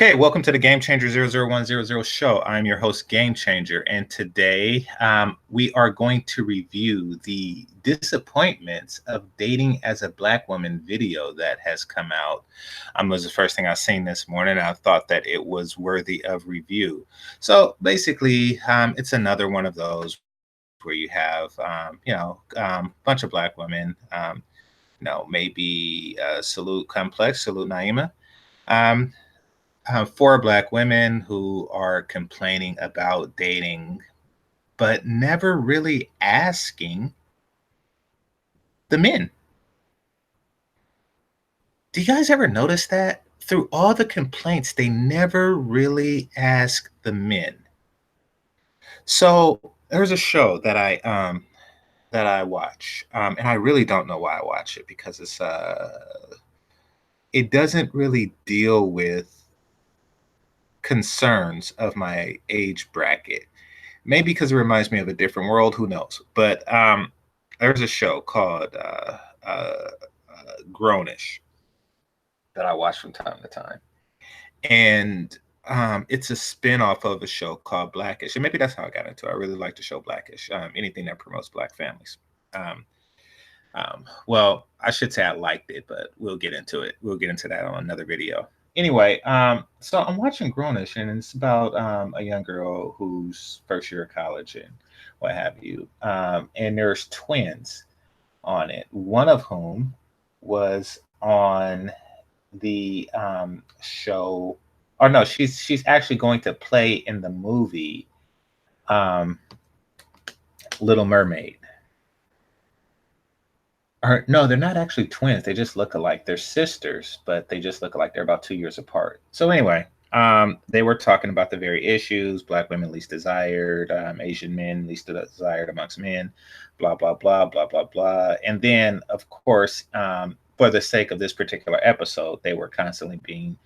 Okay, welcome to the Game Changer 00100 show. I'm your host, Game Changer, and today we are going to review the disappointments of dating as a Black woman video that has come out. Was the first thing I seen this morning. I thought that it was worthy of review. So basically, it's another one of those where you have, a bunch of Black women, maybe Salute Complex, Salute Naima. Um, Four Black women who are complaining about dating, but never really asking the men. Do you guys ever notice that? Through all the complaints, they never really ask the men. So there's a show that I watch, and I really don't know why I watch it because it doesn't really deal with concerns of my age bracket. Maybe because it reminds me of a different world. Who knows? But there's a show called Grownish that I watch from time to time, and it's a spin-off of a show called Blackish, and maybe that's how I got into it. I really like the show Blackish. Anything that promotes Black families. Well, I should say I liked it, but we'll get into it. We'll get into that on another video. Anyway, so I'm watching Grownish, and it's about a young girl who's first year of college and what have you. And there's twins on it, one of whom was on the show, or no, she's actually going to play in the movie um, Little Mermaid. Or no, they're not actually twins. They just look alike. They're sisters, but they just look alike. They're about 2 years apart. So anyway, they were talking about the very issues: Black women least desired, Asian men least desired amongst men, blah blah blah blah blah blah. And then, of course, for the sake of this particular episode, they were constantly being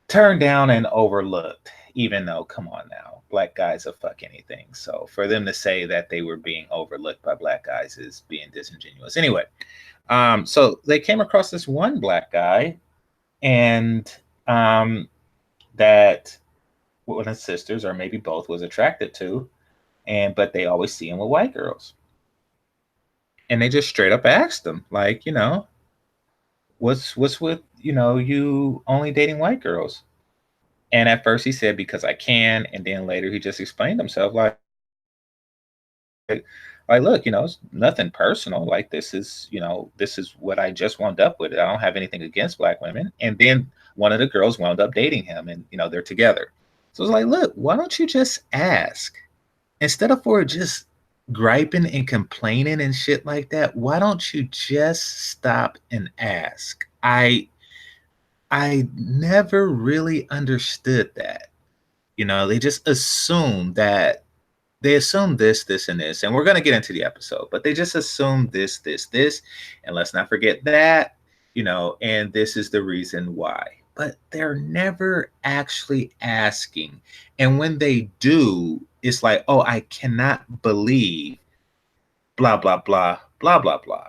turned down and overlooked, even though, come on now, Black guys will fuck anything. So for them to say that they were being overlooked by Black guys is being disingenuous. Anyway, so they came across this one Black guy, and that one of his sisters, or maybe both, was attracted to, but they always see him with white girls. And they just straight up asked him, like, what's with, you only dating white girls? And at first he said, because I can. And then later he just explained himself like, look, it's nothing personal. Like, this is what I just wound up with. I don't have anything against Black women. And then one of the girls wound up dating him, and they're together. So it's like, look, why don't you just ask? Instead of for just griping and complaining and shit like that, why don't you just stop and ask? I never really understood that. They just assume that they assume this, and this, and we're going to get into the episode, but they just assume this, and let's not forget that, and this is the reason why. But they're never actually asking. And when they do, it's like, oh, I cannot believe blah, blah, blah, blah, blah, blah.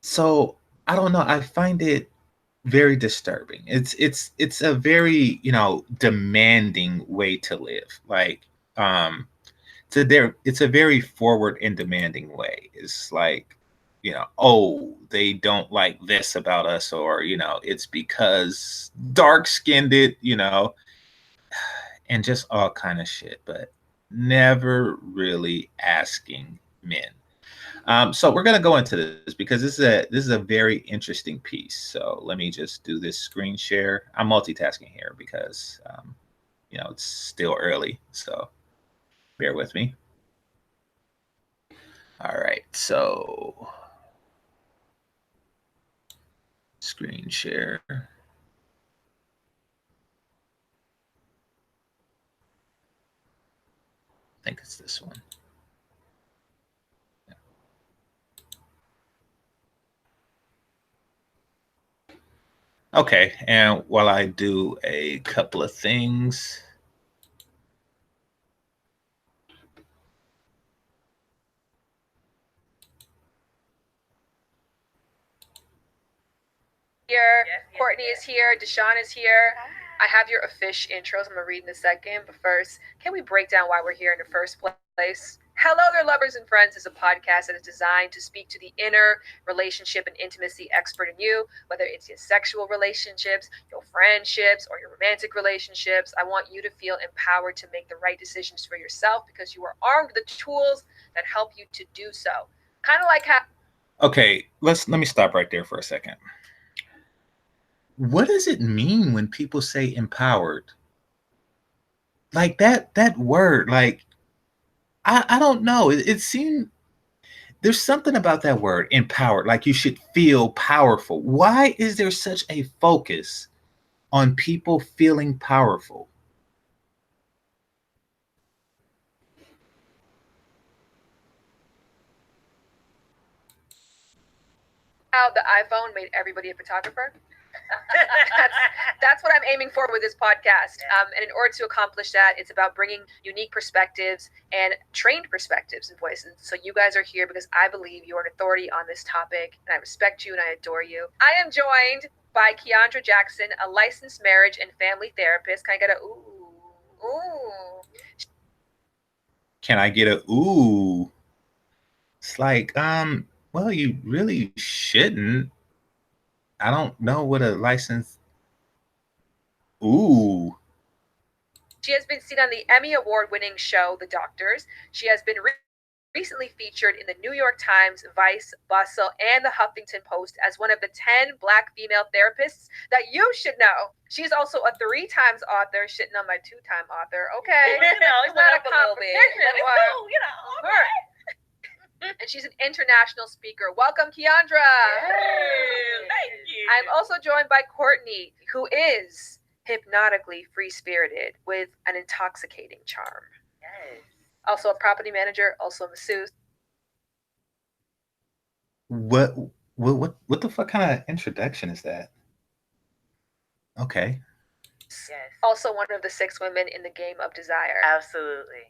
So I don't know. I find it very disturbing. It's a very, demanding way to live. Like, it's a very forward and demanding way. It's like, oh, they don't like this about us, or it's because dark skinned it, and just all kind of shit, but never really asking men. So we're gonna go into this because this is a very interesting piece. So let me just do this screen share. I'm multitasking here because it's still early, so bear with me. All right, so screen share. I think it's this one. Okay, and while I do a couple of things. here. Courtney is here. Deshawn is here. I have your official intros. I'm going to read in a second. But first, can we break down why we're here in the first place? Hello There, Lovers and Friends is a podcast that is designed to speak to the inner relationship and intimacy expert in you, whether it's your sexual relationships, your friendships, or your romantic relationships. I want you to feel empowered to make the right decisions for yourself because you are armed with the tools that help you to do so. Kind of like how. Okay, let me stop right there for a second. What does it mean when people say empowered? Like that word, like I don't know. It seemed there's something about that word, empowered, like you should feel powerful. Why is there such a focus on people feeling powerful? How the iPhone made everybody a photographer. That's what I'm aiming for with this podcast. And in order to accomplish that, it's about bringing unique perspectives and trained perspectives and voices. So you guys are here because I believe you are an authority on this topic, and I respect you and I adore you. I am joined by Keandra Jackson, a licensed marriage and family therapist. Can I get a ooh? Ooh. Can I get a ooh? It's like, well, you really shouldn't. I don't know what a license. Ooh. She has been seen on the Emmy Award-winning show The Doctors. She has been recently featured in the New York Times, Vice, Bustle, and the Huffington Post as one of the 10 Black female therapists that you should know. She's also a 3 times author, shitting on my 2-time author. Okay, it's not a competition. And she's an international speaker. Welcome, Keandra. Thank you. I'm also joined by Courtney, who is hypnotically free-spirited with an intoxicating charm. Yes. Also a property manager, also a masseuse. What the fuck kind of introduction is that? Okay. Yes. Also one of the 6 women in the Game of Desire. Absolutely.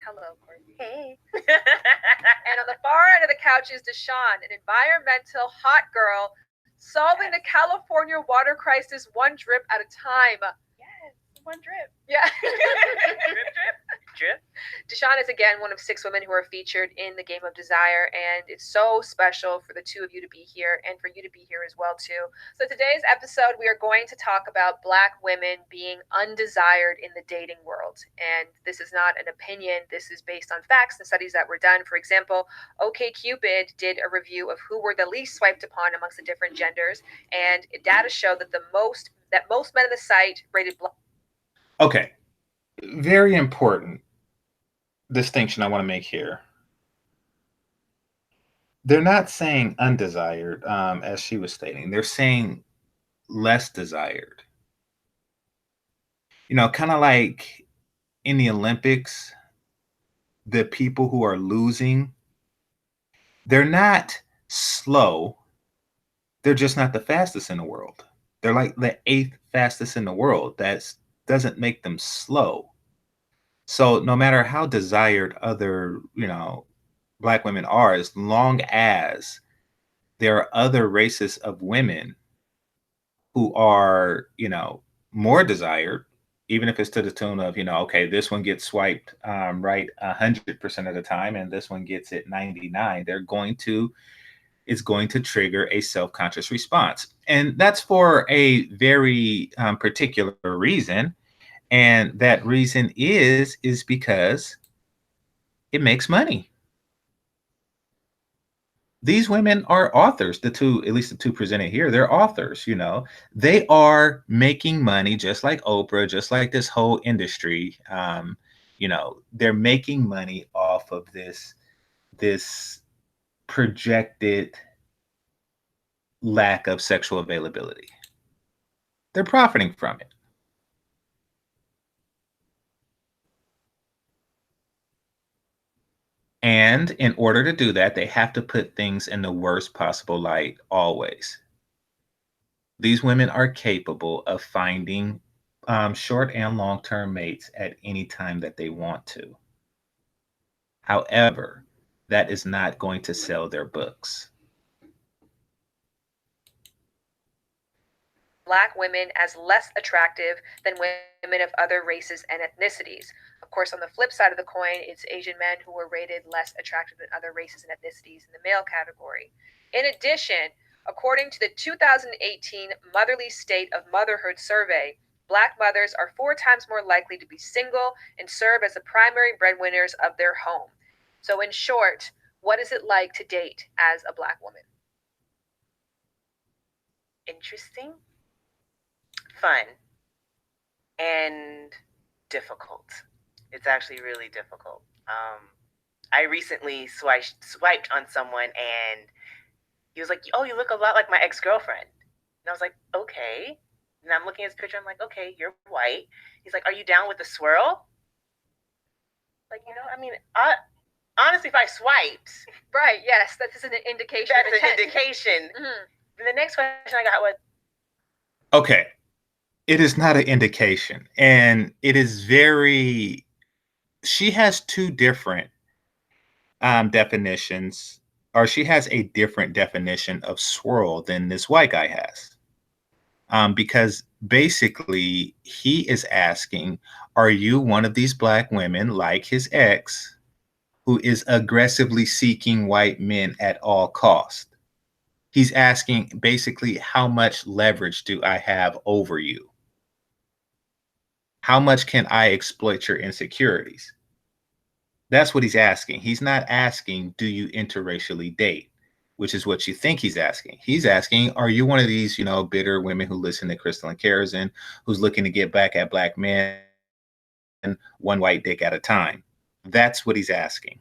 Hello, Courtney. Hey. And on the far end of the couch is Deshawn, an environmental hot girl solving the California water crisis one drip at a time. Yes, one drip. Yeah. Drip. Deshawn is again one of 6 women who are featured in the Game of Desire, and it's so special for the 2 of you to be here and for you to be here as well too. So today's episode, we are going to talk about Black women being undesired in the dating world, and this is not an opinion. This is based on facts and studies that were done. For example, OkCupid did a review of who were the least swiped upon amongst the different genders, and data show that most men on the site rated Black. Okay. Very important distinction I want to make here. They're not saying undesired, as she was stating. They're saying less desired. You know, kind of like in the Olympics, the people who are losing, they're not slow. They're just not the fastest in the world. They're like the 8th fastest in the world. That doesn't make them slow. So no matter how desired other, Black women are, as long as there are other races of women who are, more desired, even if it's to the tune of, okay, this one gets swiped right 100% of the time, and this one gets it 99. It's going to trigger a self-conscious response, and that's for a very particular reason, and that reason is because it makes money. These women are authors. The 2, at least the 2 presented here, they're authors. They are making money, just like Oprah, just like this whole industry. They're making money off of this projected lack of sexual availability. They're profiting from it. And in order to do that, they have to put things in the worst possible light always. These women are capable of finding short and long-term mates at any time that they want to. However, that is not going to sell their books. Black women as less attractive than women of other races and ethnicities. Of course, on the flip side of the coin, it's Asian men who were rated less attractive than other races and ethnicities in the male category. In addition, according to the 2018 Motherly State of Motherhood survey, Black mothers are 4 times more likely to be single and serve as the primary breadwinners of their home. So, in short, what is it like to date as a Black woman? Interesting, fun, and difficult. It's actually really difficult. I recently swiped on someone, and he was like, "Oh, you look a lot like my ex-girlfriend." And I was like, "Okay." And I'm looking at his picture. I'm like, "Okay, you're white." He's like, "Are you down with the swirl?" Like, I mean, honestly, if I swiped, Right, yes, that is an indication. that's an indication. Mm-hmm. And the next question I got was, Okay. It is not an indication. And it is very, she has two different definitions, or she has a different definition of swirl than this white guy has. Because basically, he is asking, are you one of these Black women like his ex who is aggressively seeking white men at all cost? He's asking basically, how much leverage do I have over you? How much can I exploit your insecurities? That's what he's asking. He's not asking, do you interracially date? Which is what you think he's asking. He's asking, are you one of these, bitter women who listen to Crystal and Karazin, who's looking to get back at Black men one white dick at a time? That's what he's asking.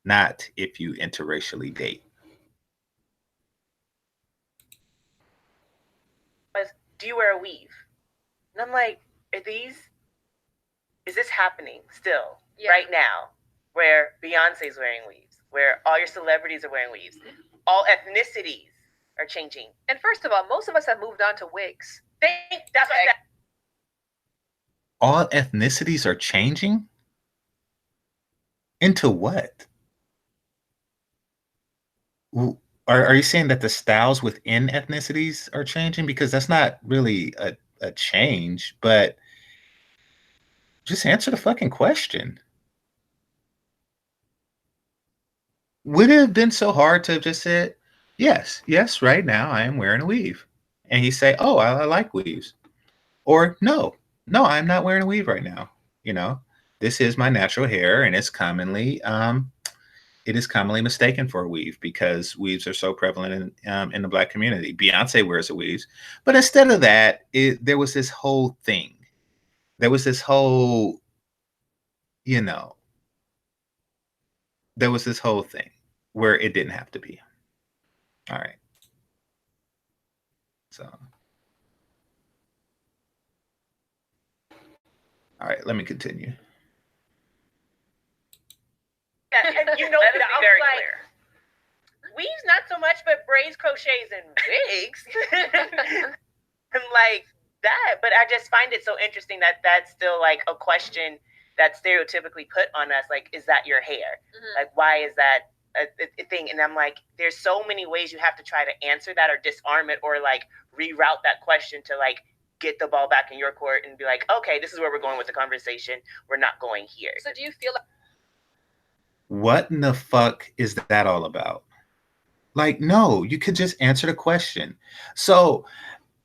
Not if you interracially date. "Do you wear a weave?" And I'm like, is this happening still right now, where Beyonce's wearing weaves, where all your celebrities are wearing weaves, all ethnicities are changing? And first of all, most of us have moved on to wigs. That's what I said. All ethnicities are changing? Into what? Are you saying that the styles within ethnicities are changing? Because that's not really a change, but just answer the fucking question. Would it have been so hard to have just said, yes, right now I am wearing a weave? And he say, oh, I like weaves. Or no, I'm not wearing a weave right now. This is my natural hair, and it's commonly mistaken for a weave because weaves are so prevalent in the Black community. Beyonce wears a weave, but instead of that, there was this whole thing. There was this whole, there was this whole thing where it didn't have to be. All right. So, all right, let me continue. And Let us be very clear. Weaves not so much, but braids, crochets, and wigs. And like that. But I just find it so interesting that that's still like a question that's stereotypically put on us. Like, is that your hair? Mm-hmm. Like, why is that a thing? And I'm like, there's so many ways you have to try to answer that or disarm it or like reroute that question to like get the ball back in your court and be like, okay, this is where we're going with the conversation. We're not going here. So do you feel like... What in the fuck is that all about? Like, no, you could just answer the question. So,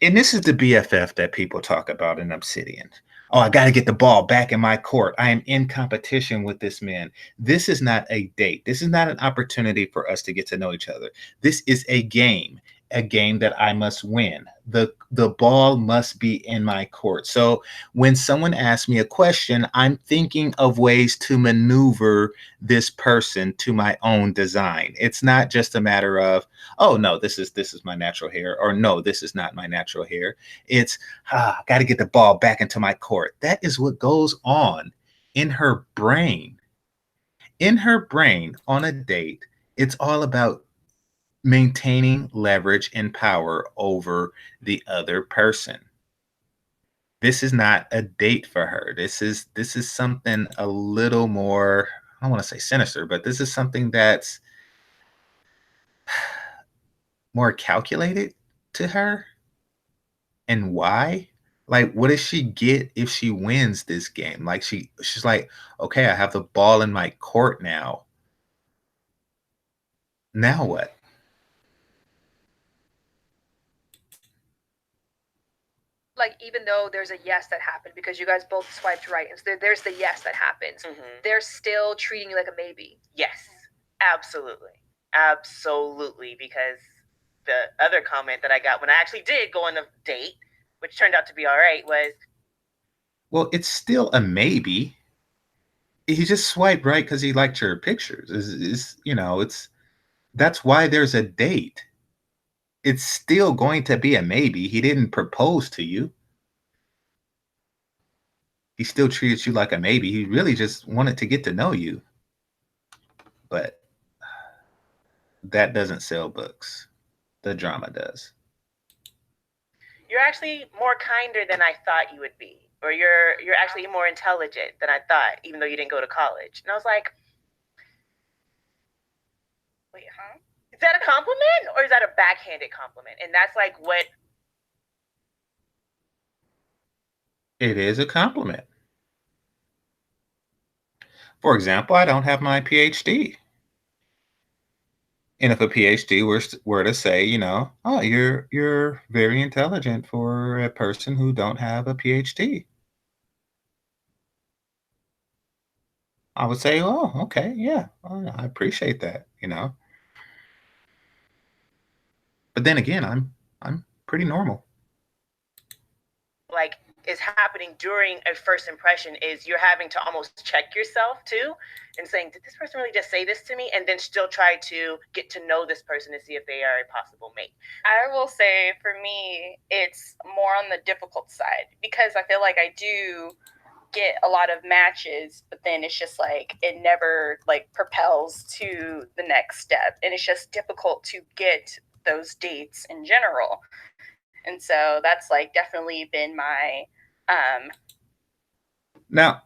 and this is the BFF that people talk about in Obsidian. Oh, I got to get the ball back in my court. I am in competition with this man. This is not a date. This is not an opportunity for us to get to know each other. This is a game that I must win. The ball must be in my court. So when someone asks me a question, I'm thinking of ways to maneuver this person to my own design. It's not just a matter of, oh no, this is my natural hair, or no, this is not my natural hair. It's got to get the ball back into my court. That is what goes on in her brain. In her brain on a date, it's all about maintaining leverage and power over the other person. This is not a date for her. This is something a little more, I don't want to say sinister, but this is something that's more calculated to her. And why? Like, what does she get if she wins this game? Like, she's like, okay, I have the ball in my court now. Now what? Like, even though there's a yes that happened because you guys both swiped right, and so there's the yes that happens, they're still treating you like a maybe. Yes, absolutely. Absolutely. Because the other comment that I got when I actually did go on a date, which turned out to be all right, was, well, it's still a maybe. He just swiped right because he liked your pictures. It's that's why there's a date. It's still going to be a maybe. He didn't propose to you. He still treated you like a maybe. He really just wanted to get to know you. But that doesn't sell books. The drama does. you're actually more kinder than I thought you would be. Or you're actually more intelligent than I thought, even though you didn't go to college. And I was like, wait, huh? Is that a compliment or is that a backhanded compliment? And that's like what. It is a compliment. For example, I don't have my PhD. And if a PhD were to say, oh, you're very intelligent for a person who don't have a PhD, I would say, oh, okay, yeah, I appreciate that. But then again, I'm pretty normal. Like is happening during a first impression is you're having to almost check yourself too and saying, did this person really just say this to me? And then still try to get to know this person to see if they are a possible mate. I will say for me, it's more on the difficult side because I feel like I do get a lot of matches, but then it's just like it never like propels to the next step. And it's just difficult to get those dates in general. And so that's like definitely been my Now,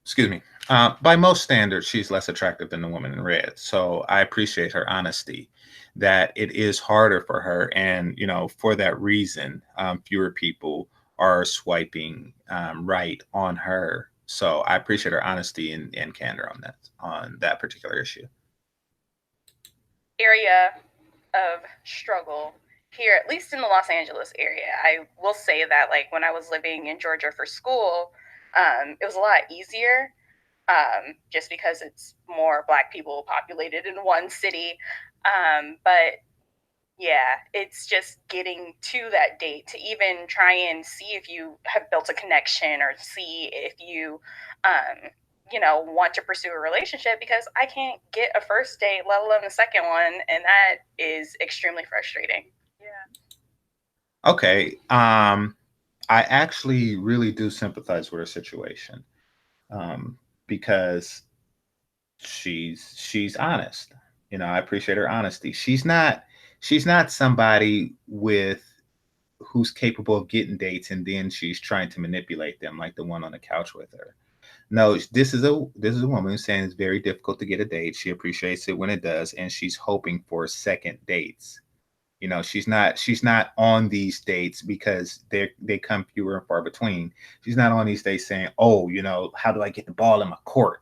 excuse me. By most standards, she's less attractive than the woman in red. So I appreciate her honesty that it is harder for her. And, for that reason, fewer people are swiping right on her. So I appreciate her honesty and candor on that particular issue. area of struggle here, at least in the Los Angeles area. I will say that like when I was living in Georgia for school, it was a lot easier just because it's more Black people populated in one city. But yeah, it's just getting to that date to even try and see if you have built a connection or see if you, want to pursue a relationship because I can't get a first date, let alone a second one. And that is extremely frustrating. Yeah. Okay. I actually really do sympathize with her situation because she's honest. I appreciate her honesty. She's not somebody who's capable of getting dates and then she's trying to manipulate them like the one on the couch with her. No, this is a woman who's saying it's very difficult to get a date. She appreciates it when it does, and she's hoping for second dates. She's not on these dates because they come fewer and far between. She's not on these dates saying, oh, how do I get the ball in my court?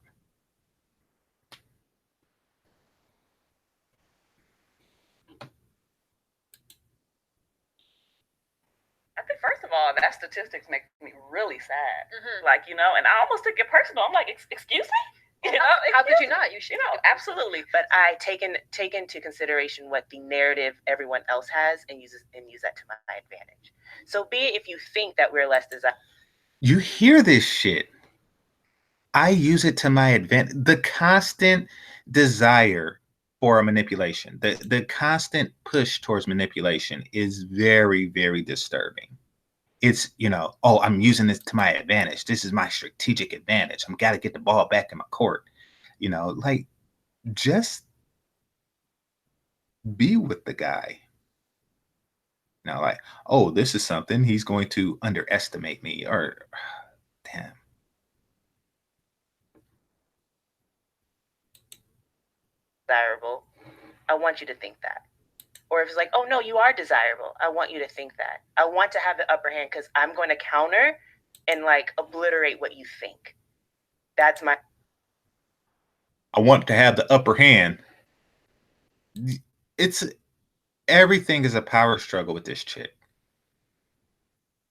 I think first of all, that statistics make me really sad. Like, and I almost took it personal. I'm like, excuse me? How could you not? You should. Absolutely. But I take into consideration what the narrative everyone else has and use that to my advantage. So be it if you think that we're less desirable. You hear this shit. I use it to my advantage. The constant desire for a manipulation, the constant push towards manipulation is very, very disturbing. It's, oh, I'm using this to my advantage. This is my strategic advantage. I'm got to get the ball back in my court. Like, just be with the guy. Now, like, oh, this is something he's going to underestimate me or damn. Desirable. I want you to think that. Or if it's like, oh no, you are desirable. I want you to think that. I want to have the upper hand because I'm going to counter and like obliterate what you think. That's my. I want to have the upper hand. It's everything is a power struggle with this chick.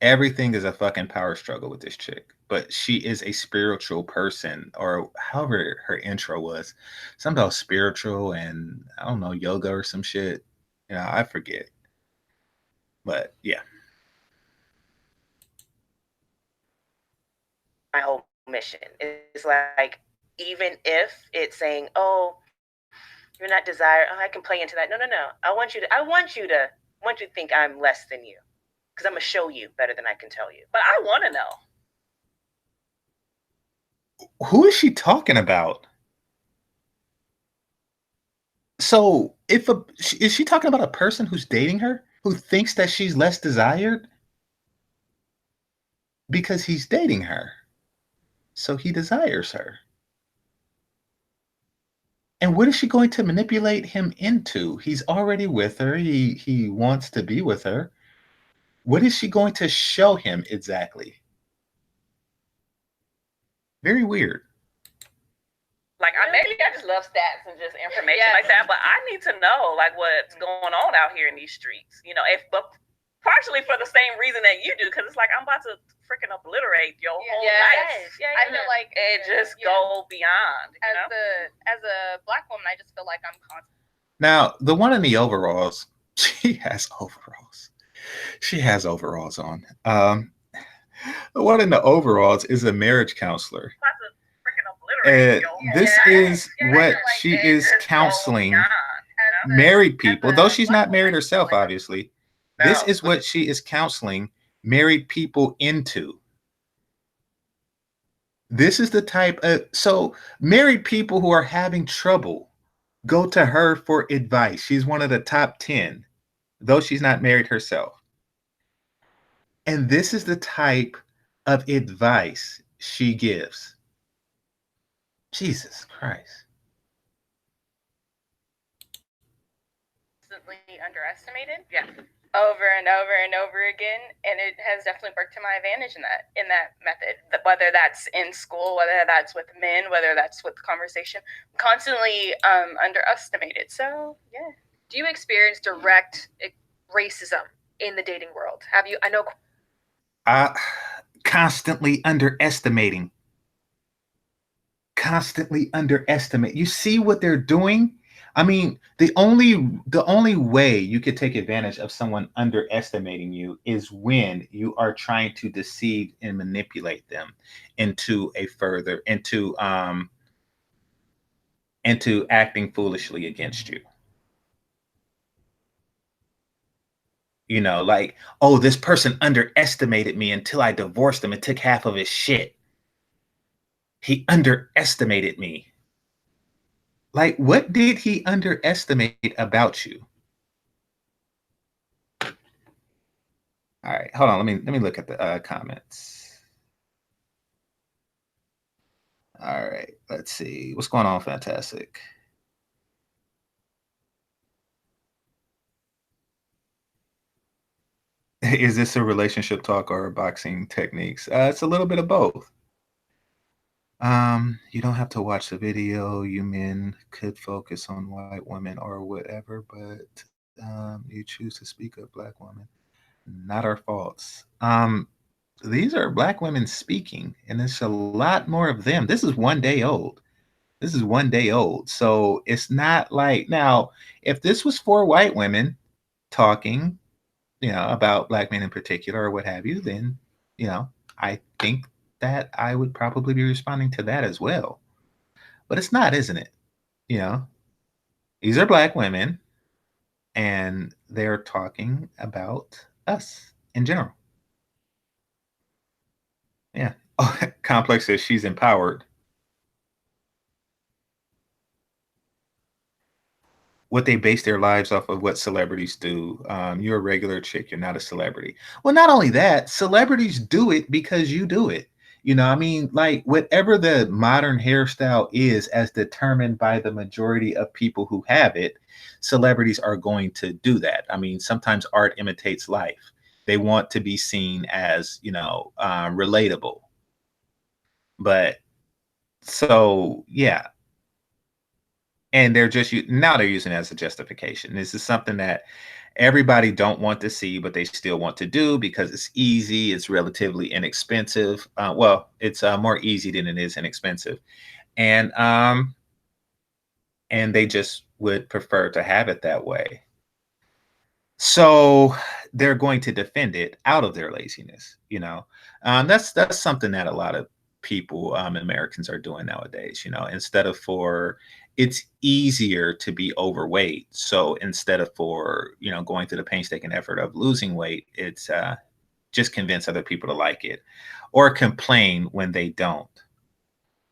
Everything is a fucking power struggle with this chick. But she is a spiritual person, or however her intro was. Something about spiritual and I don't know, yoga or some shit. I forget. But yeah. My whole mission is like, even if it's saying, oh, you're not desired, oh, I can play into that. No. I want you to think I'm less than you. Because I'm gonna show you better than I can tell you. But I want to know. Who is she talking about? So is she talking about a person who's dating her who thinks that she's less desired because he's dating her? So he desires her. And what is she going to manipulate him into? He's already with her. He wants to be with her. What is she going to show him exactly? Very weird. Like, maybe I just love stats and just information like that, but I need to know like what's going on out here in these streets. But partially for the same reason that you do, because it's like I'm about to freaking obliterate your whole life. I feel like it just go beyond. As a Black woman, I just feel like I'm constant. Now, the one in the overalls, she has overalls. She has overalls on. The one in the overalls is a marriage counselor. This is what she is counseling married people, though she's not married herself, obviously. This is what she is counseling married people into. This is the type of, so married people who are having trouble go to her for advice. She's one of the top 10, though she's not married herself. And this is the type of advice she gives. Jesus Christ. Underestimated. Yeah. Over and over and over again, and it has definitely worked to my advantage in that method. Whether that's in school, whether that's with men, whether that's with conversation, constantly underestimated. So yeah. Do you experience direct racism in the dating world? Have you? I know. Constantly underestimating. Constantly underestimate. You see what they're doing? I mean, the only way you could take advantage of someone underestimating you is when you are trying to deceive and manipulate them into acting foolishly against you. Like, oh, this person underestimated me until I divorced him and took half of his shit. He underestimated me. Like, what did he underestimate about you? All right, hold on. Let me look at the comments. All right, let's see. What's going on, Fantastic? Is this a relationship talk or boxing techniques? It's a little bit of both. You don't have to watch the video. You men could focus on white women or whatever, but you choose to speak of Black women. Not our faults. These are Black women speaking, and it's a lot more of them. This is 1 day old. So it's not like, now, if this was 4 white women talking, about Black men in particular or what have you, then, I think that I would probably be responding to that as well. But it's not, isn't it? These are Black women, and they're talking about us in general. Yeah. Oh, Complex says she's empowered. What they base their lives off of what celebrities do. You're a regular chick, you're not a celebrity. Well, not only that, celebrities do it because you do it. You know, I mean, like whatever the modern hairstyle is, as determined by the majority of people who have it, celebrities are going to do that. I mean, sometimes art imitates life. They want to be seen as, relatable. But so, yeah. And now they're using it as a justification. This is something that everybody don't want to see, but they still want to do because it's easy. It's relatively inexpensive. Well, it's more easy than it is inexpensive, and they just would prefer to have it that way. So they're going to defend it out of their laziness. That's something that a lot of people, Americans, are doing nowadays. Instead of for it's easier to be overweight. So instead of for going through the painstaking effort of losing weight, it's just convince other people to like it or complain when they don't.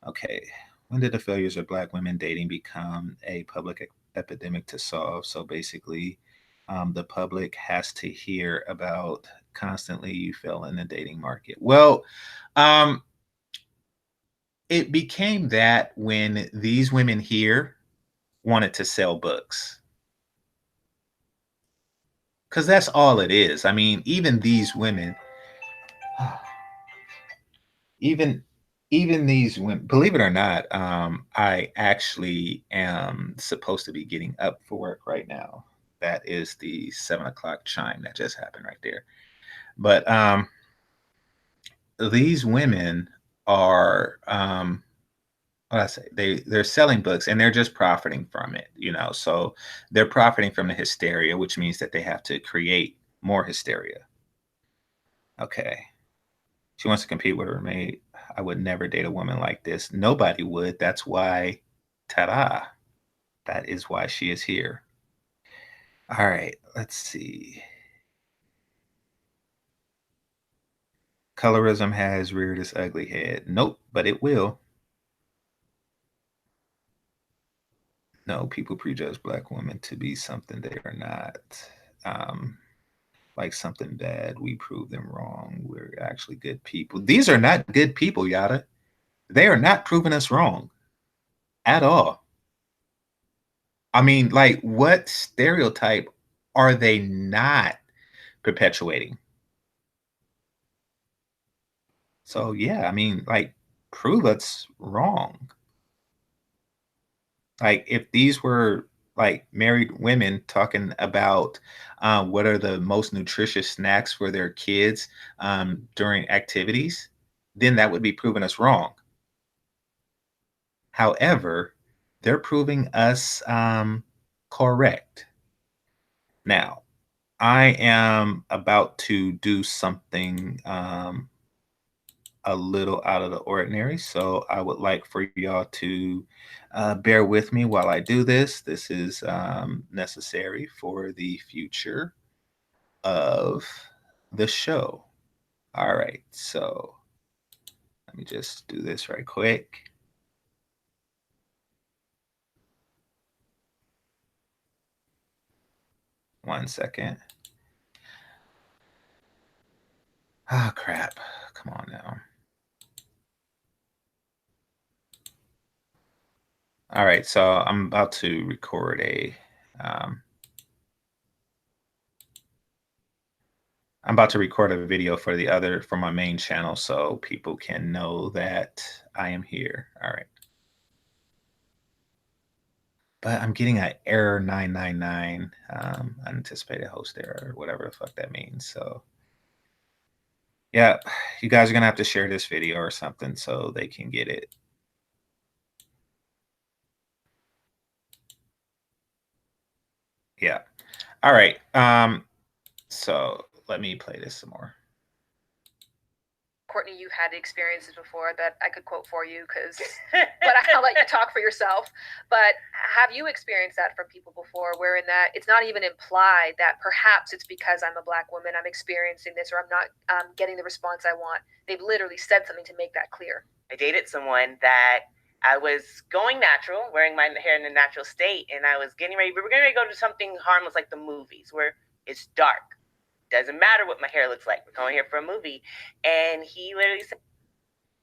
Okay. When did the failures of Black women dating become a public epidemic to solve? So basically, the public has to hear about constantly you fail in the dating market. Well, it became that when these women here wanted to sell books. Because that's all it is. I mean, even these women, even these women, believe it or not, I actually am supposed to be getting up for work right now. That is the 7 o'clock chime that just happened right there. But these women are what I say, they're selling books and they're just profiting from it, so they're profiting from the hysteria, which means that they have to create more hysteria. Okay. She wants to compete with her mate. I would never date a woman like this. Nobody would. That's why, ta-da, that is why she is here. All right, let's see. Colorism has reared its ugly head. Nope, but it will. No, people prejudge Black women to be something they are not. Like something bad. We prove them wrong. We're actually good people. These are not good people, Yada. They are not proving us wrong at all. I mean, like, what stereotype are they not perpetuating? So, yeah, I mean, like, prove us wrong. Like, if these were like married women talking about what are the most nutritious snacks for their kids during activities, then that would be proving us wrong. However, they're proving us correct. Now, I am about to do something a little out of the ordinary, so I would like for y'all to bear with me while I do this. This is necessary for the future of the show. All right, so let me just do this right quick. One second. Ah, crap. Come on now. All right, so I'm about to record I'm about to record a video for my main channel so people can know that I am here. All right. But I'm getting an error 999, unanticipated host error, or whatever the fuck that means. So yeah, you guys are gonna have to share this video or something so they can get it. Yeah. All right. So let me play this some more. Courtney, you had experiences before that I could quote for you, but I'll let you talk for yourself. But have you experienced that from people before, wherein that it's not even implied that perhaps it's because I'm a Black woman, I'm experiencing this, or I'm not getting the response I want? They've literally said something to make that clear. I dated someone that I was going natural, wearing my hair in a natural state, and I was getting ready. We were getting ready to go to something harmless like the movies, where it's dark. Doesn't matter what my hair looks like. We're going here for a movie. And he literally said,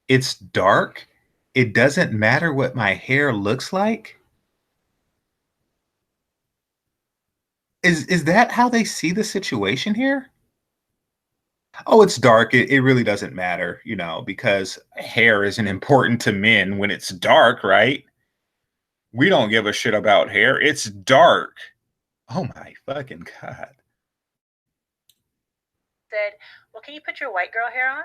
it's dark. It doesn't matter what my hair looks like. Is that how they see the situation here? Oh, it's dark. It really doesn't matter, because hair isn't important to men when it's dark, right? We don't give a shit about hair. It's dark. Oh my fucking God. Said, well, can you put your white girl hair on?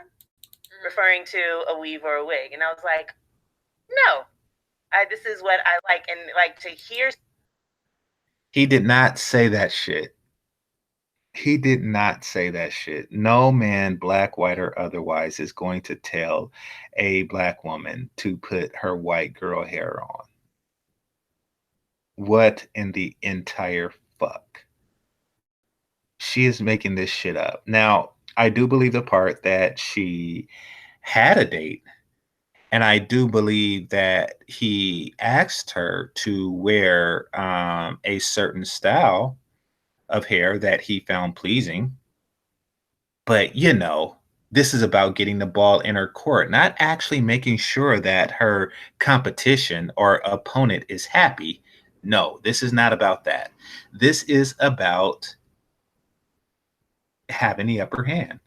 Referring to a weave or a wig. And I was like, no, this is what I like. And like to hear. He did not say that shit. He did not say that shit. No man, black, white, or otherwise, is going to tell a black woman to put her white girl hair on. What in the entire fuck? She is making this shit up. Now, I do believe the part that she had a date, and I do believe that he asked her to wear a certain style of hair that he found pleasing. But, this is about getting the ball in her court, not actually making sure that her competition or opponent is happy. No, this is not about that. This is about having the upper hand.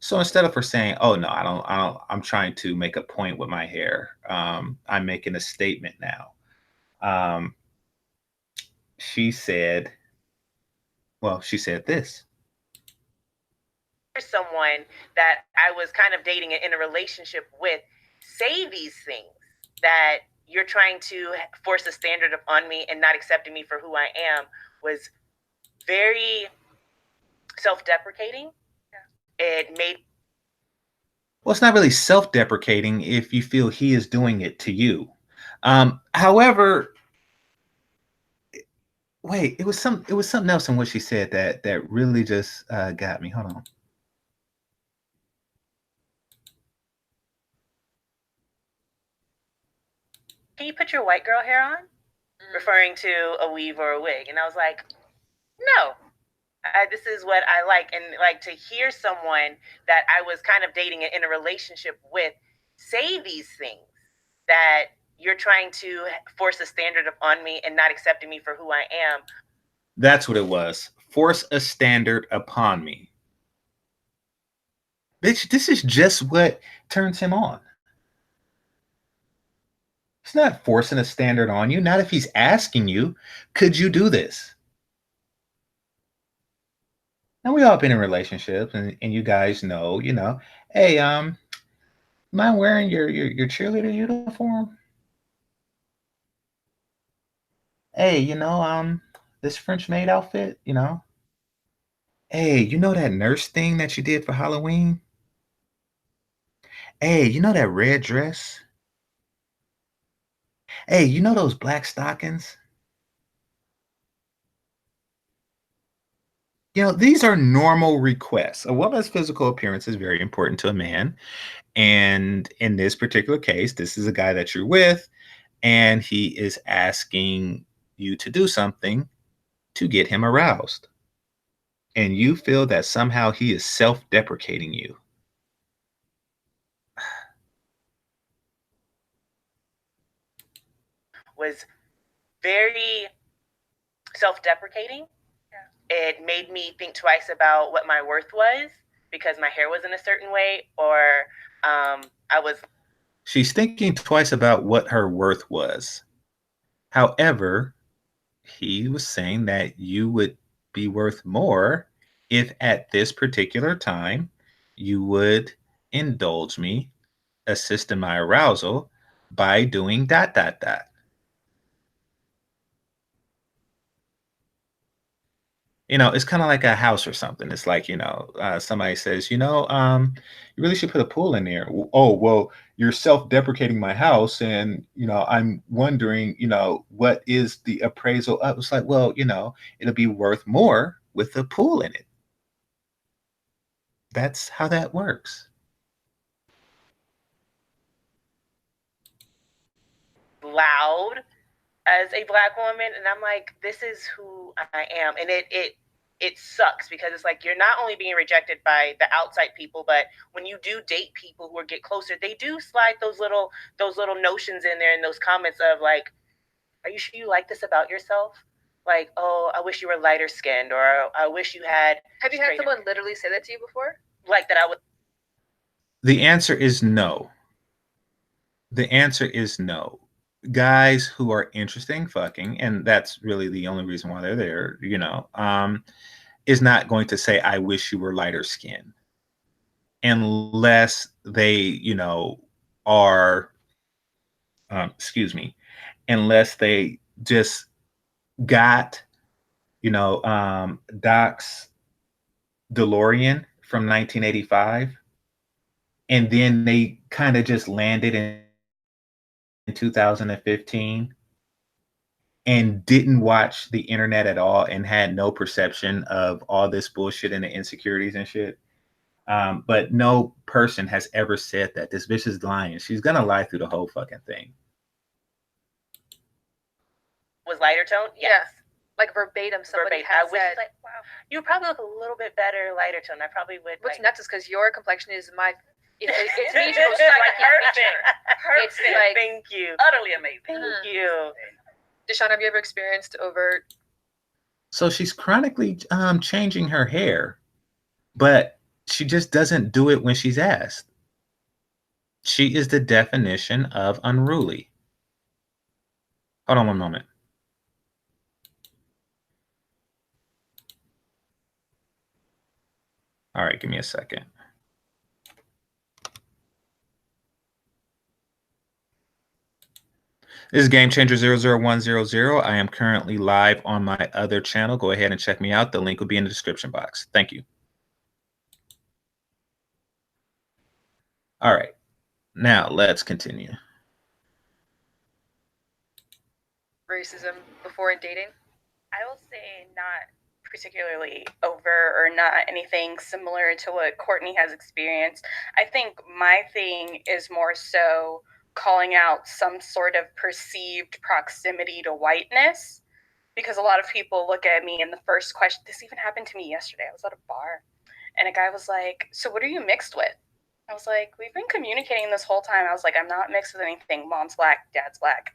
So instead of her saying, "Oh no, I'm trying to make a point with my hair. I'm making a statement now." Um, she said, she said this. Someone that I was kind of dating in a relationship with say these things, that you're trying to force a standard upon me and not accepting me for who I am, was very self-deprecating. It made. Well, it's not really self-deprecating if you feel he is doing it to you. However, wait, it was something else in what she said that really just got me. Hold on. Can you put your white girl hair on? Referring to a weave or a wig. And I was like, no, this is what I like. And like to hear someone that I was kind of dating in a relationship with say these things, that you're trying to force a standard upon me and not accepting me for who I am. That's what it was. Force a standard upon me. Bitch, this is just what turns him on. He's not forcing a standard on you. Not if he's asking you, could you do this? Now we all been in relationships, and you guys know, hey, am I wearing your cheerleader uniform? Hey, this French maid outfit, Hey, that nurse thing that you did for Halloween? Hey, that red dress? Hey, those black stockings? These are normal requests. A woman's physical appearance is very important to a man. And in this particular case, this is a guy that you're with, and he is asking you to do something to get him aroused. And you feel that somehow he is self-deprecating you. Was very self-deprecating. It made me think twice about what my worth was, because my hair was in a certain way, or I was. She's thinking twice about what her worth was. However, he was saying that you would be worth more if at this particular time you would indulge me, assist in my arousal by doing ... It's kind of like a house or something. It's like, somebody says, you really should put a pool in there. Oh, well, you're self-deprecating my house. And, I'm wondering, what is the appraisal of? It's like, well, it'll be worth more with a pool in it. That's how that works. Loud as a black woman, and I'm like, this is who I am. And it it sucks because it's like you're not only being rejected by the outside people, but when you do date people who get closer, they do slide those little notions in there in those comments of like, are you sure you like this about yourself? Like, oh, I wish you were lighter skinned, or I wish you had. Have you had someone literally say that to you before? Like that I would. The answer is no. The answer is no. Guys who are interesting fucking, and that's really the only reason why they're there, is not going to say, I wish you were lighter skinned, unless they, are, unless they just got, Doc's DeLorean from 1985, and then they kind of just landed in 2015 and didn't watch the internet at all and had no perception of all this bullshit and the insecurities and shit. But no person has ever said that this bitch is lying. She's gonna lie through the whole fucking thing. Was lighter tone? Yes. Yeah. Like verbatim, somebody has said, like, wow, you probably look a little bit better lighter tone. I probably would. What's nuts is because your complexion is my. It's me to Perfect. It's like, thank you. Utterly amazing. Thank you. Deshaun, have you ever experienced overt? So she's chronically changing her hair, but she just doesn't do it when she's asked. She is the definition of unruly. Hold on one moment. All right, give me a second. This is Game Changer 00100. I am currently live on my other channel. Go ahead and check me out. The link will be in the description box. Thank you. All right. Now let's continue. Racism before in dating? I will say not particularly over or not anything similar to what Courtney has experienced. I think my thing is more so calling out some sort of perceived proximity to whiteness, because a lot of people look at me and the first question, this even happened to me yesterday. I was at a bar and a guy was like, so what are you mixed with? I was like, we've been communicating this whole time. I was like, I'm not mixed with anything. Mom's black, dad's black.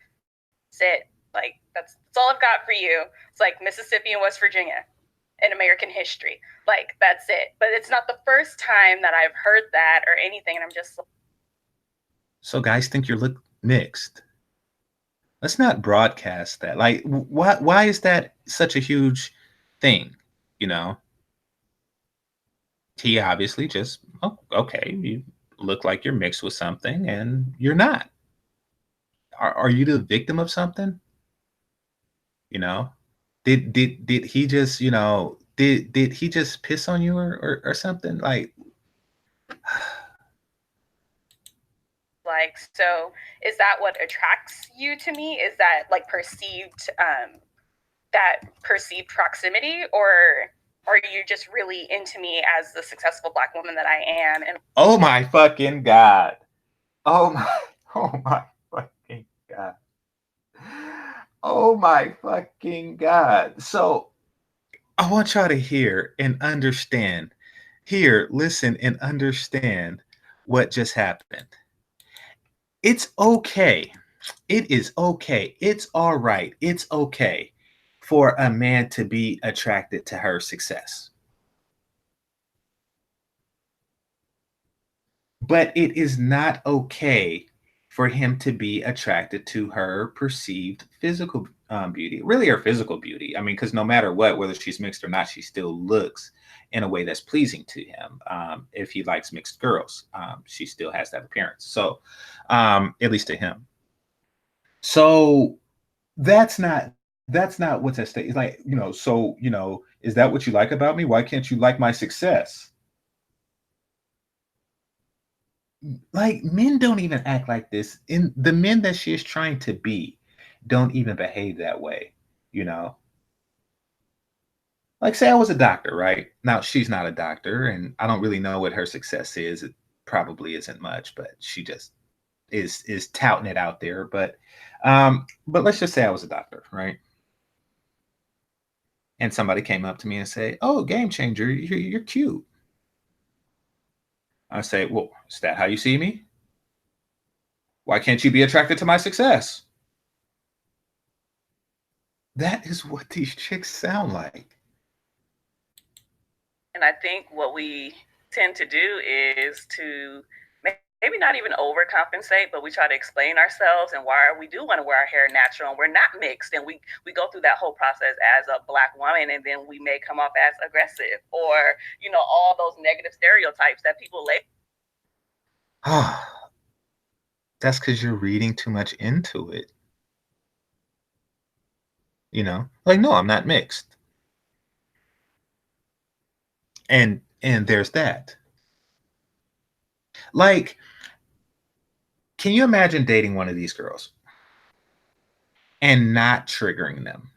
That's it. Like, that's all I've got for you. It's like Mississippi and West Virginia in American history. Like, that's it. But it's not the first time that I've heard that or anything. And I'm just like, so guys think you look mixed. Let's not broadcast that. Like, why is that such a huge thing? He obviously just, oh, okay, you look like you're mixed with something and you're not. Are you the victim of something? Did he just, did he just piss on you or something? Like, so is that what attracts you to me? Is that like perceived proximity, or are you just really into me as the successful Black woman that I am? And oh my fucking God. Oh my fucking God. Oh my fucking God. So I want y'all to hear and understand. Listen and understand what just happened. It's okay. It is okay. It's all right. It's okay for a man to be attracted to her success. But it is not okay for him to be attracted to her perceived physical beauty, really her physical beauty. I mean, because no matter what, whether she's mixed or not, she still looks in a way that's pleasing to him. If he likes mixed girls, she still has that appearance. So at least to him. So that's not what's at stake. It's like, so, is that what you like about me? Why can't you like my success? Like, men don't even act like this. In the men that she is trying to be don't even behave that way, Like, say I was a doctor, right? Now, she's not a doctor, and I don't really know what her success is. It probably isn't much, but she just is touting it out there. But let's just say I was a doctor, right? and somebody came up to me and say, "Oh, game changer, you're cute." I say, "Well, is that how you see me? Why can't you be attracted to my success?" That is what these chicks sound like. And I think what we tend to do is to maybe not even overcompensate, but we try to explain ourselves and why we do want to wear our hair natural and we're not mixed. And we go through that whole process as a Black woman, and then we may come off as aggressive or, all those negative stereotypes that people lay. That's because you're reading too much into it. Like, no, I'm not mixed. And there's that. Like, can you imagine dating one of these girls and not triggering them?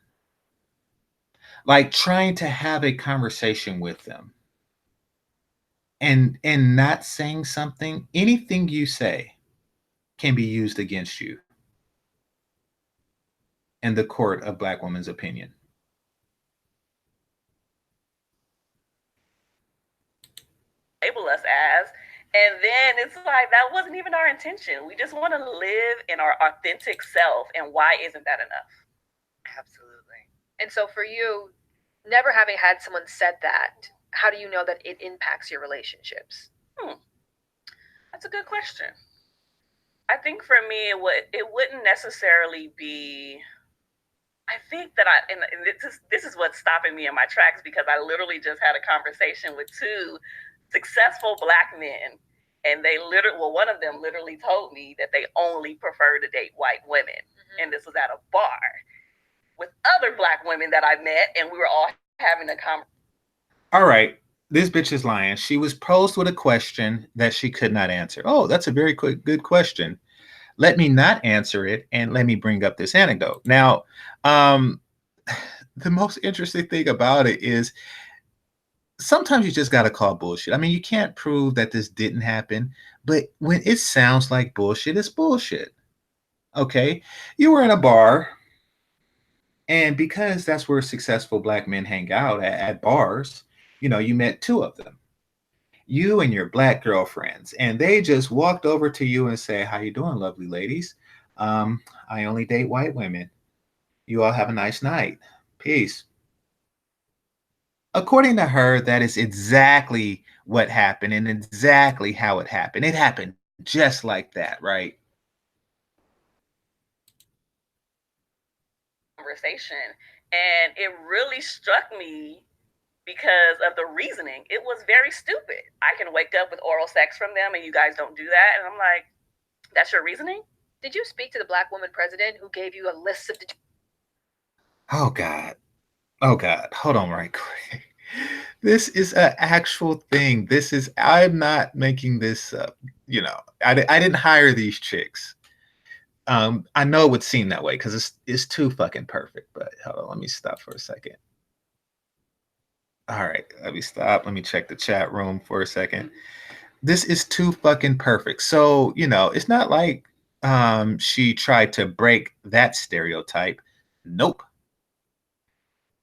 Like trying to have a conversation with them and not saying something. Anything you say can be used against you in the court of Black women's opinion. Label us as, and then it's like that wasn't even our intention. We just want to live in our authentic self, and why isn't that enough? Absolutely. And so for you, never having had someone said that, how do you know that it impacts your relationships? That's a good question. I think for me, it wouldn't necessarily be. I think that and this is what's stopping me in my tracks, because I literally just had a conversation with two successful Black men, and they one of them literally told me that they only prefer to date white women, and this was at a bar with other Black women that I met, and we were all having a conversation. All right, this bitch is lying. She was posed with a question that she could not answer. Oh, that's a very good question. Let me not answer it, and let me bring up this anecdote. Now, the most interesting thing about it is sometimes you just got to call bullshit. I mean, you can't prove that this didn't happen, but when it sounds like bullshit, it's bullshit. Okay? You were in a bar, and because that's where successful Black men hang out at bars, you met two of them. You and your Black girlfriends, and they just walked over to you and say, "How you doing, lovely ladies? I only date white women. You all have a nice night. Peace." According to her, that is exactly what happened and exactly how it happened. It happened just like that, right? Conversation, and it really struck me because of the reasoning. It was very stupid. I can wake up with oral sex from them, and you guys don't do that, and I'm like, that's your reasoning? Did you speak to the Black woman president who gave you a list of? Oh God, hold on right quick. This is an actual thing. I'm not making this up. I didn't hire these chicks. I know it would seem that way because it's too fucking perfect. But hold on, let me stop for a second. All right, let me stop. Let me check the chat room for a second. This is too fucking perfect. So, it's not like she tried to break that stereotype. Nope.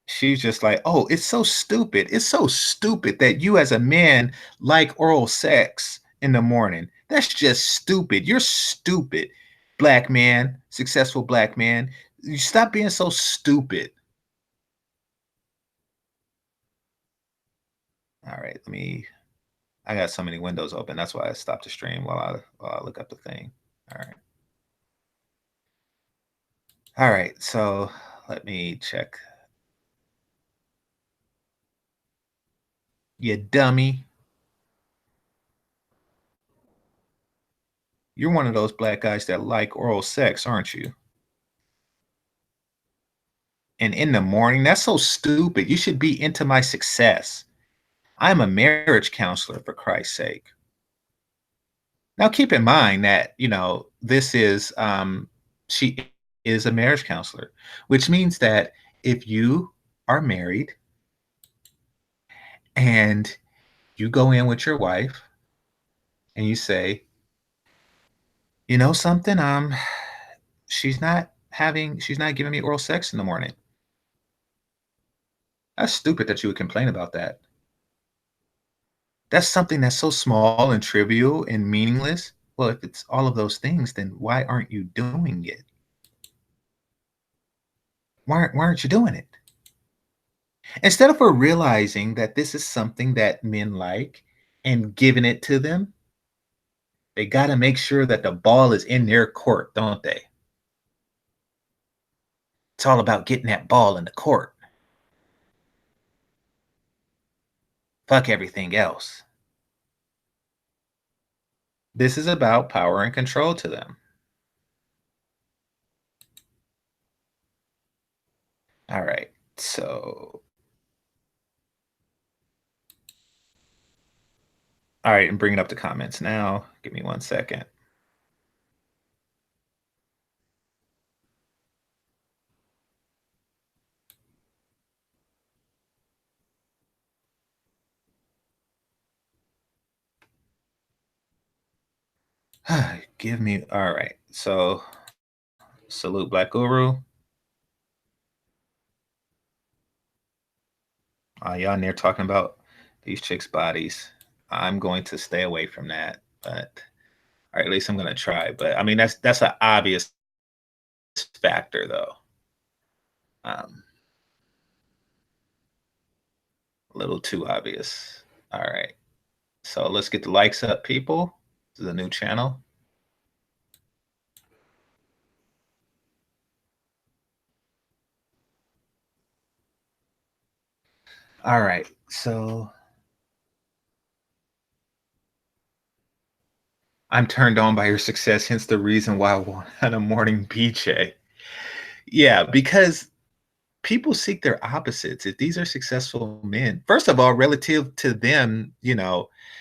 She's just like, "Oh, it's so stupid. It's so stupid that you as a man like oral sex in the morning. That's just stupid. You're stupid, Black man, successful Black man. You stop being so stupid." All right, I got so many windows open. That's why I stopped the stream while I look up the thing. All right. All right, so let me check. You dummy. You're one of those Black guys that like oral sex, aren't you? And in the morning, that's so stupid. You should be into my success. I'm a marriage counselor, for Christ's sake. Now, keep in mind that, this is, she is a marriage counselor, which means that if you are married and you go in with your wife and you say, "You know something? She's not giving me oral sex in the morning." That's stupid that you would complain about that. That's something that's so small and trivial and meaningless. Well, if it's all of those things, then why aren't you doing it? Why aren't you doing it? Instead of realizing that this is something that men like and giving it to them, they got to make sure that the ball is in their court, don't they? It's all about getting that ball in the court. Fuck everything else. This is about power and control to them. All right, so. All right, I'm bringing up the comments now. Give me 1 second. Give me, all right. So, salute Black Guru. Y'all in there talking about these chicks' bodies. I'm going to stay away from that, but all right, at least I'm going to try. But I mean, that's an obvious factor, though. A little too obvious. All right, so let's get the likes up, people. This is a new channel. All right, so I'm turned on by your success, hence the reason why I want a morning BJ. Yeah, because people seek their opposites. If these are successful men, first of all, relative to them,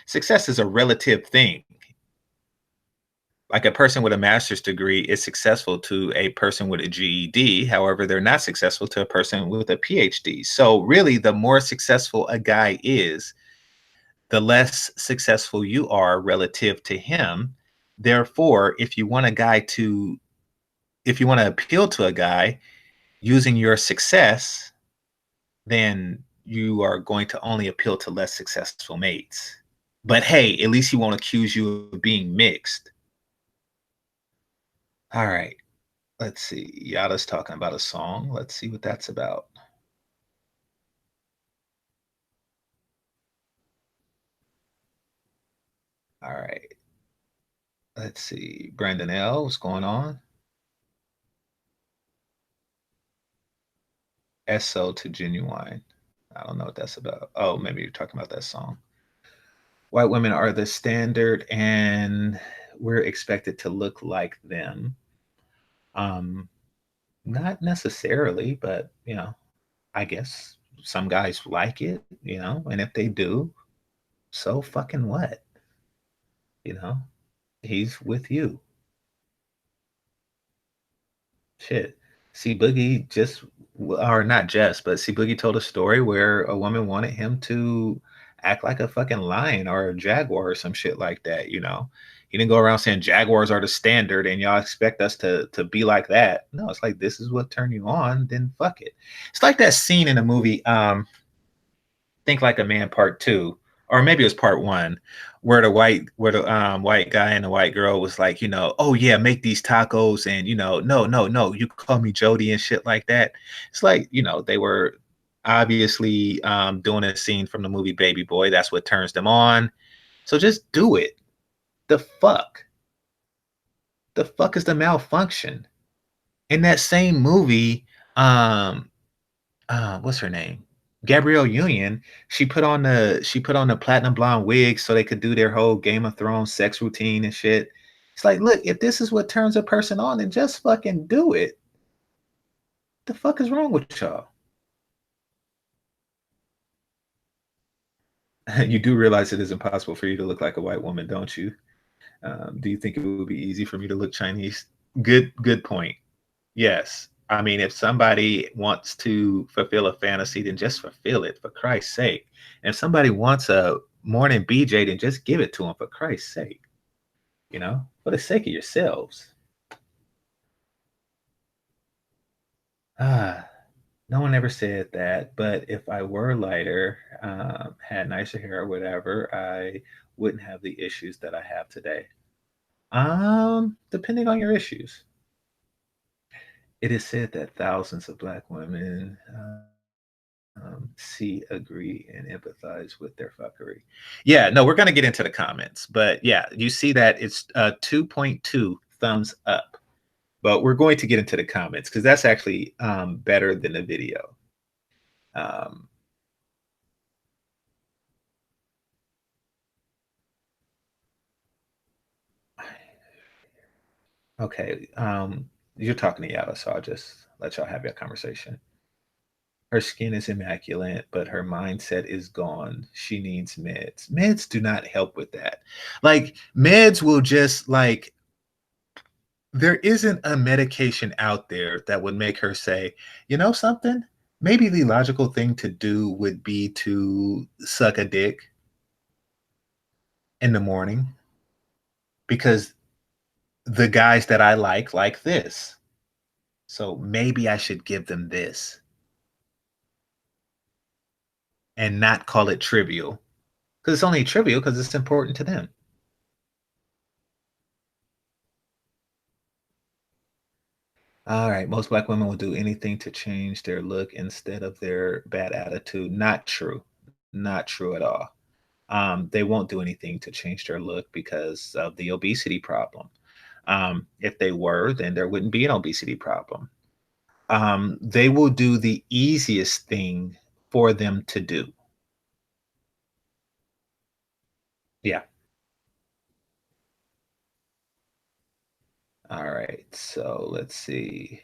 success is a relative thing. Like a person with a master's degree is successful to a person with a GED. However, they're not successful to a person with a PhD. So really, the more successful a guy is, the less successful you are relative to him. Therefore, if you want to appeal to a guy using your success, then you are going to only appeal to less successful mates. But hey, at least he won't accuse you of being mixed. All right. Let's see. Yada's talking about a song. Let's see what that's about. All right. Let's see. Brandon L, what's going on? SO to Genuine. I don't know what that's about. Oh, maybe you're talking about that song. White women are the standard and we're expected to look like them. Not necessarily, but I guess some guys like it, and if they do, so fucking what? He's with you. Shit. See Boogie or not just, but See Boogie told a story where a woman wanted him to act like a fucking lion or a jaguar or some shit like that, He didn't go around saying jaguars are the standard and y'all expect us to be like that. No, it's like this is what turned you on, then fuck it. It's like that scene in the movie Think Like a Man Part 2, or maybe it was Part 1, where the white guy and the white girl was like, oh yeah, make these tacos and no, you call me Jody and shit like that. It's like, they were obviously doing a scene from the movie Baby Boy. That's what turns them on. So just do it. The fuck is the malfunction? In that same movie, what's her name? Gabrielle Union, she put on the platinum blonde wig so they could do their whole Game of Thrones sex routine and shit. It's like, look, if this is what turns a person on, then just fucking do it. The fuck is wrong with y'all? You do realize it is impossible for you to look like a white woman, don't you? Do you think it would be easy for me to look Chinese? Good point. Yes. I mean, if somebody wants to fulfill a fantasy, then just fulfill it, for Christ's sake. And if somebody wants a morning BJ, then just give it to them, for Christ's sake. For the sake of yourselves. No one ever said that, but if I were lighter, had nicer hair or whatever, I wouldn't have the issues that I have today. Depending on your issues. It is said that thousands of black women see, agree, and empathize with their fuckery. Yeah, no, we're gonna get into the comments, but yeah, you see that it's 2.2 thumbs up. But we're going to get into the comments because that's actually better than the video. Um, okay, you're talking to Yada, so I'll just let y'all have your conversation. Her skin is immaculate, but her mindset is gone. She needs meds. Meds do not help with that. Like, meds will just, like, there isn't a medication out there that would make her say, you know something? Maybe the logical thing to do would be to suck a dick in the morning because the guys that I like this. So maybe I should give them this and not call it trivial because it's only trivial because it's important to them. All right, most black women will do anything to change their look instead of their bad attitude. Not true. Not true at all. They won't do anything to change their look because of the obesity problem. If they were, then there wouldn't be an obesity problem. They will do the easiest thing for them to do. Yeah. All right. So let's see.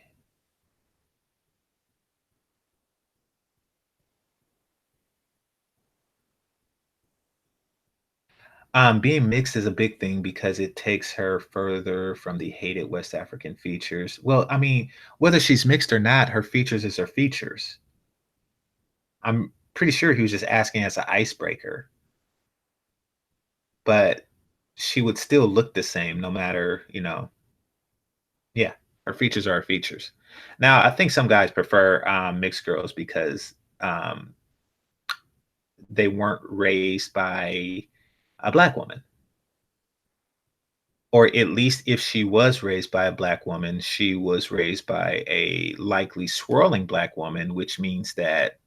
Being mixed is a big thing because it takes her further from the hated West African features. Well, I mean, whether she's mixed or not, her features is her features. I'm pretty sure he was just asking as an icebreaker, but she would still look the same no matter, yeah, her features are her features. Now, I think some guys prefer mixed girls because um, they weren't raised by a black woman. Or at least if she was raised by a black woman, she was raised by a likely swirling black woman, which means that,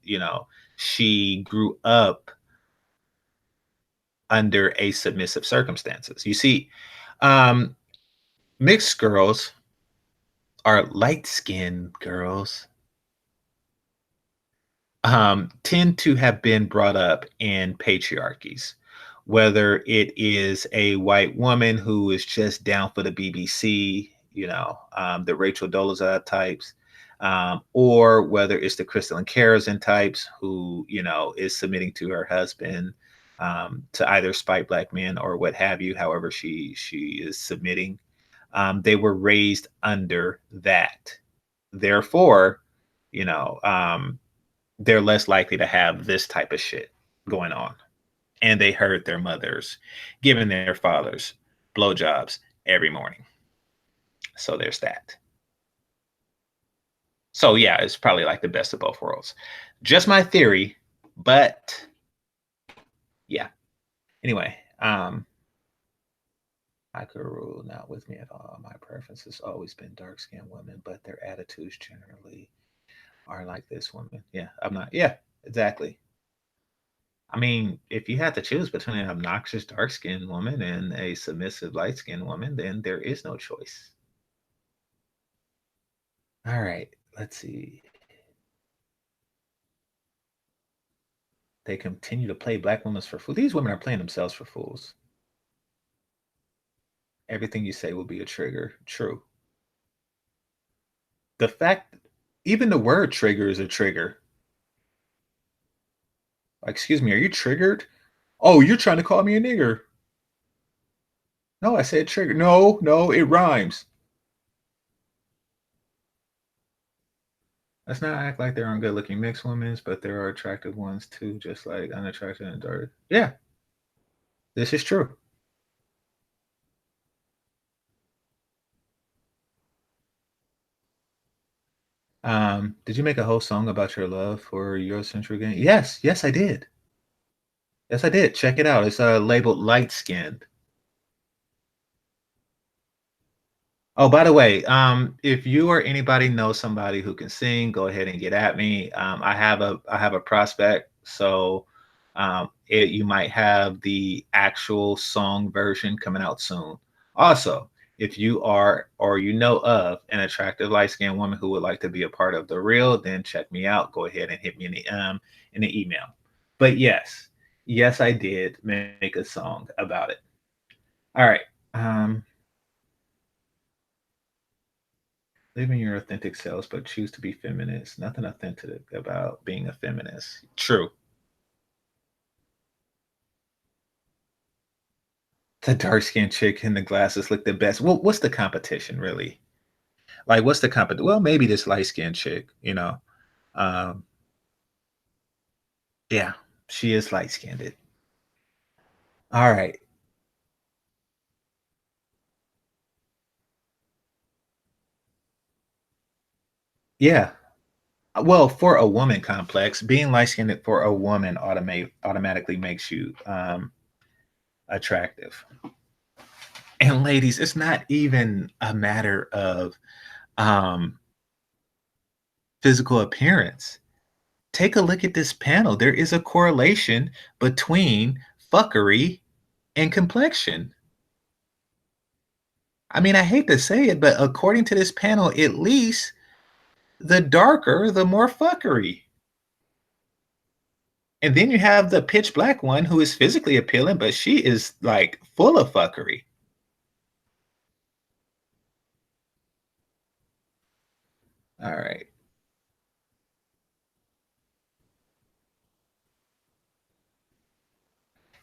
she grew up under a submissive circumstances. You see, um, mixed girls are light skinned girls tend to have been brought up in patriarchies, whether it is a white woman who is just down for the BBC, the Rachel Dolezal types, or whether it's the Crystalline Karazin types who, is submitting to her husband to either spite black men or what have you, however she is submitting. They were raised under that. Therefore, you know, um, they're less likely to have this type of shit going on. And they heard their mothers giving their fathers blowjobs every morning. So there's that. So yeah, it's probably like the best of both worlds. Just my theory, but yeah. Anyway, I could rule not with me at all. My preference has always been dark skinned women, but their attitudes generally are like this woman. Yeah, I'm not. Yeah, exactly. I mean, if you had to choose between an obnoxious dark skinned woman and a submissive light skinned woman, then there is no choice. All right, let's see. They continue to play black women for fools. These women are playing themselves for fools. Everything you say will be a trigger. True. The fact, even the word trigger is a trigger. Excuse me, are you triggered? Oh, you're trying to call me a nigger. No, I said trigger. No, no, it rhymes. Let's not act like there aren't good looking mixed women, but there are attractive ones too, just like unattractive and dark. Yeah, this is true. Did you make a whole song about your love for Eurocentric game? Yes, yes, I did. Yes, I did. Check it out. It's labeled Light Skinned. Oh, by the way, if you or anybody knows somebody who can sing, go ahead and get at me. I have a prospect, so you might have the actual song version coming out soon. Also, if you are or you know of an attractive light skinned woman who would like to be a part of the reel, then check me out. Go ahead and hit me in the email. But yes, yes, I did make a song about it. All right. Um, Live in your authentic selves, but choose to be feminist. Nothing authentic about being a feminist. True. The dark skinned chick in the glasses look the best. Well, what's the competition really? Like, what's the competition? Well, maybe this light skinned chick. Um, yeah, she is light skinned. All right. Yeah. Well, for a woman complex, being light skinned for a woman automatically makes you attractive. And ladies, it's not even a matter of um physical appearance. Take a look at this panel. There is a correlation between fuckery and complexion. I mean, I hate to say it, but according to this panel, at least the darker, the more fuckery. And then you have the pitch black one who is physically appealing, but she is like full of fuckery. All right.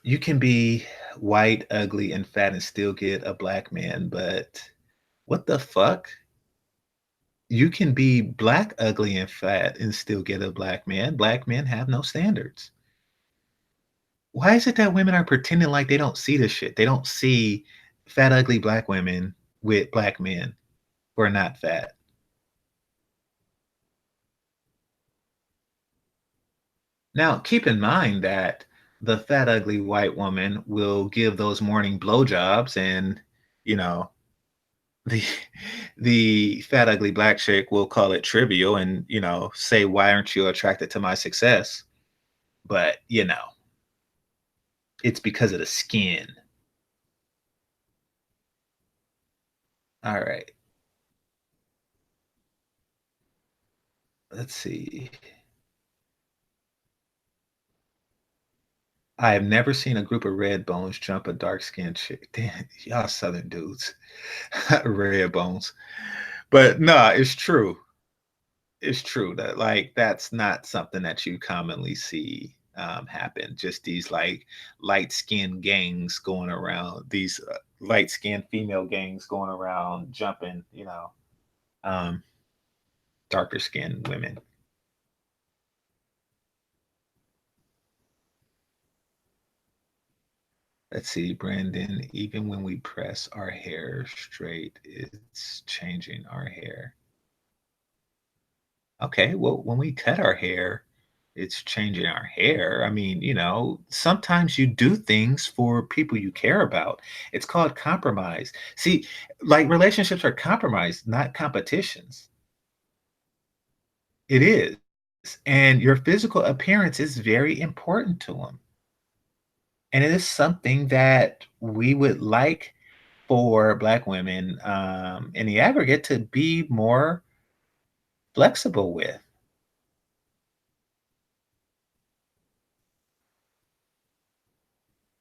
You can be white, ugly, and fat and still get a black man, but what the fuck? You can be black, ugly, and fat and still get a black man. Black men have no standards. Why is it that women are pretending like they don't see this shit? They don't see fat, ugly black women with black men who are not fat. Now, keep in mind that the fat, ugly white woman will give those morning blowjobs, and you know the the fat, ugly black chick will call it trivial, and say, "Why aren't you attracted to my success?" But it's because of the skin. All right. Let's see. I have never seen a group of red bones jump a dark skinned chick. Damn, y'all southern dudes. Red bones. But no, it's true. It's true that like that's not something that you commonly see happen. Just these like light skinned gangs going around, these light skinned female gangs going around jumping, um, darker skinned women. Let's see, Brandon. Even when we press our hair straight, it's changing our hair. Okay, well, when we cut our hair, it's changing our hair. I mean, sometimes you do things for people you care about. It's called compromise. See, like relationships are compromise, not competitions. It is. And your physical appearance is very important to them. And it is something that we would like for Black women in the aggregate to be more flexible with.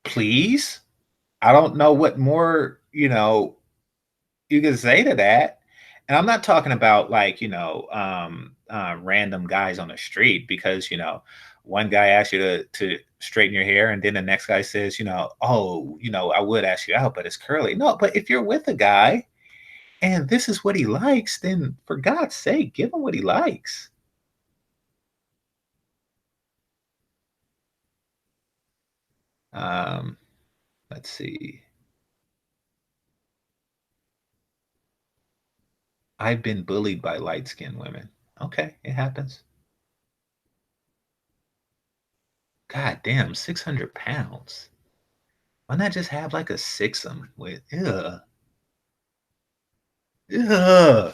Please? I don't know what more, you can say to that. And I'm not talking about like, random guys on the street because, one guy asks you to straighten your hair and then the next guy says, oh, I would ask you out, but it's curly. No, but if you're with a guy and this is what he likes, then for God's sake, give him what he likes. Um, let's see. I've been bullied by light skinned women. Okay, it happens. God damn, 600 pounds. Why not just have like a sixum with, ugh. Ugh.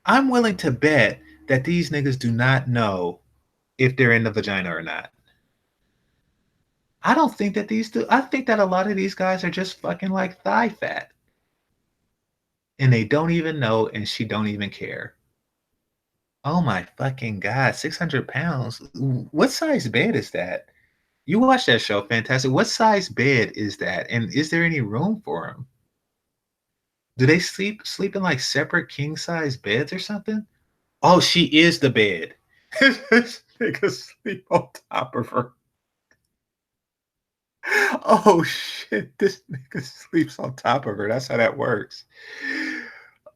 I'm willing to bet that these niggas do not know if they're in the vagina or not. I don't think that these do. I think that a lot of these guys are just fucking like thigh fat. And they don't even know, and she don't even care. Oh my fucking God, 600 pounds. What size bed is that? You watch that show, fantastic. What size bed is that? And is there any room for them? Do they sleep in like separate king size beds or something? Oh, she is the bed. This nigga sleep on top of her. Oh shit, this nigga sleeps on top of her. That's how that works.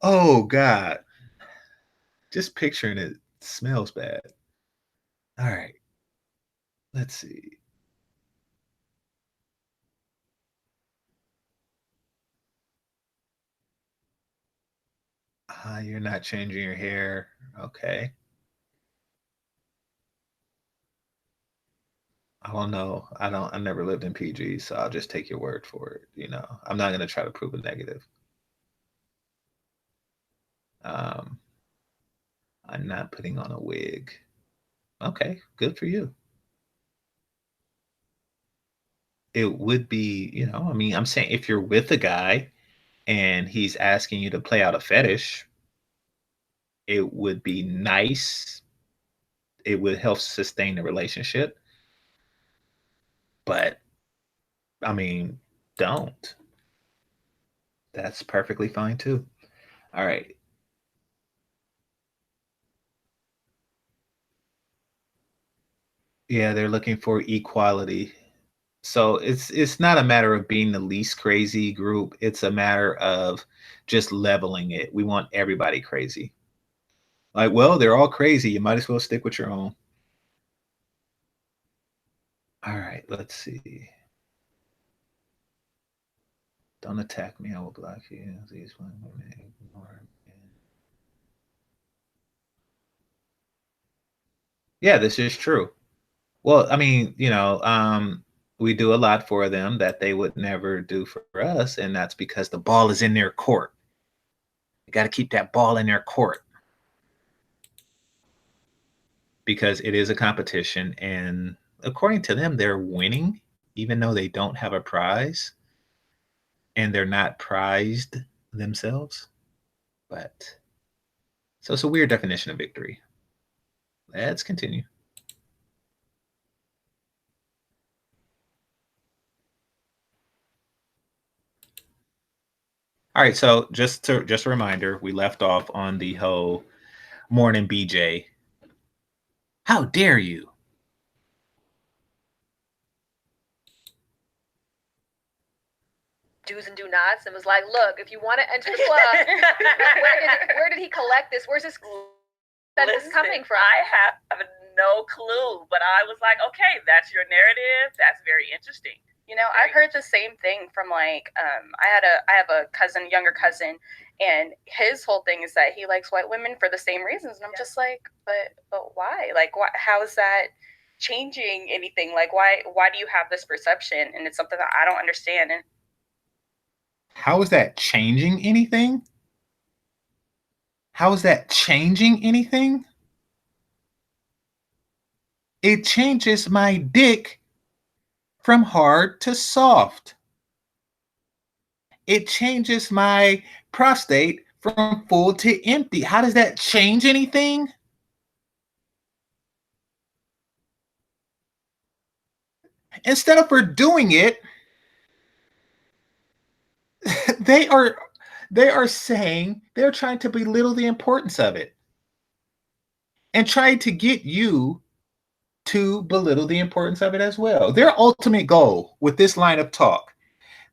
Oh God. Just picturing it smells bad. All right. Let's see. You're not changing your hair. Okay. I don't know. I never lived in PG, so I'll just take your word for it. I'm not gonna try to prove a negative. Um, I'm not putting on a wig. Okay, good for you. It would be, I mean, I'm saying if you're with a guy and he's asking you to play out a fetish, it would be nice. It would help sustain the relationship. But I mean, don't. That's perfectly fine too. All right. Yeah, they're looking for equality. So it's not a matter of being the least crazy group. It's a matter of just leveling it. We want everybody crazy. Like, well, they're all crazy. You might as well stick with your own. All right, let's see. Don't attack me. I will block you. These women ignore me. Yeah, this is true. Well, I mean, we do a lot for them that they would never do for us, and that's because the ball is in their court. You got to keep that ball in their court because it is a competition, and according to them, they're winning, even though they don't have a prize and they're not prized themselves. But so it's a weird definition of victory. Let's continue. All right, so just a reminder, we left off on the whole morning BJ. How dare you? Do's and do nots, and was like, look, if you want to enter the club, where did he collect this? Where's this coming from? I have no clue, but I was like, okay, that's your narrative. That's very interesting. I've heard the same thing from I have a younger cousin, and his whole thing is that he likes white women for the same reasons. And I'm just like, but why? Like, how is that changing anything? Like, why do you have this perception? And it's something that I don't understand. And how is that changing anything? How is that changing anything? It changes my dick from hard to soft. It changes my prostate from full to empty. How does that change anything? Instead of for doing it, they are saying they're trying to belittle the importance of it and trying to get you to belittle the importance of it as well. Their ultimate goal with this line of talk,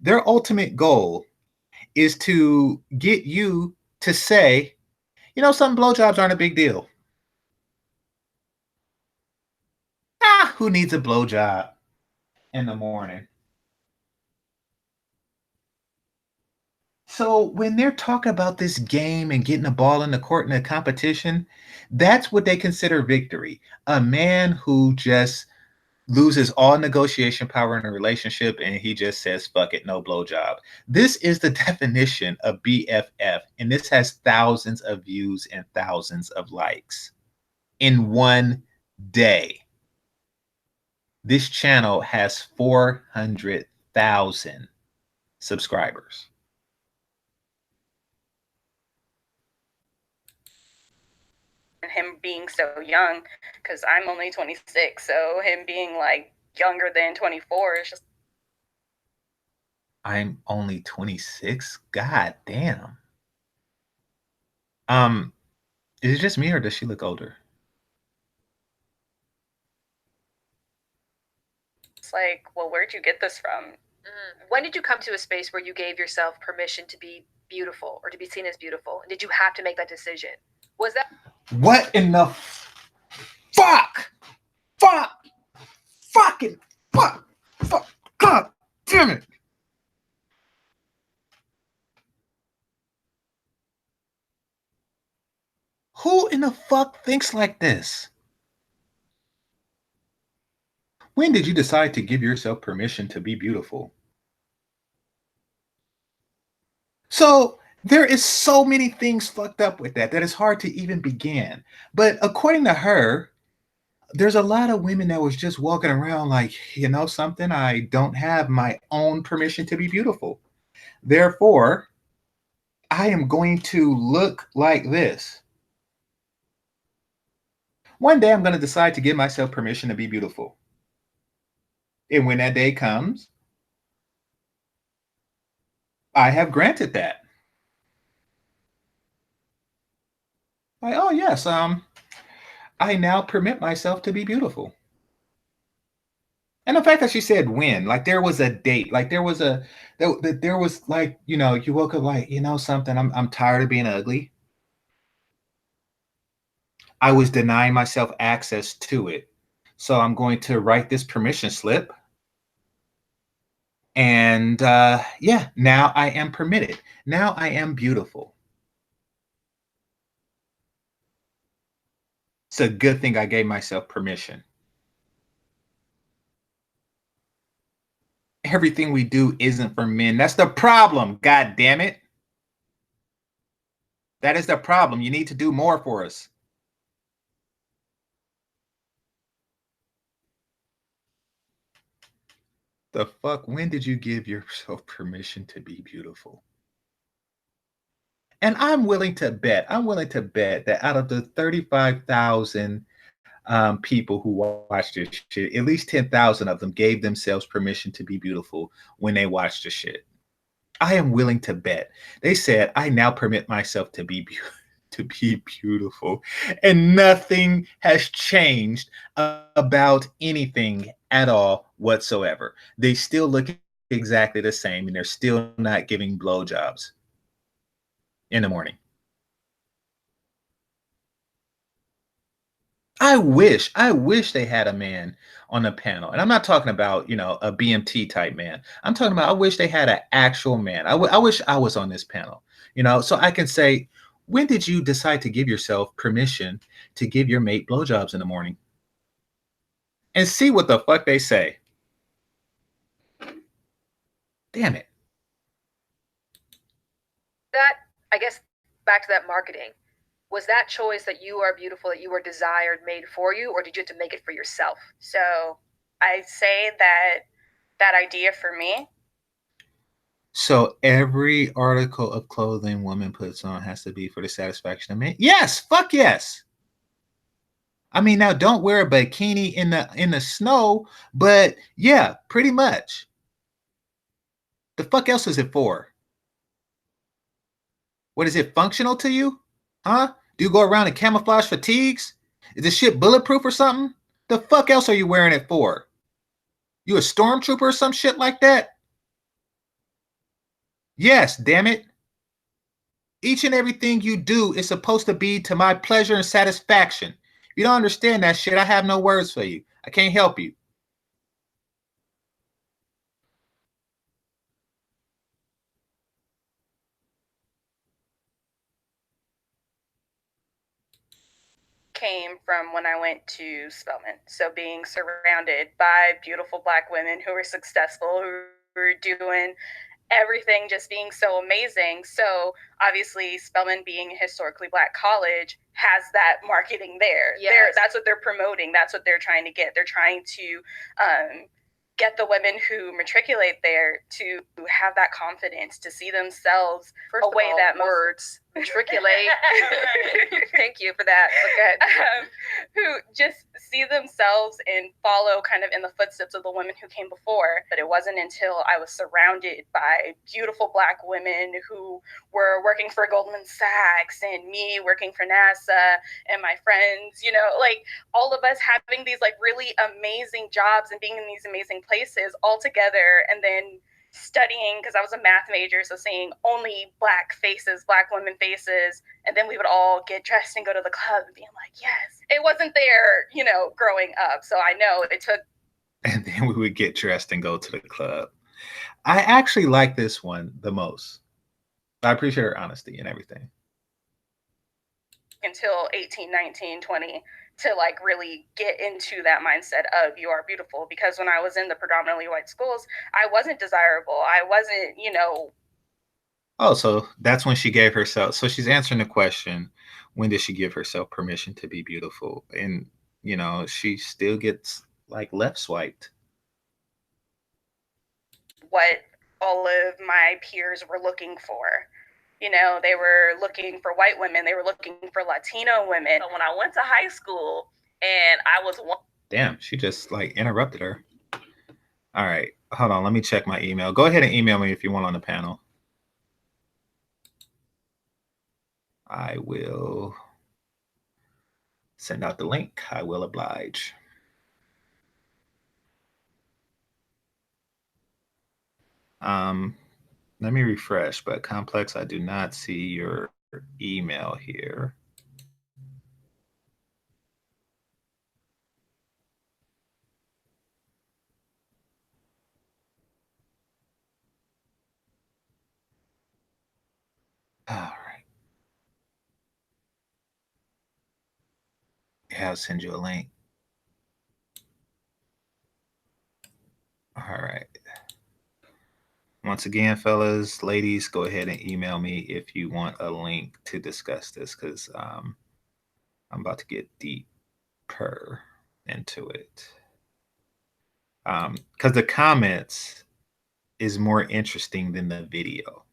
their ultimate goal is to get you to say, some blowjobs aren't a big deal. Who needs a blowjob in the morning? So when they're talking about this game and getting a ball in the court in a competition, that's what they consider victory. A man who just loses all negotiation power in a relationship and he just says, fuck it, no blowjob. This is the definition of BFF, and this has thousands of views and thousands of likes in one day. This channel has 400,000 subscribers. Him being so young, because I'm only 26, so him being like younger than 24 is just. I'm only 26. God damn. Is it just me or does she look older? It's like, well, where'd you get this from? When did you come to a space where you gave yourself permission to be beautiful or to be seen as beautiful? Did you have to make that decision? Was that what in the fuck? Fucking fuck. God damn it. Who in the fuck thinks like this? When did you decide to give yourself permission to be beautiful? So there is so many things fucked up with that it's hard to even begin. But according to her, there's a lot of women that was just walking around like, you know something, I don't have my own permission to be beautiful. Therefore, I am going to look like this. One day I'm going to decide to give myself permission to be beautiful. And when that day comes, I have granted that. Like, oh yes, I now permit myself to be beautiful. And the fact that she said when, like there was a date, like there was like, you know, you woke up like, you know something, I'm tired of being ugly. I was denying myself access to it. So I'm going to write this permission slip. And yeah, now I am permitted. Now I am beautiful. It's a good thing I gave myself permission. Everything we do isn't for men. That's the problem. God damn it. That is the problem. You need to do more for us. The fuck? When did you give yourself permission to be beautiful? And I'm willing to bet that out of the 35,000 people who watched this shit, at least 10,000 of them gave themselves permission to be beautiful when they watched the shit. I am willing to bet. They said, I now permit myself to be beautiful. And nothing has changed about anything at all whatsoever. They still look exactly the same and they're still not giving blowjobs in the morning. I wish they had a man on the panel. And I'm not talking about, you know, a BMT type man. I'm talking about, I wish they had an actual man. I wish I was on this panel, you know, so I can say, when did you decide to give yourself permission to give your mate blowjobs in the morning? And see what the fuck they say. Damn it. that, I guess, back to that marketing, was that choice that you are beautiful, that you were desired, made for you, or did you have to make it for yourself? So I say that idea for me. So every article of clothing woman puts on has to be for the satisfaction of men? Yes, fuck yes. I mean, now don't wear a bikini in the snow, but yeah, pretty much. The fuck else is it for? What is it, functional to you? Huh? Do you go around in camouflage fatigues? Is this shit bulletproof or something? The fuck else are you wearing it for? You a stormtrooper or some shit like that? Yes, damn it. Each and everything you do is supposed to be to my pleasure and satisfaction. If you don't understand that shit, I have no words for you. I can't help you. came from when I went to Spelman. So being surrounded by beautiful Black women who were successful, who were doing everything, just being so amazing. So obviously Spelman being a historically Black college has that marketing there. Yes. That's what they're promoting. That's what they're trying to get. They're trying to get the women who matriculate there to have that confidence, to see themselves First away of all, that words matriculate. Thank you for that. Okay. Who just see themselves and follow kind of in the footsteps of the women who came before. But it wasn't until I was surrounded by beautiful Black women who were working for Goldman Sachs and me working for NASA and my friends, you know, like all of us having these like really amazing jobs and being in these amazing places all together, and then studying, because I was a math major, so seeing only Black faces, Black women faces, and then we would all get dressed and go to the club and being like, yes, it wasn't there, you know, growing up. So I know it took. And then we would get dressed and go to the club. I actually like this one the most. I appreciate her honesty and everything. Until 18, 19, 20 to like really get into that mindset of you are beautiful. Because when I was in the predominantly white schools, I wasn't desirable. I wasn't, you know. Oh, so that's when she gave herself. So she's answering the question, when did she give herself permission to be beautiful? And, you know, she still gets like left swiped. What all of my peers were looking for. You know, they were looking for white women. They were looking for Latino women. So when I went to high school and I was one. Damn, she just like interrupted her. All right, hold on. Let me check my email. Go ahead and email me if you want on the panel. I will send out the link. I will oblige. Let me refresh, but Complex, I do not see your email here. All right. Yeah, I'll send you a link. All right. Once again, fellas, ladies, go ahead and email me if you want a link to discuss this, because I'm about to get deeper into it. Because the comments is more interesting than the video.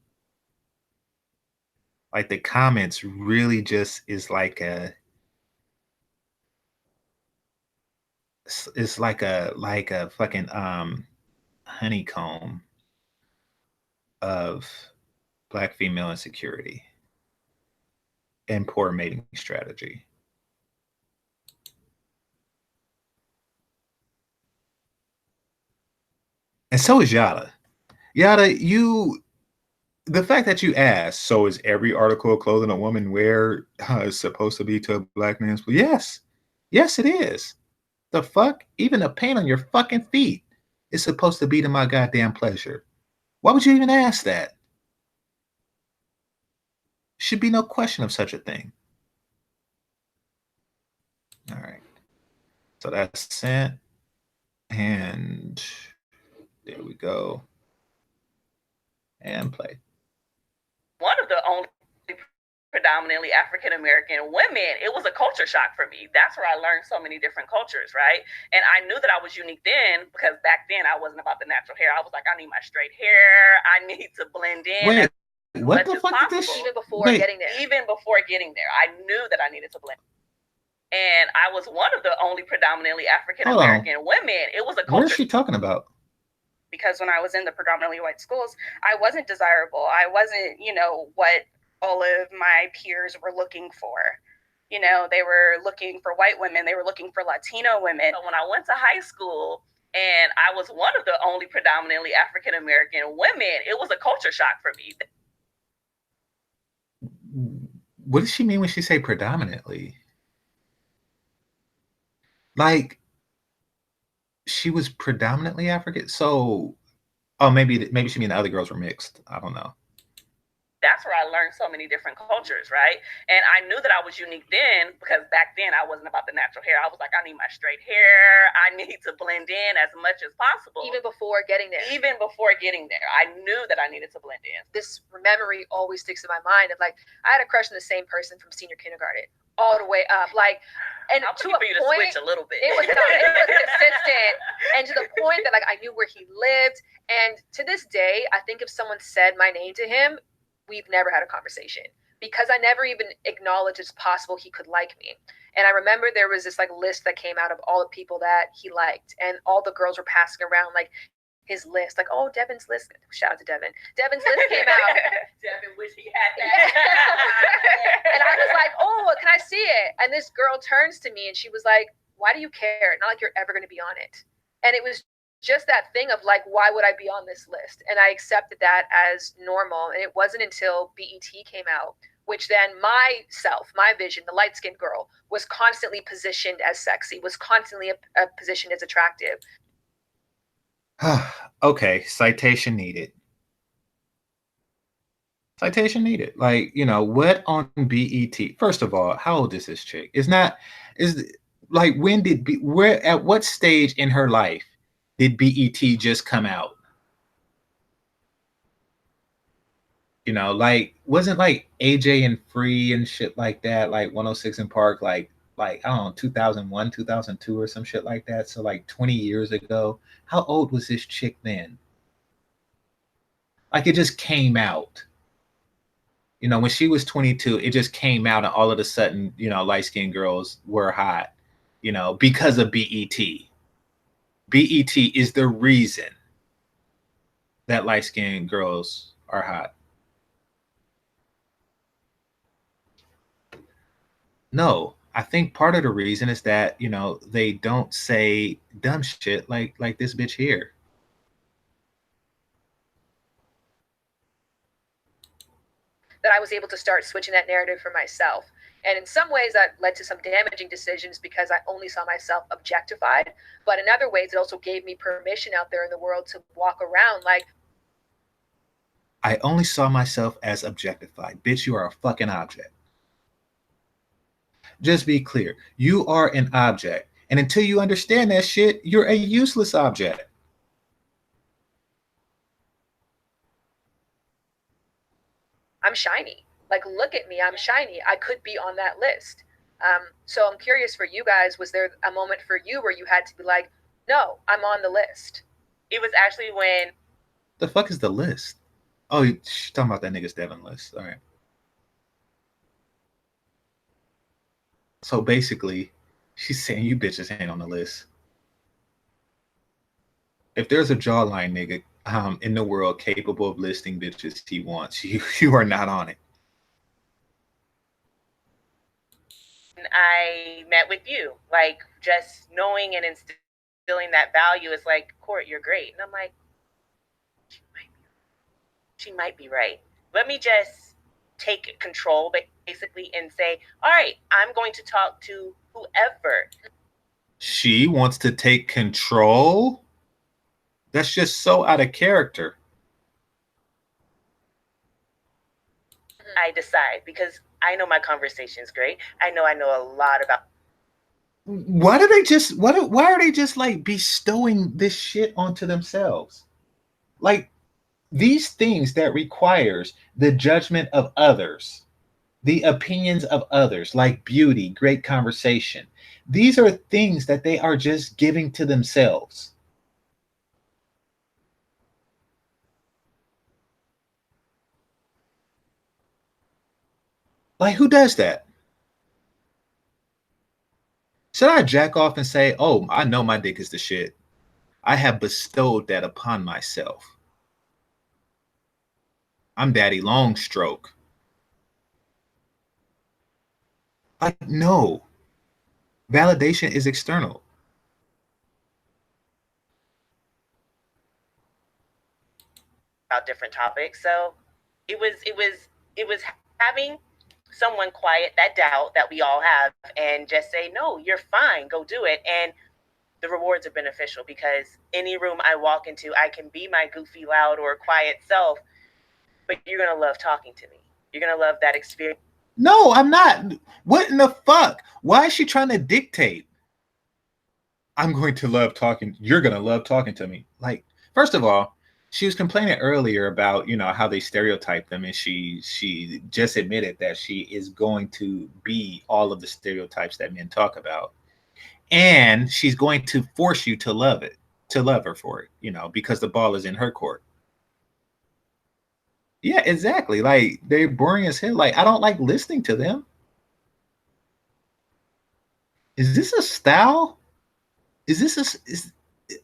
Like the comments really just is like it's like a fucking honeycomb of Black female insecurity and poor mating strategy. And so is Yada. Yada, the fact that you asked, so is every article of clothing a woman wear supposed to be to a Black man's? Yes. Yes, it is. The fuck? Even the paint on your fucking feet is supposed to be to my goddamn pleasure. Why would you even ask that? Should be no question of such a thing. All right. So that's sent. And there we go. And play. One of the only predominantly African American women, it was a culture shock for me. That's where I learned so many different cultures, right? And I knew that I was unique then, because back then I wasn't about the natural hair. I was like, I need my straight hair. I need to blend in. Wait, what the fuck did this? Even before getting there. Even before getting there, I knew that I needed to blend. And I was one of the only predominantly African American women. It was a culture. What is she talking about? Because when I was in the predominantly white schools, I wasn't desirable. I wasn't, you know, what all of my peers were looking for. You know, they were looking for white women. They were looking for Latino women. So when I went to high school and I was one of the only predominantly African American women, it was a culture shock for me. What does she mean when she say predominantly? Like, she was predominantly African. So, oh, maybe she mean the other girls were mixed. I don't know. That's that's where I learned so many different cultures, right? And I knew that I was unique then because back then I wasn't about the natural hair. I was like, I need my straight hair. I need to blend in as much as possible. Even before getting there. Even before getting there, I knew that I needed to blend in. This memory always sticks in my mind of like, I had a crush on the same person from senior kindergarten all the way up. Like, and I'll to for a you to point, switch a little bit. it was consistent, and to the point that like I knew where he lived. And to this day, I think if someone said my name to him, we've never had a conversation because I never even acknowledged it's possible he could like me. And I remember there was this like list that came out of all the people that he liked, and all the girls were passing around like his list, like, oh, Devin's list. Shout out to Devin. Devin's list came out. Devin wish he had that. And I was like, oh, can I see it? And this girl turns to me and she was like, why do you care? Not like you're ever going to be on it. And it was just that thing of like, why would I be on this list? And I accepted that as normal. And it wasn't until BET came out, which then myself, my vision, the light-skinned girl, was constantly positioned as sexy, was constantly positioned as attractive. Okay, citation needed. Citation needed. Like, you know, what on BET? First of all, how old is this chick? Is like, when did where at what stage in her life did BET just come out? You know, like, wasn't like AJ and Free and shit like that, like 106 in Park, like I don't know, 2001, 2002 or some shit like that. So like 20 years ago. How old was this chick then? Like, it just came out. You know, when she was 22, it just came out and all of a sudden, you know, light-skinned girls were hot, you know, because of BET. BET is the reason that light-skinned girls are hot. No, I think part of the reason is that, you know, they don't say dumb shit like this bitch here. That I was able to start switching that narrative for myself. And in some ways that led to some damaging decisions because I only saw myself objectified. But in other ways, it also gave me permission out there in the world to walk around like, I only saw myself as objectified. Bitch, you are a fucking object. Just be clear. You are an object. And until you understand that shit, you're a useless object. I'm shiny. Like, look at me, I'm shiny. I could be on that list. So I'm curious for you guys, was there a moment for you where you had to be like, no, I'm on the list? It was actually when... The fuck is the list? Oh, she's talking about that nigga's Devin list. All right. So basically, she's saying you bitches ain't on the list. If there's a jawline nigga in the world capable of listing bitches he wants, you are not on it. I met with you, like, just knowing and instilling that value is like, Court, you're great. And I'm like, she might be right. Let me just take control, basically, and say, all right, I'm going to talk to whoever. She wants to take control? That's just so out of character. I decide because I know my conversation's great. I know a lot about. Why are they just like bestowing this shit onto themselves? Like, these things that requires the judgment of others, the opinions of others, like beauty, great conversation. These are things that they are just giving to themselves. Like, who does that? Should I jack off and say, oh, I know my dick is the shit. I have bestowed that upon myself. I'm Daddy Longstroke. Like, no. Validation is external. About different topics. So it was having someone quiet that doubt that we all have and just say, no, you're fine, go do it. And the rewards are beneficial because any room I walk into, I can be my goofy, loud, or quiet self, but you're going to love talking to me. You're gonna love that experience. No, I'm not. What in the fuck? Why is she trying to dictate? I'm going to love talking. You're going to love talking to me. Like, first of all, she was complaining earlier about, how they stereotype them, and she just admitted that she is going to be all of the stereotypes that men talk about. And she's going to force you to love her for it, because the ball is in her court. Yeah, exactly. Like, they're boring as hell. Like, I don't like listening to them. Is this a style?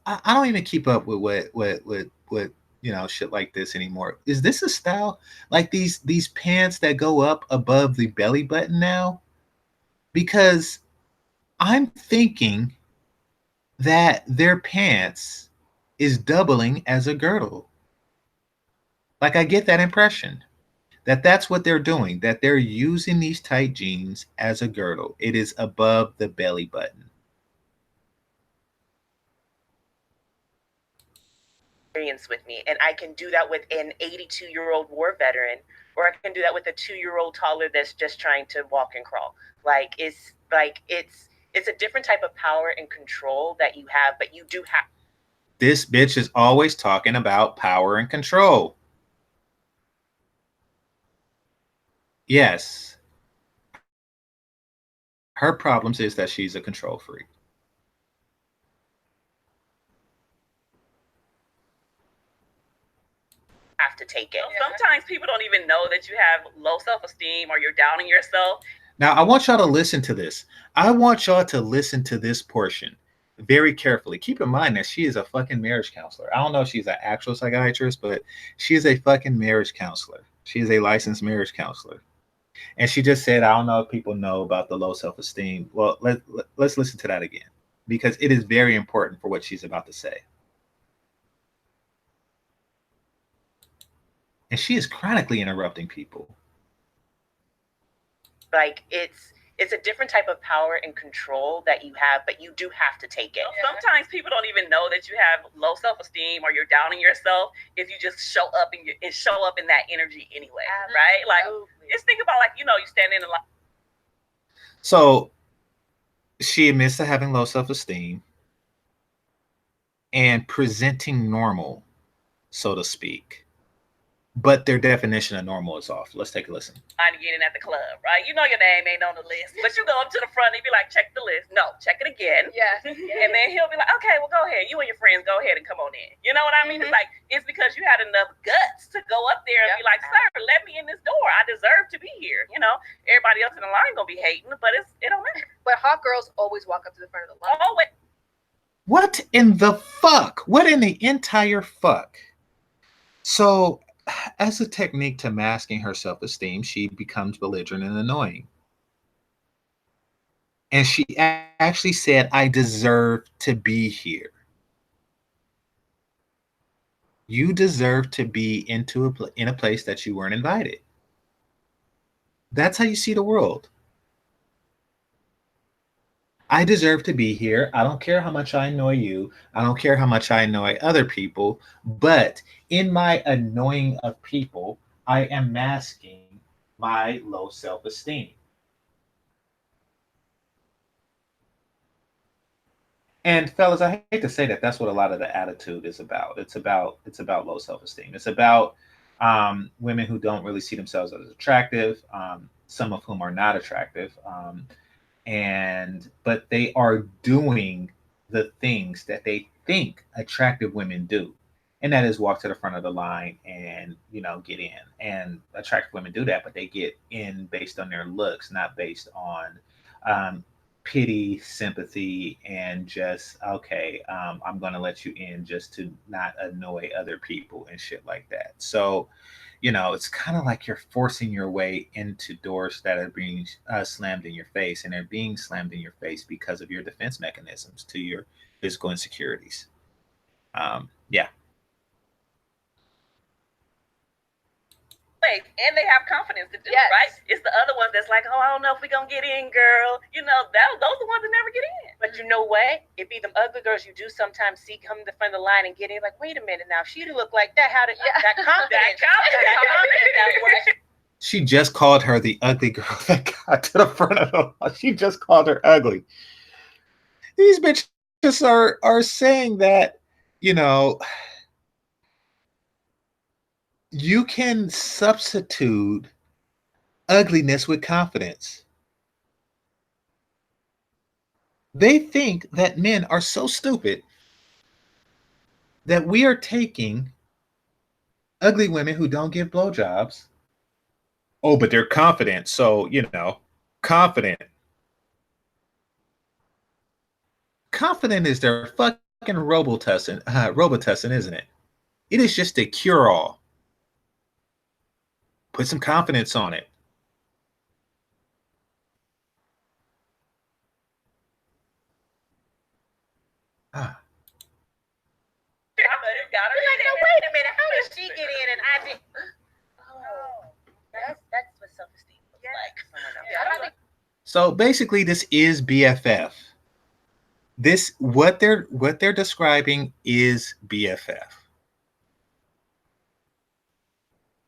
I don't even keep up with what shit like this anymore. Is this a style? Like these pants that go up above the belly button now? Because I'm thinking that their pants is doubling as a girdle. Like, I get that impression that that's what they're doing, that they're using these tight jeans as a girdle. It is above the belly button. With me, and I can do that with an 82-year-old war veteran, or I can do that with a 2-year-old toddler that's just trying to walk and crawl. It's a different type of power and control that you have, but you do have. This bitch is always talking about power and control. Yes. Her problems is that she's a control freak. Have to take it. Sometimes people don't even know that you have low self-esteem or you're doubting yourself. Now, I want y'all to listen to this. I want y'all to listen to this portion very carefully. Keep in mind that she is a fucking marriage counselor. I don't know if she's an actual psychiatrist, but she is a fucking marriage counselor. She is a licensed marriage counselor. And she just said, I don't know if people know about the low self-esteem. Well, let's listen to that again, because it is very important for what she's about to say. And she is chronically interrupting people. It's a different type of power and control that you have, but you do have to take it. Sometimes people don't even know that you have low self-esteem or you're doubting yourself if you just show up in that energy anyway, right? Like, just think about, you stand in a line. So she admits to having low self-esteem and presenting normal, so to speak. But their definition of normal is off. Let's take a listen. Trying to get in at the club, right? You know your name ain't on the list, but you go up to the front and be like, check the list. No, check it again. Yeah. And then he'll be like, okay, well, go ahead. You and your friends, go ahead and come on in. You know what I mean? Mm-hmm. It's because you had enough guts to go up there and be like, sir, let me in this door. I deserve to be here. Everybody else in the line gonna be hating, but it don't matter. But hot girls always walk up to the front of the line. Always. What in the fuck? What in the entire fuck? So, as a technique to masking her self-esteem, she becomes belligerent and annoying. And she actually said, I deserve to be here. You deserve to be in a place that you weren't invited. That's how you see the world. I deserve to be here. I don't care how much I annoy you. I don't care how much I annoy other people. But in my annoying of people, I am masking my low self-esteem. And fellas, I hate to say that that's what a lot of the attitude is about. It's about low self-esteem. It's about women who don't really see themselves as attractive, some of whom are not attractive. But they are doing the things that they think attractive women do. And that is walk to the front of the line and, get in. And attractive women do that, but they get in based on their looks, not based on pity, sympathy, and just, okay, I'm going to let you in just to not annoy other people and shit like that. So, it's kind of like you're forcing your way into doors that are being slammed in your face, and they're being slammed in your face because of your defense mechanisms to your physical insecurities. Yeah. And they have confidence to do it, right? It's the other ones that's like, oh, I don't know if we're going to get in, girl. Those are the ones that never get in. But you know what? It be them ugly girls you do sometimes see come to the front of the line and get in. Like, wait a minute now. She look like that. How did that confidence? That confidence. She just called her the ugly girl that got to the front of the line. She just called her ugly. These bitches are saying that, you know, you can substitute ugliness with confidence. They think that men are so stupid that we are taking ugly women who don't give blowjobs. Oh, but they're confident. So, confident. Confident is their fucking Robitussin, isn't it? It is just a cure-all. Put some confidence on it. Ah. Got her. Like, no, wait a minute. How did she get in and I did? Oh, that's what self-esteem looks like. So basically, this is BFF. This what they're describing is BFF,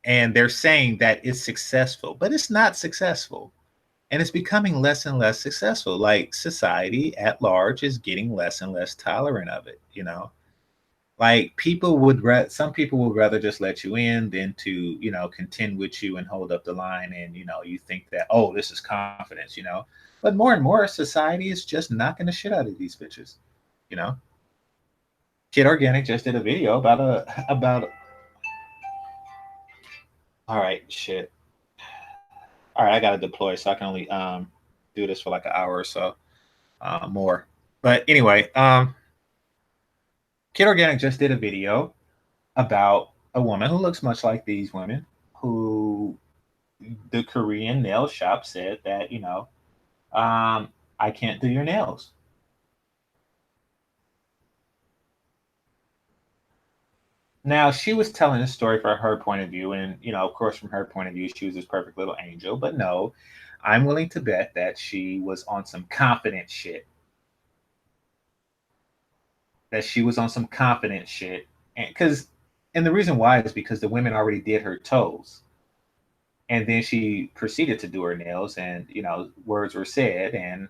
and they're saying that it's successful, but it's not successful, and it's becoming less and less successful. Like society at large is getting less and less tolerant of it. Like some people would rather just let you in than to contend with you and hold up the line, and you think that, oh, this is confidence. But more and more society is just knocking the shit out of these bitches. Kid Organic just did a video about all right, shit. All right, I gotta deploy, so I can only do this for like an hour or so more. But anyway, Kid Organic just did a video about a woman who looks much like these women, who the Korean nail shop said that, I can't do your nails. Now, she was telling a story from her point of view, and, of course, from her point of view, she was this perfect little angel. But no, I'm willing to bet that she was on some confident shit. And the reason why is because the women already did her toes. And then she proceeded to do her nails, and, words were said, and,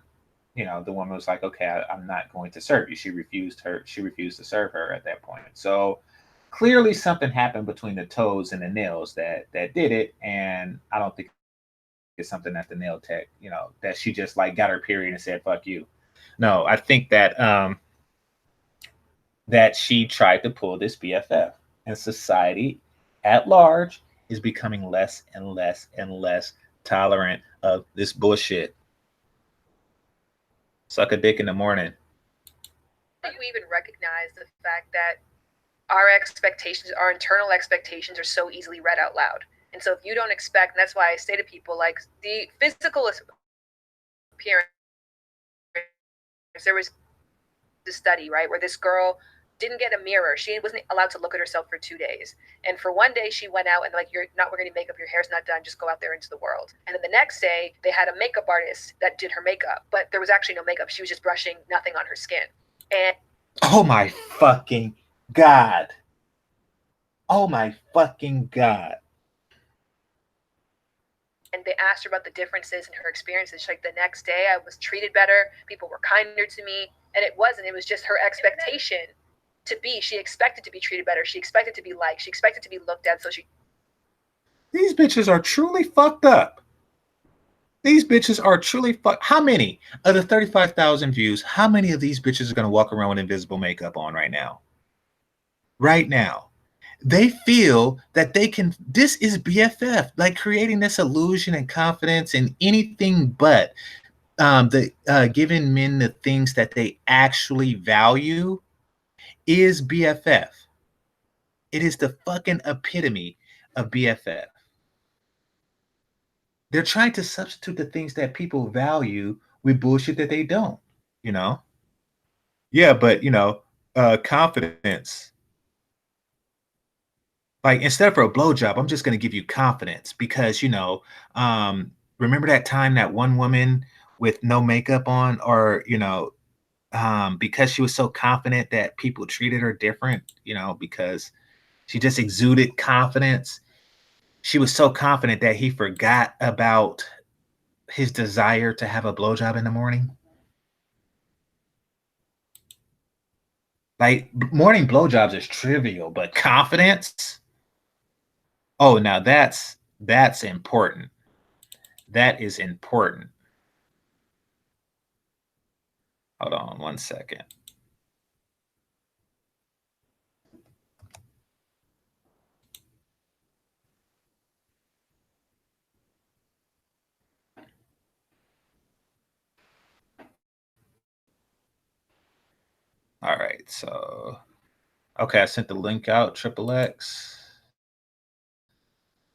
the woman was like, okay, I'm not going to serve you. She refused to serve her at that point. So clearly something happened between the toes and the nails that did it. And I don't think it's something that the nail tech, that she just like got her period and said, fuck you. No, I think that, that she tried to pull this BFF, and society at large is becoming less and less and less tolerant of this bullshit. Suck a dick in the morning. I think we even recognize the fact that our expectations, our internal expectations, are so easily read out loud. And so if you don't expect, and that's why I say to people, like, the physical appearance, there was the study, right, where this girl didn't get a mirror. She wasn't allowed to look at herself for 2 days. And for one day she went out and like, you're not wearing any makeup, your hair's not done, just go out there into the world. And then the next day they had a makeup artist that did her makeup, but there was actually no makeup. She was just brushing nothing on her skin. And oh my fucking God. Oh my fucking God. And they asked her about the differences in her experiences. She's like, the next day I was treated better. People were kinder to me. And it wasn't. It was just her expectation to be. She expected to be treated better. She expected to be liked. She expected to be looked at. So these bitches are truly fucked up. These bitches are truly fucked. How many of the 35,000 views, how many of these bitches are going to walk around with invisible makeup on right now? Right now. They feel that they can, this is BFF, like creating this illusion and confidence in anything but giving men the things that they actually value is BFF. It is the fucking epitome of BFF. They're trying to substitute the things that people value with bullshit that they don't, Yeah, but, confidence. Like, instead for a blowjob, I'm just going to give you confidence because, remember that time that one woman with no makeup on, or, because she was so confident that people treated her different, because she just exuded confidence. she was so confident that he forgot about his desire to have a blowjob in the morning. Like morning blowjobs is trivial, but confidence. Oh, now that's important. That is important. Hold on 1 second. All right, so okay, I sent the link out, XXX.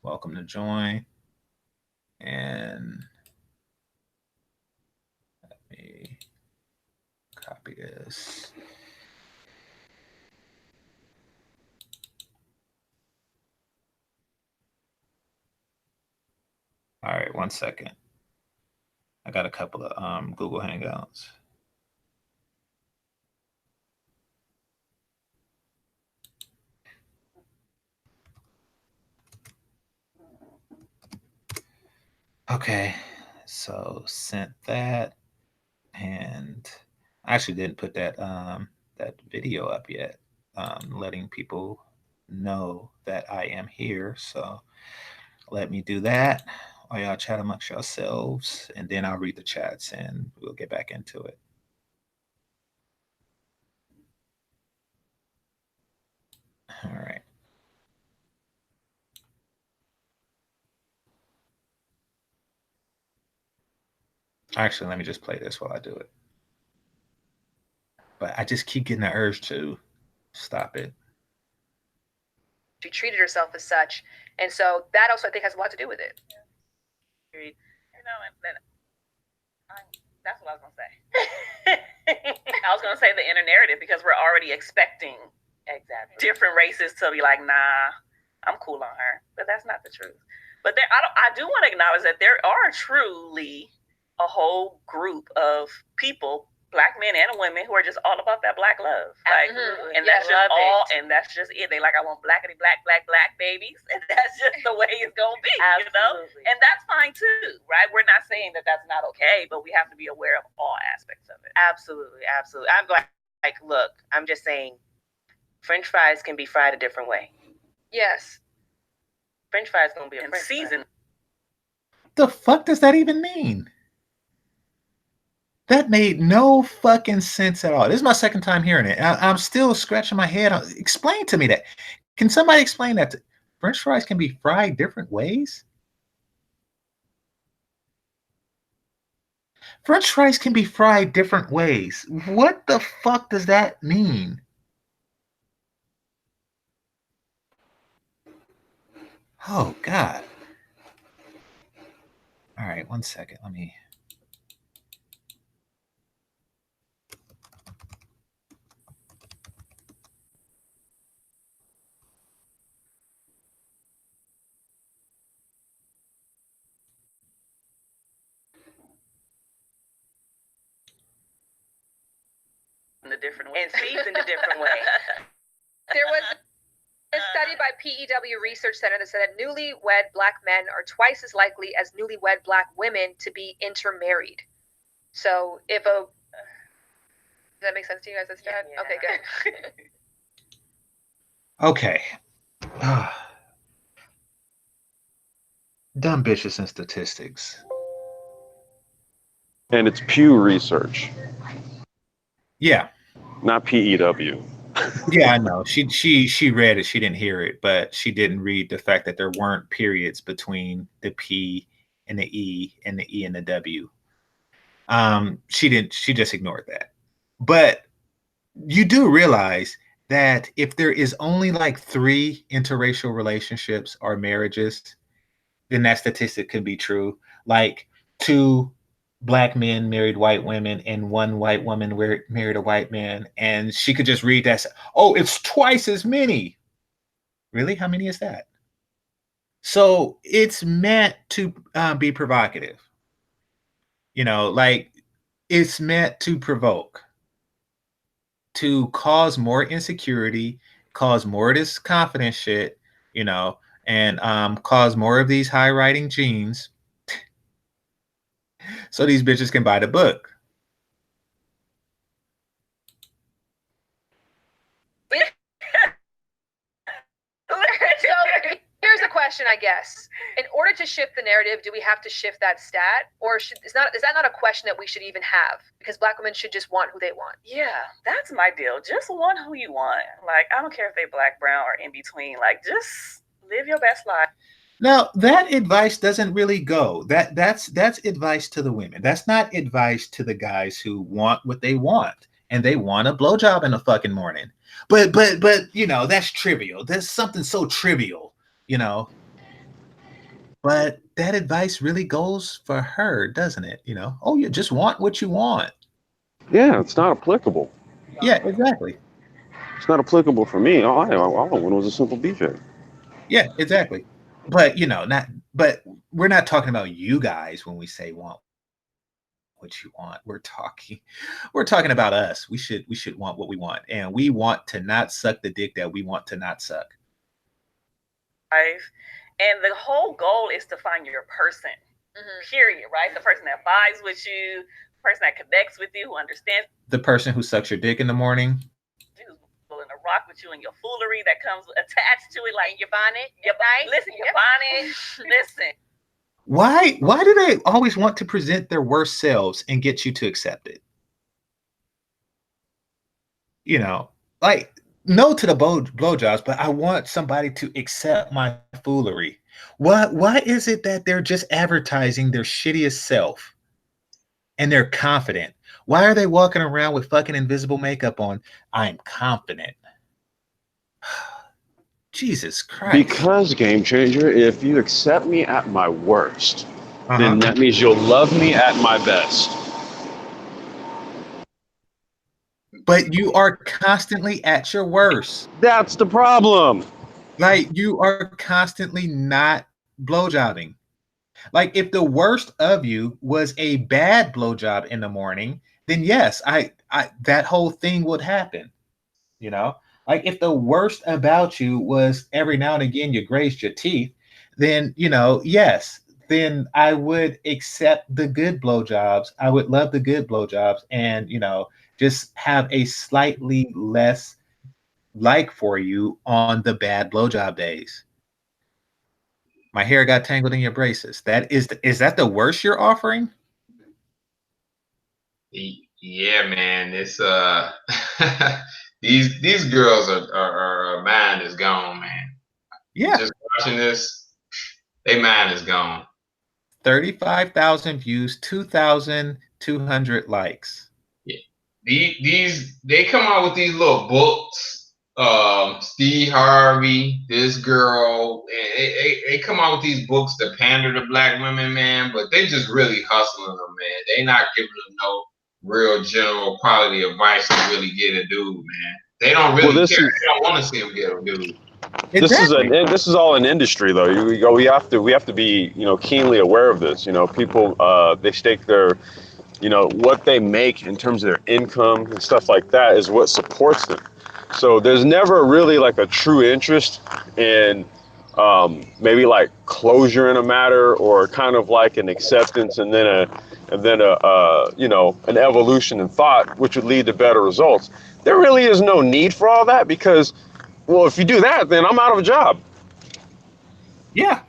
Welcome to join. And let me copy this. All right, 1 second. I got a couple of Google Hangouts. Okay, so sent that, and I actually didn't put that that video up yet, letting people know that I am here. So let me do that while y'all chat amongst yourselves, and then I'll read the chats and we'll get back into it. All right. Actually, let me just play this while I do it. But I just keep getting the urge to stop it. She treated herself as such, and so that also I think has a lot to do with it. You know, that's what I was gonna say. I was gonna say the inner narrative because we're already expecting different races to be like, nah, I'm cool on her, but that's not the truth. But there, I do want to acknowledge that there are truly a whole group of people, black men and women, who are just all about that black love. Like, and that's just all, and that's just it. They like, I want blackity black babies, and that's just the way it's gonna be, you know. And that's fine too, right? We're not saying that that's not okay, but we have to be aware of all aspects of it. Absolutely. I'm like, look, I'm just saying, French fries can be fried a different way. Yes. French fries gonna be a French season. The fuck does that even mean? That made no fucking sense at all. This is my second time hearing it. I'm still scratching my head. Explain to me that. Can somebody explain that? French fries can be fried different ways? French fries can be fried different ways. What the fuck does that mean? Oh, God. All right, 1 second. Let me... In a different way. And seasoned a different way. There was a study by PEW Research Center that said that newlywed black men are twice as likely as newlywed black women to be intermarried. So if a... Does that make sense to you guys? Yeah. Okay, good. Okay. Dumb bitches and statistics. And it's Pew Research. Yeah. Not PEW. Yeah, I know. She read it. She didn't hear it, but she didn't read the fact that there weren't periods between the P and the E and the E and the W. She just ignored that. But you do realize that if there is only like 3 interracial relationships or marriages, then that statistic could be true. Like 2 black men married white women and 1 white woman married a white man, and she could just read that. Oh, it's twice as many. Really? How many is that? So it's meant to be provocative. You know, like it's meant to provoke, to cause more insecurity, cause more of this confidence shit, you know, and cause more of these high writing genes so these bitches can buy the book. So here's a question, I guess. In order to shift the narrative, do we have to shift that stat, or is that not a question that we should even have? Because Black women should just want who they want. Yeah, that's my deal. Just want who you want. Like, I don't care if they black, brown, or in between. Like, just live your best life. Now, that advice doesn't really go. That's advice to the women. That's not advice to the guys who want what they want and they want a blowjob in the fucking morning. But you know, that's trivial. There's something so trivial, you know. But that advice really goes for her, doesn't it? You know, oh, you just want what you want. Yeah, it's not applicable. Yeah, exactly. It's not applicable for me. All I wanted was a simple BJ. Yeah, exactly. But you know, but we're not talking about you guys when we say want what you want. We're talking about us. We should want what we want, and we want to not suck the dick that we want to not suck. And the whole goal is to find your person. Period. Right? The person that vibes with you, the person that connects with you, who understands. The person who sucks your dick in the morning. Who's willing to rock with you and your foolery that comes attached to it, like your bonnet. Listen, your bonnet. Listen. Why do they always want to present their worst selves and get you to accept it? You know, like, no to the blowjobs, but I want somebody to accept my foolery. Why is it that they're just advertising their shittiest self and they're confident? Why are they walking around with fucking invisible makeup on? I'm confident. Jesus Christ. Because, Game Changer, if you accept me at my worst, then that means you'll love me at my best. But you are constantly at your worst. That's the problem. Like, you are constantly not blowjobbing. Like, if the worst of you was a bad blowjob in the morning, then yes, I that whole thing would happen. You know? Like, if the worst about you was every now and again you grazed your teeth, then, you know, yes, then I would accept the good blowjobs. I would love the good blowjobs and, you know, just have a slightly less like for you on the bad blowjob days. My hair got tangled in your braces. Is that the worst you're offering? Yeah, man. It's these girls are mind is gone, man. Yeah. Just watching this, they mind is gone. 35,000 views, 2,200 likes. Yeah. They come out with these little books. Steve Harvey, this girl, and they come out with these books to pander to black women, man, but they just really hustling them, man. They not giving them no real general quality advice to really get a dude, man. They don't really care. They don't want to see them get a dude. Exactly. This is all an industry, though. We have to be, you know, keenly aware of this. You know, people they stake their, you know, what they make in terms of their income and stuff like that is what supports them. So there's never really like a true interest in maybe like closure in a matter or kind of like an acceptance and then a you know, an evolution in thought, which would lead to better results. There really is no need for all that because, well, if you do that, then I'm out of a job. Yeah.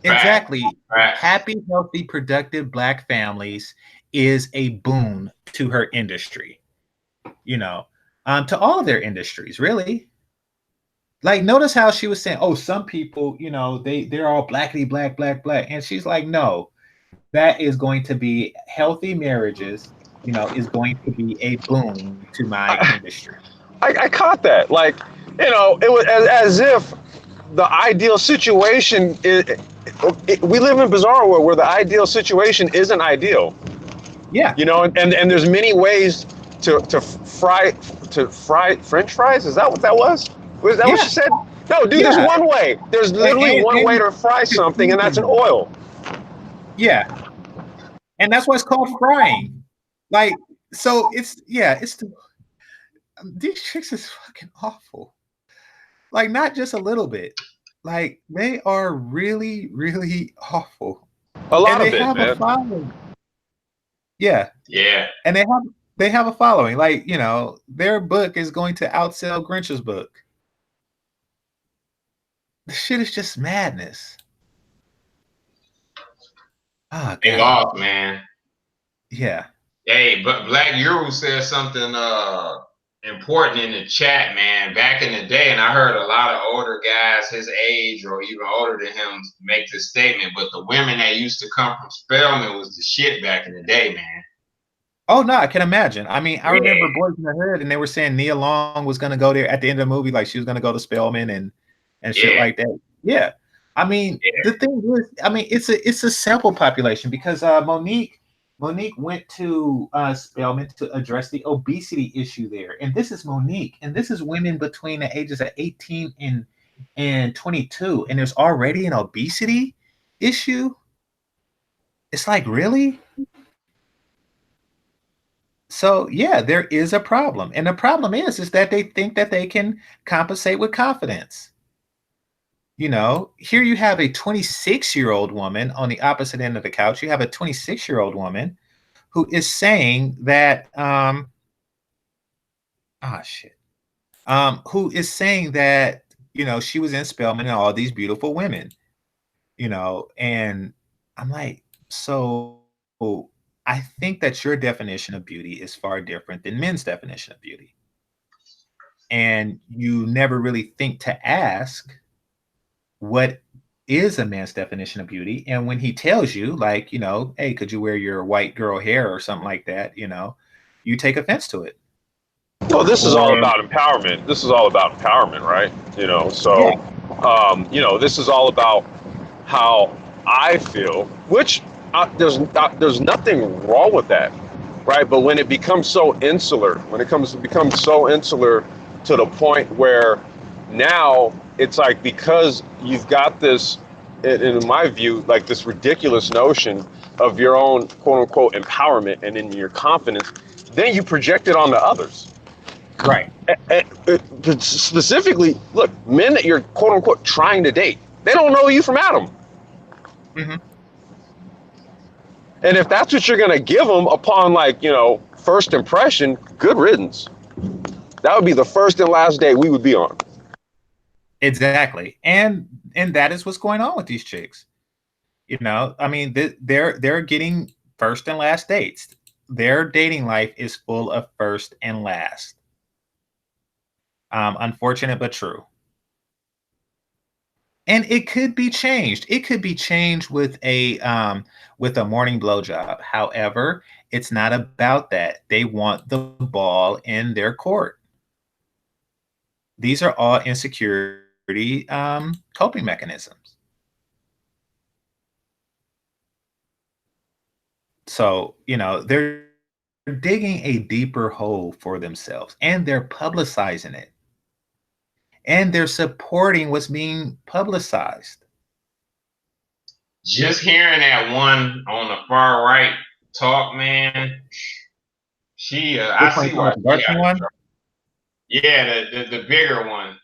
Exactly. Right. Happy, healthy, productive black families is a boon to her industry. You know, to all of their industries, really. Like, notice how she was saying, oh, some people, you know, they're all blackity black. And she's like, no, that is going to be healthy marriages, you know, is going to be a boon to my industry. I caught that. Like, you know, it was as if the ideal situation we live in a bizarre world where the ideal situation isn't ideal. Yeah. You know, and there's many ways to fry French fries. Is that what that was? Was that what she said? No, dude, there's one way. There's literally one way to fry something, and that's in oil. Yeah. And that's why it's called frying. Like, so it's these chicks is fucking awful. Like, not just a little bit. Like they are really, really awful, A and lot they of it, have a man. following. Yeah, Yeah. and they have a following. Like their book is going to outsell Grinch's book. The shit is just madness. Oh They God, lost, man. yeah. Hey, but Black Euro said something important in the chat, man. Back in the day, and I heard a lot of older guys his age or even older than him make this statement. But the women that used to come from Spelman was the shit back in the day, man. Oh no, I can imagine. I mean, I Yeah, remember Boys in the Hood, and they were saying Nia Long was going to go there at the end of the movie, like she was going to go to Spelman and shit yeah, like that. Yeah, I mean, yeah. the thing is, I mean, it's a sample population because Monique went to Spelman to address the obesity issue there, and this is Monique, and this is women between the ages of 18 and 22, and there's already an obesity issue. It's like really. So yeah, there is a problem. And the problem is that they think that they can compensate with confidence. Here you have a 26-year-old woman on the opposite end of the couch. You have a 26-year-old woman who is saying that shit. Who is saying that, she was in Spelman and all these beautiful women, and I'm like, so I think that your definition of beauty is far different than men's definition of beauty. And you never really think to ask what is a man's definition of beauty. And when he tells you, like, hey, could you wear your white girl hair or something like that, you take offense to it. Well, this is all Or about empowerment. This is all about empowerment, right? yeah, This is all about how I feel, which there's nothing wrong with that, right? But when it becomes so insular, becomes so insular to the point where now it's like because you've got this, in my view, like this ridiculous notion of your own quote unquote empowerment and in your confidence, then you project it onto others. right. Specifically, look, men that you're quote unquote trying to date, they don't know you from Adam. Hmm. And if that's what you're going to give them upon, like, first impression, good riddance. That would be the first and last date we would be on. Exactly. And that is what's going on with these chicks. I mean, they're getting first and last dates. Their dating life is full of first and last. Unfortunate but true. And it could be changed. It could be changed with a morning blowjob. However, it's not about that. They want the ball in their court. These are all insecurity coping mechanisms. So, they're digging a deeper hole for themselves and they're publicizing it. And they're supporting what's being publicized. Just hearing that one on the far right talk, man. I see why she had One? Yeah, the bigger one.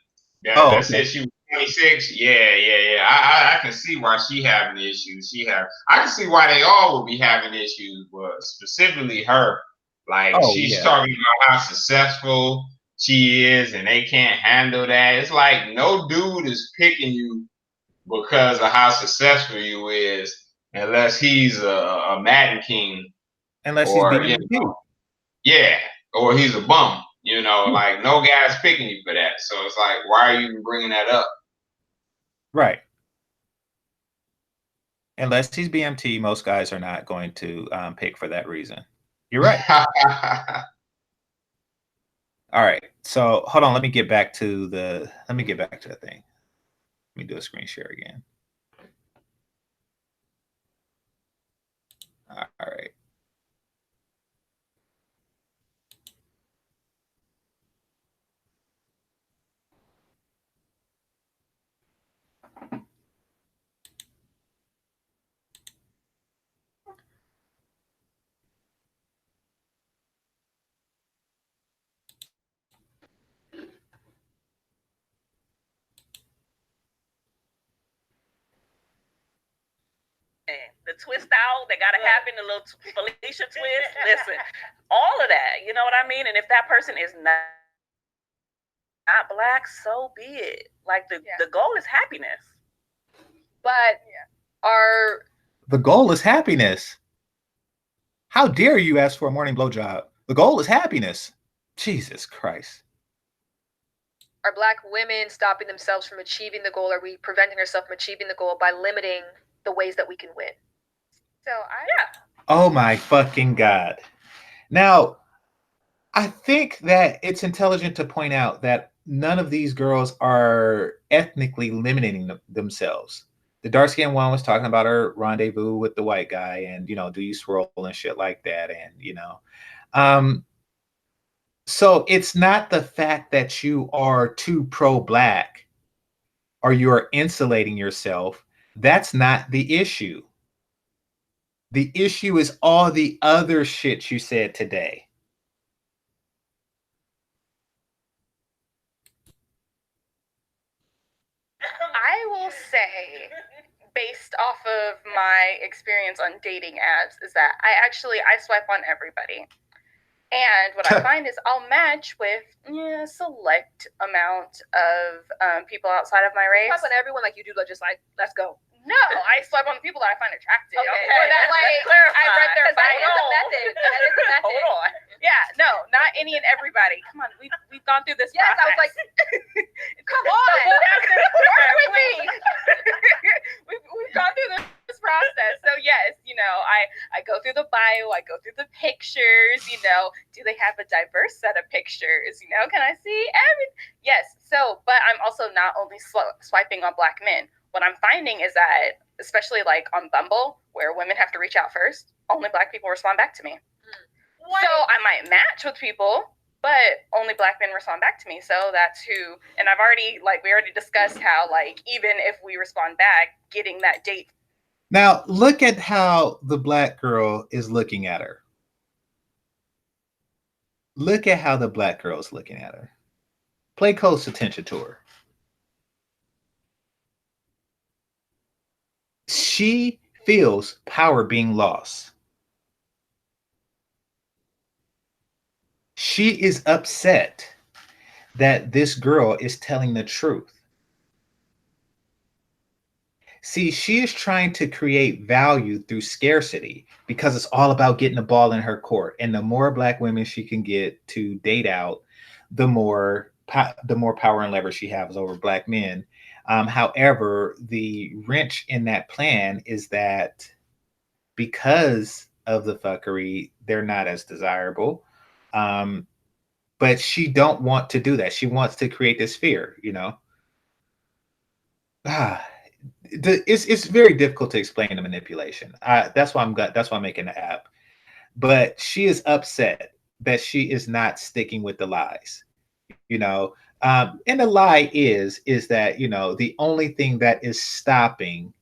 Oh, That okay. said she was 26. Yeah. I can see why she having issues. I can see why they all would be having issues, but specifically her. Like Oh, she's yeah. talking about how successful she is, and they can't handle that. It's like no dude is picking you because of how successful you is, unless he's a Madden King Unless he's or BMT. yeah, or he's a bum. Like no guy's picking you for that. So it's like, why are you even bringing that up? Right. Unless he's BMT, most guys are not going to pick for that reason. You're right. All right. So hold on. Let me get back to the thing. Let me do a screen share again. All right. the twist out that gotta happen, the little Felicia twist. Listen, all of that, you know what I mean? And if that person is not black, so be it. Like the goal is happiness. But the goal is happiness. How dare you ask for a morning blowjob? The goal is happiness. Jesus Christ. Are black women stopping themselves from achieving the goal? Are we preventing ourselves from achieving the goal by limiting the ways that we can win? Oh my fucking God. Now, I think that it's intelligent to point out that none of these girls are ethnically limiting themselves. The dark-skinned one was talking about her rendezvous with the white guy and, you know, do you swirl and shit like that. And, you know, so it's not the fact that you are too pro-black or you are insulating yourself. That's not the issue. The issue is all the other shit you said today. I will say, based off of my experience on dating apps, is that I swipe on everybody. And what I find is I'll match with a select amount of people outside of my race. You swipe on everyone like you do, just like, let's go. No, I swipe on the people that I find attractive. Okay. Well, that way, I read their bio. That is a method. That is a method. Hold on. Yeah, no, not any and everybody. Come on, we've gone through this. Yes, process. I was like, come on, work with me. We've gone through this process. So yes, you know, I go through the bio, I go through the pictures. You know, do they have a diverse set of pictures? You know, can I see everything? Yes. So, but I'm also not only swiping on black men. What I'm finding is that, especially like on Bumble, where women have to reach out first, only black people respond back to me. What? So I might match with people, but only black men respond back to me. So that's who, and we already discussed how, like, even if we respond back, getting that date. Now, look at how the black girl is looking at her. Look at how the black girl is looking at her. Play close attention to her. She feels power being lost. She is upset that this girl is telling the truth. See, she is trying to create value through scarcity because it's all about getting the ball in her court. And the more black women she can get to date out, the more power and leverage she has over black men. However, the wrench in that plan is that because of the fuckery, they're not as desirable. But she don't want to do that. She wants to create this fear, you know. It's very difficult to explain the manipulation. That's why I'm making the app. But she is upset that she is not sticking with the lies, you know. And the lie is that, you know, the only thing that is stopping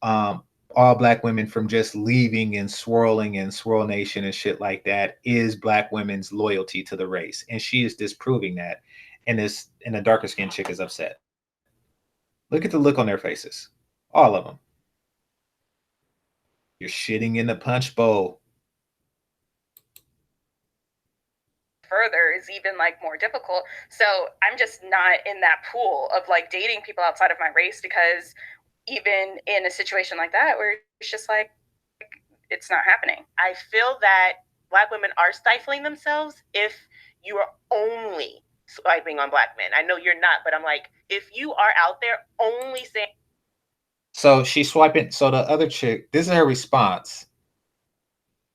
all black women from just leaving and swirling in Swirl Nation and shit like that is black women's loyalty to the race. And she is disproving that. And the darker skinned chick is upset. Look at the look on their faces. All of them. You're shitting in the punch bowl. Further is even like more difficult. So I'm just not in that pool of like dating people outside of my race, because even in a situation like that where it's just like it's not happening. I feel that black women are stifling themselves if you are only swiping on black men. I know you're not, but I'm like, if you are out there only saying. So she's swiping. So the other chick, this is her response.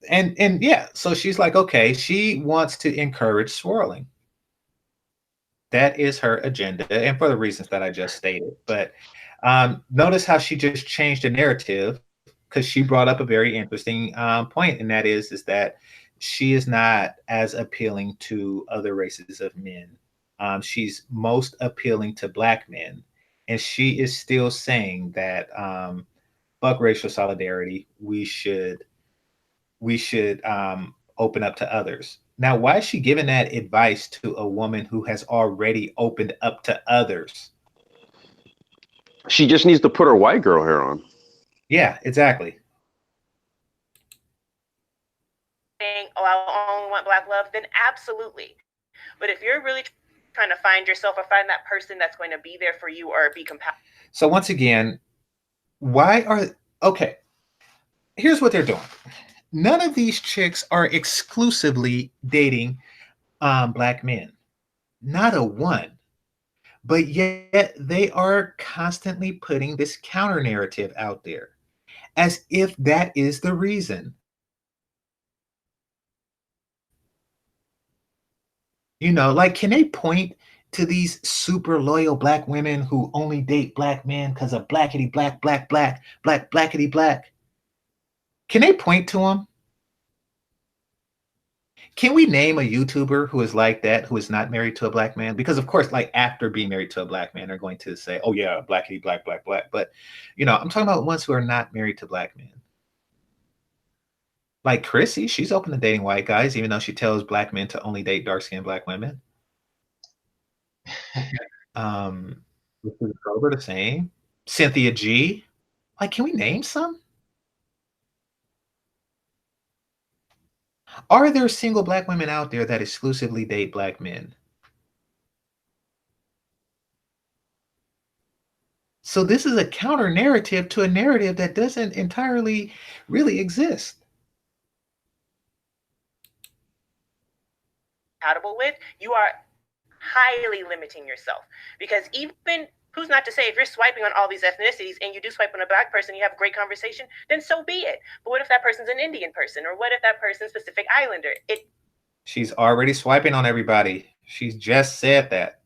And yeah, so she's like, okay, she wants to encourage swirling. That is her agenda, and for the reasons that I just stated. But notice how she just changed the narrative, because she brought up a very interesting point, and that is that she is not as appealing to other races of men. She's most appealing to black men, and she is still saying that fuck racial solidarity. We should open up to others. Now, why is she giving that advice to a woman who has already opened up to others? She just needs to put her white girl hair on. Yeah, exactly. I only want black love, then absolutely. But if you're really trying to find yourself or find that person that's going to be there for you or be compatible. So once again, okay, here's what they're doing. None of these chicks are exclusively dating black men. Not a one. But yet they are constantly putting this counter narrative out there as if that is the reason. You know, like, can they point to these super loyal black women who only date black men because of blackity black, black, black, black, blackity black? Can they point to them? Can we name a YouTuber who is like that, who is not married to a black man? Because of course, like after being married to a black man, they're going to say, oh yeah, blackity black, black, black. But, you know, I'm talking about ones who are not married to black men. Like Chrissy, she's open to dating white guys, even though she tells black men to only date dark-skinned black women. Grover the same. Cynthia G. Like, can we name some? Are there single black women out there that exclusively date black men? So this is a counter narrative to a narrative that doesn't entirely really exist. Compatible with, you are highly limiting yourself. Because even, who's not to say, if you're swiping on all these ethnicities and you do swipe on a black person, you have a great conversation, then so be it. But what if that person's an Indian person? Or what if that person's Pacific Islander? She's already swiping on everybody. She's just said that.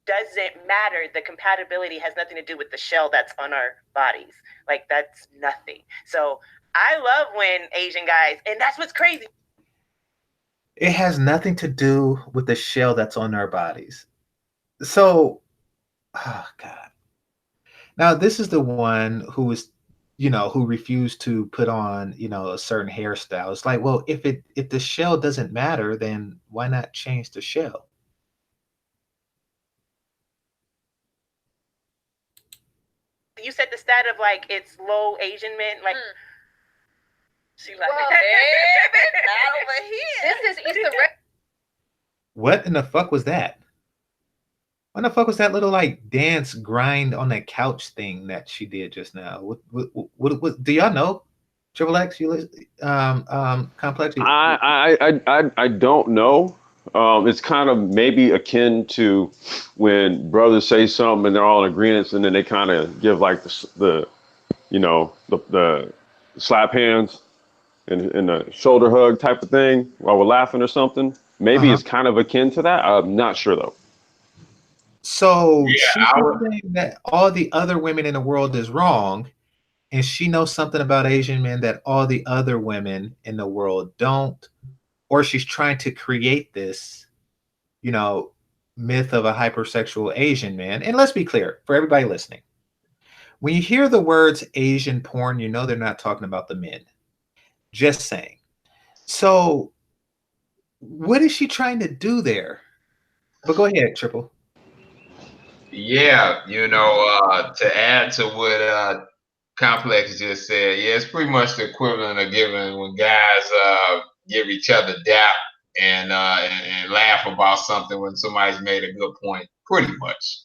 Doesn't matter. The compatibility has nothing to do with the shell that's on our bodies. Like, that's nothing. So I love when Asian guys, and that's what's crazy. It has nothing to do with the shell that's on our bodies. So, oh God. Now, this is the one who is, you know, who refused to put on, you know, a certain hairstyle. It's like, well, if the shell doesn't matter, then why not change the shell? You said the stat of like it's low Asian men, like She like, Well, baby, not over here. This is Issa Rae. What in the fuck was that? What the fuck was that little like dance grind on that couch thing that she did just now? What do y'all know? Triple X, you Complex? I don't know. It's kind of maybe akin to when brothers say something and they're all in agreement, and then they kind of give like the slap hands and a shoulder hug type of thing while we're laughing or something. Maybe it's kind of akin to that. I'm not sure though. So she's saying that all the other women in the world is wrong, and she knows something about Asian men that all the other women in the world don't, or she's trying to create this, you know, myth of a hypersexual Asian man. And let's be clear for everybody listening. When you hear the words Asian porn, you know they're not talking about the men. Just saying. So what is she trying to do there? But go ahead, Triple. Yeah, you know, to add to what Complex just said, yeah, it's pretty much the equivalent of giving when guys give each other dap and laugh about something when somebody's made a good point. Pretty much.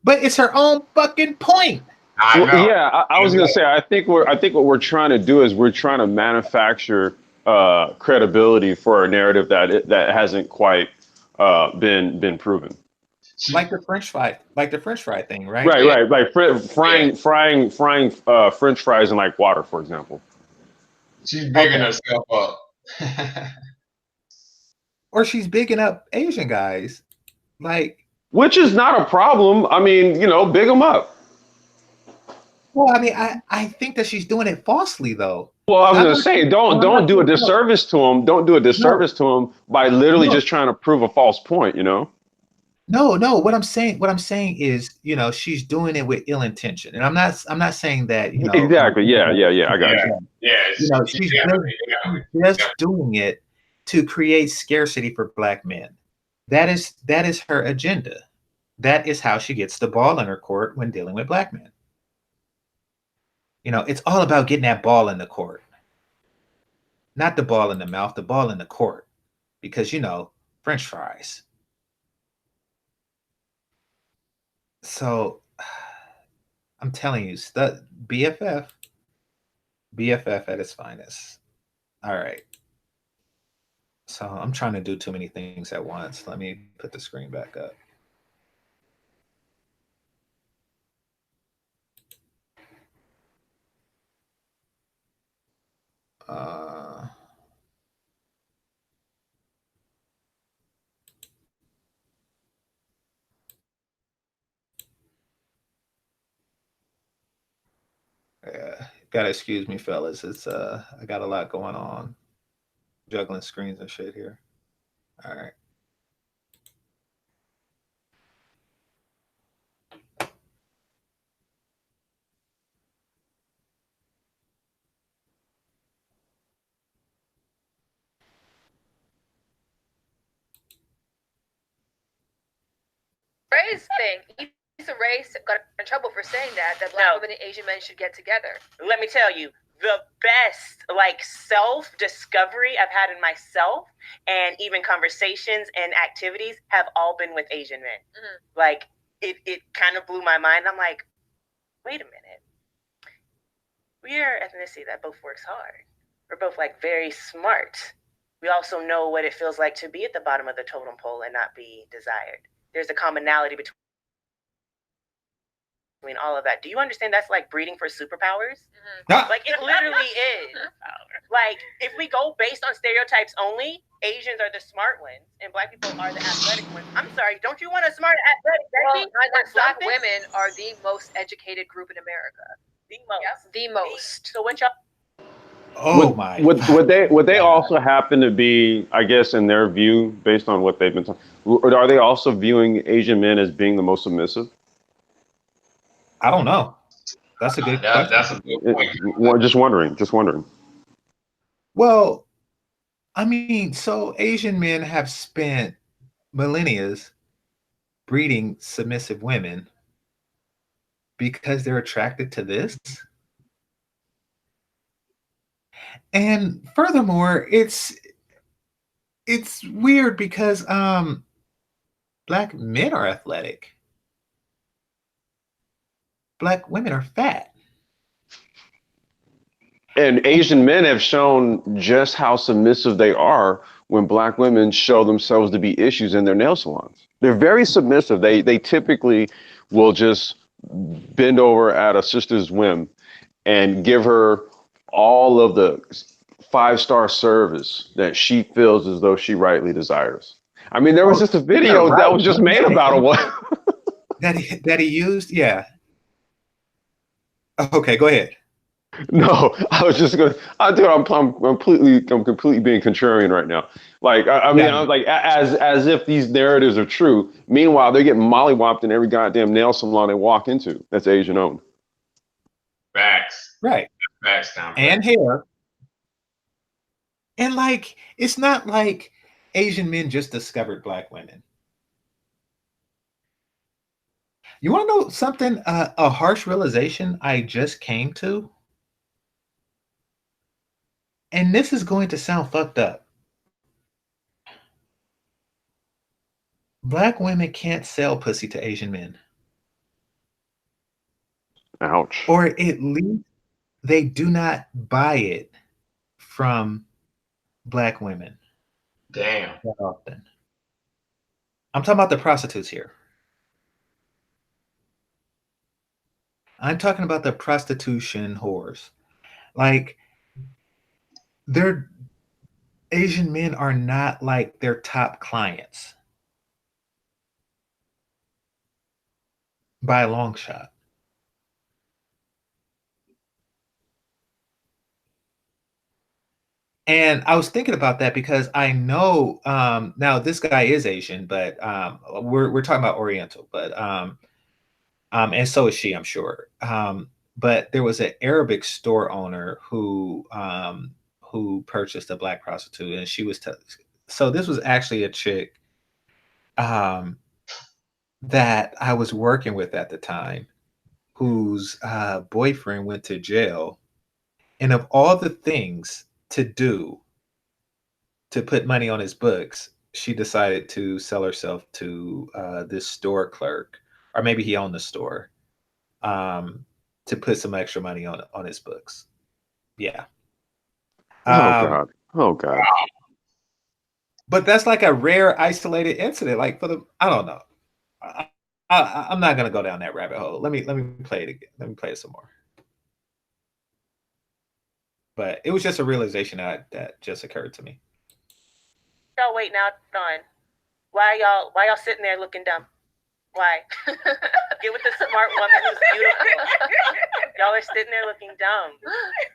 But it's her own fucking point. I know. Well, yeah, I was gonna say I think what we're trying to do is we're trying to manufacture credibility for a narrative that hasn't quite been proven. Like the French fry thing, right? Right. Like frying French fries in like water, for example. She's bigging herself up. Or she's bigging up Asian guys, like, which is not a problem. I mean, you know, big them up. Well, I mean, I think that she's doing it falsely, though. Well, I was going to say, don't do a disservice to him. Don't do a disservice to him by literally just trying to prove a false point, you know? No. What I'm saying is, you know, she's doing it with ill intention, and I'm not saying that, you know. Exactly. Yeah. I got you. Yeah. You know, she's just doing it to create scarcity for black men. That is her agenda. That is how she gets the ball in her court when dealing with black men. You know, it's all about getting that ball in the court. not the ball in the mouth, the ball in the court, because French fries. So I'm telling you, BFF at its finest. All right. So I'm trying to do too many things at once. Let me put the screen back up. Yeah, gotta excuse me, fellas. It's I got a lot going on, juggling screens and shit here. All right. Ray's thing. Issa Rae got in trouble for saying that Black women and Asian men should get together. Let me tell you, the best self-discovery I've had in myself, and even conversations and activities, have all been with Asian men. It kind of blew my mind. I'm like, wait a minute. We are ethnicity that both works hard. We're both very smart. We also know what it feels like to be at the bottom of the totem pole and not be desired. There's a commonality between all of that. Do you understand that's like breeding for superpowers? It literally is. If we go based on stereotypes only, Asians are the smart ones and Black people are the athletic ones. I'm sorry, don't you want a smart athletic baby? Black women are the most educated group in America. The most. Yes. The most. So what y'all? My. Would they also happen to be, I guess, in their view, based on what they've been talking, are they also viewing Asian men as being the most submissive? I don't know. That's a good question. That's a good point. Just wondering. Well, I mean, so Asian men have spent millennia breeding submissive women because they're attracted to this. And furthermore, it's weird because Black men are athletic. Black women are fat. And Asian men have shown just how submissive they are when Black women show themselves to be issues in their nail salons. They're very submissive. They typically will just bend over at a sister's whim and give her all of the 5-star service that she feels as though she rightly desires. I mean, there was just a video that was just made about a one that he used. Yeah. Okay, go ahead. No, I was just gonna. I'm completely being contrarian right now. I mean, I was like, as if these narratives are true. Meanwhile, they're getting mollywopped in every goddamn nail salon they walk into. That's Asian owned. Facts. Right. Facts. Down. And hair. And it's not like Asian men just discovered Black women. You want to know something? A harsh realization I just came to. And this is going to sound fucked up. Black women can't sell pussy to Asian men. Ouch. Or at least they do not buy it from Black women. Damn. That often. I'm talking about the prostitutes here. I'm talking about the prostitution whores. Their Asian men are not their top clients by a long shot. And I was thinking about that because I know now this guy is Asian, but we're talking about Oriental, but and so is she, I'm sure. But there was an Arabic store owner who purchased a Black prostitute, and she was so this was actually a chick that I was working with at the time, whose boyfriend went to jail, and of all the things to do to put money on his books, she decided to sell herself to this store clerk, or maybe he owned the store, um, to put some extra money on his books. Yeah. Oh Um, God. Oh God. but that's like a rare isolated incident. Like for the, I don't know. I'm not gonna go down that rabbit hole. Let me play it again. Let me play it some more. But it was just a realization that just occurred to me. Y'all waiting out on. Why y'all sitting there looking dumb? Why? Get with the smart woman who's beautiful. Y'all are sitting there looking dumb.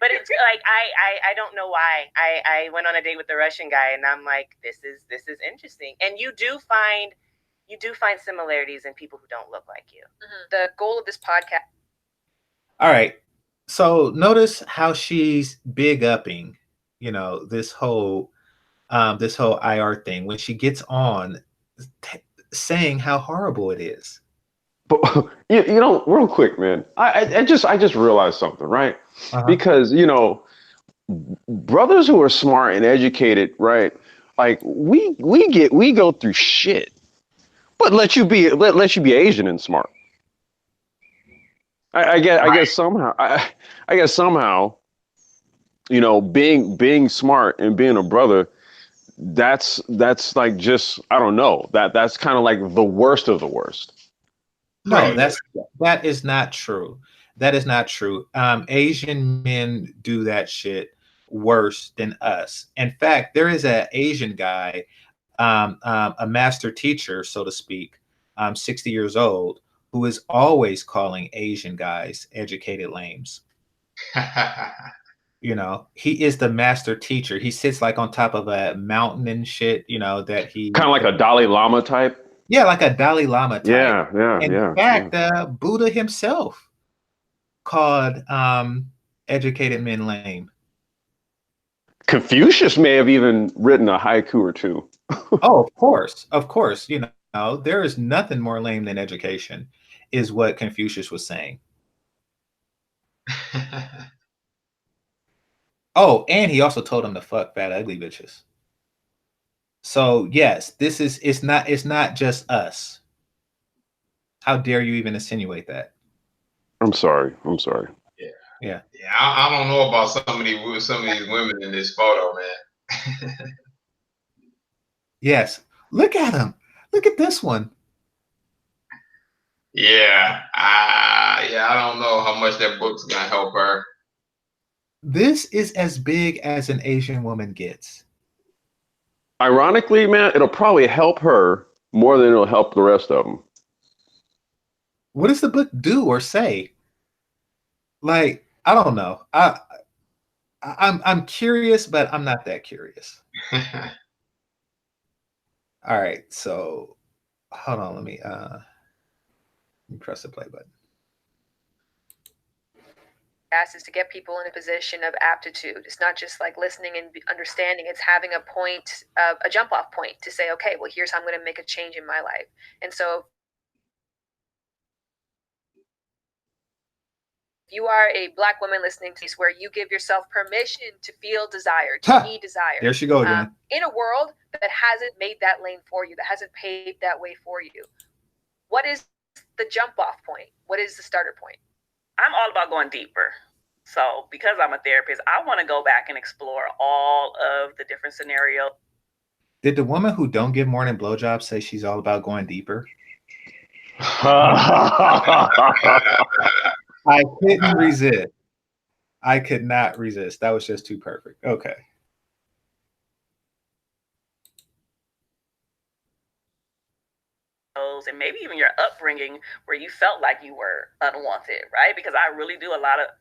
But it's like I don't know why. I went on a date with the Russian guy and I'm like, this is interesting. And you do find similarities in people who don't look like you. Mm-hmm. The goal of this podcast. All right. So notice how she's big upping, this whole IR thing when she gets on saying how horrible it is. But real quick, man, I just realized something, right? Uh-huh. Because brothers who are smart and educated, right? Like we go through shit, but let you be Asian and smart. I guess somehow, being smart and being a brother, that's like just, I don't know, that's kind of like the worst of the worst. No, that is not true. That is not true. Asian men do that shit worse than us. In fact, there is an Asian guy, a master teacher, so to speak, 60 years old, who is always calling Asian guys educated lames. He is the master teacher. He sits like on top of a mountain and shit, that he kind of like a Dalai Lama type. Yeah, like a Dalai Lama type. Yeah. In fact, Buddha himself called educated men lame. Confucius may have even written a haiku or two. Oh, of course. There is nothing more lame than education, is what Confucius was saying. Oh, and he also told him to fuck fat, ugly bitches. So yes, it's not just us. How dare you even insinuate that? I'm sorry. Yeah. I don't know about some of these women in this photo, man. Yes. Look at him. Look at this one. Yeah. I don't know how much that book's gonna help her. This is as big as an Asian woman gets. Ironically, man, it'll probably help her more than it'll help the rest of them. What does the book do or say? Like, I don't know. I'm curious, but I'm not that curious. All right, so hold on. Let me press the play button. Is to get people in a position of aptitude. It's not just like listening and understanding. It's having a point, a jump off point to say, okay, well, here's how I'm going to make a change in my life. And so if you are a Black woman listening to this, where you give yourself permission to feel desire, to be desired. There she go again. In a world that hasn't made that lane for you, that hasn't paved that way for you, what is the jump off point? What is the starter point? I'm all about going deeper. So because I'm a therapist, I want to go back and explore all of the different scenarios. Did the woman who don't give morning blowjobs say she's all about going deeper? I couldn't resist. I could not resist. That was just too perfect. Okay. And maybe even your upbringing where you felt like you were unwanted, right? Because I really do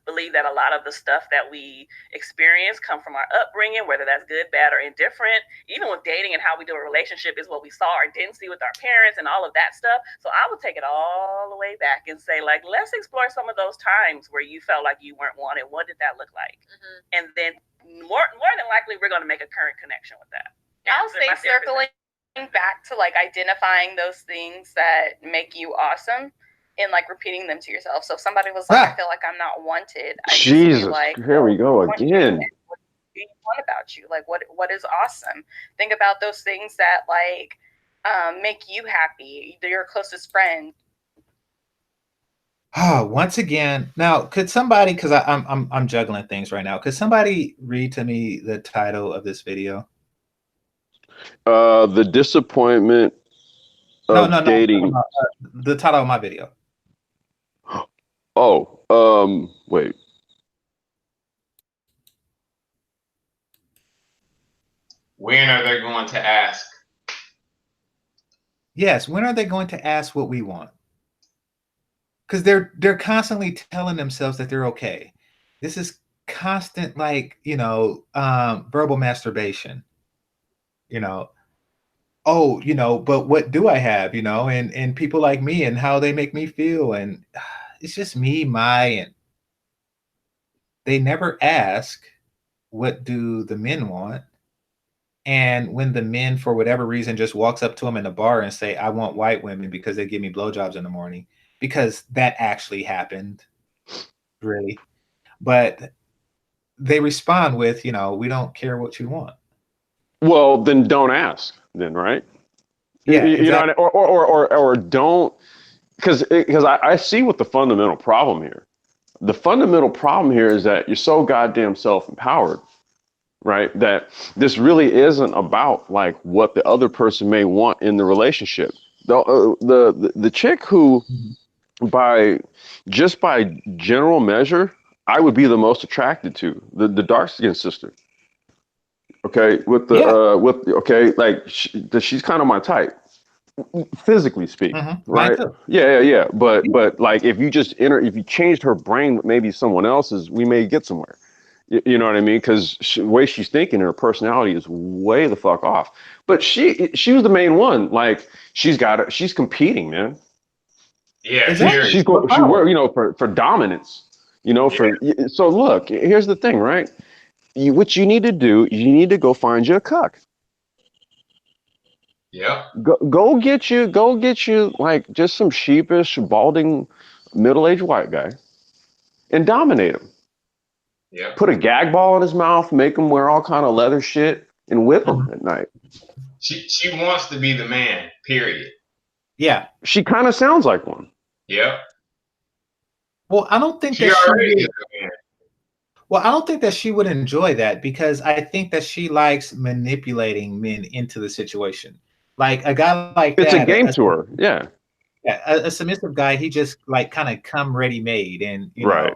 believe that a lot of the stuff that we experience come from our upbringing, whether that's good, bad, or indifferent. Even with dating and how we do a relationship is what we saw or didn't see with our parents and all of that stuff. So I would take it all the way back and say, like, let's explore some of those times where you felt like you weren't wanted. What did that look like? Mm-hmm. And then more than likely, we're going to make a current connection with that. I'll say circling back to like identifying those things that make you awesome and like repeating them to yourself. So if somebody was like, I feel like I'm not wanted. Jesus, like, here we go again. you want about you? Like, what is awesome? Think about those things that like make you happy. They're your closest friend. Once again, now could somebody, because I'm juggling things right now, could somebody read to me the title of this video? The disappointment of No, dating. the title of my video. Oh, wait. When are they going to ask? Yes, when are they going to ask what we want? Because they're constantly telling themselves that they're okay. This is constant, like, verbal masturbation. Oh, but what do I have? And people like me and how they make me feel, and it's just me, and they never ask what do the men want. And when the men, for whatever reason, just walks up to them in the bar and say, I want white women because they give me blowjobs in the morning, because that actually happened, really. But they respond with, we don't care what you want. Well, then don't ask, then, right? Yeah, You know, exactly. or don't, because I see what the fundamental problem here. The fundamental problem here is that you're so goddamn self-empowered, right? That this really isn't about like what the other person may want in the relationship. The chick who, by general measure, I would be the most attracted to, the dark skinned sister. Okay, she's kind of my type, physically speaking, Mine right? too. Yeah. But like if you changed her brain with maybe someone else's, we may get somewhere. You know what I mean? Because the way she's thinking, her personality is way the fuck off. But she was the main one. Like she's competing, man. Yeah, Exactly. period. She worked, for dominance. So look, here's the thing, right? What you need to do, you need to go find you a cuck. Yep. Go get you like just some sheepish, balding, middle-aged white guy, and dominate him. Yep. Put a gag ball in his mouth, make him wear all kind of leather shit, and whip him at night. She wants to be the man. Period. Yeah. She kind of sounds like one. Yep. Well, I don't think She that already she is would. the man. Well, I don't think that she would enjoy that, because I think that she likes manipulating men into the situation. Like a guy like It's a that, game to her. Yeah. a submissive guy, he just like kind of come ready made, and Right.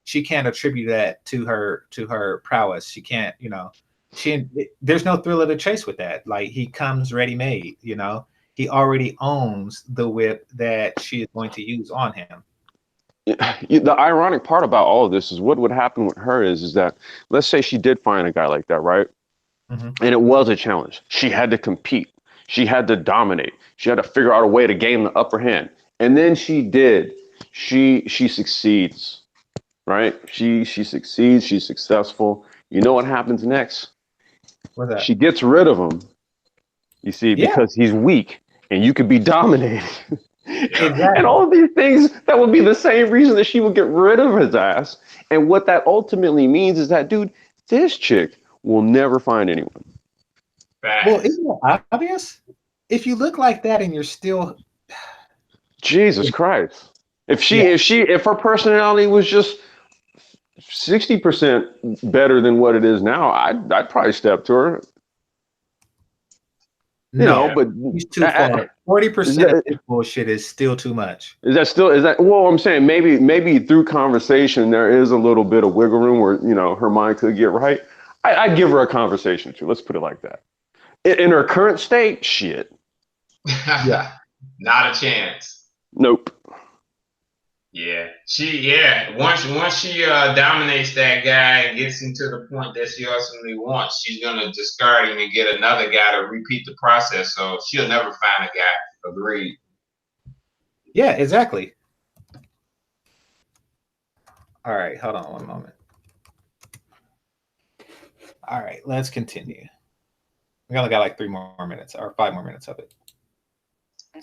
she can't attribute that to her prowess. She can't, there's no thrill of the chase with that. Like he comes ready made, he already owns the whip that she is going to use on him. The ironic part about all of this is what would happen with her is that, let's say she did find a guy like that, right? And it was a challenge. She had to compete. She had to dominate. She had to figure out a way to gain the upper hand. And then she did. She succeeds, right? She succeeds. She's successful. You know what happens next? What's that? She gets rid of him. You see, because he's weak and you could be dominated. Exactly. And all of these things, that would be the same reason that she would get rid of his ass. And what that ultimately means is that, dude, this chick will never find anyone. Well, isn't it obvious? If you look like that and you're still, Jesus Christ. If her personality was just 60% better than what it is now, I'd probably step to her. But he's too far. 40% of this bullshit is still too much. Well, I'm saying maybe through conversation there is a little bit of wiggle room where her mind could get right. I'd give her a conversation too. Let's put it like that. In her current state, shit. Not a chance. Nope. Yeah. Once she dominates that guy and gets him to the point that she ultimately wants, she's gonna discard him and get another guy to repeat the process. So she'll never find a guy. Agreed. Yeah, exactly. All right, hold on one moment. All right, let's continue. We only got like 3 more minutes or 5 more minutes of it.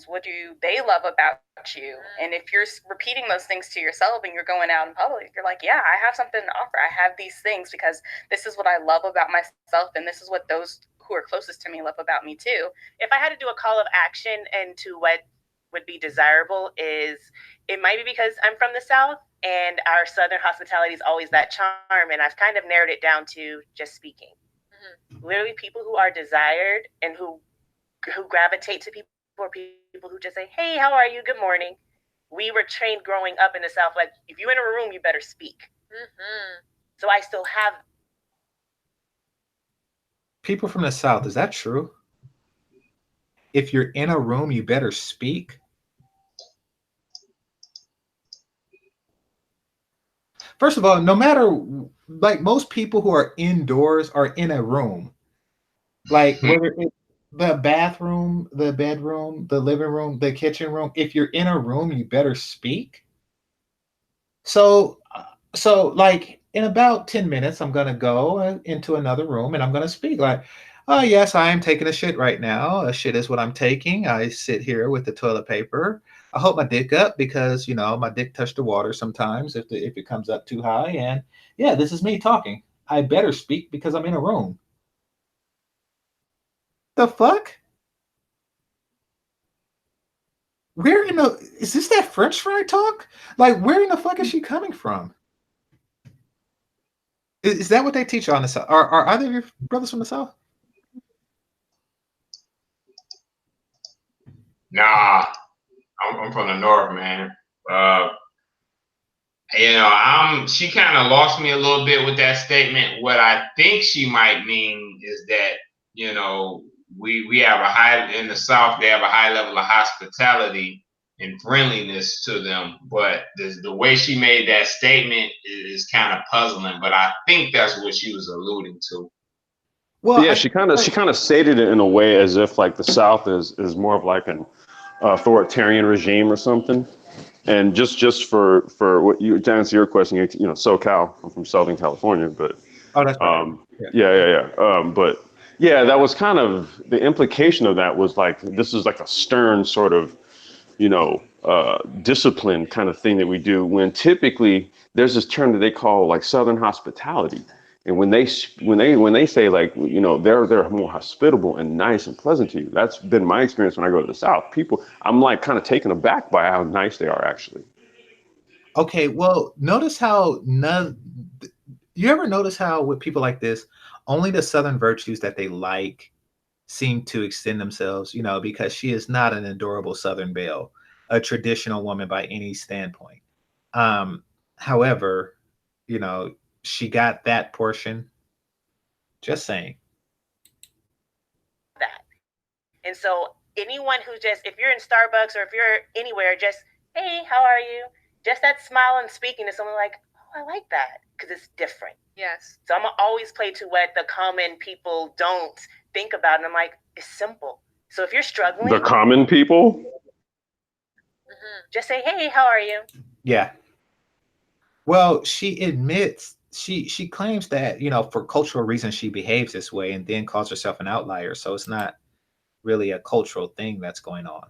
What do they love about you? And if you're repeating those things to yourself and you're going out in public, you're like, yeah, I have something to offer. I have these things because this is what I love about myself, and this is what those who are closest to me love about me too. If I had to do a call of action and to what would be desirable is, it might be because I'm from the South and our Southern hospitality is always that charm, and I've kind of narrowed it down to just speaking. Literally, people who are desired and who gravitate to people, or people who just say, hey, how are you? Good morning. We were trained growing up in the South, like, if you enter a room, you better speak. So I still have. People from the South, is that true? If you're in a room, you better speak? First of all, no matter, like, most people who are indoors are in a room. Like, whether it's the bathroom, the bedroom, the living room, the kitchen room, if you're in a room, you better speak. So like, in about 10 minutes, I'm going to go into another room and I'm going to speak like, oh, yes, I am taking a shit right now. A shit is what I'm taking. I sit here with the toilet paper. I hold my dick up because, you know, my dick touched the water sometimes if it comes up too high. And yeah, this is me talking. I better speak because I'm in a room. The fuck? Where in the, is this that French fry talk? Like, where in the fuck is she coming from? Is that what they teach on the South? Are either of your brothers from the South? Nah, I'm from the North, man. You know, she kind of lost me a little bit with that statement. What I think she might mean is that, you know, we have a high, in the South, they have a high level of hospitality and friendliness to them. But the way she made that statement is kind of puzzling. But I think that's what she was alluding to. Well, yeah, she kind of stated it in a way as if like the South is more of like an authoritarian regime or something. And just for what you, to answer your question, you know, SoCal, I'm from Southern California, but oh, that's right. Yeah. But yeah, that was kind of the implication of that was like, this is like a stern sort of, you know, discipline kind of thing that we do, when typically there's this term that they call like Southern hospitality. And when they say, like, you know, they're more hospitable and nice and pleasant to you. That's been my experience when I go to the South. People, I'm like kind of taken aback by how nice they are actually. Okay, well, notice how you ever notice how with people like this, only the Southern virtues that they like seem to extend themselves, you know, because she is not an adorable Southern belle, a traditional woman by any standpoint. However, you know, she got that portion. Just saying. That. And so anyone who just, if you're in Starbucks or if you're anywhere, just, hey, how are you? Just that smile and speaking to someone like, oh, I like that, because it's different. Yes. So I'm always play to what the common people don't think about. And I'm like, it's simple. So if you're struggling. The common people? Just say, hey, how are you? Yeah. Well, she admits, she claims that, you know, for cultural reasons she behaves this way and then calls herself an outlier. So it's not really a cultural thing that's going on.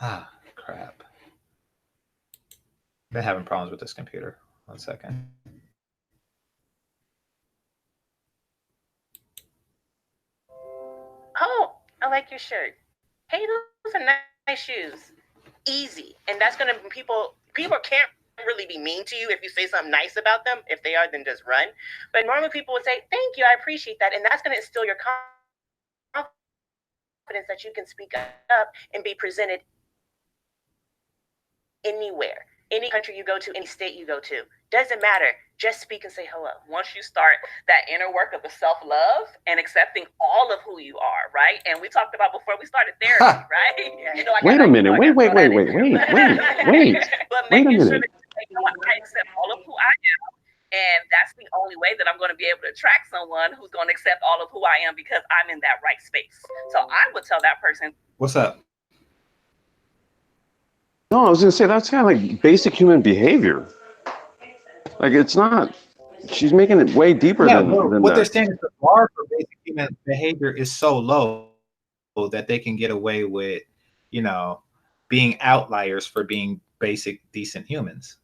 Ah, crap. Been having problems with this computer. 1 second. Oh, I like your shirt. Hey, those are nice shoes. Easy. And that's going to, people can't really be mean to you if you say something nice about them. If they are, then just run. But normally people would say, thank you, I appreciate that. And that's going to instill your confidence that you can speak up and be presented anywhere. Any country you go to, any state you go to, doesn't matter. Just speak and say hello. Once you start that inner work of the self-love and accepting all of who you are, right? And we talked about before we started therapy, right? You know, wait a minute. Wait. But Wait a making sure that you know, I accept all of who I am. And that's the only way that I'm going to be able to attract someone who's going to accept all of who I am, because I'm in that right space. So I would tell that person. What's up? No, I was going to say that's kind of like basic human behavior. Like, it's not she's making it way deeper Yeah, than what they're that. saying is the bar for basic human behavior is so low that they can get away with, you know, being outliers for being basic, decent humans.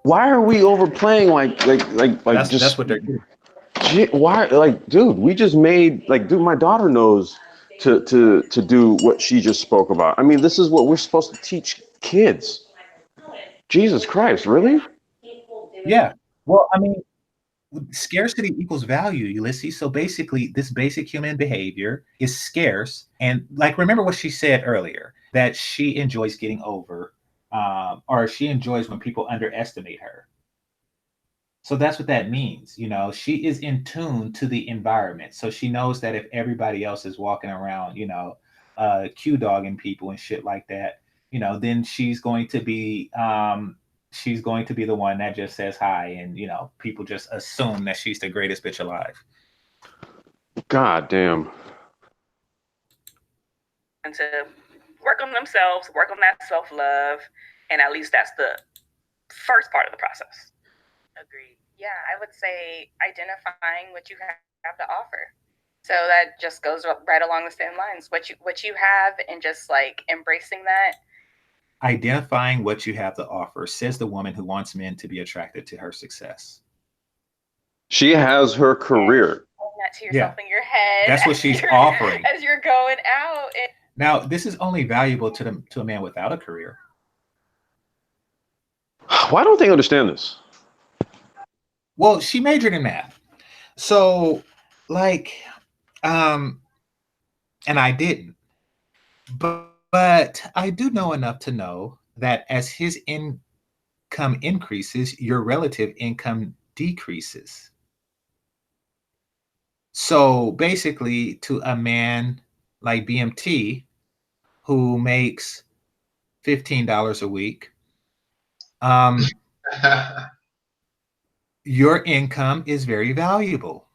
Why are we overplaying like That's just what they're doing. why like dude, we just made like dude, my daughter knows to do what she just spoke about. I mean, this is what we're supposed to teach kids. Jesus Christ, really? Yeah. Well, I mean, scarcity equals value, Ulysses. So basically, this basic human behavior is scarce. And like, remember what she said earlier, that she enjoys getting over, or she enjoys when people underestimate her. So that's what that means. You know, she is in tune to the environment. So she knows that if everybody else is walking around, Q dogging people and shit like that, then she's going to be the one that just says hi, and people just assume that she's the greatest bitch alive. God damn. And to work on themselves, work on that self-love, and at least that's the first part of the process. Agreed. Yeah, I would say identifying what you have to offer. So that just goes right along the same lines. What you have, and just like embracing that. Identifying what you have to offer, says the woman who wants men to be attracted to her success. She has her career. That to yourself in your head. That's what she's offering as you're going out. Now, this is only valuable to a man without a career. Why don't they understand this? Well, she majored in math. So, and I didn't. But I do know enough to know that as his income increases, your relative income decreases. So basically, to a man like BMT, who makes $15 a week, your income is very valuable.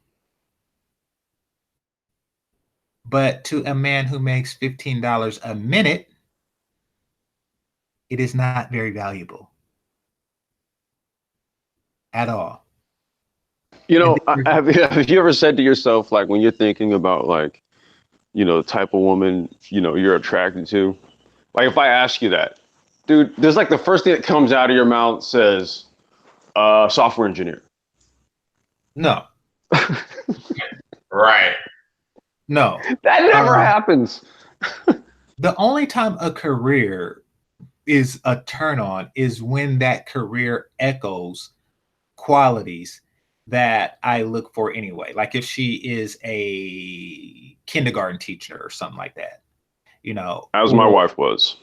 But to a man who makes $15 a minute, it is not very valuable at all. Have you ever said to yourself, like, when you're thinking about, like, the type of woman, you're attracted to, like, if I ask you that, dude, there's like the first thing that comes out of your mouth says, software engineer. No. Right. No. That never happens. The only time a career is a turn on is when that career echoes qualities that I look for anyway. Like if she is a kindergarten teacher or something like that, As my wife was.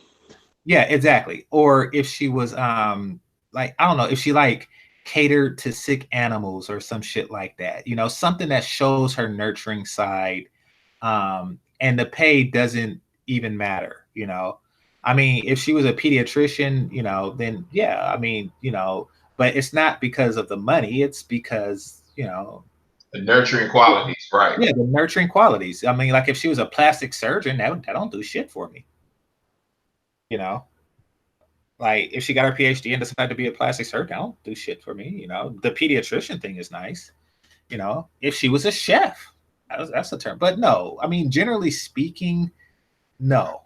Yeah, exactly. Or if she was I don't know, if she like catered to sick animals or some shit like that, something that shows her nurturing side. And the pay doesn't even matter, I mean, if she was a pediatrician, then yeah, I mean, but it's not because of the money, it's because, the nurturing qualities, right? Yeah, the nurturing qualities. I mean, like if she was a plastic surgeon, that don't do shit for me. Like if she got her PhD and decided to be a plastic surgeon, that don't do shit for me. The pediatrician thing is nice. If she was a chef, that's a term. But no, I mean, generally speaking, no.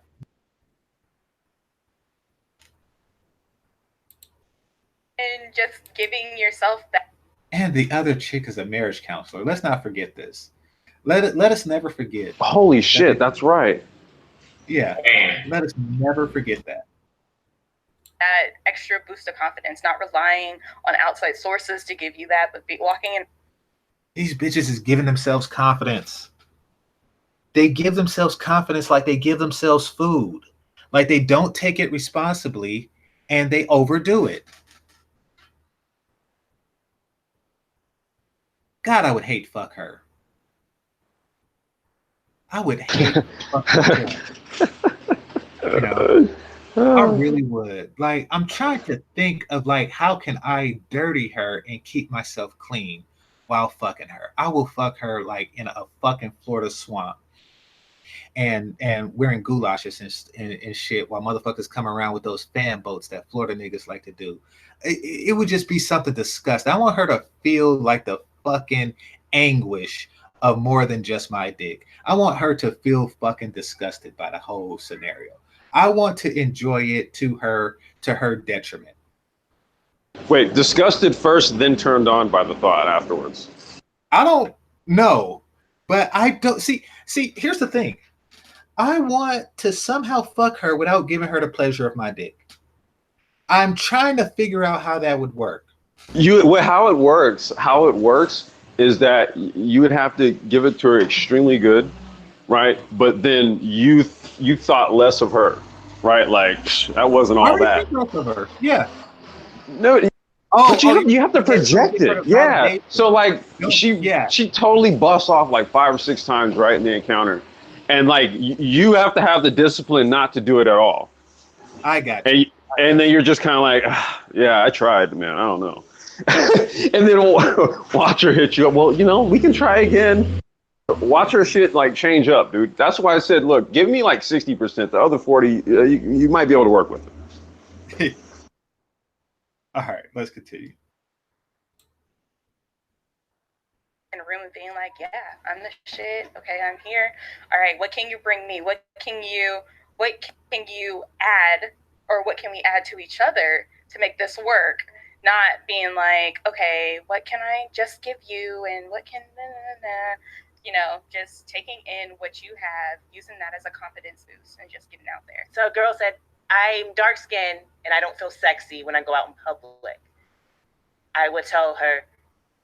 And just giving yourself that. And the other chick is a marriage counselor. Let's not forget this. Let us never forget. Holy shit, that's right. Yeah, let us never forget that. That extra boost of confidence, not relying on outside sources to give you that, but walking in. These bitches is giving themselves confidence. They give themselves confidence like they give themselves food. Like they don't take it responsibly and they overdo it. God, I would hate fuck her. I would hate fuck her. I really would. Like, I'm trying to think of like, how can I dirty her and keep myself clean while fucking her? I will fuck her like in a fucking Florida swamp. and wearing goulashes and shit while motherfuckers come around with those fan boats that Florida niggas like to do. It would just be something disgusting. I want her to feel like the fucking anguish of more than just my dick. I want her to feel fucking disgusted by the whole scenario. I want to enjoy it to her detriment. Wait, disgusted first, then turned on by the thought afterwards. I don't know, but I don't see. Here's the thing. I want to somehow fuck her without giving her the pleasure of my dick. I'm trying to figure out how that would work. How it works is that you would have to give it to her extremely good, right? But then you thought less of her, right? Like that wasn't all that. Of her. Yeah. No. But you have to project it. Yeah. So like she totally busts off like 5 or 6 times right in the encounter. And like you have to have the discipline not to do it at all. I got you. And then you're just kind of like, yeah, I tried, man. I don't know. And then watch her hit you up. Well, we can try again. Watch her shit like change up, dude. That's why I said, look, give me like 60%. The other 40, you might be able to work with it. All right, let's continue. In a room and being like, yeah, I'm the shit. Okay, I'm here. All right, what can you bring me? What can you add, or what can we add to each other to make this work? Not being like, okay, what can I just give you, and what can just taking in what you have, using that as a confidence boost, and just getting out there. So a girl said, I'm dark skinned and I don't feel sexy when I go out in public. I would tell her,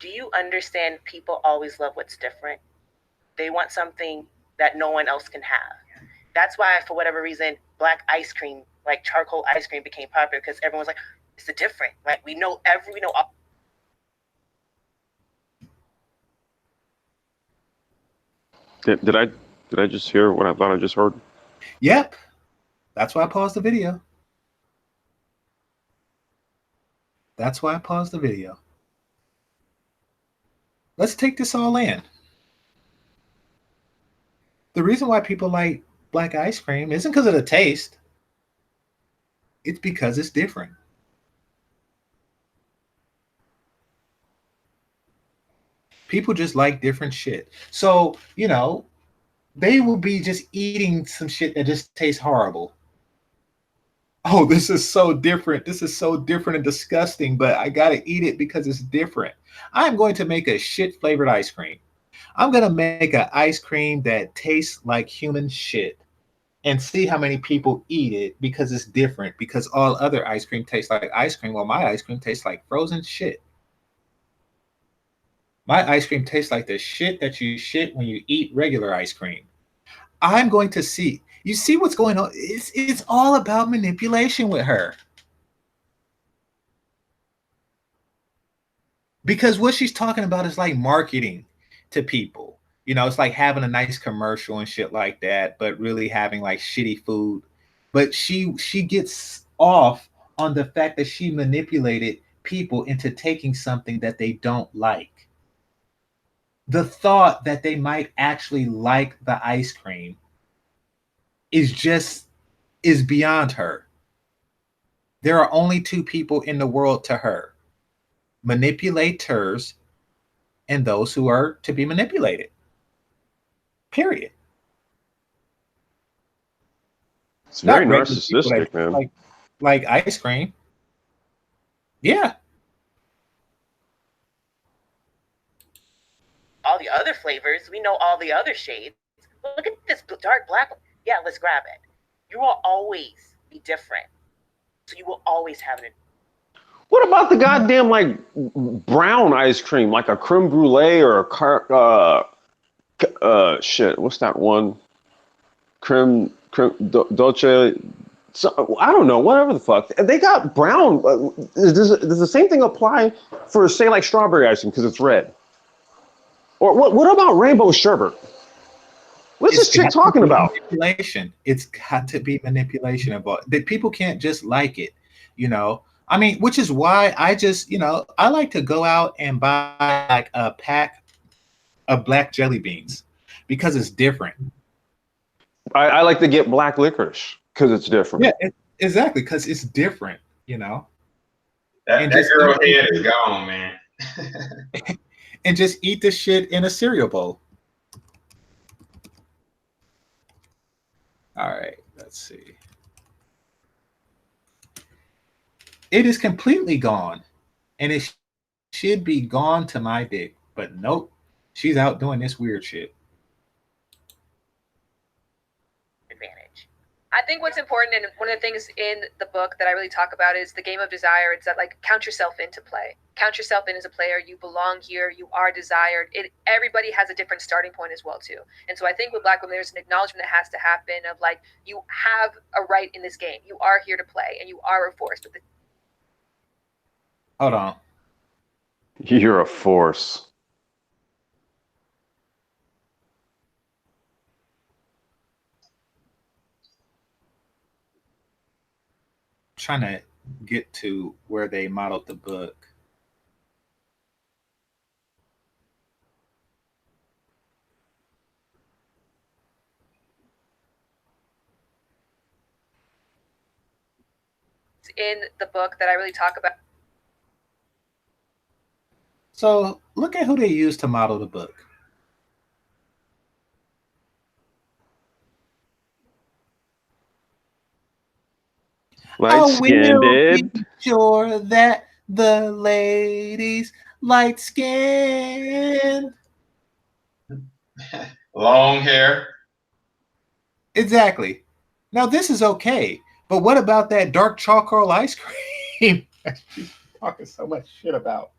do you understand people always love what's different? They want something that no one else can have. That's why, for whatever reason, black ice cream, like charcoal ice cream, became popular, because everyone's like, it's a different. Like we know all. Did I just hear what I thought I just heard? Yep. That's why I paused the video. Let's take this all in. The reason why people like black ice cream isn't because of the taste. It's because it's different. People just like different shit. So, they will be just eating some shit that just tastes horrible. Oh, this is so different. This is so different and disgusting, but I got to eat it because it's different. I'm going to make a shit flavored ice cream. I'm going to make an ice cream that tastes like human shit and see how many people eat it because it's different, because all other ice cream tastes like ice cream. Well, my ice cream tastes like frozen shit. My ice cream tastes like the shit that you shit when you eat regular ice cream. I'm going to see. You see what's going on? It's all about manipulation with her. Because what she's talking about is like marketing to people. It's like having a nice commercial and shit like that, but really having like shitty food. But she gets off on the fact that she manipulated people into taking something that they don't like. The thought that they might actually like the ice cream is beyond her. There are only 2 people in the world to her: manipulators and those who are to be manipulated. Period. It's very narcissistic, man. Like ice cream. Yeah. All the other flavors, we know all the other shades. Look at this dark black one. Yeah, let's grab it. You will always be different. So you will always have it. What about the goddamn like brown ice cream, like a creme brulee or a shit? What's that one? Creme dolce. So, I don't know. Whatever the fuck. They got brown. Does the same thing apply for, say, like strawberry ice cream because it's red? Or what about rainbow sherbet? What's this chick talking about? Manipulation. It's got to be manipulation involved. That people can't just like it, I mean, which is why I just, I like to go out and buy like a pack of black jelly beans because it's different. I like to get black licorice because it's different. Yeah, exactly, because it's different, you know. That, And that just girl eat head the is gone, man. shit- and just eat the shit in a cereal bowl. All right, let's see. It is completely gone, and it should be gone to my dick, but nope, she's out doing this weird shit. Advantage. I think what's important, and one of the things in the book that I really talk about is the game of desire. It's that, like, count yourself into play. Count yourself in as a player. You belong here. You are desired. Everybody has a different starting point as well too. And so I think with Black women, there's an acknowledgement that has to happen of, like, you have a right in this game. You are here to play, and you are a force. But Hold on. You're a force. Trying to get to where they modeled the book. in the book that I really talk about. So look at who they used to model the book. Light skinned. Be sure that the ladies light skinned. Long hair. Exactly. Now this is okay, but what about that dark charcoal ice cream that she's talking so much shit about?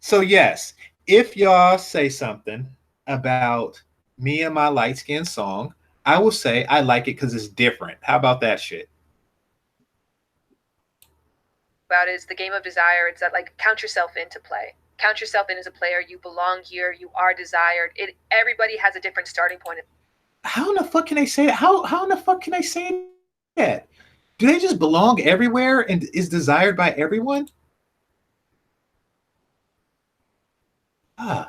So yes, if y'all say something about me and my light skin song, I will say I like it because it's different. How about that shit? About is the game of desire. It's that, like, count yourself into play. Count yourself in as a player. You belong here. You are desired. Everybody has a different starting point. How in the fuck can they say that? How in the fuck can they say that? Do they just belong everywhere and is desired by everyone? I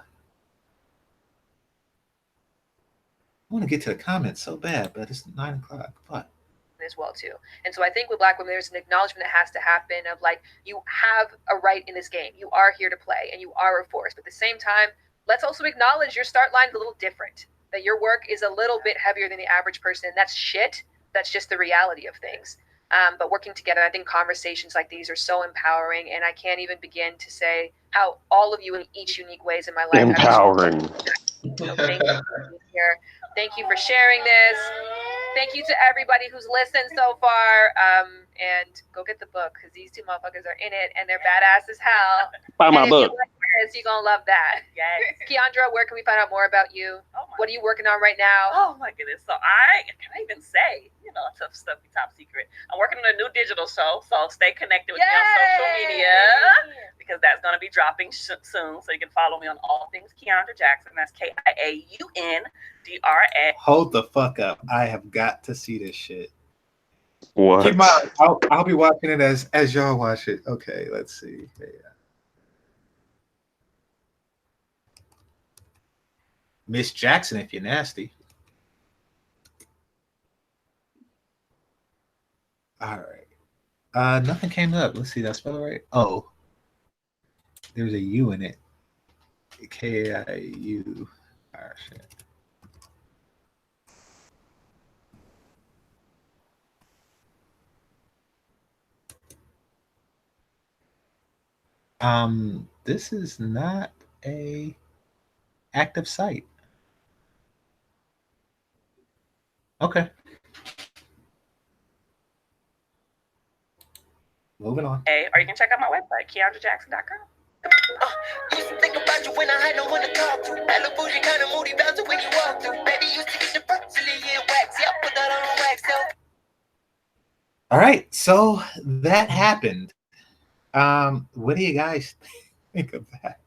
want to get to the comments so bad, but it's 9 o'clock. Fuck. As well too. And so I think with Black women, there's an acknowledgement that has to happen of, like, you have a right in this game. You are here to play and you are a force. But at the same time, let's also acknowledge your start line is a little different, that your work is a little bit heavier than the average person. And that's shit. That's just the reality of things. But working together, I think conversations like these are so empowering. And I can't even begin to say how all of you in each unique ways in my life empowering. So thank you for being here. Thank you for sharing this. Thank you to everybody who's listened so far. And go get the book because these two motherfuckers are in it and they're badass as hell. Buy my and book. If you like this, you're gonna love that. Yes. Keandra, where can we find out more about you? Oh my What are you working on right now? Oh my goodness. So I can't even say, tough stuff be top secret. I'm working on a new digital show, so stay connected with me on social media because that's going to be dropping soon. So you can follow me on all things Keandra Jackson. That's KIAUNDRA. Hold the fuck up. I have got to see this shit. What? Keep my, I'll be watching it as y'all watch it. Okay, let's see. Yeah. Miss Jackson, if you're nasty. All right. Nothing came up. Let's see. That's spelled right. Oh, there's a U in it. KIU. Oh, shit. This is not a active site. Okay. Moving on. Or you can check out my website, KeandraJackson.com. Used to think about you when I had no one to talk to. Hella bougie, kind of moody about the way you walk through. Baby used to get the Brazilian wax. Yeah, put that on wax. All right, so that happened. What do you guys think of that?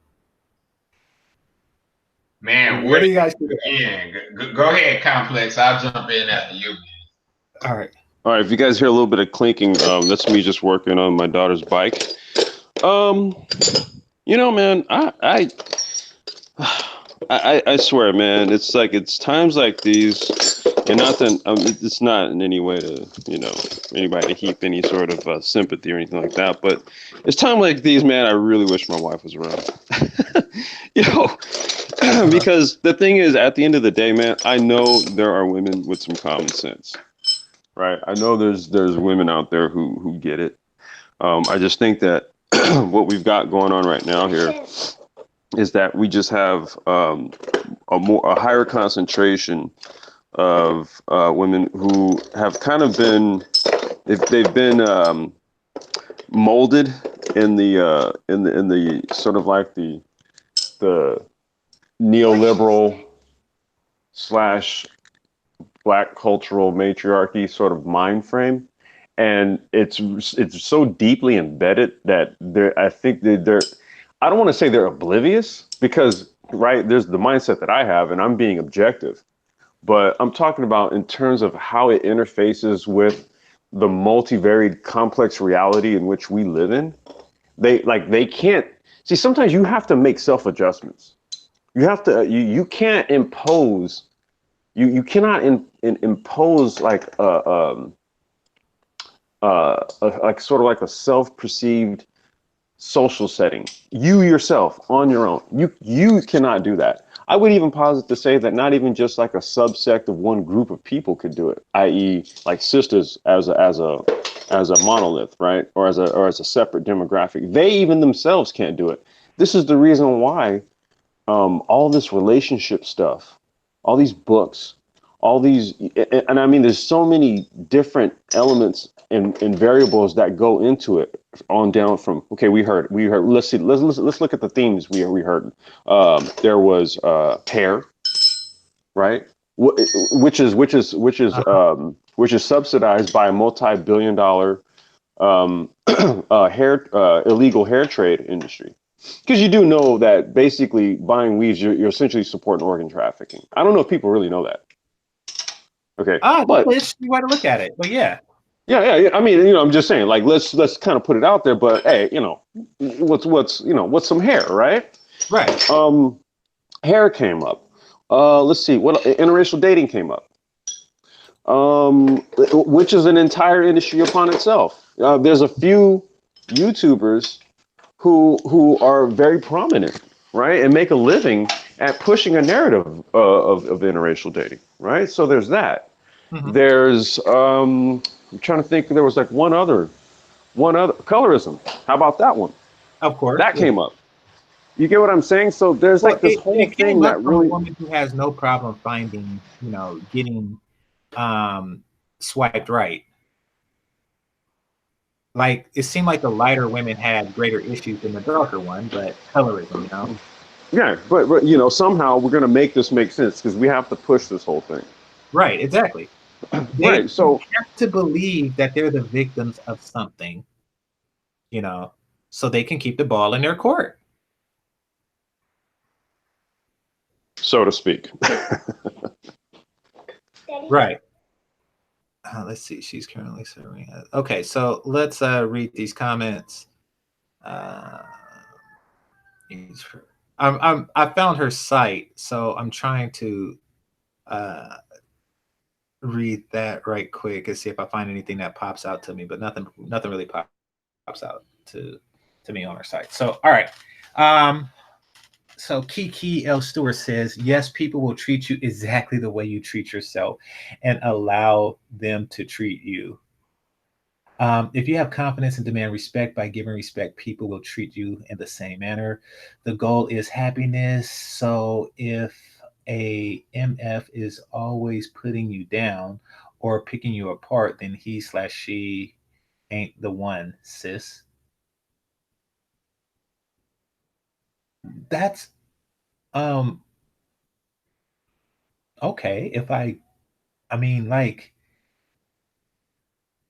Man, what do you guys think? Go ahead, Complex. I'll jump in after you. All right. All right, if you guys hear a little bit of clinking, that's me just working on my daughter's bike. Man, I swear, man, it's like it's times like these, and not that it's not in any way to anybody to heap any sort of sympathy or anything like that, but it's times like these, man. I really wish my wife was around, you know, because the thing is, at the end of the day, man, I know there are women with some common sense, right? I know there's women out there who get it. I just think that what we've got going on right now here is that we just have a higher concentration of women who have kind of been they've been molded in the sort of like the neoliberal slash black cultural matriarchy sort of mind frame, and it's so deeply embedded that I think they're I don't want to say they're oblivious because, right, there's the mindset that I have, and I'm being objective, but I'm talking about in terms of how it interfaces with the multivariate, complex reality in which we live in. They can't see. Sometimes you have to make self adjustments. You have to. You can't impose. You cannot impose like like sort of like a self perceived social setting, you yourself on your own. You cannot do that. I would even posit to say that not even just like a subsect of one group of people could do it, i.e., like sisters as a monolith, right, or as a separate demographic. They even themselves can't do it. This is the reason why all this relationship stuff, all these books, all these, and I mean, there's so many different elements and variables that go into it on down from, okay, we heard, let's see, let's look at the themes we heard. There was pair, right? Which is subsidized by a multi-billion-dollar illegal hair trade industry. Because you do know that basically buying weaves, you're essentially supporting organ trafficking. I don't know if people really know that. Okay. But it's a way to look at it. But yeah. Yeah. I mean, I'm just saying, like, let's kind of put it out there. But hey, what's some hair, right? Right. Hair came up. Let's see, what interracial dating came up. Which is an entire industry upon itself. There's a few YouTubers who are very prominent, right, and make a living at pushing a narrative of interracial dating, right? So there's that. Mm-hmm. There's I'm trying to think. There was like one other colorism. How about that one? Of course, that came up. You get what I'm saying? So there's like this whole thing that really. A woman who has no problem finding, getting swiped right. Like, it seemed like the lighter women had greater issues than the darker one, but colorism, Yeah, but somehow we're going to make this make sense because we have to push this whole thing. Right, exactly. Right, so have to believe that they're the victims of something, so they can keep the ball in their court. So to speak. Right. Let's see. She's currently serving. Okay, so let's read these comments. I found her site, so I'm trying to read that right quick and see if I find anything that pops out to me. But nothing really pops out to me on her site. So all right. So Kiki L. Stewart says, yes, people will treat you exactly the way you treat yourself and allow them to treat you. If you have confidence and demand respect by giving respect, people will treat you in the same manner. The goal is happiness. So if a MF is always putting you down or picking you apart, then he/she ain't the one, sis. That's okay. If I mean, like,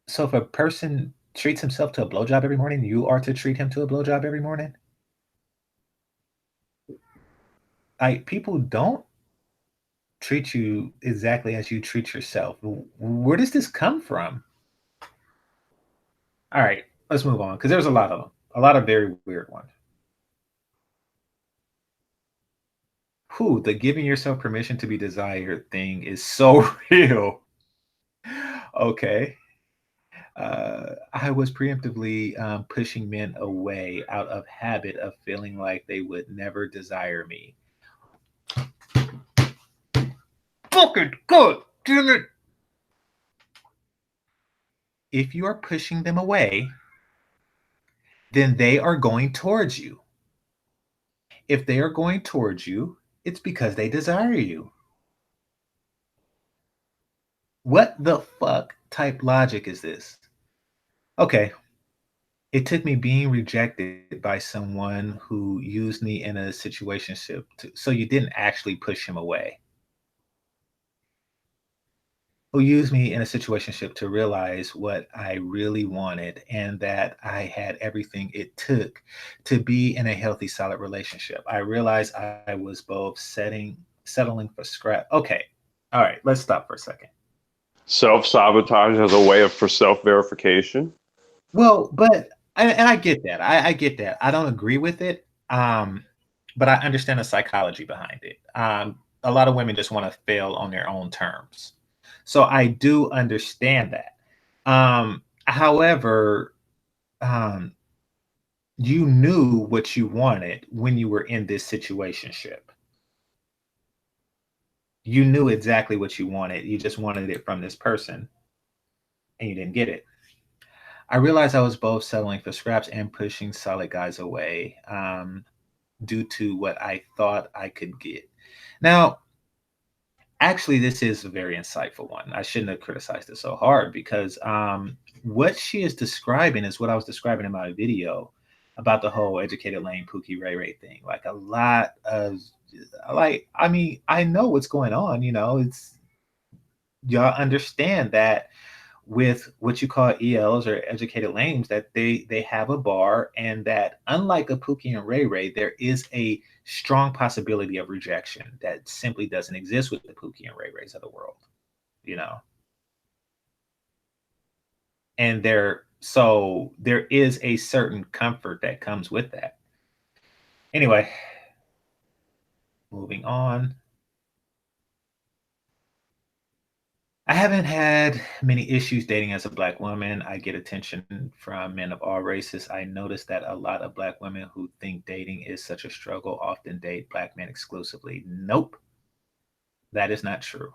so if a person treats himself to a blowjob every morning, you are to treat him to a blowjob every morning? Like, people don't treat you exactly as you treat yourself. Where does this come from? All right, let's move on, because there's a lot of them. A lot of very weird ones. Who the giving yourself permission to be desired thing is so real. Okay. I was preemptively pushing men away out of habit of feeling like they would never desire me. Fucking good, damn it. If you are pushing them away, then they are going towards you. If they are going towards you, it's because they desire you. What the fuck type logic is this? Okay, it took me being rejected by someone who used me in a situationship so you didn't actually push him away. Who used me in a situationship to realize what I really wanted and that I had everything it took to be in a healthy, solid relationship. I realized I was both settling for scrap. Okay. All right, let's stop for a second. Self-sabotage as a way for self-verification. Well, but I get that. I get that. I don't agree with it. But I understand the psychology behind it. A lot of women just want to fail on their own terms. So I do understand that. However, you knew what you wanted when you were in this situationship. You knew exactly what you wanted. You just wanted it from this person and you didn't get it. I realized I was both settling for scraps and pushing solid guys away due to what I thought I could get. Now, actually, this is a very insightful one. I shouldn't have criticized it so hard because what she is describing is what I was describing in my video about the whole educated lame Pookie Ray Ray thing. Like a lot of, like, I mean, I know what's going on. You know, it's y'all understand that with what you call ELs or educated lames, that they have a bar, and that unlike a Pookie and Ray Ray, there is a strong possibility of rejection that simply doesn't exist with the Pookie and Ray Rays of the world, you know. And so there is a certain comfort that comes with that. Anyway, moving on. I haven't had many issues dating as a Black woman. I get attention from men of all races. I noticed that a lot of Black women who think dating is such a struggle often date Black men exclusively. Nope, that is not true.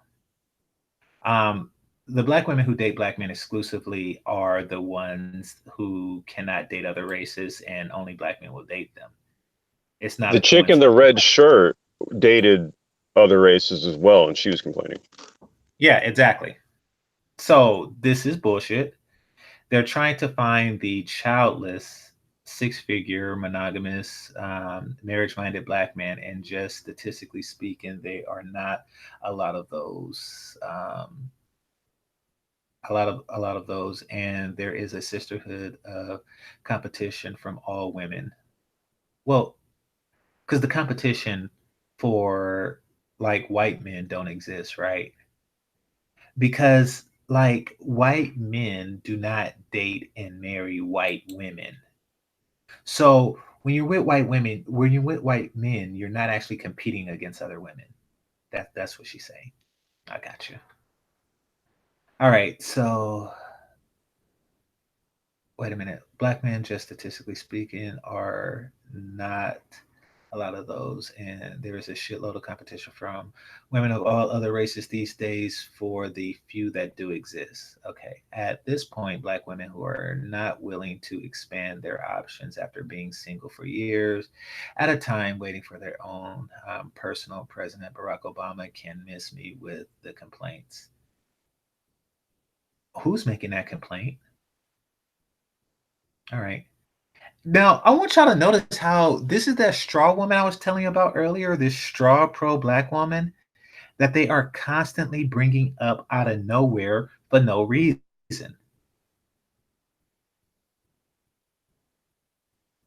The Black women who date Black men exclusively are the ones who cannot date other races, and only Black men will date them. It's not the chick in the red shirt dated other races as well, and she was complaining. Yeah, exactly. So this is bullshit. They're trying to find the childless, six-figure, monogamous, marriage-minded Black man, and just statistically speaking, they are not a lot of those. A lot of those, and there is a sisterhood of competition from all women. Well, because the competition for like white men don't exist, right? Because like white men do not date and marry white women. So when you're with white women, when you're with white men, you're not actually competing against other women. That's what she's saying. I got you. All right, so wait a minute. Black men, just statistically speaking, are not a lot of those, and there is a shitload of competition from women of all other races these days for the few that do exist. Okay, at this point, Black women who are not willing to expand their options after being single for years at a time, waiting for their own personal President Barack Obama can miss me with the complaints. Who's making that complaint? All right. Now, I want y'all to notice how this is that straw woman I was telling you about earlier, this straw pro-Black woman that they are constantly bringing up out of nowhere for no reason.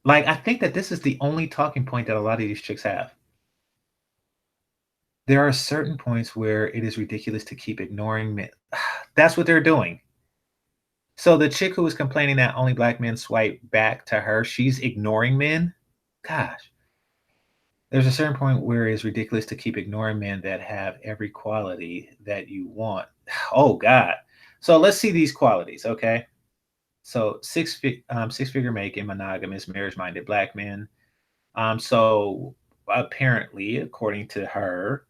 Like, I think that this is the only talking point that a lot of these chicks have. There are certain points where it is ridiculous to keep ignoring men. That's what they're doing. So the chick who was complaining that only Black men swipe back to her, she's ignoring men. Gosh. There's a certain point where it's ridiculous to keep ignoring men that have every quality that you want. Oh God. So let's see these qualities, okay? So six figure making, monogamous, marriage minded black men. So apparently, according to her,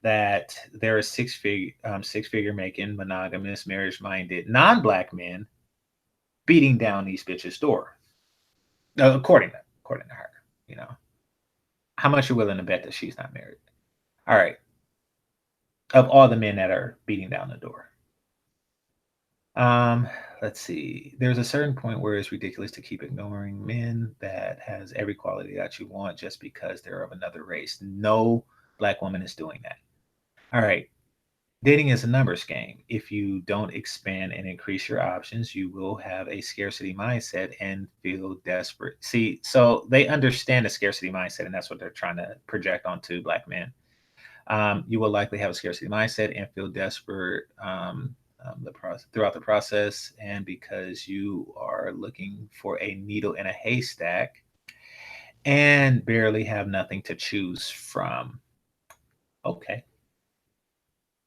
that there are six figure making, monogamous, marriage minded, non black men beating down these bitches' door. According to her, you know, how much you willing to bet that she's not married? All right, of all the men that are beating down the door. Um, let's see. There's a certain point where it's ridiculous to keep ignoring men that has every quality that you want just because they're of another race. No black woman is doing that. All right. Dating is a numbers game. If you don't expand and increase your options, you will have a scarcity mindset and feel desperate. See, so they understand the scarcity mindset, and that's what they're trying to project onto black men. You will likely have a scarcity mindset and feel desperate throughout the process. And because you are looking for a needle in a haystack and barely have nothing to choose from. Okay.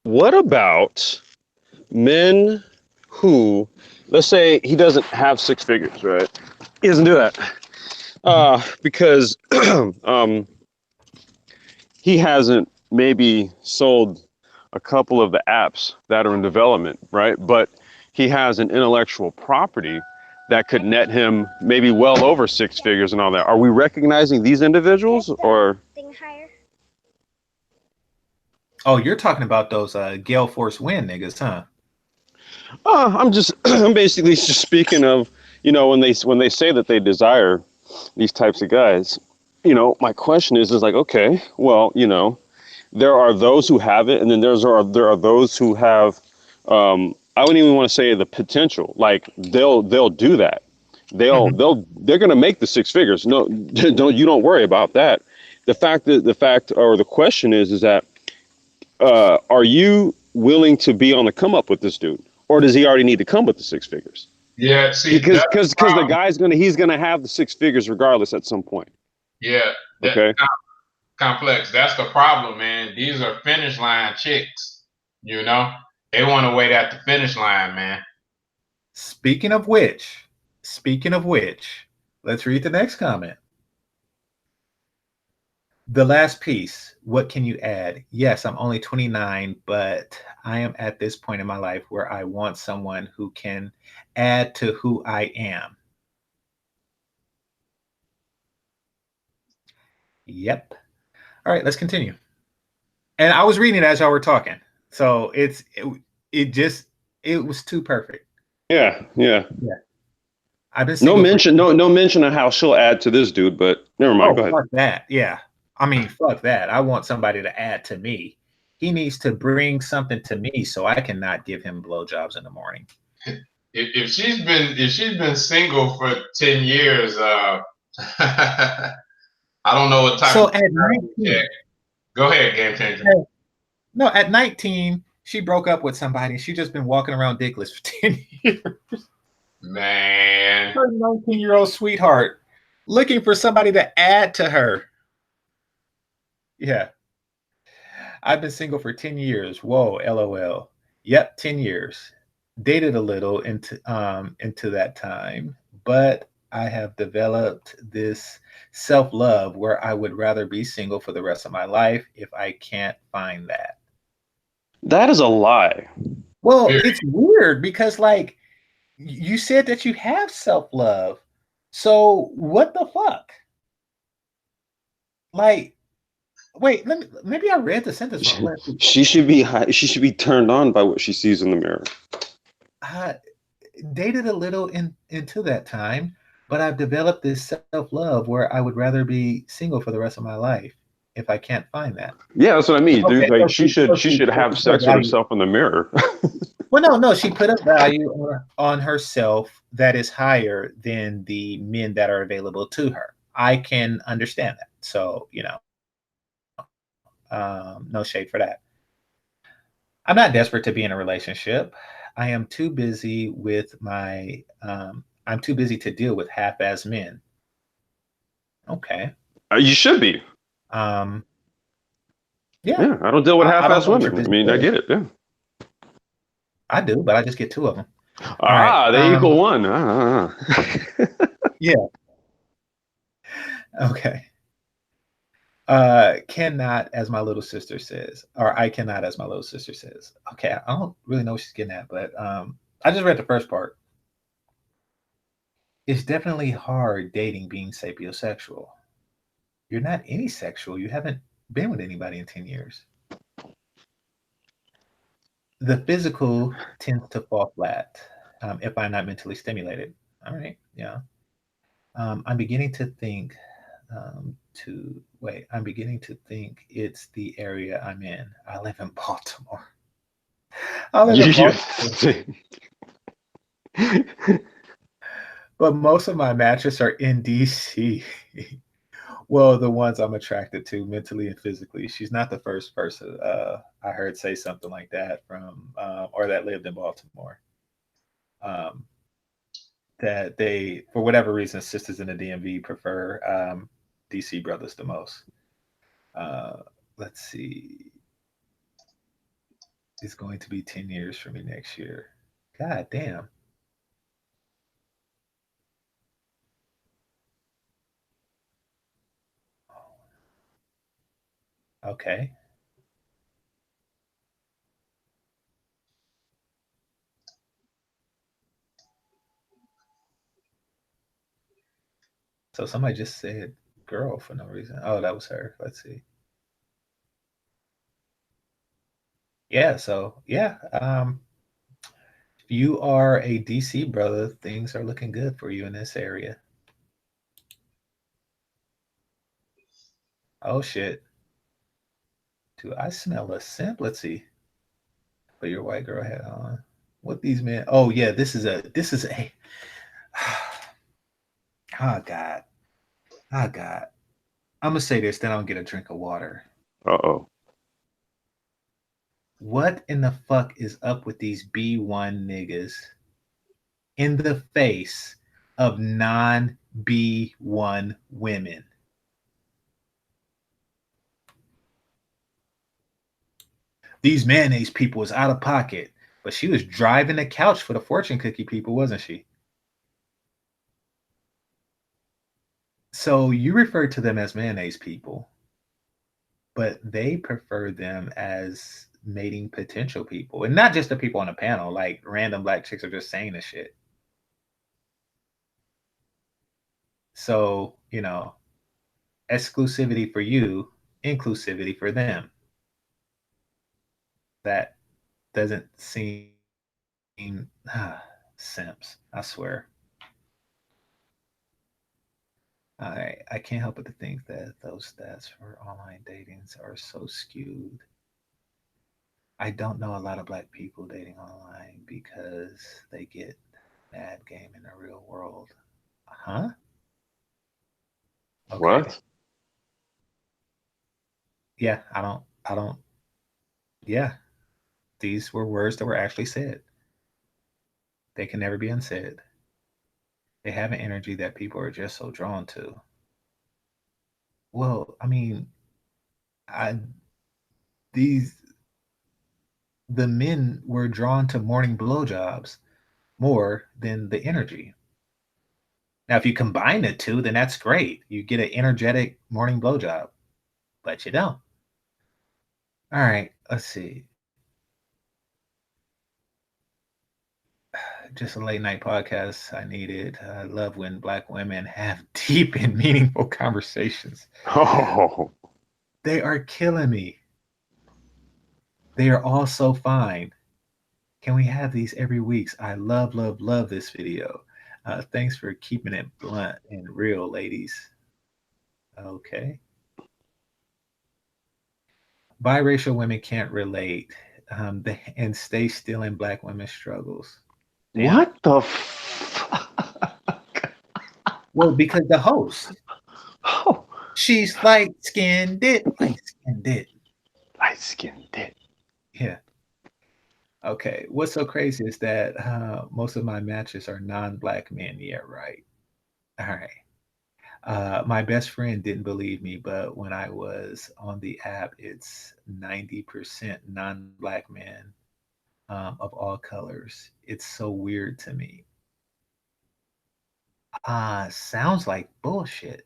What about men who, let's say he doesn't have six figures, right? He doesn't do that because he hasn't maybe sold a couple of the apps that are in development, right? But he has an intellectual property that could net him maybe well over six figures and all that. Are we recognizing these individuals or? Oh, you're talking about those Gale Force Win niggas, huh? I'm basically just speaking of, when they say that they desire these types of guys, my question is like, okay, well, there are those who have it, and then there are those who have, I wouldn't even want to say the potential. Like they'll do that. They're gonna make the six figures. No, don't worry about that. The question is that are you willing to be on the come up with this dude, or does he already need to come with the six figures? Yeah, see, because the guy's he's gonna have the six figures regardless at some point. Yeah. Okay. Complex. That's the problem, man. These are finish line chicks. They want to wait at the finish line, man. Speaking of which, let's read the next comment. The last piece, what can you add? Yes, I'm only 29, but I am at this point in my life where I want someone who can add to who I am. Yep. All right, let's continue. And I was reading it as y'all were talking. So it was too perfect. Yeah. I've been no mention of how she'll add to this dude, but never mind. Go ahead. Fuck that. Yeah. I mean, fuck that. I want somebody to add to me. He needs to bring something to me so I cannot give him blowjobs in the morning. If she's been single for 10 years, I don't know what type. So at 19, go ahead, Game Changer. No, at 19, she broke up with somebody. She just been walking around dickless for 10 years. Man, her 19-year-old sweetheart looking for somebody to add to her. Yeah. I've been single for 10 years. Whoa, LOL. Yep, 10 years. Dated a little into that time, but I have developed this self-love where I would rather be single for the rest of my life if I can't find that. That is a lie. Well, it's weird because like you said that you have self-love. So what the fuck? Like, wait, maybe I read the sentence wrong. She should be turned on by what she sees in the mirror. Dated a little into that time, but I've developed this self-love where I would rather be single for the rest of my life if I can't find that. Yeah, that's what I mean, dude. Like she should have sex with herself in the mirror. Well, no, she put a value on herself that is higher than the men that are available to her. I can understand that. So, no shade for that. I'm not desperate to be in a relationship. I am too busy with I'm too busy to deal with half-ass men. Okay. You should be. Yeah, Yeah, I don't deal with I don't half-ass know what your women. I business mean, I is. get it. Yeah. I do, but I just get 2 of them. All right. They equal one. Yeah. Okay. Cannot, as my little sister says, or I cannot, as my little sister says. Okay, I don't really know what she's getting at, but I just read the first part. It's definitely hard dating being sapiosexual. You're not any sexual. You haven't been with anybody in 10 years. The physical tends to fall flat if I'm not mentally stimulated. All right, yeah. I'm beginning to think I'm beginning to think it's the area I'm in. I live in Baltimore. I live in Baltimore, but most of my matches are in DC. Well, the ones I'm attracted to mentally and physically. She's not the first person I heard say something like that from or that lived in Baltimore. Um, that they, for whatever reason, sisters in the DMV prefer DC brothers the most. Uh, let's see. It's going to be 10 years for me next year. God damn. Okay. So somebody just said girl for no reason. Oh, that was her. Let's see. Yeah, so yeah. If you are a DC brother, things are looking good for you in this area. Oh shit. Do I smell a simp? Let's see. Put your white girl hat on. What these men? Oh yeah, this is a oh god. Oh god. I'm gonna say this, then I'll get a drink of water. Uh-oh. What in the fuck is up with these B1 niggas in the face of non B1 women? These mayonnaise people was out of pocket, but she was driving the couch for the fortune cookie people, wasn't she? So you refer to them as mayonnaise people, but they prefer them as mating potential people, and not just the people on the panel. Like random black chicks are just saying this shit. So exclusivity for you, inclusivity for them. That doesn't seem simps. I swear. I can't help but to think that those stats for online datings are so skewed. I don't know a lot of black people dating online because they get bad game in the real world. Huh? Okay. What? Yeah, I don't yeah. These were words that were actually said. They can never be unsaid. They have an energy that people are just so drawn to. Well, I mean, I these the men were drawn to morning blowjobs more than the energy. Now, if you combine the two, then that's great. You get an energetic morning blowjob, but you don't. All right, let's see. Just a late night podcast I needed. I love when black women have deep and meaningful conversations. Oh. They are killing me. They are all so fine. Can we have these every week? I love, love, love this video. Thanks for keeping it blunt and real, ladies. Okay. Biracial women can't relate and stay still in black women's struggles. Damn. What the fuck? Well, because the host, Oh, she's light-skinned it. Light-skinned it. light-skinned it. Yeah. Okay. What's so crazy is that most of my matches are non-black men. Yeah, right. All right. My best friend didn't believe me, but when I was on the app, it's 90% non-black men of all colors. It's so weird to me. Sounds like bullshit.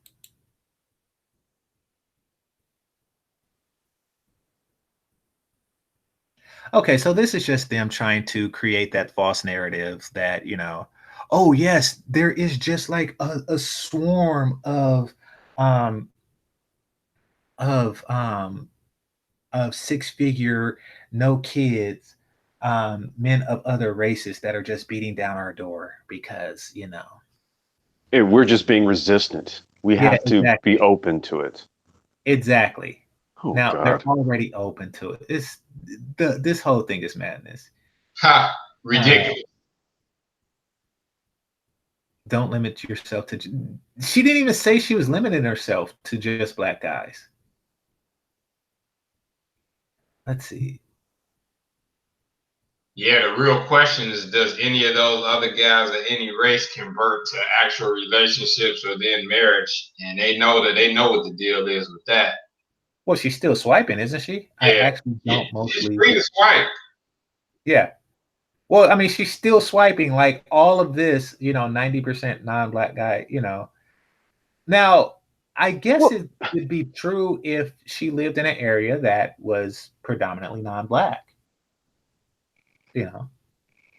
Okay, so this is just them trying to create that false narrative that, oh yes, there is just like a swarm um of um of six-figure, no kids, men of other races that are just beating down our door because, And we're just being resistant. We yeah, have to be exactly. open to it. Exactly. Oh Now they're God. already open to it. This whole thing is madness. Ha! Uh, Ridiculous. don't limit yourself to. She didn't even say she was limiting herself to just black guys. Let's see. Yeah, the real question is, does any of those other guys of any race convert to actual relationships or then marriage? And they know what the deal is with that. Well, she's still swiping, isn't she? I Yeah, actually yeah, don't it's mostly. free to swipe. Yeah. Well, I mean, she's still swiping like all of this, 90% non-black guy. Now, I guess Well, it would be true if she lived in an area that was predominantly non-black. You know.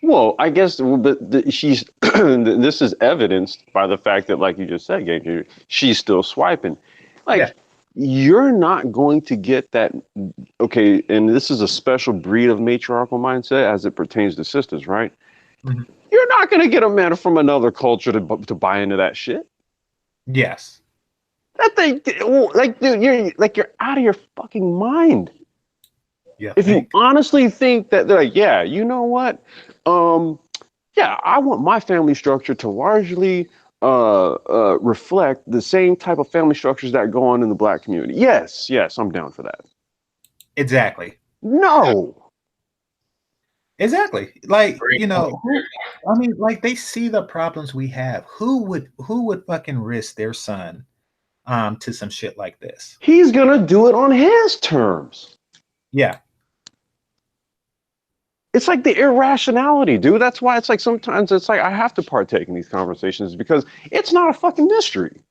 well, I guess, but she's. This is evidenced by the fact that, like you just said, Gabe, she's still swiping. Yeah. Like, you're not going to get that. Okay, and this is a special breed of matriarchal mindset as it pertains to sisters, right? Mhm. You're not going to get a man from another culture to buy into that shit. Yes. That thing, like, dude, you're out of your fucking mind. You If you think? honestly think that they're like, yeah, you know what? Yeah, I want my family structure to largely reflect the same type of family structures that go on in the black community. Yes, yes, I'm down for that. Exactly. No. Exactly. Like, Great point. I mean, like they see the problems we have. Who would fucking risk their son to some shit like this? He's gonna do it on his terms. Yeah. It's like the irrationality, dude. That's why it's like sometimes it's like I have to partake in these conversations because it's not a fucking mystery.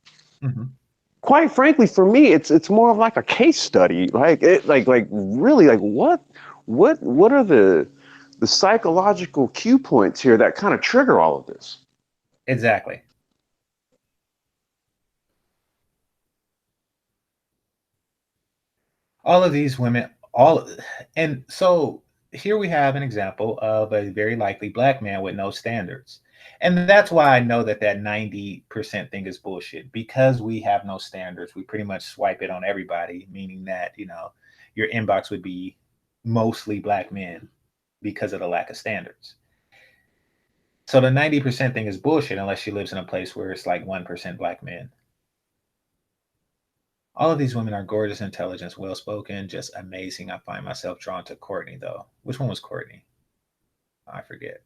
Hmm. Quite frankly, for me, it's more of like a case study. Like really like what are the psychological cue points here that kind of trigger all of this? Exactly. All of these women, and so here we have an example of a very likely black man with no standards. And that's why I know that 90% thing is bullshit because we have no standards. We pretty much swipe it on everybody, meaning that, your inbox would be mostly black men because of the lack of standards. So the 90% thing is bullshit unless she lives in a place where it's like 1% black men. All of these women are gorgeous, intelligent, well spoken, just amazing. I find myself drawn to Courtney, though. Which one was Courtney? I forget.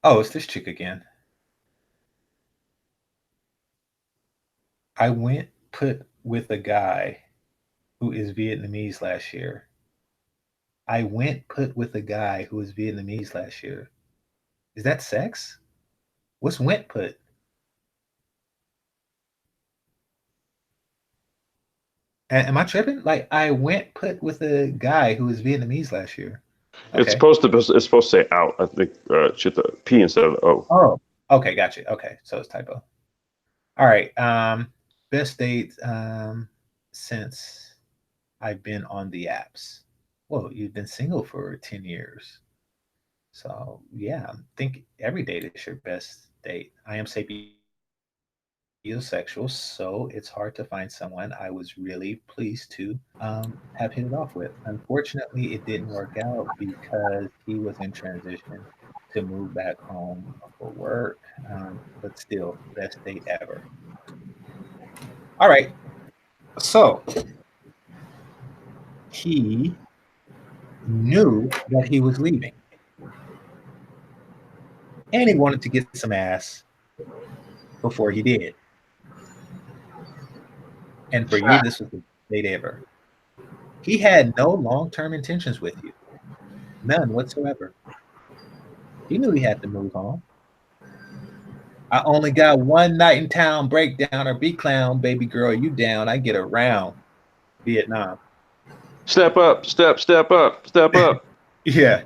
Oh, it's this chick again. I went put with a guy who is Vietnamese last year. I went put with a guy who is Vietnamese last year. Is that sex? What's went put? Am I tripping? Like I went put with a guy who was Vietnamese last year. It's Okay. supposed to say out. I think shit the P instead of the O. Oh, okay, gotcha. Okay, so it's typo. All right. Best date since I've been on the apps. Well, you've been single for 10 years. So yeah, I think every date is your best date. I am sapiosexual, so it's hard to find someone I was really pleased to have hit it off with. Unfortunately, it didn't work out because he was in transition to move back home for work. But still, best date ever. All right. So he knew that he was leaving and he wanted to get some ass before he did. And for you, this was the date ever. He had no long-term intentions with you. None whatsoever. He knew he had to move on. I only got one night in town breakdown or B-clown, baby girl, you down. I get around Vietnam. Step up, step up, step up. Yeah.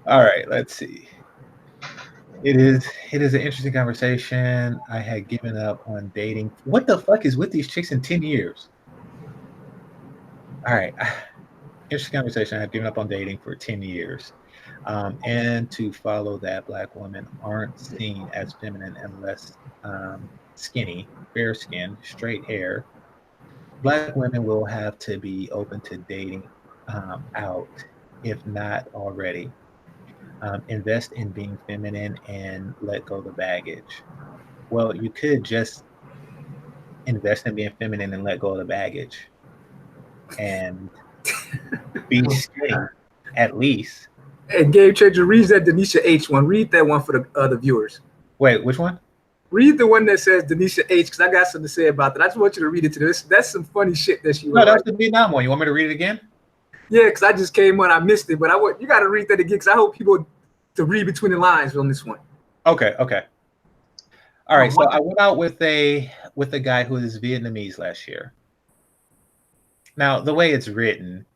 All right, let's see. It is an interesting conversation. I had given up on dating. What the fuck is with these chicks in 10 years? All right. Interesting conversation. I had given up on dating for 10 years. And to follow that, Black women aren't seen as feminine unless skinny, fair skin, straight hair. Black women will have to be open to dating out, if not already. Invest in being feminine and let go of the baggage. Well, you could just invest in being feminine and let go of the baggage and be skinny at least. Hey, Game Changer, read that Denisha H one. Read that one for the other viewers. Wait, which one? Read the one that says Denisha H, because I got something to say about that. I just want you to read it to this. That's some funny shit that she wrote. No, that's the Vietnam one. You want me to read it again? Yeah, because I just came on, I missed it, but you got to read that again because I hope people to read between the lines on this one. Okay. All right. So I went out with a guy who is Vietnamese last year. Now, the way it's written,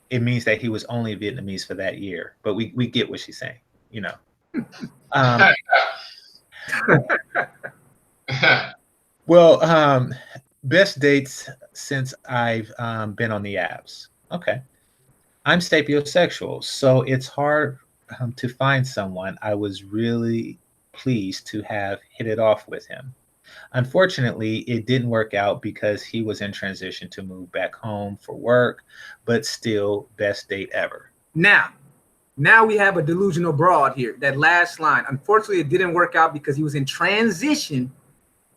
it means that he was only Vietnamese for that year, but we get what she's saying, you know. Well, best dates since I've been on the apps. Okay. I'm sapiosexual, so it's hard to find someone. I was really pleased to have hit it off with him. Unfortunately, it didn't work out because he was in transition to move back home for work, but still best date ever. Now we have a delusional broad here. That last line. Unfortunately, it didn't work out because he was in transition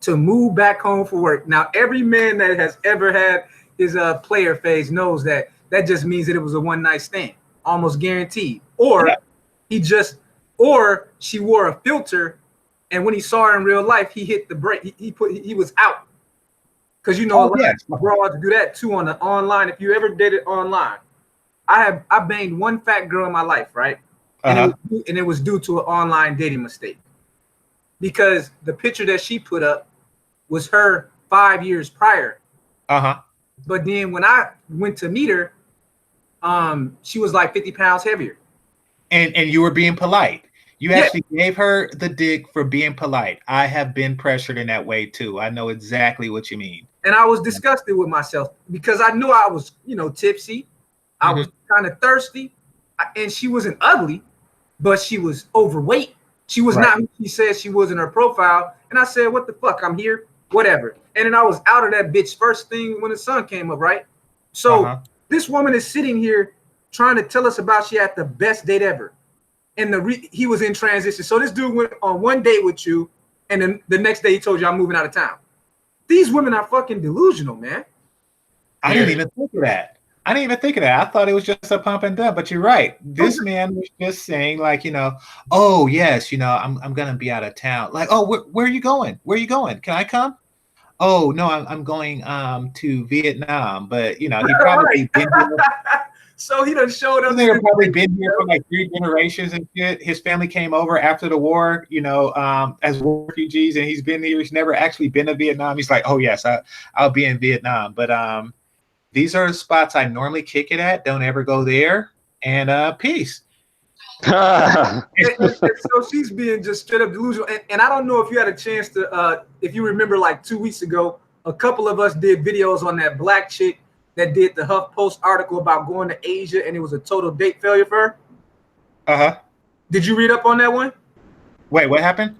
to move back home for work. Now, every man that has ever had his player phase knows that just means that it was a one-night stand, almost guaranteed. Or or she wore a filter, and when he saw her in real life, he hit the brake. He was out. Because a lot of broads do that too on the online. If you ever did it online, I banged one fat girl in my life, right? And it was due to an online dating mistake. Because the picture that she put up was her 5 years prior. But then when I went to meet her, she was like 50 pounds heavier. And you were being polite. You actually gave her the dick for being polite. I have been pressured in that way too. I know exactly what you mean. And I was disgusted with myself because I knew I was, tipsy. I was kind of thirsty. And she wasn't ugly, but she was overweight. She was not who she said she was in her profile. And I said, what the fuck? I'm here, whatever. And then I was out of that bitch first thing when the sun came up, right? So this woman is sitting here trying to tell us about she had the best date ever. And he was in transition. So this dude went on one date with you, and then the next day he told you I'm moving out of town. These women are fucking delusional, man. I didn't even think of that. I thought it was just a pump and dump, but you're right. This man was just saying like, oh yes, I'm gonna be out of town. Like, oh, where are you going? Where are you going? Can I come? Oh no, I'm going to Vietnam, but he probably been here. So he done showed up. They've probably been here for like 3 generations and shit. His family came over after the war, as war refugees, and he's been here. He's never actually been to Vietnam. He's like, oh yes, I'll be in Vietnam, but these are the spots I normally kick it at. Don't ever go there. And peace. and so she's being just straight up delusional. And I don't know if you had a chance to, if you remember, like 2 weeks ago, a couple of us did videos on that black chick that did the HuffPost article about going to Asia, and it was a total date failure for her. Did you read up on that one? Wait, what happened?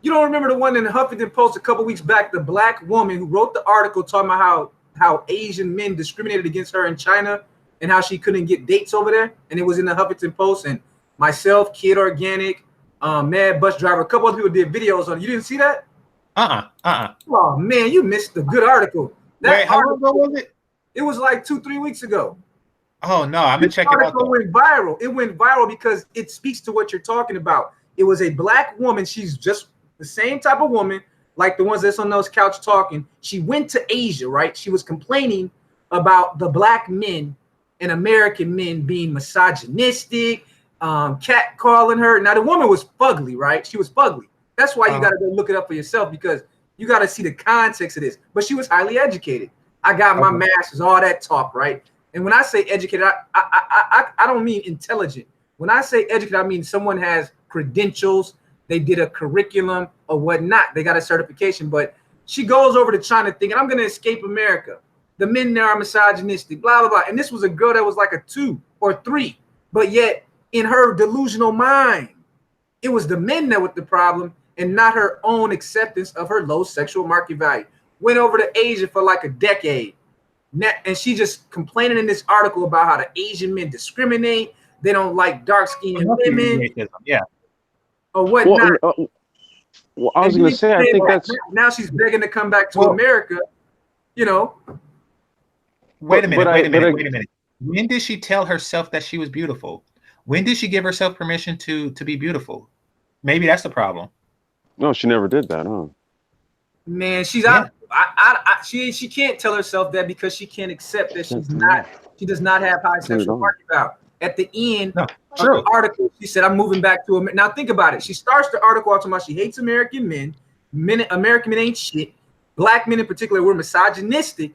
You don't remember the one in the Huffington Post a couple weeks back? The black woman who wrote the article talking about how Asian men discriminated against her in China and how she couldn't get dates over there, and it was in the Huffington Post. And myself, Kid Organic, Mad Bus Driver, a couple other people did videos on it. You didn't see that? Oh man, you missed the good article. Wait, how long ago was it? It was like 2-3 weeks ago. Oh no, I'm gonna check it out. It went viral. It went viral because it speaks to what you're talking about. It was a black woman. She's just the same type of woman like the ones that's on those couch talking. She went to Asia, right? She was complaining about the black men and American men being misogynistic, cat calling her. Now the woman was fugly, right? She was fugly. That's why you got to go look it up for yourself, because you got to see the context of this. But she was highly educated. I got my master's, all that talk, right? And when I say educated, I don't mean intelligent. When I say educated, I mean someone has credentials, they did a curriculum or whatnot, they got a certification. But she goes over to China thinking, I'm going to escape America. The men there are misogynistic, blah, blah, blah. And this was a girl that was like a 2 or 3. But yet, in her delusional mind, it was the men that were the problem and not her own acceptance of her low sexual market value. Went over to Asia for like a decade. And she just complaining in this article about how the Asian men discriminate. They don't like dark-skinned women. Yeah. Or whatnot. Well, I was going to say, I think that's... Now she's begging to come back to America, you know. Wait a minute. When did she tell herself that she was beautiful? When did she give herself permission to be beautiful? Maybe that's the problem. No, she never did that, huh? Man, she's out. She can't tell herself that because she can't accept that she's not. She does not have high sexual market value. At the end of the article, she said, "I'm moving back to America." Now think about it. She starts the article out talking about she hates American men. American men ain't shit. Black men in particular were misogynistic.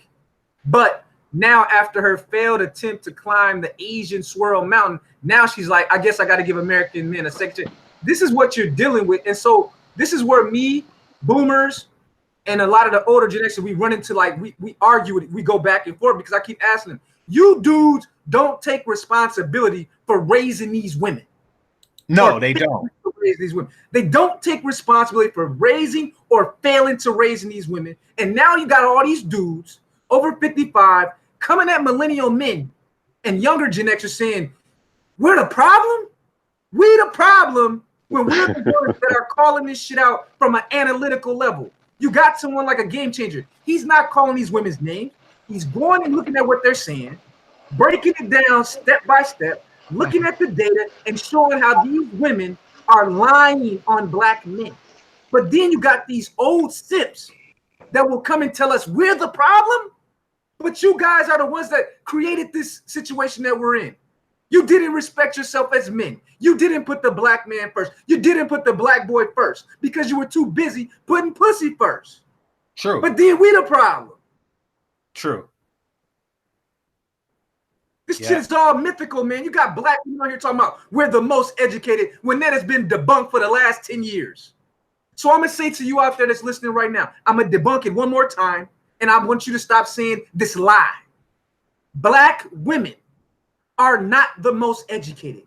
But now, after her failed attempt to climb the Asian Swirl Mountain, now she's like, I guess I got to give American men a second. This is what you're dealing with, and so this is where me, boomers, and a lot of the older generation, we run into, like, we argue, we go back and forth, because I keep asking them, you dudes don't take responsibility for raising these women. No, they don't. These women. They don't take responsibility for raising or failing to raising these women. And now you got all these dudes over 55 coming at millennial men and younger Gen Xers saying, we're the problem? We the problem when we're the ones that are calling this shit out from an analytical level. You got someone like a Game Changer. He's not calling these women's names. He's going and looking at what they're saying, breaking it down step by step, looking at the data and showing how these women are lying on black men. But then you got these old sips that will come and tell us we're the problem, but you guys are the ones that created this situation that we're in. You didn't respect yourself as men. You didn't put the black man first. You didn't put the black boy first because you were too busy putting pussy first. True. But then we the problem. True. This shit is all mythical, man. You got black people out here talking about we're the most educated when that has been debunked for the last 10 years. So I'm going to say to you out there that's listening right now, I'm going to debunk it one more time, and I want you to stop saying this lie. Black women are not the most educated.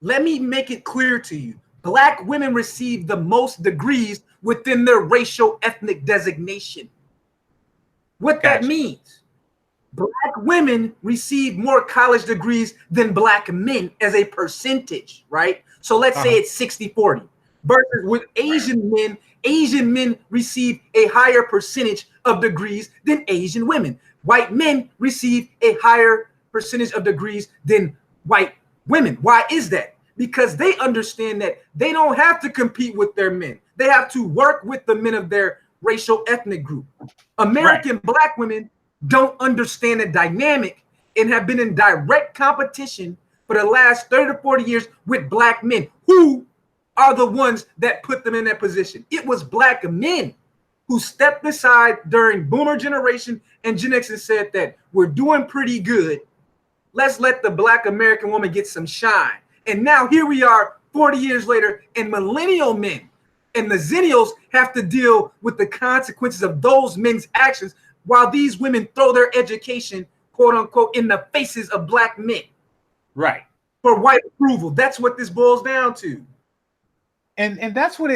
Let me make it clear to you. Black women receive the most degrees within their racial ethnic designation. What that means, black women receive more college degrees than black men as a percentage, right? So let's say it's 60-40. Versus with Asian men receive a higher percentage of degrees than Asian women. White men receive a higher percentage of degrees than white women. Why is that? Because they understand that they don't have to compete with their men. They have to work with the men of their racial ethnic group. American black women don't understand the dynamic and have been in direct competition for the last 30 to 40 years with black men who are the ones that put them in that position. It was black men who stepped aside during boomer generation and Gen X and said that we're doing pretty good. Let's let the black American woman get some shine. And now here we are 40 years later, and millennial men and the Zennials have to deal with the consequences of those men's actions while these women throw their education, quote unquote, in the faces of black men. Right. For white approval. That's what this boils down to. And that's what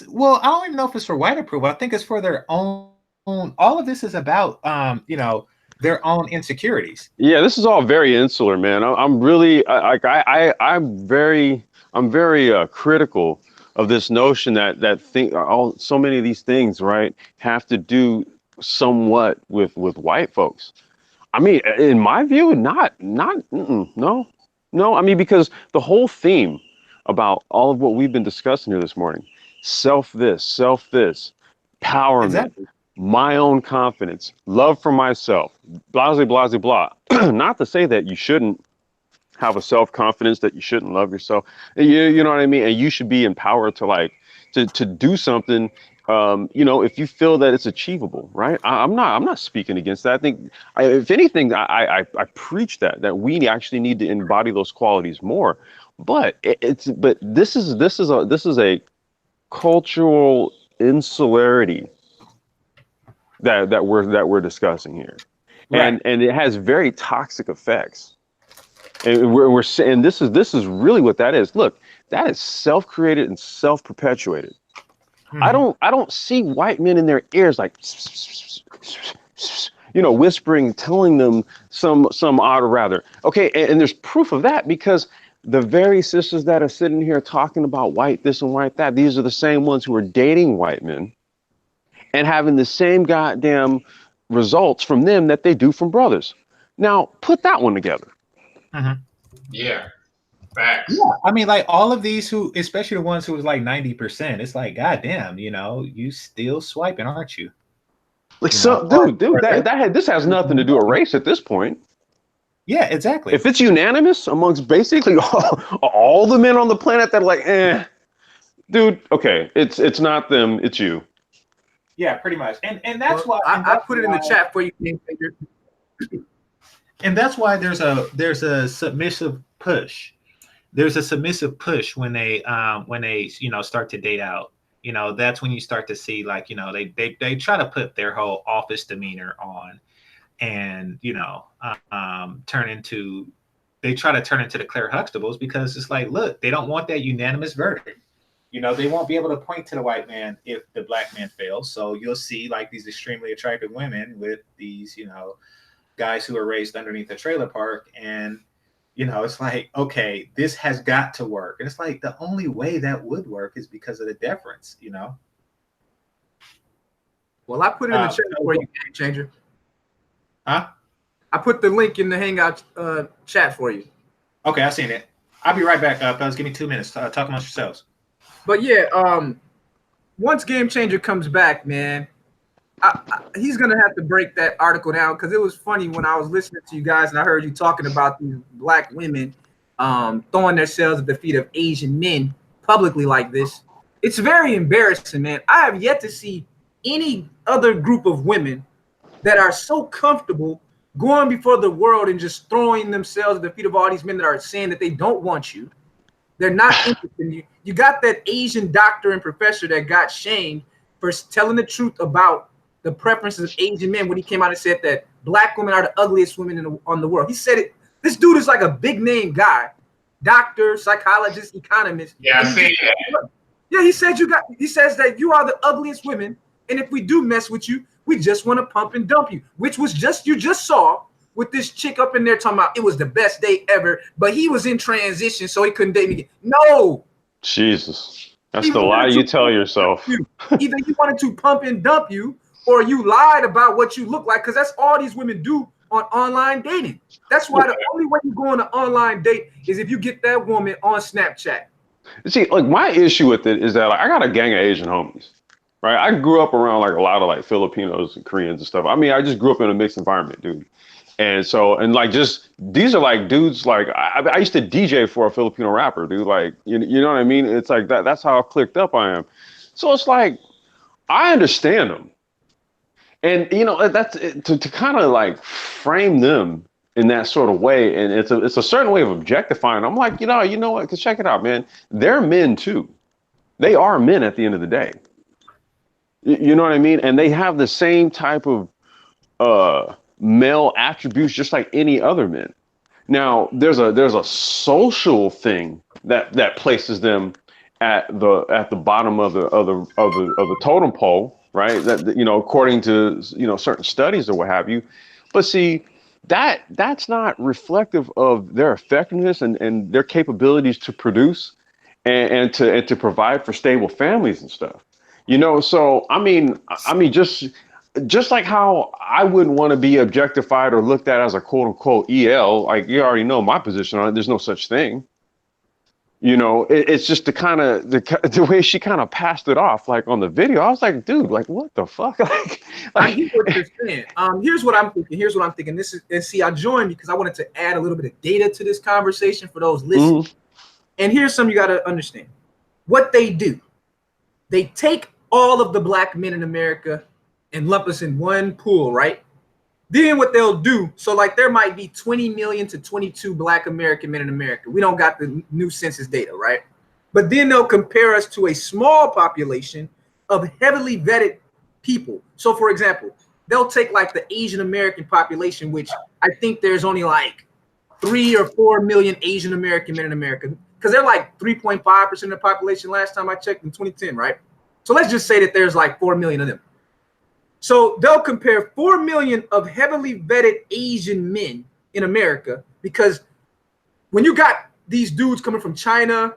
well, I don't even know if it's for white approval. I think it's for their own. All of this is about, their own insecurities. Yeah, this is all very insular, man. I'm really I'm very critical of this notion that so many of these things, right, have to do somewhat with white folks. I mean, in my view, no. I mean, because the whole theme, about all of what we've been discussing here this morning. Self this, empowerment, Exactly. my own confidence, love for myself, blah, blah, blah, blah. Not to say that you shouldn't have a self-confidence, that you shouldn't love yourself. You know what I mean? And you should be empowered to like, to do something, you know, if you feel that it's achievable, right? I'm not speaking against that. I think, if anything, I preach that we actually need to embody those qualities more. But but this is a cultural insularity that we're discussing here, Right. and it has very toxic effects. And we're saying this is really what that is. Look, that is self-created and self-perpetuated. Mhm. I don't see white men in their ears like, you know, whispering, telling them some odd or rather. Okay, and there's proof of that, because the very sisters that are sitting here talking about white this and white that, these are the same ones who are dating white men and having the same goddamn results from them that they do from brothers. Now, put that one together. Yeah. Facts. Yeah, I mean, like all of these who, especially the ones who was like 90%, it's like, goddamn, you know, you still swiping, aren't you? Like, You so, know? dude, this has nothing to do with race at this point. Yeah, exactly. If it's unanimous amongst basically all the men on the planet that are like, dude, okay, it's not them, it's you. Yeah, pretty much. And that's Well, why I put it in the chat for you. and that's why there's a submissive push. There's a submissive push when they you know start to date out. You know, that's when you start to see, like, you know, they try to put their whole office demeanor on, and you know, they try to turn into the Claire Huxtables, because it's like, look, they don't want that unanimous verdict. You know, they won't be able to point to the white man if the black man fails. So you'll see like these extremely attractive women with these, you know, guys who are raised underneath a trailer park, and you know, it's like, okay, this has got to work. And it's like the only way that would work is because of the deference, you know. Well, I put it in the chat for you, Game Changer. Huh? I put the link in the Hangout chat for you. Okay, I seen it. I'll be right back, fellas. Give me 2 minutes. Talk amongst yourselves. But yeah, once Game Changer comes back, man, he's gonna have to break that article down, because it was funny when I was listening to you guys and I heard you talking about these black women throwing themselves at the feet of Asian men publicly like this. It's very embarrassing, man. I have yet to see any other group of women that are so comfortable going before the world and just throwing themselves at the feet of all these men that are saying that they don't want you. They're not interested in you. You got that Asian doctor and professor that got shamed for telling the truth about the preferences of Asian men when he came out and said that black women are the ugliest women on the world. He said it. This dude is like a big name guy, doctor, psychologist, economist. Yeah, I see that. Yeah, he says that you are the ugliest women, and if we do mess with you, we just want to pump and dump you, which was you just saw with this chick up in there talking about it was the best date ever, but he was in transition, so he couldn't date me again. No. Jesus. That's the lie you tell yourself. Either he wanted to pump and dump you, or you lied about what you look like, because that's all these women do on online dating. That's why the only way you go on an online date is if you get that woman on Snapchat. See, like, my issue with it is that, like, I got a gang of Asian homies, right? I grew up around like a lot of like Filipinos and Koreans and stuff. I mean, I just grew up in a mixed environment, dude. And so, and like, just, these are like dudes, like, I used to DJ for a Filipino rapper, dude. Like, you know what I mean? It's like that's how clicked up I am. So it's like, I understand them. And, you know, that's to kind of like frame them in that sort of way. And it's a certain way of objectifying. I'm like, you know what? Because check it out, man. They're men too. They are men at the end of the day. You know what I mean? And they have the same type of male attributes just like any other men. Now, there's a social thing that places them at the bottom of the totem pole, right? That, you know, according to, you know, certain studies or what have you. But see, that's not reflective of their effectiveness and their capabilities to produce and to provide for stable families and stuff. You know, so I mean, just like how I wouldn't want to be objectified or looked at as a quote unquote EL, like, you already know my position on it. There's no such thing. You know, it's just the way she kind of passed it off, like on the video. I was like, dude, like what the fuck? I hear what you're saying. Here's what I'm thinking. This is, and see, I joined because I wanted to add a little bit of data to this conversation for those listening. And here's something you got to understand. What they do, they take all of the black men in America and lump us in one pool, right? Then what they'll do, so like there might be 20 million to 22 black American men in America. We don't got the new census data, right? But then they'll compare us to a small population of heavily vetted people. So for example, they'll take like the Asian American population, which I think there's only like 3 or 4 million Asian American men in America, because they're like 3.5% of the population last time I checked in 2010, right? So let's just say that there's like 4 million of them. So they'll compare 4 million of heavily vetted Asian men in America, because when you got these dudes coming from China,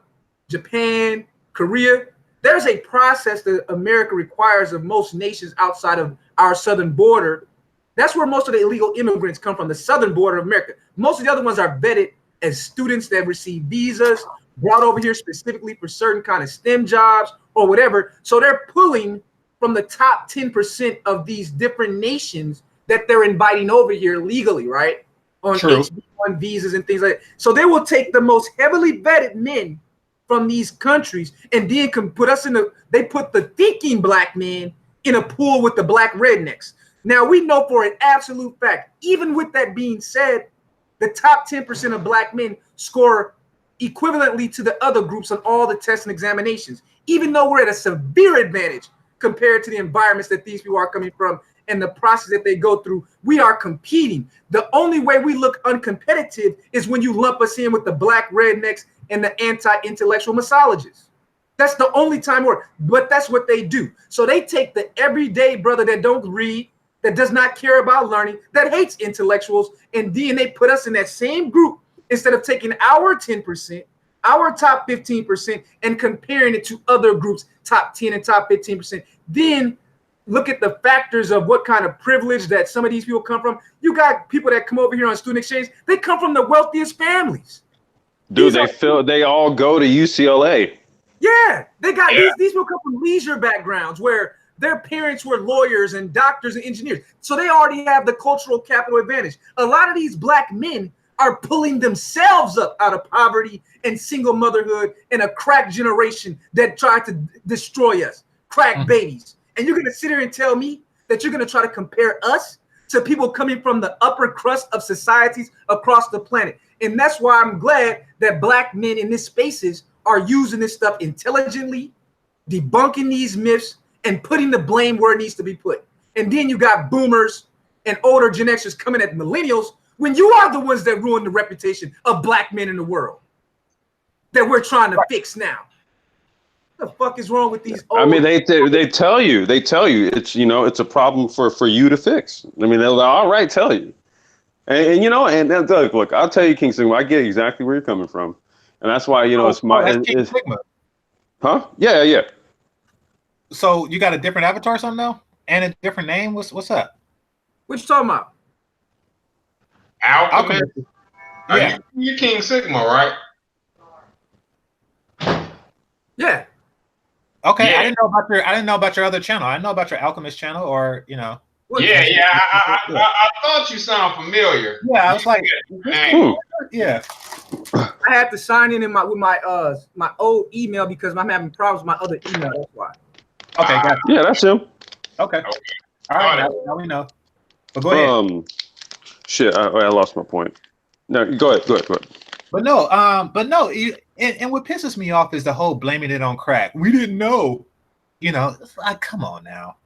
Japan, Korea, there's a process that America requires of most nations outside of our southern border. That's where most of the illegal immigrants come from, the southern border of America. Most of the other ones are vetted as students that receive visas, brought over here specifically for certain kind of STEM jobs or whatever. So they're pulling from the top 10% of these different nations that they're inviting over here legally, right? On H-1 visas and things like that. So they will take the most heavily vetted men from these countries and then can put us they put the thinking black men in a pool with the black rednecks. Now we know for an absolute fact, even with that being said, the top 10% of black men score equivalently to the other groups on all the tests and examinations, even though we're at a severe advantage compared to the environments that these people are coming from and the process that they go through. We are competing. The only way we look uncompetitive is when you lump us in with the black rednecks and the anti-intellectual misologists. That's the only time but that's what they do. So they take the everyday brother that don't read, that does not care about learning, that hates intellectuals, and then they put us in that same group instead of taking our 10%, our top 15%, and comparing it to other groups, top 10 and top 15%. Then look at the factors of what kind of privilege that some of these people come from. You got people that come over here on student exchange, they come from the wealthiest families. Dude, they all go to UCLA. Yeah, they got these people come from leisure backgrounds where their parents were lawyers and doctors and engineers. So they already have the cultural capital advantage. A lot of these black men are pulling themselves up out of poverty and single motherhood and a crack generation that tried to destroy us, crack babies. And you're going to sit here and tell me that you're going to try to compare us to people coming from the upper crust of societies across the planet. And that's why I'm glad that black men in these spaces are using this stuff intelligently, debunking these myths, and putting the blame where it needs to be put. And then you got boomers and older Gen Xers coming at millennials when you are the ones that ruined the reputation of black men in the world that we're trying to fix now. What the fuck is wrong with these old— I mean, they tell you it's, you know, it's a problem for you to fix. I mean, they'll all right tell you. And you know, and look, I'll tell you, King Sigma, I get exactly where you're coming from. And that's why, you know, it's my— that's King Sigma. Huh? Yeah. So you got a different avatar or something now? And a different name? What's up? What you talking about? Alchemist. Yeah. You King Sigma, right? Yeah. Okay. Yeah. I didn't know about your other channel. I know about your Alchemist channel, or you know. Yeah. I thought you sound familiar. Yeah, I was like, yeah. I had to sign in with my old email because I'm having problems with my other email. That's why. Okay, got it. Yeah, that's him. Okay. All right, now we know. But go ahead. Shit, I lost my point. No, go ahead. But no, and what pisses me off is the whole blaming it on crack. We didn't know. You know, it's like, come on now.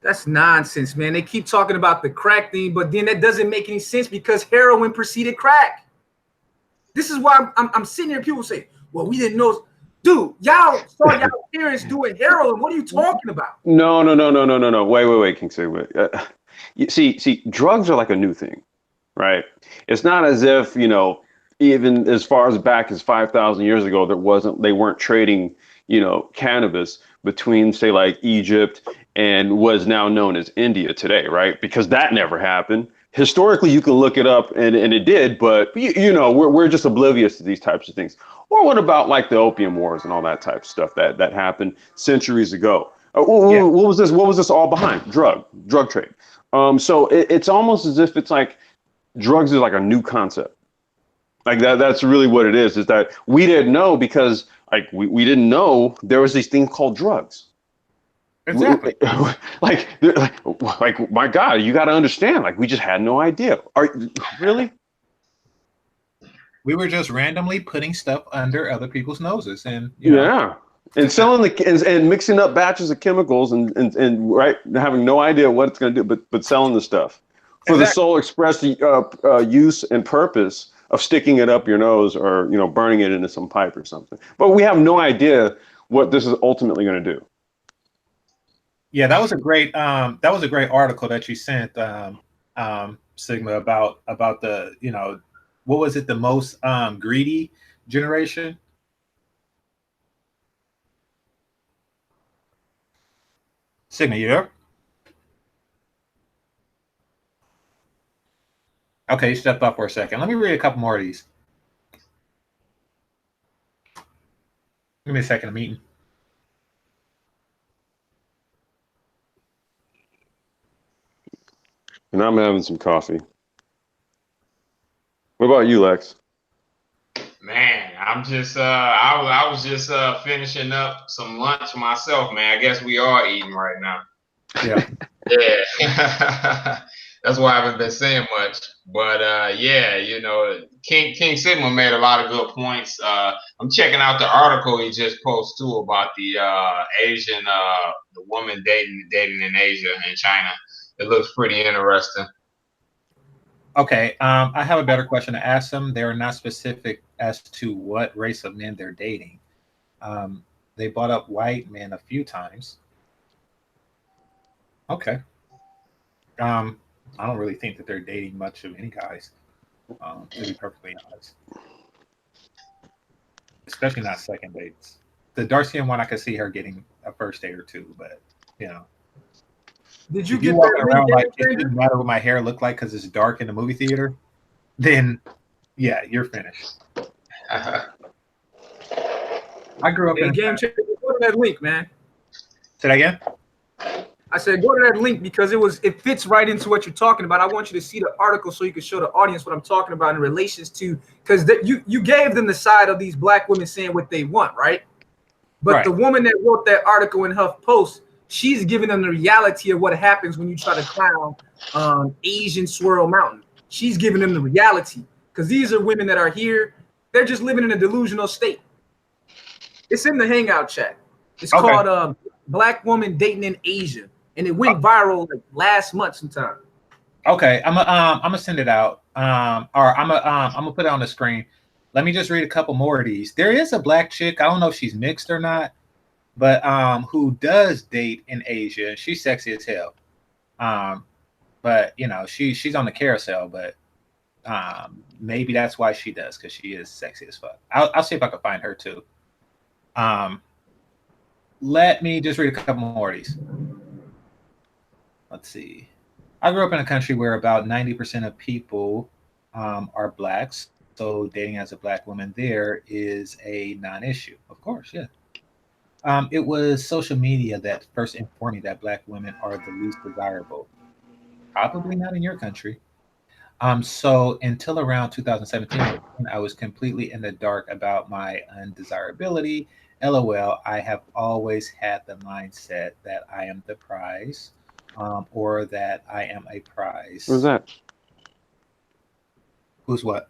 That's nonsense, man. They keep talking about the crack thing, but then that doesn't make any sense because heroin preceded crack. This is why I'm sitting here. People say, well, we didn't know. Dude, y'all saw y'all parents doing heroin. What are you talking about? No. Wait, King Sigma. See, drugs are like a new thing, right? It's not as if, you know, even as far as back as 5,000 years ago, they weren't trading, you know, cannabis between, say, like Egypt and what is now known as India today, right? Because that never happened. historically you can look it up and it did, but you know, we're just oblivious to these types of things. Or what about like the opium wars and all that type of stuff that happened centuries ago? Yeah. What was this? What was this all behind? Drug trade. So it's almost as if it's like drugs is like a new concept. Like that's really what it is that we didn't know because like we didn't know there was these things called drugs. Exactly. Like my God, you got to understand. Like we just had no idea. Really? We were just randomly putting stuff under other people's noses, and you know, Yeah. And selling and mixing up batches of chemicals and right, having no idea what it's going to do, but selling the stuff for the sole express use and purpose of sticking it up your nose or burning it into some pipe or something. But we have no idea what this is ultimately going to do. Yeah, that was a great article that you sent, Sigma, about the what was it, the most greedy generation? Sigma, you there? Okay, you stepped off for a second. Let me read a couple more of these. Give me a second, I'm eating. And I'm having some coffee. What about you, Lex? Man, I'm just I was just finishing up some lunch myself, man. I guess we are eating right now. Yeah. Yeah. That's why I haven't been saying much. But yeah, King Sigma made a lot of good points. I'm checking out the article he just posted too about the Asian the woman dating in Asia and China. It looks pretty interesting. Okay, I have a better question to ask them. They are not specific as to what race of men they're dating. They brought up white men a few times. Okay. I don't really think that they're dating much of any guys, to be perfectly honest. Especially not second dates. The dark-skinned one, I could see her getting a first date or two, but Did you if you get walking that around link, like it Andrew? doesn't matter what my hair look like because it's dark in the movie theater, then yeah, you're finished. I grew up Hey, in Game Changer, go to that link, man. Say that again? I said go to that link because it fits right into what you're talking about. I want you to see the article so you can show the audience what I'm talking about in relations to, because you gave them the side of these black women saying what they want, right? But Right. the woman that wrote that article in HuffPost, she's giving them the reality of what happens when you try to clown Asian Swirl Mountain. She's giving them the reality because these are women that are here. They're just living in a delusional state. It's in the Hangout chat. It's called Black Woman Dating in Asia. And it went viral like last month sometime. Okay, I'm gonna send it out. Or I'm gonna put it on the screen. Let me just read a couple more of these. There is a black chick. I don't know if she's mixed or not, but who does date in Asia. She's sexy as hell. But she's on the carousel. But maybe that's why she does, because she is sexy as fuck. I'll see if I can find her too. Let me just read a couple more of these. Let's see. I grew up in a country where about 90% of people are blacks. So dating as a black woman there is a non-issue. Of course, yeah. It was social media that first informed me that black women are the least desirable. Probably not in your country. So until around 2017, I was completely in the dark about my undesirability. LOL, I have always had the mindset that I am the prize, or that I am a prize. Who's that? Who's what?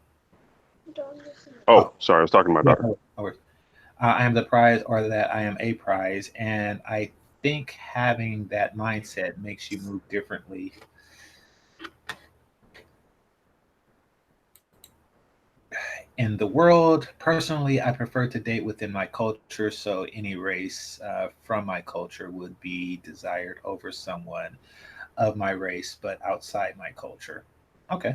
Oh, sorry, I was talking to my daughter. I am the prize, or that I am a prize, and I think having that mindset makes you move differently. In the world, personally, I prefer to date within my culture, so any race from my culture would be desired over someone of my race, but outside my culture. Okay.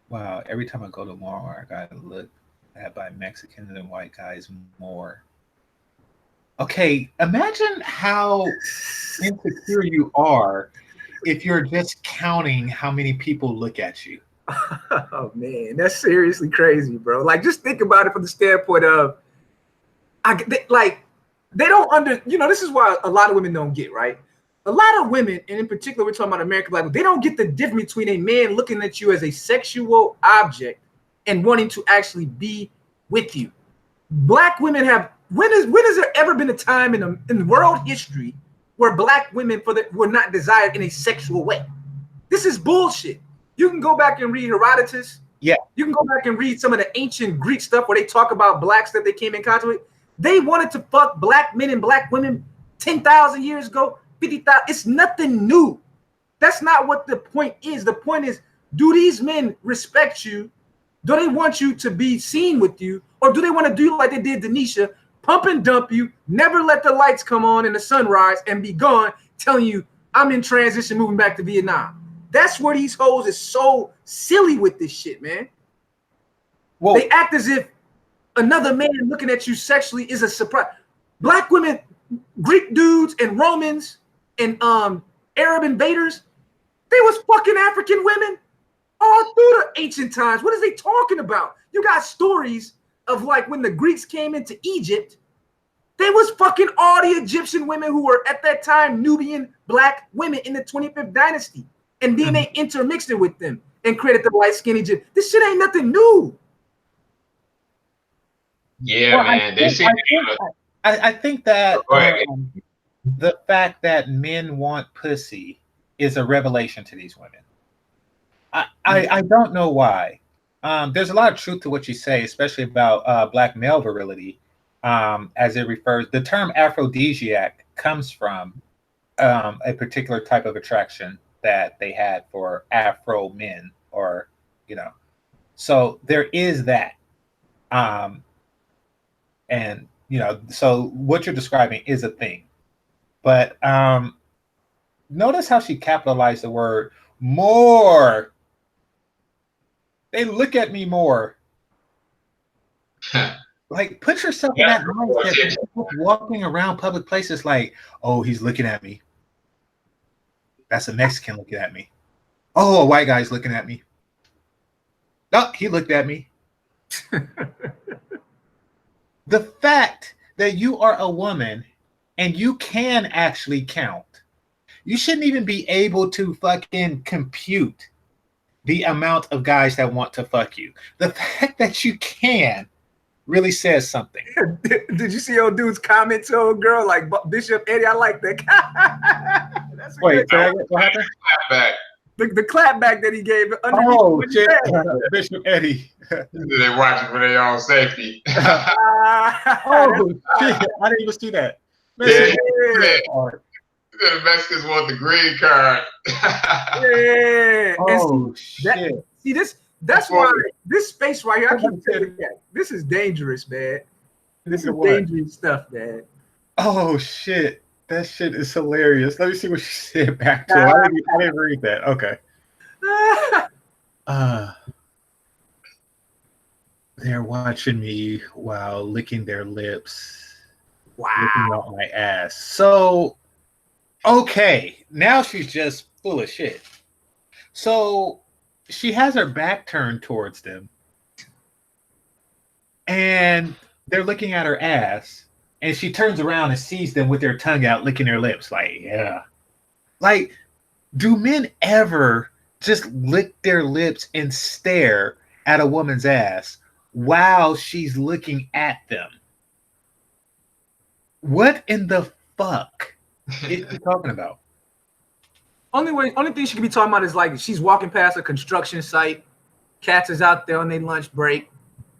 Wow, every time I go to Walmart, I gotta look at by Mexicans and white guys more. Okay, imagine how insecure you are if you're just counting how many people look at you. Oh man, that's seriously crazy, bro. Like, just think about it from the standpoint of, they don't this is why a lot of women don't get, right? A lot of women, and in particular, we're talking about American Black women, they don't get the difference between a man looking at you as a sexual object and wanting to actually be with you. Black women have, when has there ever been a time in world history where Black women were not desired in a sexual way? This is bullshit. You can go back and read Herodotus. Yeah. You can go back and read some of the ancient Greek stuff where they talk about blacks that they came in contact with. They wanted to fuck Black men and Black women 10,000 years ago, 50,000. It's nothing new. That's not what the point is. The point is, do these men respect you? Do they want you to be seen with you? Or do they want to do like they did Denisha, pump and dump you, never let the lights come on and the sunrise and be gone, telling you, I'm in transition, moving back to Vietnam? That's where these hoes is so silly with this shit, man. Well, they act as if another man looking at you sexually is a surprise. Black women, Greek dudes and Romans and Arab invaders, they was fucking African women all through the ancient times. What is they talking about? You got stories of like when the Greeks came into Egypt, they was fucking all the Egyptian women who were at that time Nubian Black women in the 25th dynasty. And then they intermixed it with them and created the light skin Egypt. This shit ain't nothing new. Yeah, well, man. I think that the fact that men want pussy is a revelation to these women. I don't know why. There's a lot of truth to what you say, especially about Black male virility, as it refers. The term aphrodisiac comes from a particular type of attraction that they had for Afro men, or so there is that. And so what you're describing is a thing, but notice how she capitalized the word more. They look at me more. Like, put yourself in that mindset. Walking around public places like, oh, he's looking at me. That's a Mexican looking at me. Oh, a white guy's looking at me. No, he looked at me. The fact that you are a woman and you can actually count, you shouldn't even be able to fucking compute the amount of guys that want to fuck you. The fact that you can really says something. Did you see old dude's comment to old girl like Bishop Eddie? I like that. Wait, what happened? The clapback that he gave. Oh, shit. Bishop Eddie. They're watching for their own safety. Oh, shit. I didn't even see that. The Mexicans want the green card. Yeah. Oh, shit. That's why this space right here, I keep telling you, this is dangerous, man. This is dangerous stuff, man. Oh, shit. That shit is hilarious. Let me see what she said back to her. I didn't read that. Okay. They're watching me while licking their lips. Wow. Looking out my ass. So, okay. Now she's just full of shit. So, she has her back turned towards them. And they're looking at her ass. And she turns around and sees them with their tongue out, licking their lips. Like, yeah. Like, do men ever just lick their lips and stare at a woman's ass while she's looking at them? What in the fuck is she talking about? Only thing she could be talking about is like she's walking past a construction site. Cats is out there on their lunch break.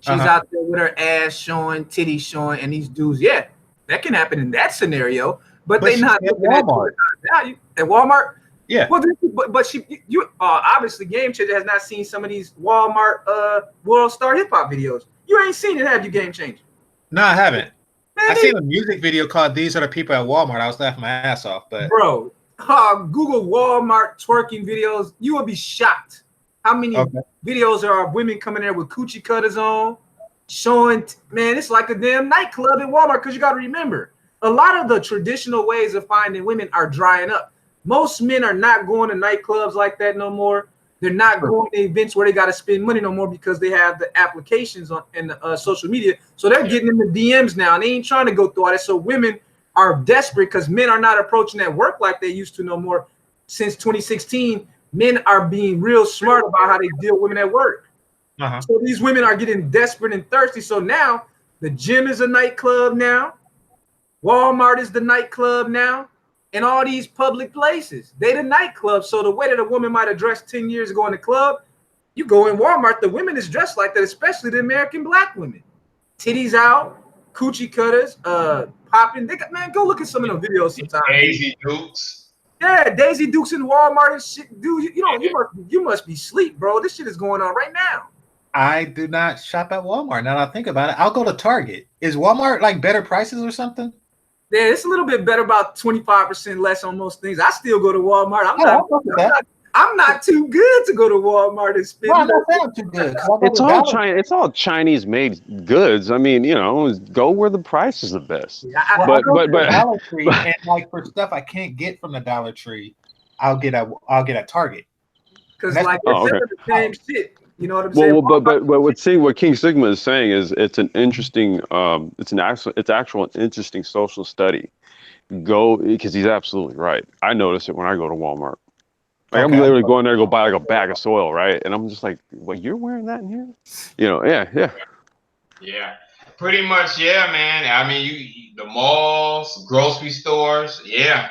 She's out there with her ass showing, titties showing, and these dudes, yeah, that can happen in that scenario. But they not at Walmart. At Walmart, yeah. Well, but you obviously Game Changer has not seen some of these Walmart World Star Hip Hop videos. You ain't seen it, have you, Game Changer? No, I haven't. I seen a music video called "These Are the People at Walmart." I was laughing my ass off, but bro, Google Walmart twerking videos. You will be shocked. How many videos are of women coming there with coochie cutters on, showing, man, it's like a damn nightclub in Walmart, because you got to remember, a lot of the traditional ways of finding women are drying up. Most men are not going to nightclubs like that no more. They're not going to events where they got to spend money no more because they have the applications on and the social media. So they're getting in the DMs now, and they ain't trying to go through all that. So women are desperate because men are not approaching that work like they used to no more. Since 2016, men are being real smart about how they deal with women at work. So these women are getting desperate and thirsty. So now the gym is a nightclub now. Walmart is the nightclub now. And all these public places, they the nightclub. So the way that a woman might have dressed 10 years ago in the club, you go in Walmart, the women is dressed like that, especially the American black women. Titties out, coochie cutters, popping. They got, man, go look at some of the videos sometimes. Daisy Dukes. Yeah, Daisy Dukes in Walmart and shit. Dude, you must be asleep, bro. This shit is going on right now. I do not shop at Walmart. Now that I think about it, I'll go to Target. Is Walmart like better prices or something? Yeah, it's a little bit better, about 25% less on most things. I still go to Walmart. I'm not too good to go to Walmart and spend. No, I'm not saying I'm too good. It's all Chinese made goods. I mean, go where the price is the best. Yeah, but Dollar Tree, and like for stuff I can't get from the Dollar Tree, I'll get at Target. Because like the same shit. You know what I'm saying? Well, but what King Sigma is saying is it's an interesting it's actual interesting social study. Because he's absolutely right. I notice it when I go to Walmart. Like I'm literally going there to go buy like a bag of soil, right? And I'm just like, well, you're wearing that in here? Yeah, pretty much, yeah, man. I mean, the malls, grocery stores, yeah.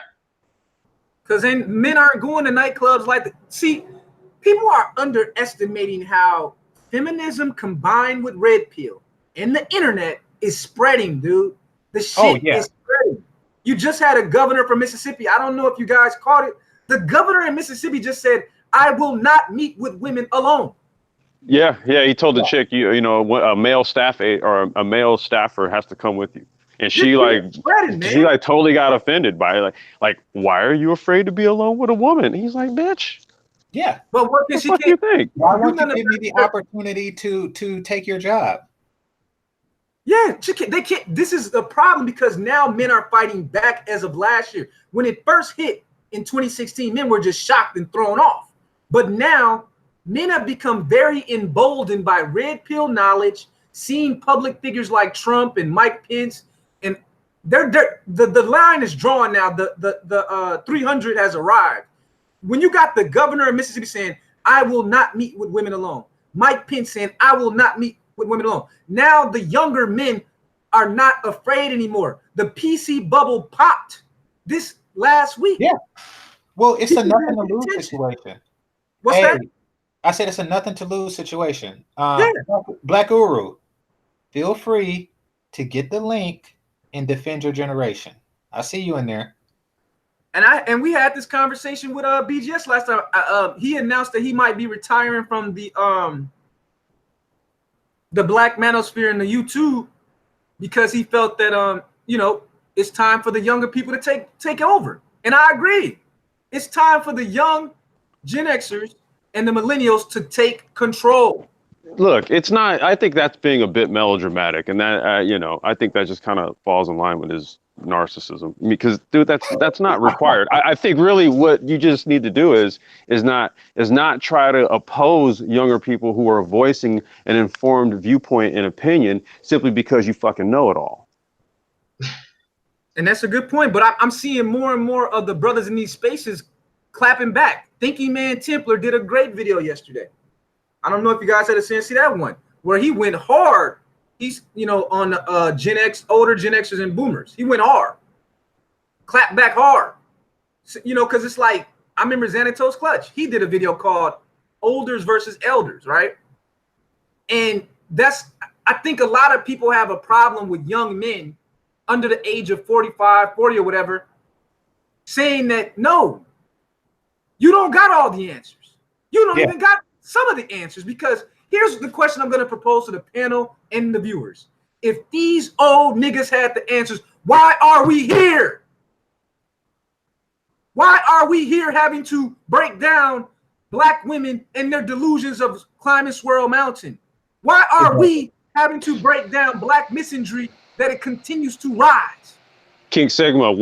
Because then men aren't going to nightclubs like that. See, people are underestimating how feminism combined with red pill and the internet is spreading, dude. The shit is spreading. You just had a governor from Mississippi. I don't know if you guys caught it. The governor in Mississippi just said, "I will not meet with women alone." Yeah. He told the chick, a male staff or a male staffer has to come with you, and she totally got offended by it. Like, why are you afraid to be alone with a woman? He's like, bitch. Yeah, but what can she do you think? Why won't you give me the opportunity to take your job? Yeah, they can't. This is the problem because now men are fighting back as of last year. When it first hit in 2016, men were just shocked and thrown off. But now men have become very emboldened by red pill knowledge, seeing public figures like Trump and Mike Pence, and the line is drawn now. The 300 has arrived. When you got the governor of Mississippi saying, "I will not meet with women alone," Mike Pence saying, "I will not meet with women alone." Now the younger men are not afraid anymore. The PC bubble popped this last week. Yeah. Well, it's a nothing to lose situation. What's that? I said it's a nothing to lose situation. Black Uru, feel free to get the link and defend your generation. I see you in there. And we had this conversation with BGS last time. He announced that he might be retiring from the Black Manosphere and the YouTube because he felt that it's time for the younger people to take over. And I agree. It's time for the young Gen Xers and the millennials to take control. Look, it's not. I think that's being a bit melodramatic, and that I think that just kind of falls in line with his narcissism. Because, dude, that's not required. I think really what you just need to do is not try to oppose younger people who are voicing an informed viewpoint and opinion simply because you fucking know it all. And that's a good point. But I'm seeing more and more of the brothers in these spaces clapping back. Thinking Man Templar did a great video yesterday. I don't know if you guys had a chance to see that one, where he went hard. He's, on Gen X, older Gen Xers and boomers. He went hard. Clap back hard. So, because it's like, I remember Xanatos Clutch. He did a video called Olders versus Elders, right? And I think a lot of people have a problem with young men under the age of 45, 40 or whatever, saying that, no, you don't got all the answers. You don't even got some of the answers, because here's the question I'm going to propose to the panel and the viewers. If these old niggas had the answers, why are we here? Why are we here having to break down Black women and their delusions of climbing Swirl Mountain? Why are we having to break down Black misandry that it continues to rise? King Sigma,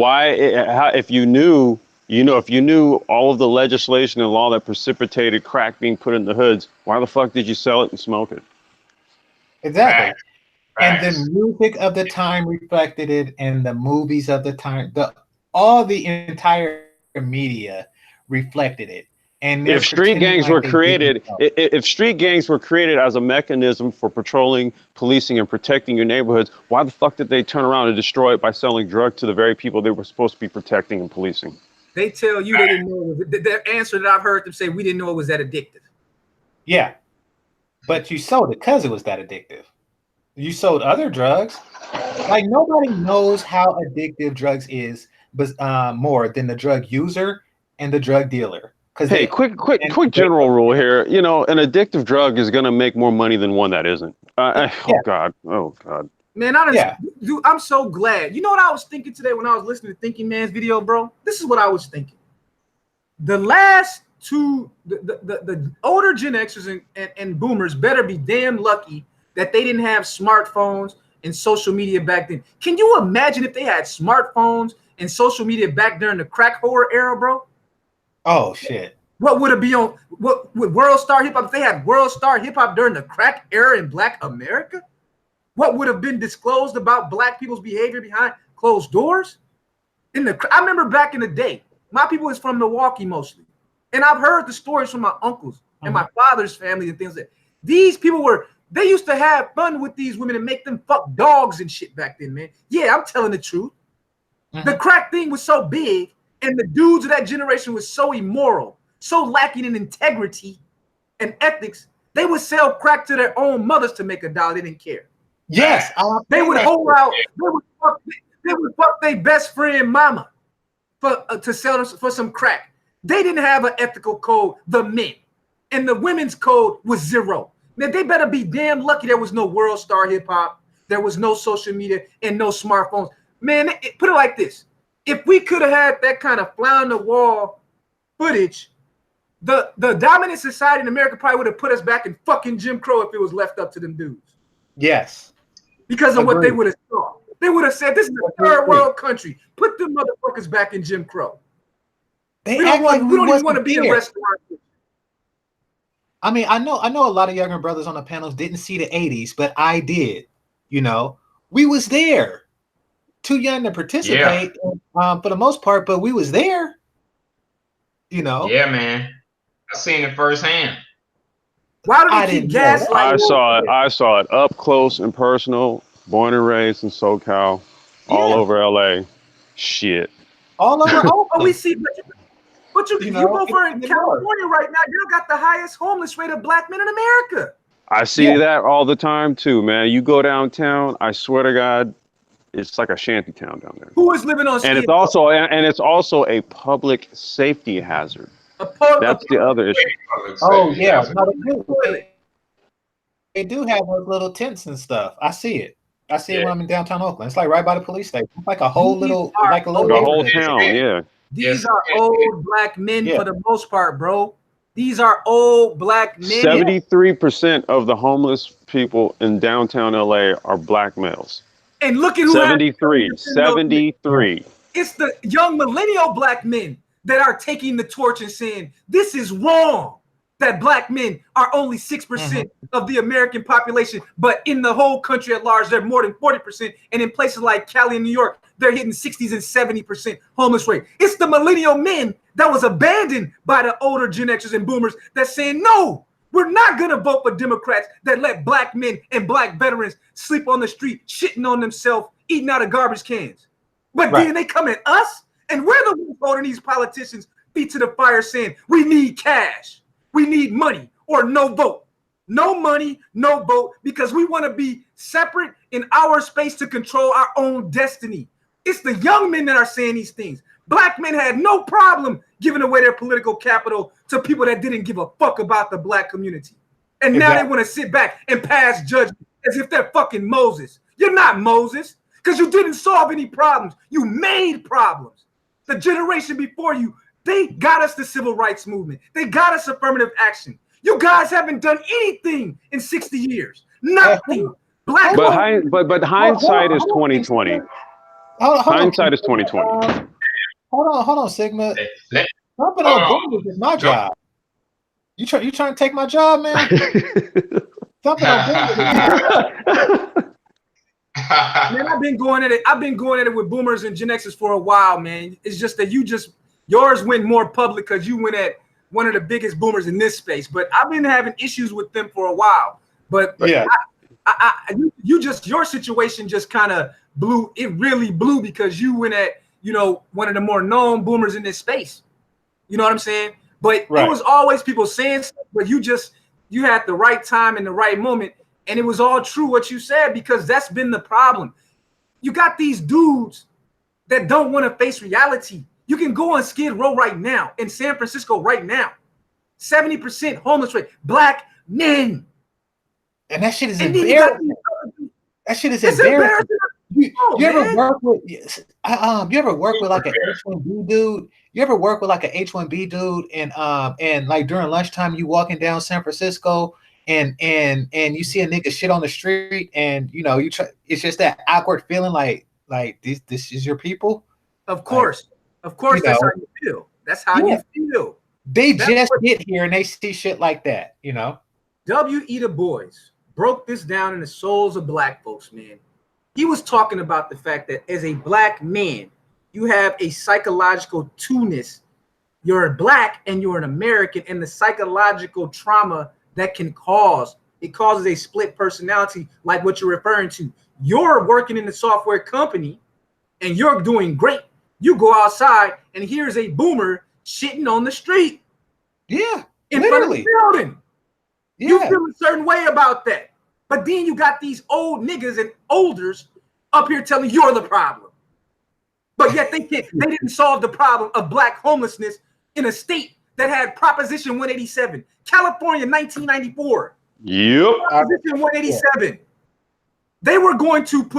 if you knew, if you knew all of the legislation and law that precipitated crack being put in the hoods, why the fuck did you sell it and smoke it? Exactly. Right. And the music of the time reflected it, and the movies of the time, all the entire media reflected it. And If street gangs were created, if street gangs were created as a mechanism for patrolling, policing, and protecting your neighborhoods, why the fuck did they turn around and destroy it by selling drugs to the very people they were supposed to be protecting and policing? They tell you they didn't know. Their answer that I've heard them say, we didn't know it was that addictive. Yeah, but you sold it because it was that addictive. You sold other drugs. Like, nobody knows how addictive drugs is, but more than the drug user and the drug dealer. Hey, quick general rule here. An addictive drug is gonna make more money than one that isn't. Oh God. Man, dude, I'm so glad. You know what I was thinking today when I was listening to Thinking Man's video, bro? This is what I was thinking. The last two, the older Gen Xers and boomers better be damn lucky that they didn't have smartphones and social media back then. Can you imagine if they had smartphones and social media back during the crack horror era, bro? Oh shit! What would it be on? What would World Star Hip Hop? If they had World Star Hip Hop during the crack era in Black America, what would have been disclosed about Black people's behavior behind closed doors? I remember back in the day, my people is from Milwaukee mostly, and I've heard the stories from my uncles and my father's family and things that these people they used to have fun with these women and make them fuck dogs and shit back then, man. Yeah, I'm telling the truth. The crack thing was so big, and the dudes of that generation was so immoral, so lacking in integrity and ethics, they would sell crack to their own mothers to make $1. They didn't care. Yes, they would hold out. They would fuck their best friend mama to sell them for some crack. They didn't have an ethical code, the men, and the women's code was 0. Man, they better be damn lucky there was no World Star Hip Hop, there was no social media, and no smartphones. Man, put it like this. If we could have had that kind of fly on the wall footage, the dominant society in America probably would have put us back in fucking Jim Crow if it was left up to them dudes. Yes. Because of what they would have saw. They would have said, this is a third world country. Put them motherfuckers back in Jim Crow. We don't even want to be in restaurants. I mean, I know a lot of younger brothers on the panels didn't see the 80s, but I did. We was there. Too young to participate for the most part, but we was there. Yeah, man. I seen it firsthand. Why do they keep gaslighting? I saw it up close and personal. Born and raised in SoCal, all over LA. Shit. All over. We see, but you go over in California right now. You got the highest homeless rate of Black men in America. I see that all the time too, man. You go downtown, I swear to God, it's like a shanty town down there. Who is living on? And it's also a public safety hazard. That's the other issue. Oh yeah, they do have those little tents and stuff. I see it. I see it when I'm in downtown Oakland. It's like right by the police station. It's like a whole little, the whole town. Yeah. These are old Black men for the most part, bro. These are old Black men. 73% of the homeless people in downtown LA are Black males. And look at who 73. It's the young millennial Black men that are taking the torch and saying, this is wrong that Black men are only 6% of the American population, but in the whole country at large, they're more than 40%. And in places like Cali and New York, they're hitting 60s and 70% homeless rate. It's the millennial men that was abandoned by the older Gen Xers and boomers that's saying, no, we're not going to vote for Democrats that let Black men and Black veterans sleep on the street, shitting on themselves, eating out of garbage cans. But then they come at us, and we're the ones holding these politicians feet to the fire saying, we need cash, we need money, or no vote. No money, no vote, because we want to be separate in our space to control our own destiny. It's the young men that are saying these things. Black men had no problem giving away their political capital to people that didn't give a fuck about the Black community. And now they want to sit back and pass judgment as if they're fucking Moses. You're not Moses, because you didn't solve any problems. You made problems. The generation before you, they got us the civil rights movement. They got us affirmative action. You guys haven't done anything in 60 years. Nothing. But hindsight is 2020. Hold on. Hindsight is 2020. Hold on, Sigma. Let- Jumping Hold on on. boomers is my job. You trying to take my job, man? Jumping on boomers. Man, I've been going at it with boomers and Gen Xers for a while, man. It's just that yours went more public because you went at one of the biggest boomers in this space. But I've been having issues with them for a while. But Yeah. Your situation just kind of blew. It really blew because you went at, one of the more known boomers in this space. You know what I'm saying? But Right. It was always people saying stuff, but you had the right time and the right moment. And it was all true what you said, because that's been the problem. You got these dudes that don't want to face reality. You can go on Skid Row right now in San Francisco right now. 70% homeless rate, black men. And that shit is And then you got embarrassing. That shit is It's embarrassing. You ever man. work with you ever work with like an H1B dude? You ever work with like an H1B dude and like during lunchtime you walking down San Francisco and you see a nigga shit on the street and you try, it's just that awkward feeling like this is your people? Of course. Of course, that's how you feel. That's how you feel. They just get here and they see shit like that, W.E. Du Bois broke this down in the souls of black folks, man. He was talking about the fact that as a black man, you have a psychological two-ness. You're black and you're an American, and the psychological trauma that can causes a split personality like what you're referring to. You're working in the software company and you're doing great. You go outside and here's a boomer shitting on the street. Yeah, in literally. front of the building. Yeah. You feel a certain way about that. But then you got these old niggas and olders up here telling you're the problem. But yet they didn't solve the problem of black homelessness in a state that had Proposition 187, California 1994. Yep. Proposition 187. They were going to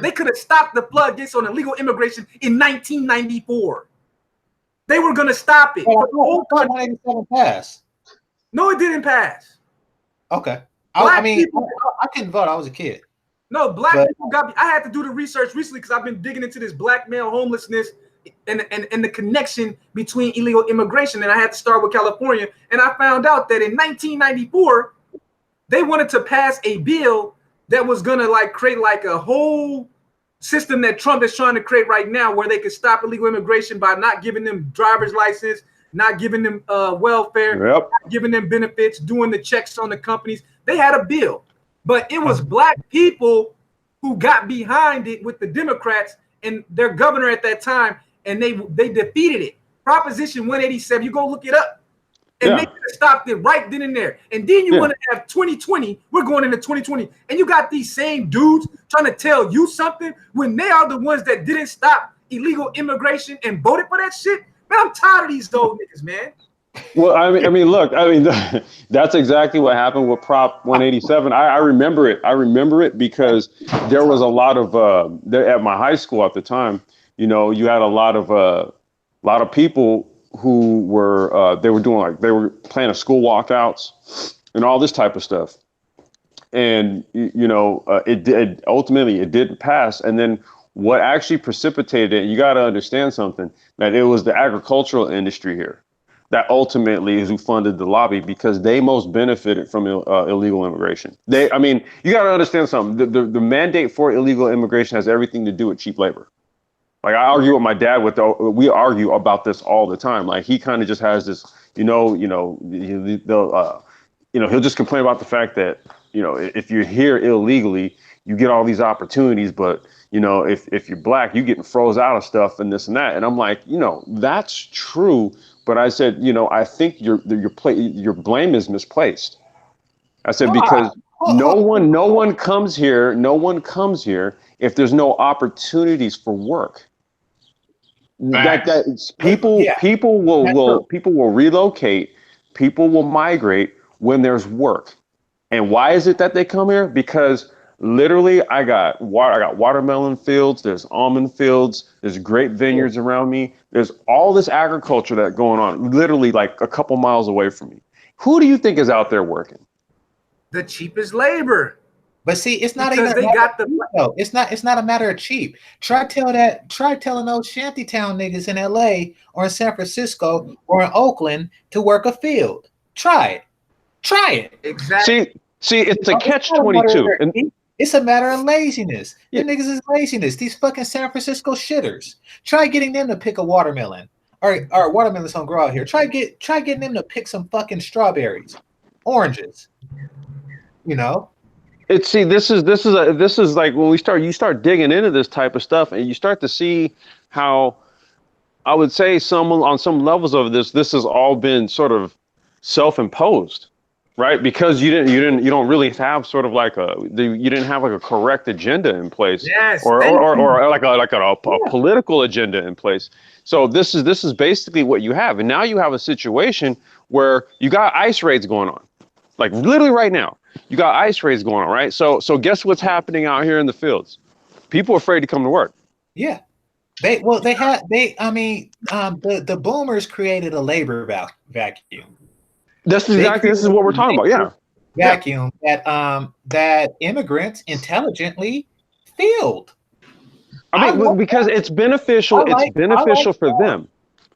they could have stopped the floodgates on illegal immigration in 1994. They were going to stop it. Oh, 187 passed. No, it didn't pass. Okay. I couldn't vote. I was a kid. No, black people got me. I had to do the research recently because I've been digging into this black male homelessness and the connection between illegal immigration. And I had to start with California. And I found out that in 1994, they wanted to pass a bill that was going to create a whole system that Trump is trying to create right now, where they could stop illegal immigration by not giving them driver's license, not giving them welfare, not giving them benefits, doing the checks on the companies. They had a bill, but it was black people who got behind it with the Democrats and their governor at that time, and they defeated it. Proposition 187, you go look it up. And they could have stopped it right then and there. And then you want to have 2020, we're going into 2020, and you got these same dudes trying to tell you something when they are the ones that didn't stop illegal immigration and voted for that shit. Man, I'm tired of these old niggas, man. Well, look, that's exactly what happened with Prop 187. I remember it. I remember it because there was a lot of there at my high school at the time. You had a lot of people who were they were planning school walkouts and all this type of stuff. And it ultimately didn't pass. And then what actually precipitated it, you got to understand something, that it was the agricultural industry here that ultimately is who funded the lobby, because they most benefited from illegal immigration. You got to understand something. The mandate for illegal immigration has everything to do with cheap labor. Like, I argue with my dad we argue about this all the time. Like, he kind of just has this, he'll just complain about the fact that, if you're here illegally, you get all these opportunities, but if you're black, you getting froze out of stuff and this and that. And I'm like, that's true. But I said, I think your blame is misplaced. I said, because no one comes here if there's no opportunities for work. People will relocate, people will migrate when there's work. And why is it that they come here? Because literally, I got watermelon fields, there's almond fields, there's grape vineyards around me. There's all this agriculture that's going on, literally like a couple miles away from me. Who do you think is out there working? The cheapest labor. But see, it's not Because even. they got the. No, it's not. It's not a matter of cheap. Try telling those shantytown niggas in L.A. or in San Francisco or in Oakland to work a field. Try it. Exactly. See, it's a catch-22. And it's a matter of laziness. Yeah. The niggas is laziness. These fucking San Francisco shitters. Try getting them to pick a watermelon. Or watermelons don't grow out here. Try getting them to pick some fucking strawberries, oranges. You know. this is like when you start digging into this type of stuff, and you start to see how, I would say, on some levels of this has all been sort of self-imposed, right? Because you don't really have sort of like you didn't have like a correct agenda in place, Yes, or like a political agenda in place. So this is basically what you have, and now you have a situation where you got ICE raids going on, like literally right now. You got ICE raids going on, right? So guess what's happening out here in the fields? People are afraid to come to work. Yeah. The boomers created a labor vacuum. This is what we're talking about. Yeah. Vacuum that immigrants intelligently filled. Because it's beneficial. It's beneficial for them.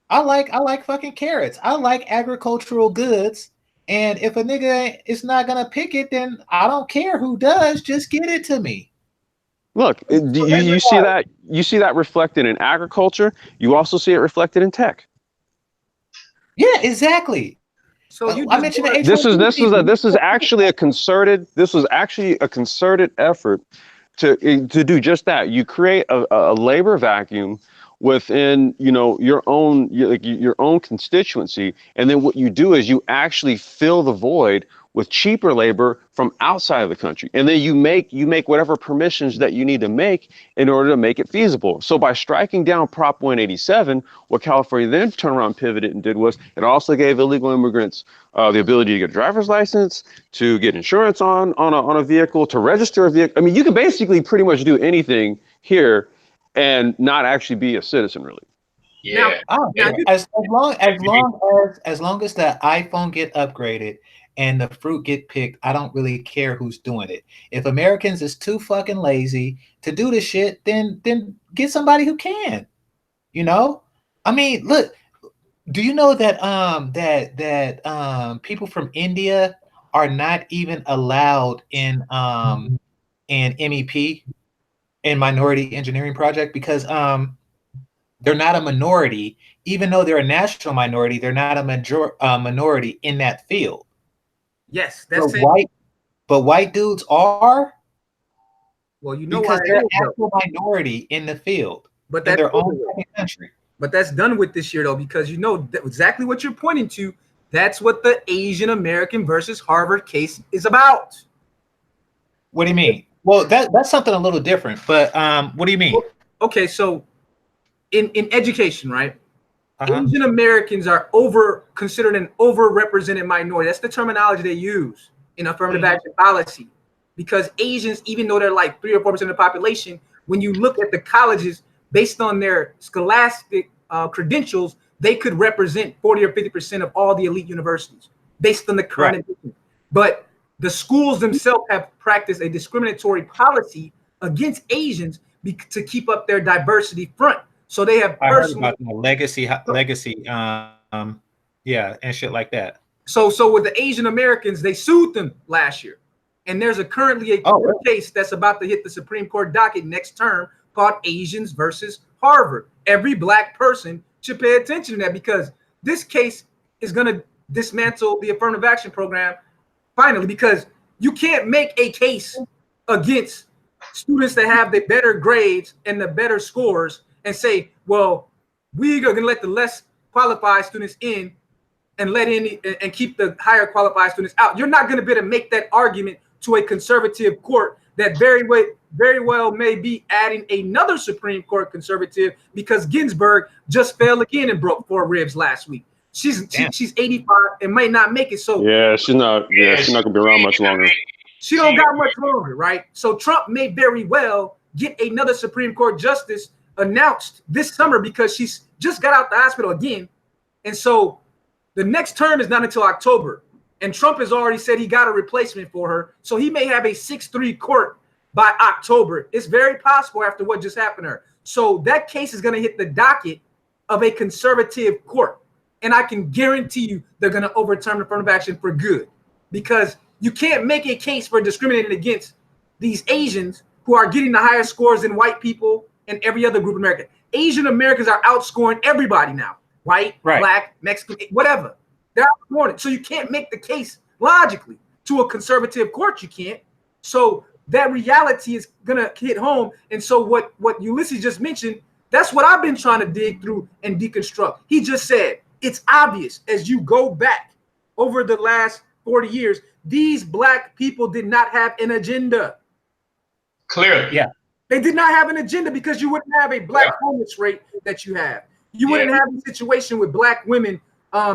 I like fucking carrots. I like agricultural goods. And if a nigga is not gonna pick it, then I don't care who does. Just get it to me. Look, you see that reflected in agriculture. You also see it reflected in tech. Yeah, exactly. So I mentioned the this was actually a concerted effort to do just that. You create a labor vacuum within your own constituency, and then what you do is you actually fill the void with cheaper labor from outside of the country, and then you make whatever permissions that you need to make in order to make it feasible. So by striking down Prop 187, what California then turned around, pivoted, and did was it also gave illegal immigrants the ability to get a driver's license, to get insurance on a vehicle, to register a vehicle. I mean, you can basically pretty much do anything here and not actually be a citizen, really. Yeah. As long as the iPhone get upgraded and the fruit get picked, I don't really care who's doing it. If Americans is too fucking lazy to do this shit, then get somebody who can. I mean, look, do you know that people from India are not even allowed in MEP, in Minority Engineering Project, because they're not a minority, even though they're a national minority. They're not a minority in that field. Yes, that's it. But white dudes are. Well, because they're an actual minority in the field, but that's their own country. But that's done with this year, though, because exactly what you're pointing to. That's what the Asian American versus Harvard case is about. What do you mean? Well, that's something a little different. But what do you mean? Okay, so in education, right? Uh-huh. Asian Americans are considered an overrepresented minority. That's the terminology they use in affirmative action policy. Because Asians, even though they're like 3 or 4% of the population, when you look at the colleges based on their scholastic credentials, they could represent 40 or 50% of all the elite universities based on the current edition. But the schools themselves have practiced a discriminatory policy against Asians to keep up their diversity front. So they have personal legacy, and shit like that. So with the Asian Americans, they sued them last year, and there's currently a court case that's about to hit the Supreme Court docket next term called Asians versus Harvard. Every black person should pay attention to that, because this case is going to dismantle the affirmative action program finally, because you can't make a case against students that have the better grades and the better scores and say, well, we're going to let the less qualified students in and let in and keep the higher qualified students out. You're not going to be able to make that argument to a conservative court that very well may be adding another Supreme Court conservative, because Ginsburg just fell again and broke 4 ribs last week. She's 85 and might not make it. So she's not gonna be around much longer. She don't got much longer, right? So Trump may very well get another Supreme Court justice announced this summer, because she's just got out the hospital again. And so the next term is not until October. And Trump has already said he got a replacement for her. So he may have a 6-3 court by October. It's very possible after what just happened to her. So that case is going to hit the docket of a conservative court. And I can guarantee you they're going to overturn the affirmative action for good, because you can't make a case for discriminating against these Asians who are getting the higher scores than white people and every other group of America. Asian Americans are outscoring everybody now. White, black, Mexican, whatever. They're outscoring it. So you can't make the case logically to a conservative court. You can't. So that reality is going to hit home. And so what Ulysses just mentioned, that's what I've been trying to dig through and deconstruct. He just said, it's obvious as you go back over the last 40 years, these black people did not have an agenda. Clearly. Yeah. They did not have an agenda, because you wouldn't have a black homeless rate that you have. You wouldn't have a situation with black women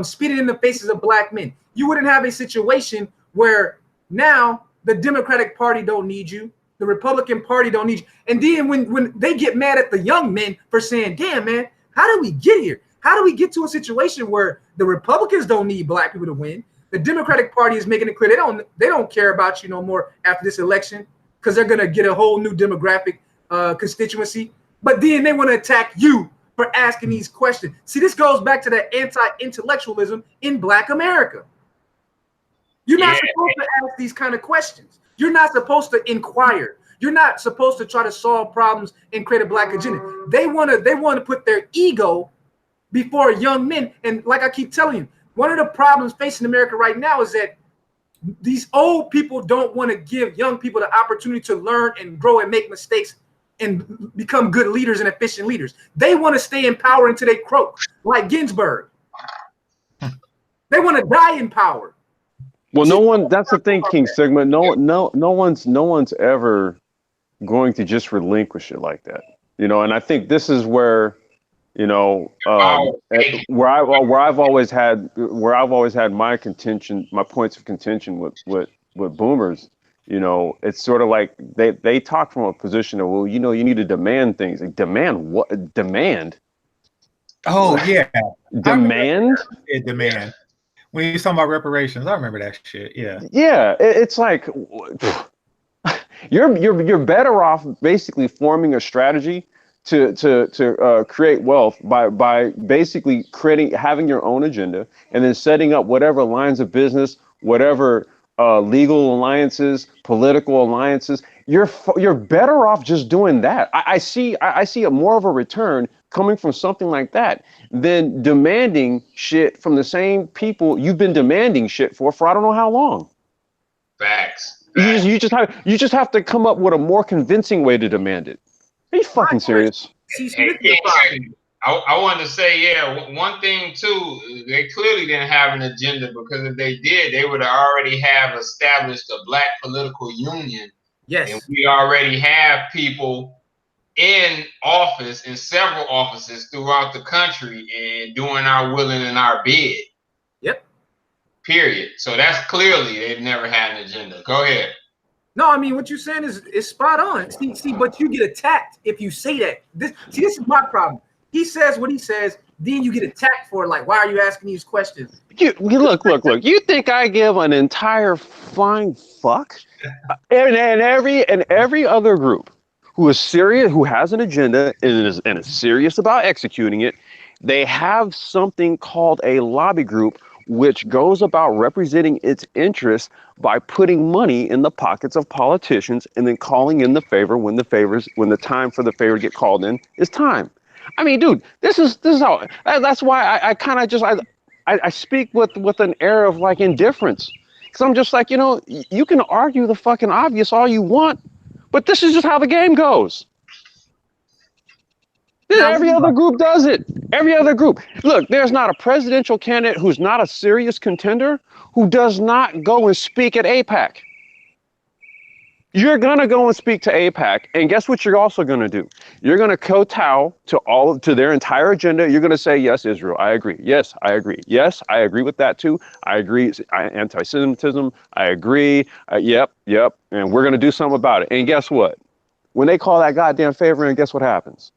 spitting in the faces of black men. You wouldn't have a situation where now the Democratic Party don't need you. The Republican Party don't need you. And then when they get mad at the young men for saying, damn, man, how did we get here? How do we get to a situation where the Republicans don't need black people to win? The Democratic Party is making it clear they don't care about you no more after this election, because they're going to get a whole new demographic constituency. But then they want to attack you for asking these questions. See, this goes back to that anti-intellectualism in black America. You're not supposed to ask these kind of questions. You're not supposed to inquire. You're not supposed to try to solve problems and create a black agenda. They want to put their ego before young men. And like I keep telling you, one of the problems facing America right now is that these old people don't want to give young people the opportunity to learn and grow and make mistakes and become good leaders and efficient leaders. They want to stay in power until they croak, like Ginsburg. They want to die in power. Well, no one. That's the thing, King Sigma. No one's ever going to just relinquish it like that. And I think this is where, where I've always had my contention, my points of contention with boomers. It's sort of like they talk from a position of, well, you need to demand things. Like, demand what? Demand? Oh yeah, demand. Demand. When you're talking about reparations, I remember that shit. Yeah. Yeah, it's like you're better off basically forming a strategy to create wealth by basically having your own agenda, and then setting up whatever lines of business, whatever legal alliances, political alliances. You're better off just doing that. I see more of a return coming from something like that than demanding shit from the same people you've been demanding shit for I don't know how long. Facts. You just have to come up with a more convincing way to demand it. Are you fucking serious? I wanted to say, one thing too, they clearly didn't have an agenda, because if they did, they would already have established a black political union. Yes. And we already have people in office, in several offices throughout the country, and doing our willing and our bid. Yep. Period. So that's clearly they've never had an agenda. Go ahead. No, I mean, what you're saying is spot on. See, but you get attacked if you say that. This is my problem. He says what he says, then you get attacked for it. Like, why are you asking these questions? Look. You think I give an entire flying fuck? And every other group who is serious, who has an agenda and is serious about executing it, they have something called a lobby group, which goes about representing its interests by putting money in the pockets of politicians and then calling in the favor when the time for the favor to get called in is time. I mean, dude, this is how. That's why I kind of just I speak with an air of like indifference, because I'm just like, you can argue the fucking obvious all you want, but this is just how the game goes. Every other group does it. Every other group. Look, there's not a presidential candidate who's not a serious contender who does not go and speak at AIPAC. You're going to go and speak to AIPAC, and guess what you're also going to do? You're going to kowtow to their entire agenda. You're going to say, yes, Israel, I agree. Yes, I agree. Yes, I agree with that too. I agree. Anti-Semitism, I agree. Yep. And we're going to do something about it. And guess what? When they call that goddamn favor in, guess what happens?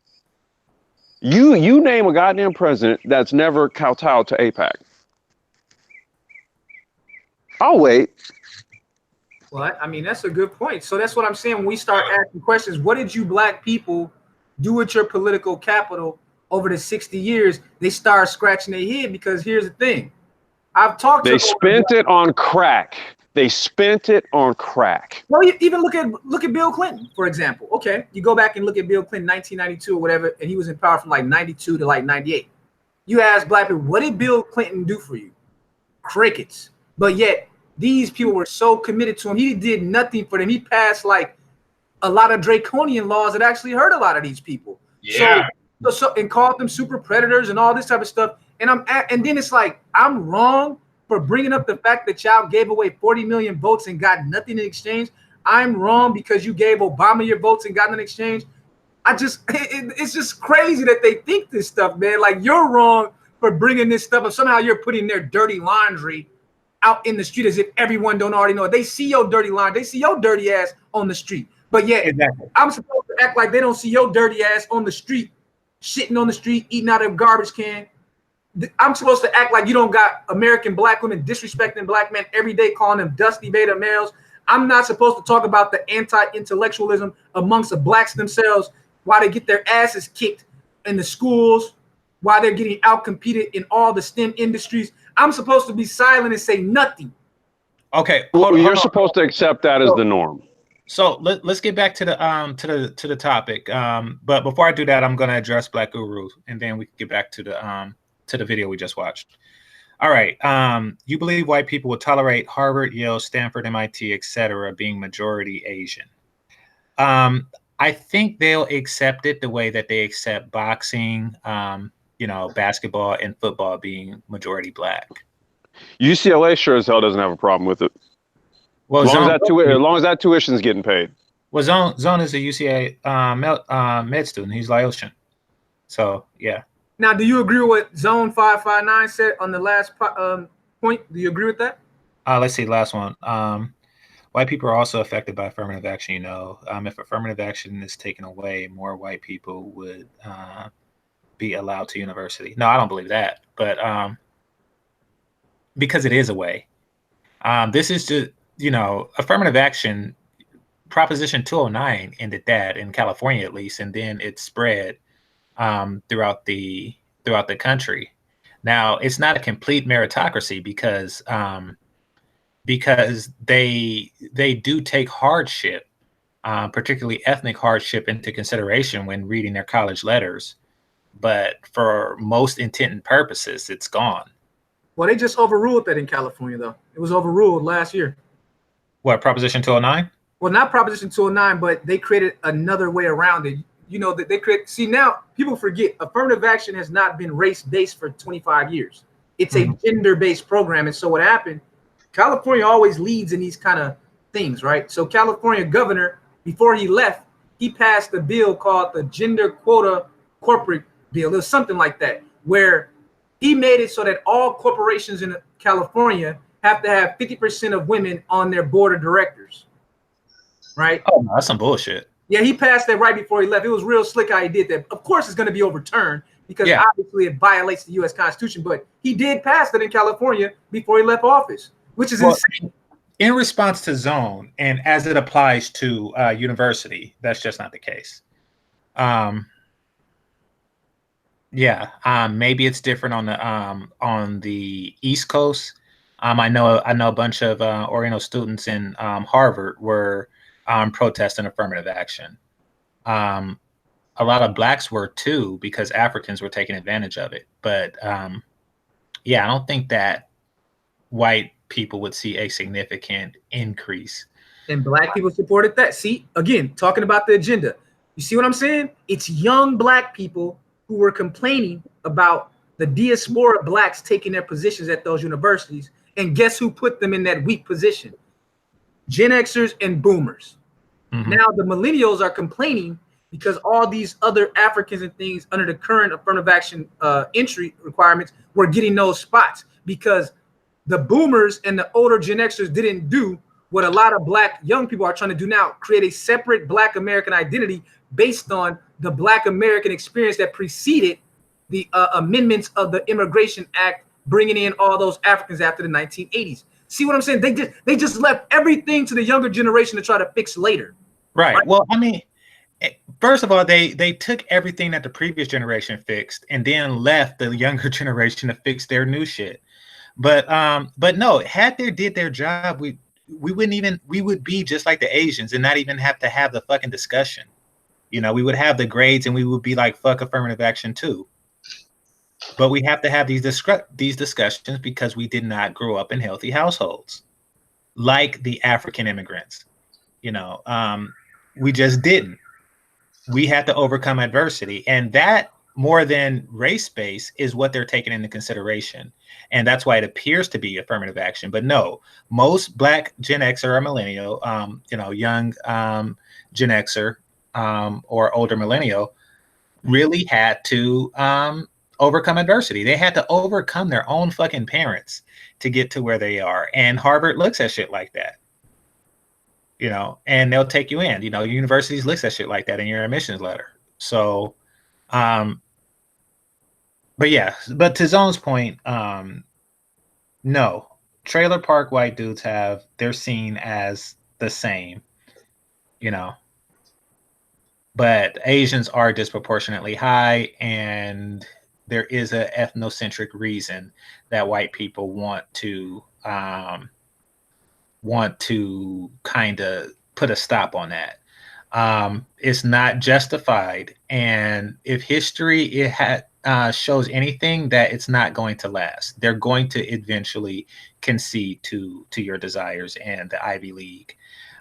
You name a goddamn president that's never kowtowed to AIPAC. I'll wait. Well, I mean, that's a good point. So that's what I'm saying. When we start asking questions, what did you black people do with your political capital over the 60 years? They start scratching their head because here's the thing. I've talked They to spent it on crack. They spent it on crack. Well, you even look at Bill Clinton, for example. Okay, you go back and look at Bill Clinton, 1992 or whatever, and he was in power from like 92 to like 98. You ask black people, what did Bill Clinton do for you? Crickets. But yet these people were so committed to him. He did nothing for them. He passed like a lot of draconian laws that actually hurt a lot of these people. Yeah. So and called them super predators and all this type of stuff. And then it's like, I'm wrong for bringing up the fact that y'all gave away 40 million votes and got nothing in exchange. I'm wrong because you gave Obama your votes and got nothing in exchange. It's just crazy that they think this stuff, man. Like, you're wrong for bringing this stuff up. Somehow you're putting their dirty laundry out in the street as if everyone don't already know it. They see your dirty laundry. They see your dirty ass on the street. But yet, exactly. I'm supposed to act like they don't see your dirty ass on the street, shitting on the street, eating out of a garbage can. I'm supposed to act like you don't got American black women disrespecting black men every day, calling them dusty beta males. I'm not supposed to talk about the anti-intellectualism amongst the blacks themselves while they get their asses kicked in the schools, while they're getting out-competed in all the STEM industries. I'm supposed to be silent and say nothing. Okay. You're supposed to accept that as the norm. So let's get back to the topic. But before I do that, I'm going to address Black Guru, and then we can get back to the video we just watched. All right. You believe white people will tolerate Harvard, Yale, Stanford, MIT, etc., being majority Asian? I think they'll accept it the way that they accept boxing, basketball and football being majority black. UCLA sure as hell doesn't have a problem with it. Well, as long as that tuition's getting paid. Well, Zone is a UCLA med student. He's Laotian. So, yeah. Now, do you agree with what Zone 559 said on the last point? Do you agree with that? Let's see, last one. White people are also affected by affirmative action. If affirmative action is taken away, more white people would be allowed to university. No, I don't believe that. But because it is a way. This is just, affirmative action, Proposition 209 ended that in California, at least, and then it spread throughout the country. Now, it's not a complete meritocracy because they do take hardship, particularly ethnic hardship, into consideration when reading their college letters. But for most intent and purposes, it's gone. Well, they just overruled that in California, though. It was overruled last year. What, Proposition 209? Well, not Proposition 209, but they created another way around it. That they create. See, now people forget affirmative action has not been race-based for 25 years. It's a gender-based program. And so what happened, California always leads in these kind of things, right? So California governor, before he left, he passed a bill called the Gender Quota Corporate Bill. It was something like that, where he made it so that all corporations in California have to have 50% of women on their board of directors, right? Oh, no, that's some bullshit. Yeah, he passed that right before he left. It was real slick how he did that. Of course, it's going to be overturned because obviously it violates the U.S. Constitution. But he did pass it in California before he left office, which is insane. In response to Zone, and as it applies to university, that's just not the case. Maybe it's different on the East Coast. I know a bunch of Oriental students in Harvard were protesting affirmative action. A lot of blacks were too, because Africans were taking advantage of it. But I don't think that white people would see a significant increase. And black people supported that. See, again, talking about the agenda. You see what I'm saying? It's young black people who were complaining about the diaspora blacks taking their positions at those universities. And guess who put them in that weak position? Gen Xers and boomers. Now the millennials are complaining because all these other Africans and things under the current affirmative action entry requirements were getting those spots because the boomers and the older Gen Xers didn't do what a lot of black young people are trying to do now, create a separate black American identity based on the black American experience that preceded the amendments of the Immigration Act, bringing in all those Africans after the 1980s. See what I'm saying? They just left everything to the younger generation to try to fix later. Right. Well, I mean, first of all, they took everything that the previous generation fixed and then left the younger generation to fix their new shit. But no, had they did their job, we would be just like the Asians and not even have to have the fucking discussion. You know, we would have the grades and we would be like, fuck affirmative action too. But we have to have these discussions because we did not grow up in healthy households like the African immigrants. You know, we just didn't. We had to overcome adversity, and that more than race-based is what they're taking into consideration. And that's why it appears to be affirmative action. But no, most Black Gen Xer or millennial, young Gen Xer or older millennial really had to overcome adversity. They had to overcome their own fucking parents to get to where they are. And Harvard looks at shit like that. You know, and they'll take you in. You know, universities looks at shit like that in your admissions letter. So, but to Zone's point, no, trailer park white dudes they're seen as the same, you know, but Asians are disproportionately high, and there is a ethnocentric reason that white people want to kind of put a stop on that. It's not justified, and if history shows anything, that it's not going to last. They're going to eventually concede to your desires, and the Ivy League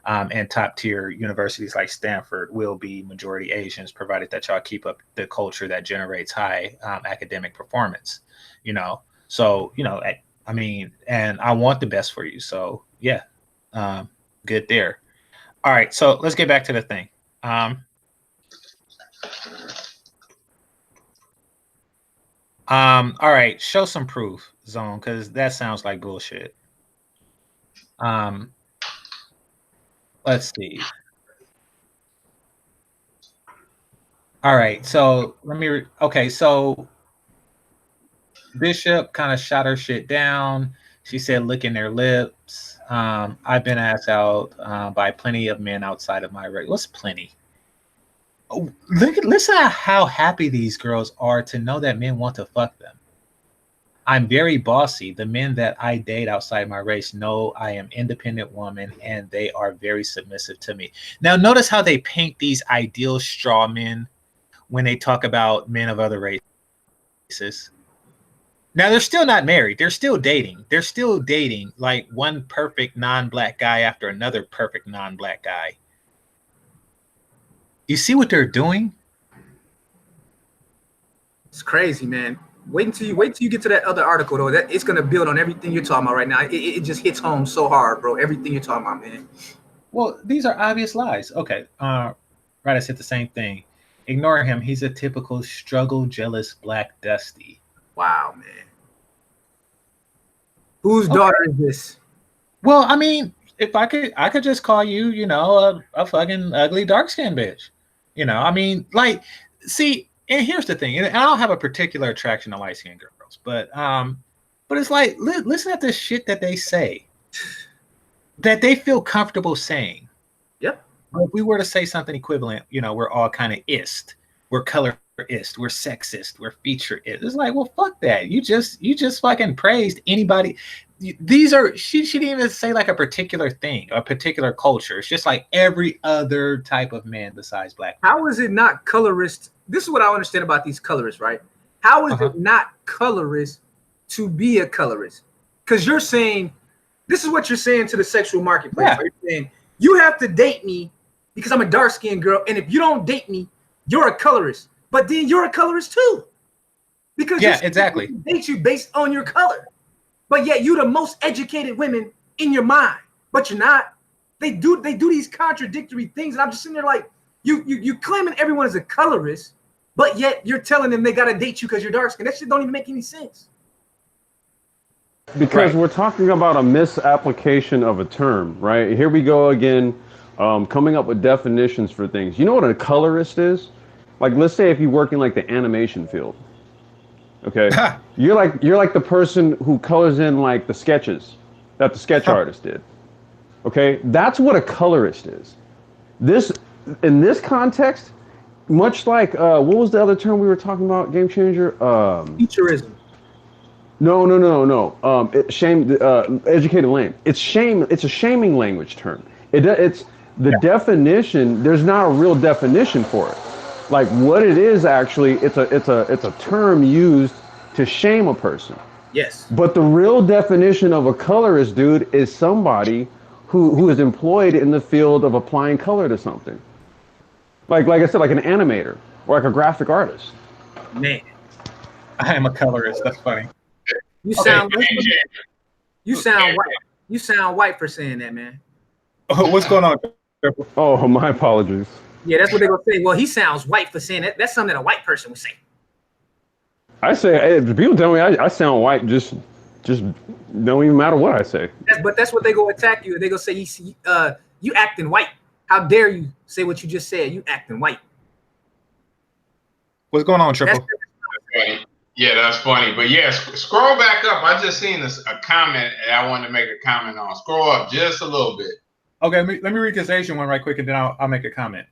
and top tier universities like Stanford will be majority Asians, provided that y'all keep up the culture that generates high academic performance. You know, so you know, I mean, and I want the best for you. So yeah. Good there. All right, so let's get back to the thing. All right, show some proof, Zone, because that sounds like bullshit. Let's see. All right, so so Bishop kind of shot her shit down. She said, licking their lips. I've been asked out by plenty of men outside of my race. What's plenty? Oh, listen at how happy these girls are to know that men want to fuck them. I'm very bossy. The men that I date outside my race know I am independent woman, and they are very submissive to me. Now, notice how they paint these ideal straw men when they talk about men of other races. Now, they're still not married. They're still dating. They're still dating like one perfect non-black guy after another perfect non-black guy. You see what they're doing? It's crazy, man. Wait until you get to that other article, though. That it's gonna build on everything you're talking about right now. It just hits home so hard, bro. Everything you're talking about, man. Well, these are obvious lies. Okay, right. I said the same thing. Ignore him. He's a typical struggle, jealous black Dusty. Wow, man. Whose daughter is this? Well, I mean, if I could just call you, you know, a fucking ugly dark-skinned bitch. You know, I mean, like, see, and here's the thing, and I don't have a particular attraction to light-skinned girls, but it's like, listen at the shit that they say, that they feel comfortable saying. Yep. If we were to say something equivalent, you know, we're all kind of ist, we're colorist, we're sexist, we're feature-ist. It's like, well, fuck that. You just fucking praised anybody. These are, she didn't even say like a particular thing, a particular culture. It's just like every other type of man besides black men. How is it not colorist? This is what I understand about these colorists, right? How is it not colorist to be a colorist? Because you're saying, this is what you're saying to the sexual marketplace. Yeah. Right? You're saying, you have to date me because I'm a dark-skinned girl, and if you don't date me, you're a colorist. But then you're a colorist too. Because exactly. Date you based on your color. But yet you're the most educated women in your mind. But you're not. They do these contradictory things. And I'm just sitting there like, you claiming everyone is a colorist, but yet you're telling them they gotta date you because you're dark skinned. That shit don't even make any sense. Because we're talking about a misapplication of a term, right? Here we go again, coming up with definitions for things. You know what a colorist is? Like, let's say if you work in like the animation field, okay? you're like the person who colors in like the sketches, that the sketch artist did. Okay, that's what a colorist is. In this context, much like what was the other term we were talking about? Game changer. Futurism. No. Educated lame. It's shame. It's a shaming language term. It's the definition. There's not a real definition for it. Like what it is actually, it's a term used to shame a person. Yes. But the real definition of a colorist, dude, is somebody who is employed in the field of applying color to something. Like I said, like an animator or like a graphic artist. Man, I am a colorist. That's funny. you sound white. You sound white for saying that, man. Oh, what's going on? Oh, my apologies. Yeah, that's what they're gonna say. Well, he sounds white for saying that. That's something that a white person would say. I say, hey, people tell me I sound white, just don't even matter what I say. But that's what they go attack you. They go say you acting white. How dare you say what you just said? You acting white. What's going on, Triple? Yeah, that's funny. But yeah, scroll back up. I just seen a comment and I wanted to make a comment on. Scroll up just a little bit. Okay, let me read this Asian one right quick, and then I'll make a comment.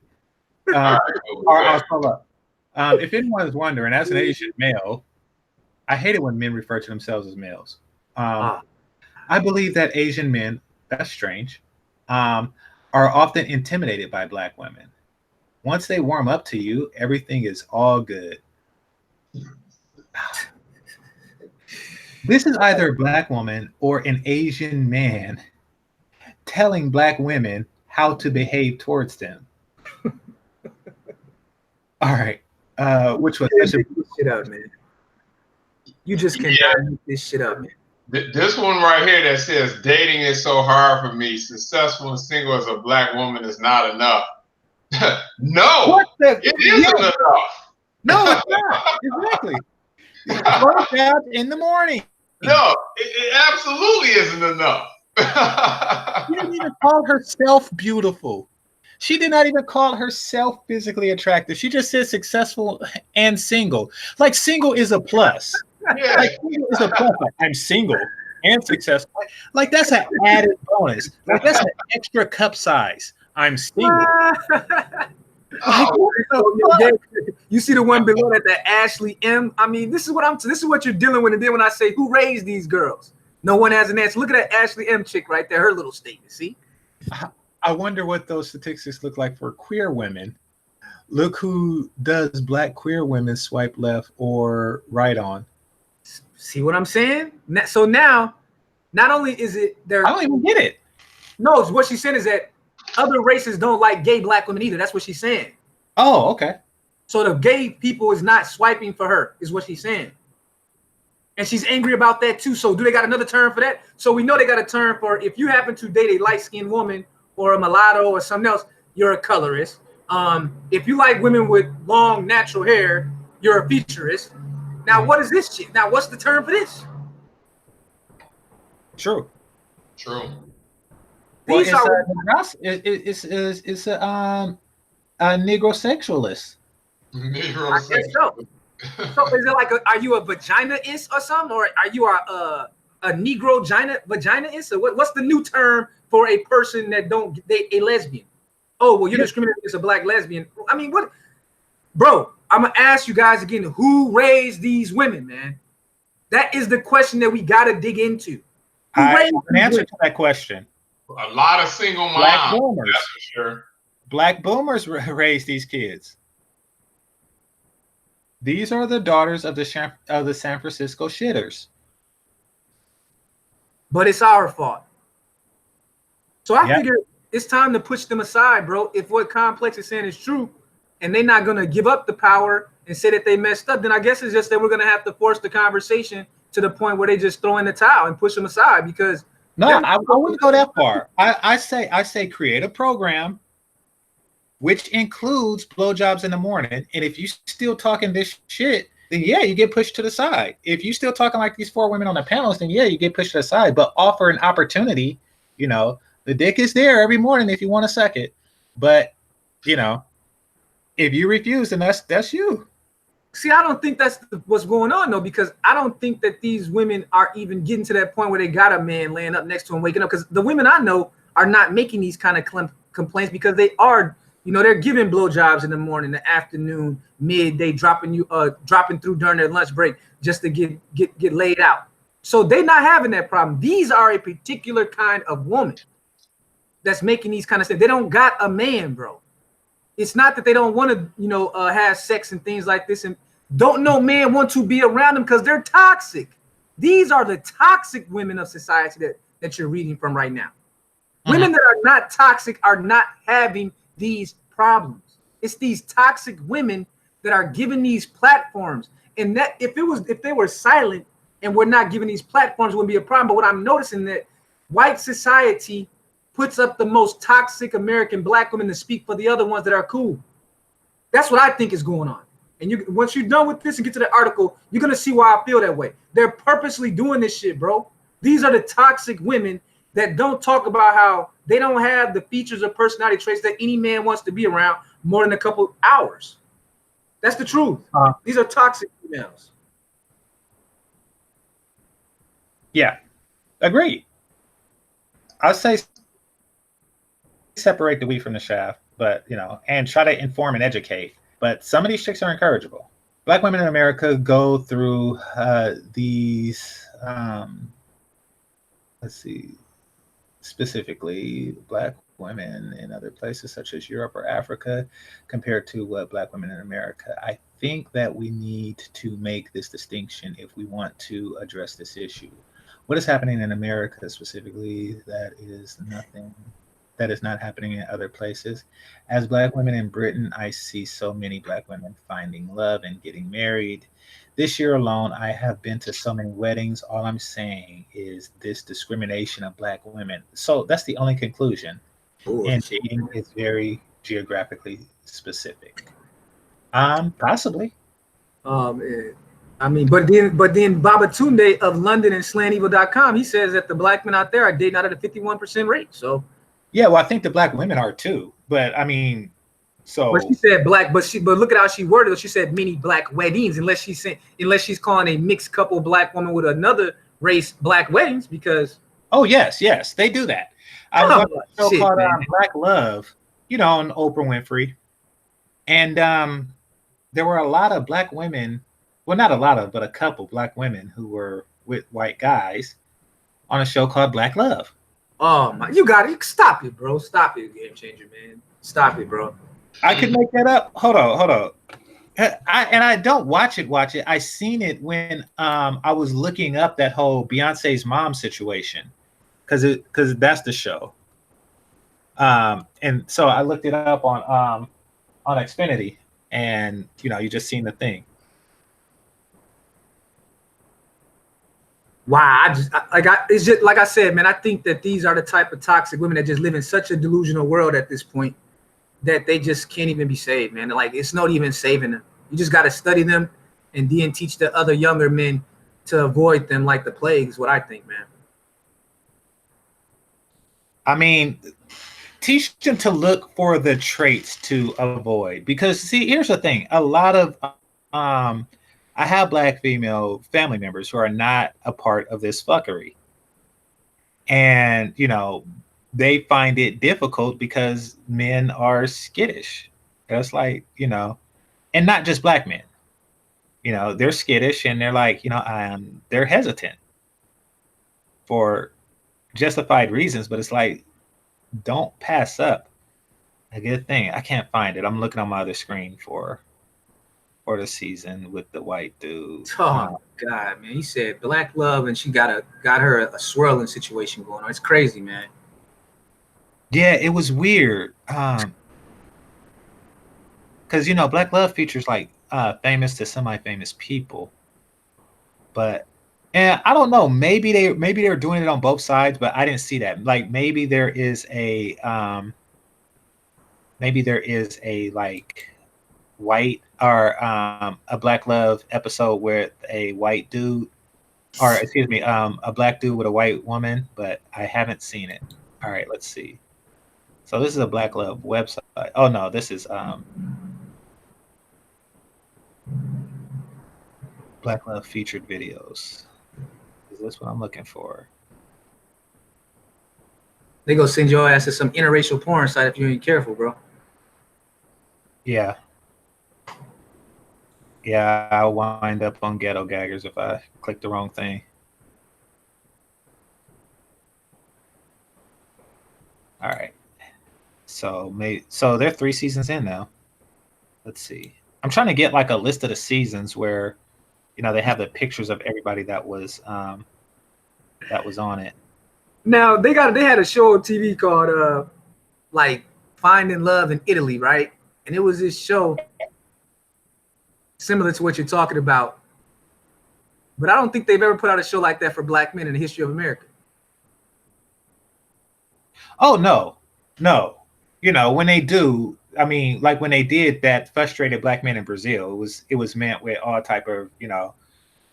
All right, I'll scroll up. If anyone is wondering, as an Asian male, I hate it when men refer to themselves as males. I believe that Asian men, that's strange, are often intimidated by Black women. Once they warm up to you, everything is all good. This is either a Black woman or an Asian man telling Black women how to behave towards them. All right. Which was such a shit up, man. You just cannot make this shit up, man. This one right here that says dating is so hard for me. Successful and single as a Black woman is not enough. No, it isn't enough. No, it's not. Exactly. Work out in the morning. No, it absolutely isn't enough. She didn't even call herself beautiful. She did not even call herself physically attractive. She just said successful and single. Like single is a plus. Yeah. Like single is a plus. Like, I'm single and successful. Like that's an added bonus. Like that's an extra cup size. I'm single. You see the one below that, the Ashley M. I mean, this is what you're dealing with. And then when I say who raised these girls, no one has an answer. Look at that Ashley M. chick right there. Her little statement. See. I wonder what those statistics look like for queer women. Look who does Black queer women swipe left or right on. See what I'm saying? So now, not only is it there, I don't even get it. No, what she's saying is that other races don't like gay Black women either. That's what she's saying. Oh, okay. So the gay people is not swiping for her, is what she's saying. And she's angry about that too. So do they got another term for that? So we know they got a term for if you happen to date a light-skinned woman or a mulatto or something else, you're a colorist. If you like women with long natural hair, you're a featurist. Now, what is this shit? Now, what's the term for this? True. Well, it's a negrosexualist. I guess so. So is it like are you a vagina-ist or something, or are you a negro vagina-ist? Or what's the new term for a person that don't date a lesbian? Oh, well, you're discriminating against a Black lesbian. I mean, what, bro? I'm gonna ask you guys again: who raised these women, man? That is the question that we gotta dig into. I have an answer to that question. A lot of single moms. Black boomers. That's for sure. Black boomers raised these kids. These are the daughters of the San Francisco shitters. But it's our fault. So I figure it's time to push them aside, bro. If what Complex is saying is true, and they're not gonna give up the power and say that they messed up, then I guess it's just that we're gonna have to force the conversation to the point where they just throw in the towel and push them aside. Because I wouldn't go that far. I say create a program which includes blowjobs in the morning. And if you still talking this shit, then yeah, you get pushed to the side. If you still talking like these 4 women on the panels, then yeah, you get pushed to the side. But offer an opportunity. You know, the dick is there every morning if you want to suck it. But you know, if you refuse, then that's you. See, I don't think that's what's going on though, because I don't think that these women are even getting to that point where they got a man laying up next to them, waking up. Because the women I know are not making these kind of complaints because they are, you know, they're giving blowjobs in the morning, the afternoon, midday, dropping through during their lunch break just to get laid out. So they're not having that problem. These are a particular kind of woman that's making these kind of stuff. They don't got a man, bro. It's not that they don't want to, you know, have sex and things like this, and don't no man want to be around them because they're toxic. These are the toxic women of society that you're reading from right now. Women that are not toxic are not having these problems. It's these toxic women that are given these platforms. And that if they were silent and we're not giving these platforms, it wouldn't be a problem. But what I'm noticing that white society puts up the most toxic American black women to speak for the other ones that are cool. That's what I think is going on. And once you're done with this and get to the article, you're gonna see why I feel that way. They're purposely doing this shit, bro. These are the toxic women that don't talk about how they don't have the features or personality traits that any man wants to be around more than a couple hours. That's the truth. These are toxic females. Yeah, agreed. I'll say separate the wheat from the chaff, but you know, and try to inform and educate. But some of these chicks are incorrigible. Black women in America go through these. Let's see, specifically Black women in other places such as Europe or Africa, compared to what Black women in America. I think that we need to make this distinction if we want to address this issue. What is happening in America specifically that is not happening in other places. As Black women in Britain, I see so many Black women finding love and getting married. This year alone, I have been to so many weddings. All I'm saying is this discrimination of Black women. So that's the only conclusion. And dating is very geographically specific. Possibly. I mean, but then Babatunde of London and SlayingEvil.com, he says that the Black men out there are dating out at a 51% rate. So yeah, well, I think the Black women are too. But I mean, so but she said black, but look at how she worded it. She said many Black weddings, unless she's calling a mixed couple Black woman with another race Black weddings, because yes, they do that. I was on a show called Black Love, you know, on Oprah Winfrey. And there were a lot of Black women, well, not a lot of, but a couple Black women who were with white guys on a show called Black Love. Oh my, you got it. Stop it, bro. Stop it, Game Changer, man. Stop it, bro. I could make that up. Hold on. I don't watch it. I seen it when I was looking up that whole Beyonce's mom situation, because that's the show. And so I looked it up on Xfinity, and you know, you just seen the thing. Wow, it's just like I said, man. I think that these are the type of toxic women that just live in such a delusional world at this point that they just can't even be saved, man. Like, it's not even saving them. You just got to study them and then teach the other younger men to avoid them like the plague is what I think, man. I mean, teach them to look for the traits to avoid, because see, here's the thing. A lot of I have Black female family members who are not a part of this fuckery. And, you know, they find it difficult because men are skittish. That's like, you know, and not just Black men. You know, they're skittish and they're like, you know, they're hesitant for justified reasons, but it's like, don't pass up a good thing. I can't find it. I'm looking on my other screen for the season with the white dude. Oh God, man. He said Black Love and she got her a swirling situation going on. It's crazy, man. Yeah, it was weird. Because you know, Black Love features like famous to semi-famous people. But and I don't know, maybe they're doing it on both sides, but I didn't see that. Like maybe there is a like white or a Black Love episode with a white dude, or excuse me, a Black dude with a white woman, but I haven't seen it. All right, let's see. So this is a Black Love website. Oh no, this is Black Love featured videos. Is this what I'm looking for? They gonna send your ass to some interracial porn site if you ain't careful, bro. Yeah. Yeah, I'll wind up on Ghetto Gaggers if I click the wrong thing. All right. So they're 3 seasons in now. Let's see. I'm trying to get like a list of the seasons where, you know, they have the pictures of everybody that was on it. Now they had a show on TV called like Finding Love in Italy, right? And it was this show similar to what you're talking about. But I don't think they've ever put out a show like that for black men in the history of America. Oh no. You know, when they do, I mean, like when they did that Frustrated Black Men in Brazil, it was meant with all type of, you know,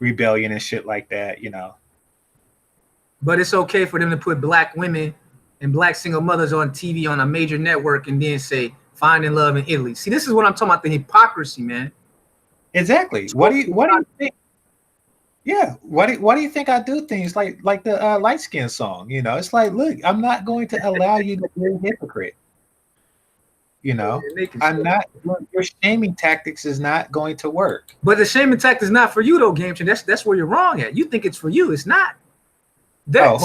rebellion and shit like that, you know. But it's okay for them to put black women and black single mothers on TV on a major network and then say Finding Love in Italy. See, this is what I'm talking about, the hypocrisy, man. Exactly. What do you think? Yeah. Why do you think I do things like the light skin song? You know, it's like, look, I'm not going to allow you to be a hypocrite. You know, I'm not. Your shaming tactics is not going to work. But the shaming tactic is not for you, though, Game Changer. That's where you're wrong at. You think it's for you. It's not. Let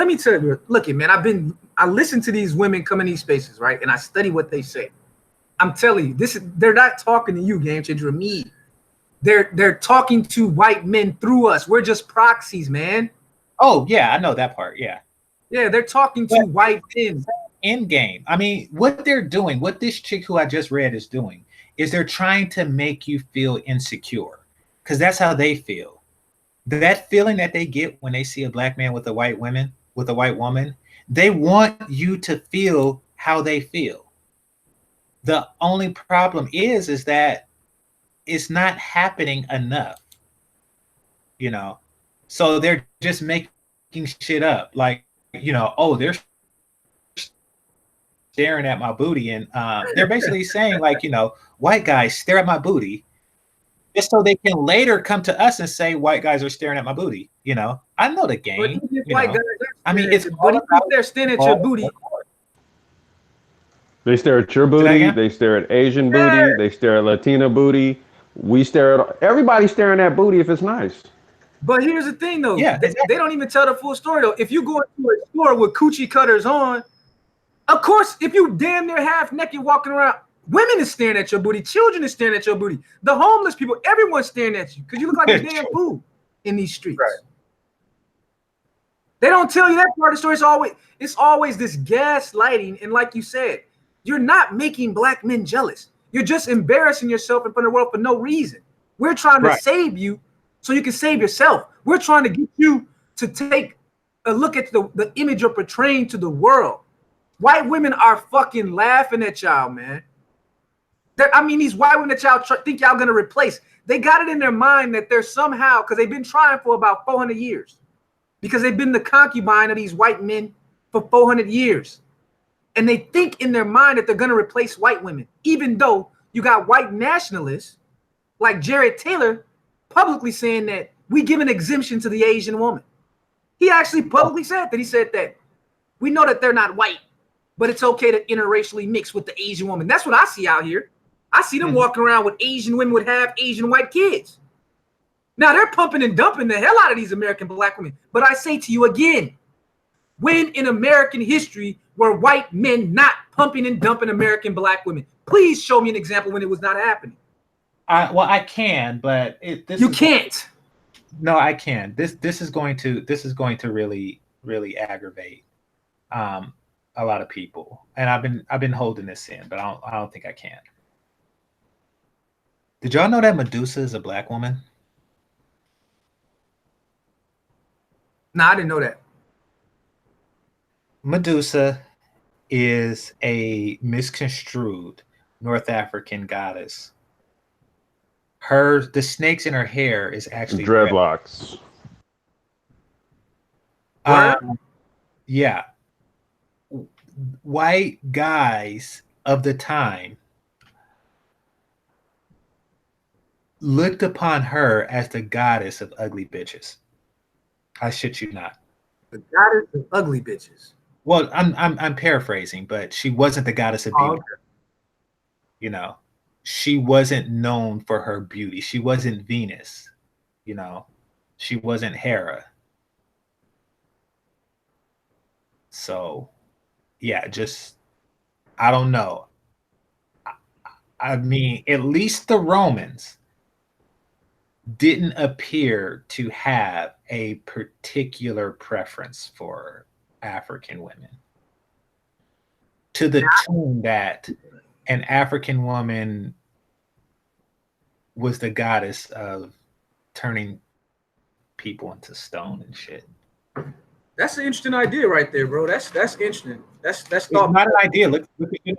me tell you. Look, man. I listen to these women come in these spaces, right, and I study what they say. I'm telling you, they're not talking to you, Game Changer, or me. They're talking to white men through us. We're just proxies, man. Oh yeah, I know that part. Yeah. Yeah, they're talking to white men. End game. I mean, what they're doing, what this chick who I just read is doing, is they're trying to make you feel insecure, because that's how they feel. That feeling that they get when they see a black man with a white woman, they want you to feel how they feel. The only problem is that it's not happening enough, you know. So they're just making shit up, like, you know, oh, they're staring at my booty, and they're basically saying, like, you know, white guys stare at my booty just so they can later come to us and say white guys are staring at my booty. You know, I know the game. I mean, it's but they're staring at your booty. They stare at your booty. They stare at Asian booty. They stare at Latina booty. We stare at everybody staring at booty if it's nice. But here's the thing, though. Yeah, they don't even tell the full story, though. If you go into a store with coochie cutters on, of course, if you damn near half naked walking around, women is staring at your booty, children is staring at your booty, the homeless people, everyone's staring at you because you look like a damn fool in these streets. Right. They don't tell you that part of the story. It's always this gaslighting, and like you said, you're not making black men jealous. You're just embarrassing yourself in front of the world for no reason. We're trying to save you so you can save yourself. We're trying to get you to take a look at the image you're portraying to the world. White women are fucking laughing at y'all, man. These white women that y'all think y'all gonna replace, they got it in their mind that they're somehow, because they've been trying for about 400 years, because they've been the concubine of these white men for 400 years. And they think in their mind that they're gonna replace white women, even though you got white nationalists like Jared Taylor publicly saying that we give an exemption to the Asian woman. He actually publicly said that. He said that we know that they're not white, but it's okay to interracially mix with the Asian woman. That's what I see out here. I see them walking around with Asian women would have Asian white kids. Now they're pumping and dumping the hell out of these American black women. But I say to you again, when in American history were white men not pumping and dumping American black women? Please show me an example when it was not happening. I can, but you can't. No, I can. This is going to really aggravate a lot of people, and I've been holding this in, but I don't think I can. Did y'all know that Medusa is a black woman? No, I didn't know that. Medusa is a misconstrued North African goddess. The snakes in her hair is actually dreadlocks. Yeah. White guys of the time looked upon her as the goddess of ugly bitches. I shit you not. The goddess of ugly bitches. Well, I'm paraphrasing, but she wasn't the goddess of beauty. Oh, okay. You know, she wasn't known for her beauty. She wasn't Venus. You know, she wasn't Hera. So, yeah, just I don't know. I mean, at least the Romans didn't appear to have a particular preference for African women, to the tune that an African woman was the goddess of turning people into stone and shit. That's an interesting idea right there, bro. That's interesting. That's It's thought. not an idea. Look at you.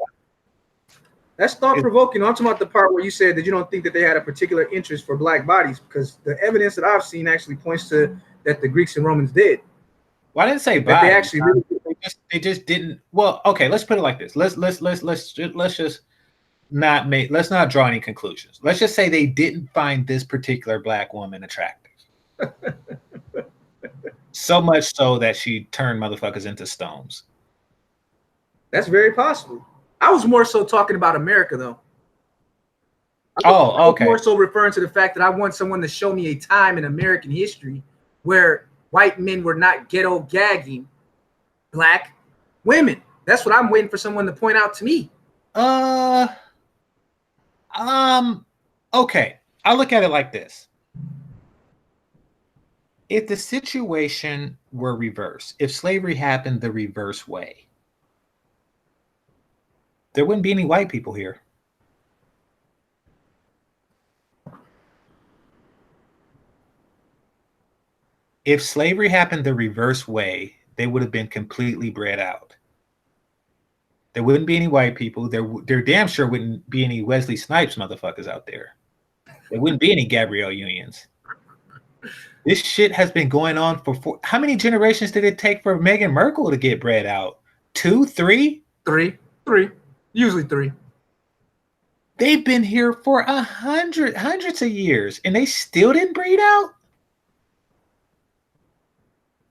That's thought provoking. I'm talking about the part where you said that you don't think that they had a particular interest for black bodies, because the evidence that I've seen actually points to that the Greeks and Romans did. Well, I didn't say That they bodies. actually really They just didn't. Well, okay, let's put it like this. Let's just not make. Let's not draw any conclusions. Let's just say they didn't find this particular black woman attractive. So much so that she turned motherfuckers into stones. That's very possible. I was more so talking about America, though. I Oh, was okay. more so referring to the fact that I want someone to show me a time in American history where white men were not ghetto gagging black women. That's what I'm waiting for someone to point out to me. Okay. I'll look at it like this. If the situation were reversed, if slavery happened the reverse way, there wouldn't be any white people here. If slavery happened the reverse way, they would have been completely bred out. There wouldn't be any white people. There damn sure wouldn't be any Wesley Snipes motherfuckers out there. There wouldn't be any Gabrielle Unions. This shit has been going on for how many generations did it take for Meghan Markle to get bred out? 2, 3? Three. Usually 3. They've been here for hundreds of years, and they still didn't breed out.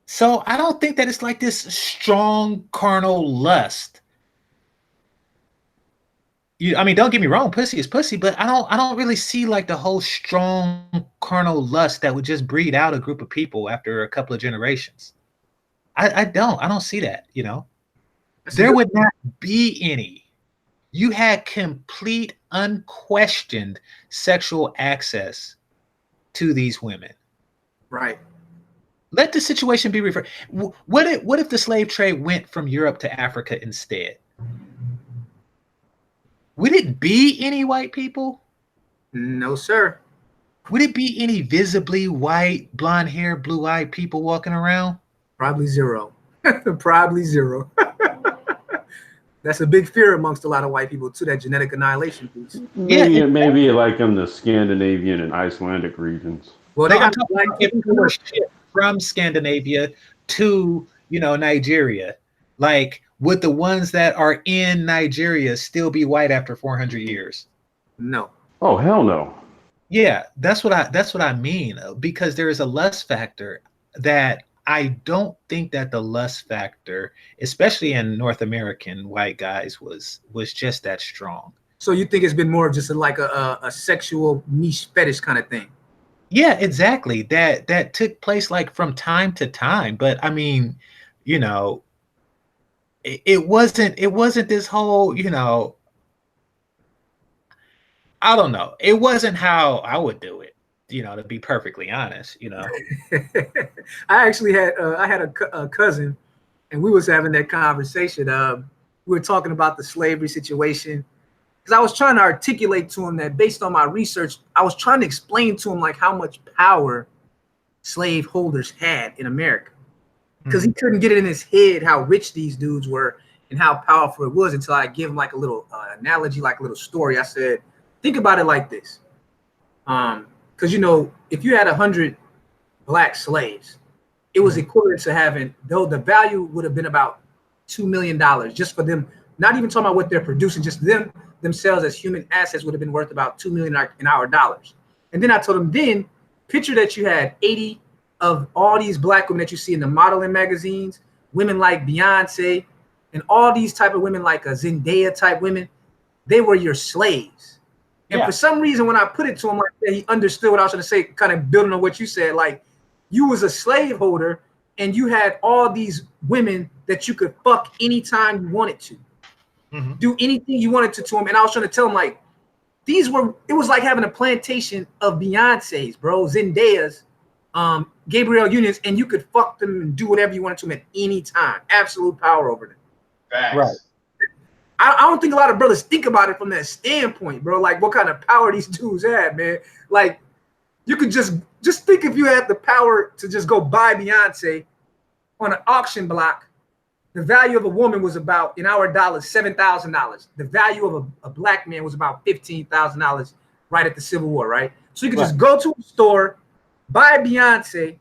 So I don't think that it's like this strong carnal lust. I mean, don't get me wrong, pussy is pussy, but I don't really see like the whole strong carnal lust that would just breed out a group of people after a couple of generations. I don't see that, you know. There would not be any. You had complete, unquestioned sexual access to these women. Right. Let the situation be reversed. What if the slave trade went from Europe to Africa instead? Would it be any white people? No, sir. Would it be any visibly white, blonde hair, blue-eyed people walking around? Probably zero. Probably zero. That's a big fear amongst a lot of white people too, that genetic annihilation piece. Maybe like in the Scandinavian and Icelandic regions. Well, No, they I'm got talking black about if people we were shipped from Scandinavia to, Nigeria. Like, would the ones that are in Nigeria still be white after 400 years? No. Oh, hell no. Yeah, that's what I mean, because there is a lust factor that I don't think that the lust factor, especially in North American white guys, was just that strong. So you think it's been more of just like a sexual niche fetish kind of thing? Yeah, exactly. That took place like from time to time, but I mean, it wasn't this whole, I don't know. It wasn't how I would do it, to be perfectly honest, I actually had a cousin, and we was having that conversation. We were talking about the slavery situation, because I was trying to articulate to him that based on my research, I was trying to explain to him like how much power slave holders had in America, because he couldn't get it in his head how rich these dudes were and how powerful it was until I give him like a little analogy, like a little story. I said, think about it like this. Because, if you had 100 black slaves, it was equivalent to having, though the value would have been about $2 million just for them, not even talking about what they're producing, just themselves as human assets would have been worth about $2 million in our dollars. And then I told him, then picture that you had 80 of all these black women that you see in the modeling magazines, women like Beyonce, and all these type of women like a Zendaya type women, they were your slaves. And for some reason, when I put it to him like that, he understood what I was trying to say, kind of building on what you said. Like, you was a slave holder and you had all these women that you could fuck anytime you wanted to. Do anything you wanted to him. And I was trying to tell him, like, it was like having a plantation of Beyonce's, bro, Zendaya's, Gabrielle Unions, and you could fuck them and do whatever you wanted to them at any time. Absolute power over them. Facts. Right. I don't think a lot of brothers think about it from that standpoint, bro. Like, what kind of power these dudes had, man. Like, you could just think if you had the power to just go buy Beyonce on an auction block. The value of a woman was about, in our dollars, $7,000. The value of a black man was about $15,000 right at the Civil War, right? So you could just go to a store, buy Beyonce.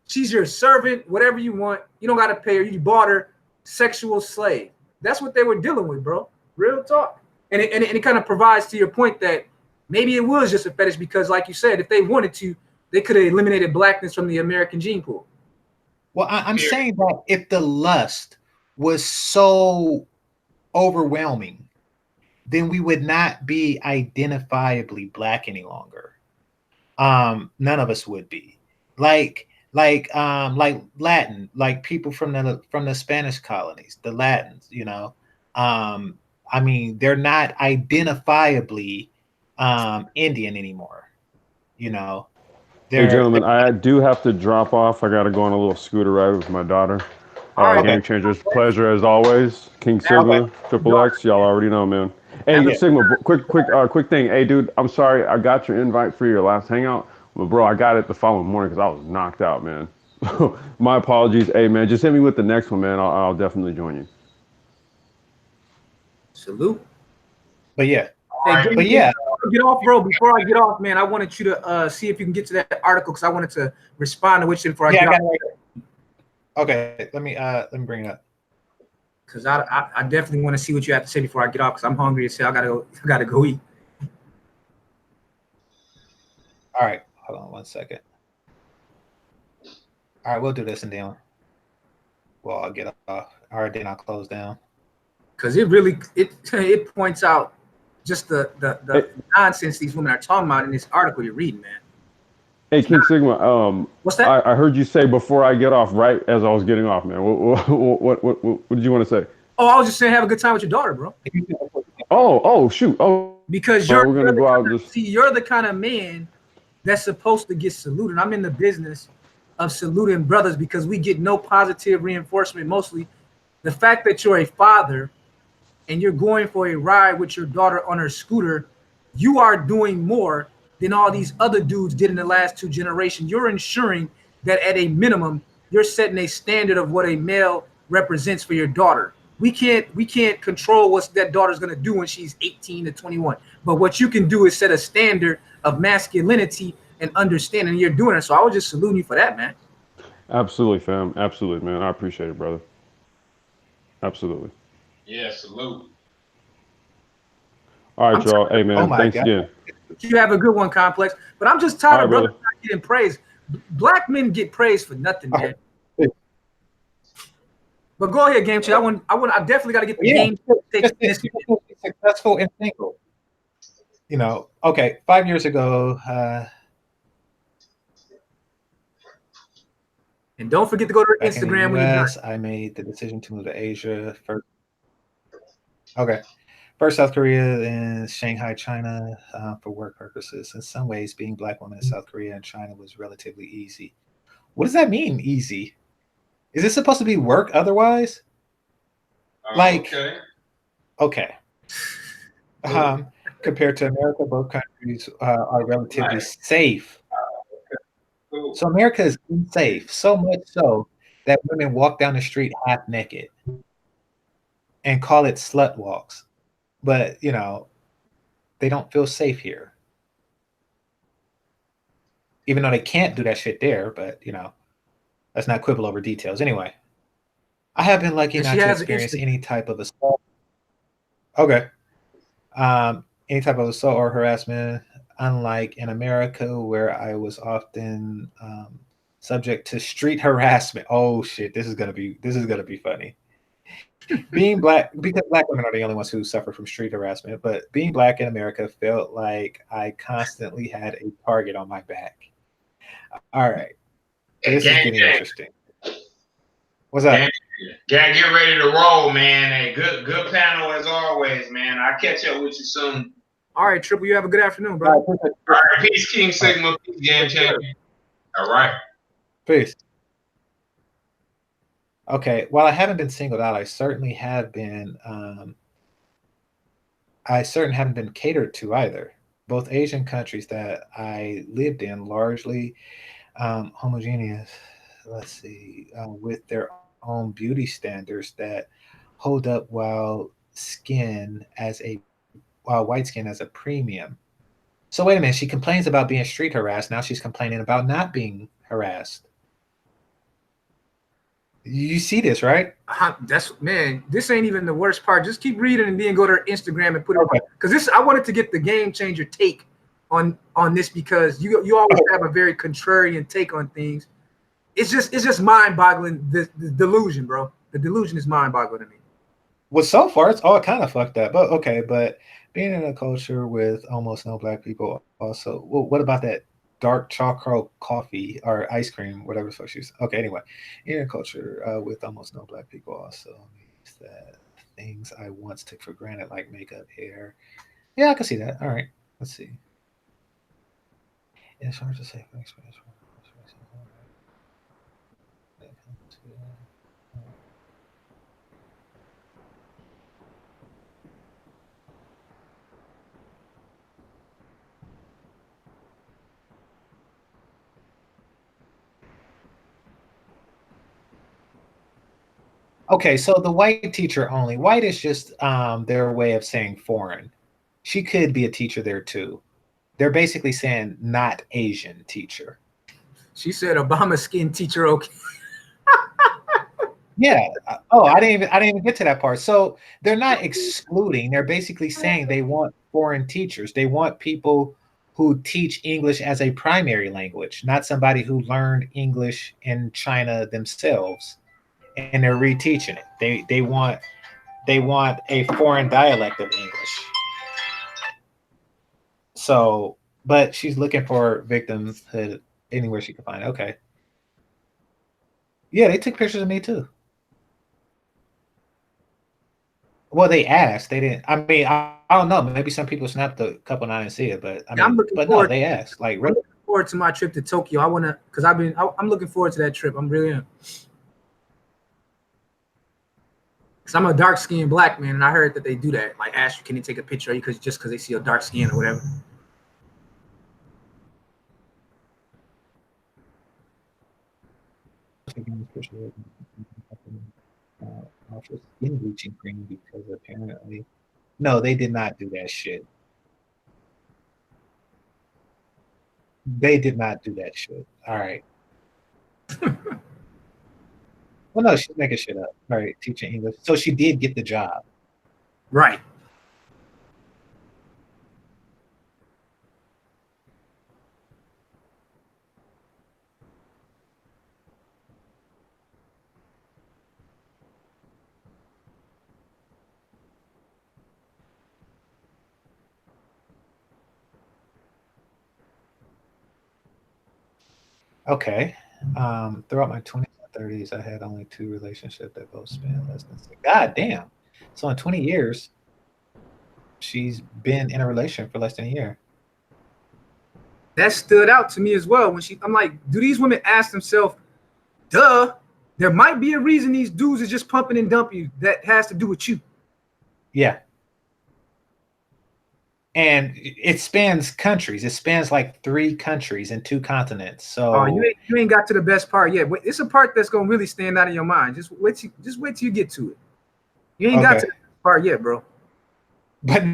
She's your servant, whatever you want. You don't got to pay her. You bought her, sexual slave. That's what they were dealing with, bro. Real talk. And it kind of provides to your point that maybe it was just a fetish because, like you said, if they wanted to, they could have eliminated blackness from the American gene pool. Well, I'm saying that if the lust was so overwhelming, then we would not be identifiably black any longer. None of us would be. Like Latin, like people from the Spanish colonies, the Latins, you know. I mean, they're not identifiably Indian anymore, you know. Hey, gentlemen, I do have to drop off. I got to go on a little scooter ride with my daughter. Game Changers, pleasure as always. King Sigma, Triple X, y'all already know, man. Hey, Sigma, quick thing. Hey, dude, I'm sorry. I got your invite for your last hangout. But, bro, I got it the following morning because I was knocked out, man. My apologies. Hey, man, just hit me with the next one, man. I'll definitely join you. Salute. But yeah. Hey, but yeah. Get off, bro. Before I get off, man, I wanted you to see if you can get to that article because I wanted to respond to what you before I get off. Okay, let me bring it up. Because I definitely want to see what you have to say before I get off because I'm hungry as hell. I gotta go eat. All right, hold on 1 second. All right, we'll do this and then I'll get off. All right, then I'll close down. Because it points out just the nonsense these women are talking about in this article you're reading, man. Hey, King Sigma, what's that? I heard you say before I get off, right as I was getting off, man. What did you want to say? Oh, I was just saying have a good time with your daughter, bro. Oh, shoot. Oh, because you're the kind of man that's supposed to get saluted. I'm in the business of saluting brothers because we get no positive reinforcement. Mostly the fact that you're a father and you're going for a ride with your daughter on her scooter, you are doing more than all these other dudes did in the last 2 generations. You're ensuring that at a minimum, you're setting a standard of what a male represents for your daughter. We can't control what that daughter's gonna do when she's 18 to 21. But what you can do is set a standard of masculinity and understanding. And you're doing it. So I was just saluting you for that, man. Absolutely, fam. Absolutely, man. I appreciate it, brother. Absolutely. Yeah, salute. All right, y'all. Hey, man. Thanks again. You have a good one, Complex. But I'm just tired of brothers not getting praise. Black men get praised for nothing, man. But go ahead, Game Changer. I definitely got to get the game. Successful and single. You know, okay. 5 years ago. And don't forget to go to Instagram when you're done. I made the decision to move to Asia first. Okay. First, South Korea, then Shanghai, China, for work purposes. In some ways, being Black woman in South Korea and China was relatively easy. What does that mean, easy? Is this supposed to be work otherwise? Okay. Compared to America, both countries are relatively safe. So America is unsafe, so much so that women walk down the street half naked and call it slut walks. But, you know, they don't feel safe here. Even though they can't do that shit there, but, you know, let's not quibble over details. Anyway, I have been lucky not to experience any type of assault. Okay. Any type of assault or harassment. unlike in America where I was often subject to street harassment. Oh shit, this is gonna be funny. Being black, because black women are the only ones who suffer from street harassment, but being black in America felt like I constantly had a target on my back. All right, this is Gang, getting gang, interesting. What's up? gang. Gotta get ready to roll, man. Hey, good panel as always, man. I'll catch up with you soon. All right, Triple, you have a good afternoon, bro. All right, peace, King Sigma, peace, game changer. All right. Peace. Okay, while I haven't been singled out, I certainly have been. I certainly haven't been catered to either. Both Asian countries that I lived in, largely homogeneous. Let's see, with their own beauty standards that hold up while white skin as a premium. So wait a minute, she complains about being street harassed. Now she's complaining about not being harassed. You see this, right? That's man. This ain't even the worst part. Just keep reading and then go to her Instagram and put it Okay. because this. I wanted to get the game changer take on this because you always have a very contrarian take on things. It's just mind boggling. The delusion, bro. The delusion is mind boggling to me. Well, so far it's all kind of fucked up, but okay. But being in a culture with almost no black people, also. Well, what about that dark chocolate coffee or ice cream, whatever the fuck she's. Okay, anyway, in a culture with almost no black people also means that things I once took for granted, like makeup, hair. Yeah, I can see that. All right, let's see. It's hard to say. Okay, so the white teacher only. White is just their way of saying foreign. She could be a teacher there too. They're basically saying not Asian teacher. She said Obama skin teacher. Okay. Yeah. Oh, I didn't even get to that part. So they're not excluding. They're basically saying they want foreign teachers. They want people who teach English as a primary language, not somebody who learned English in China themselves and they're reteaching it. They want a foreign dialect of English. So, but she's looking for victimhood anywhere she can find. Okay. Yeah, they took pictures of me too. Well, they asked. They didn't. I mean, I don't know. Maybe some people snapped a couple and I didn't see it, but I mean, I'm looking but forward. No, they asked. Like, I'm really? looking forward to my trip to Tokyo. I wanna, cause I'm looking forward to that trip. I'm really am. Cause I'm a dark skinned black man, and I heard that they do that. Like, ask you, can they take a picture of you just because they see a dark skin or whatever. For skin bleaching cream because apparently, no, they did not do that shit. They did not do that shit. All right. Well, no, she's making shit up. All right, teaching English. So she did get the job. Right. Okay. Throughout my 20s and 30s, I had only 2 relationships that both spanned less than 6. God damn. So in 20 years, she's been in a relationship for less than a year. That stood out to me as well. When I'm like, do these women ask themselves, duh, there might be a reason these dudes are just pumping and dumping you that has to do with you. Yeah. And it spans countries. It spans like 3 countries and 2 continents. So you ain't got to the best part yet. It's a part that's gonna really stand out in your mind. Just wait till you get to it. You ain't got to the part yet, bro. But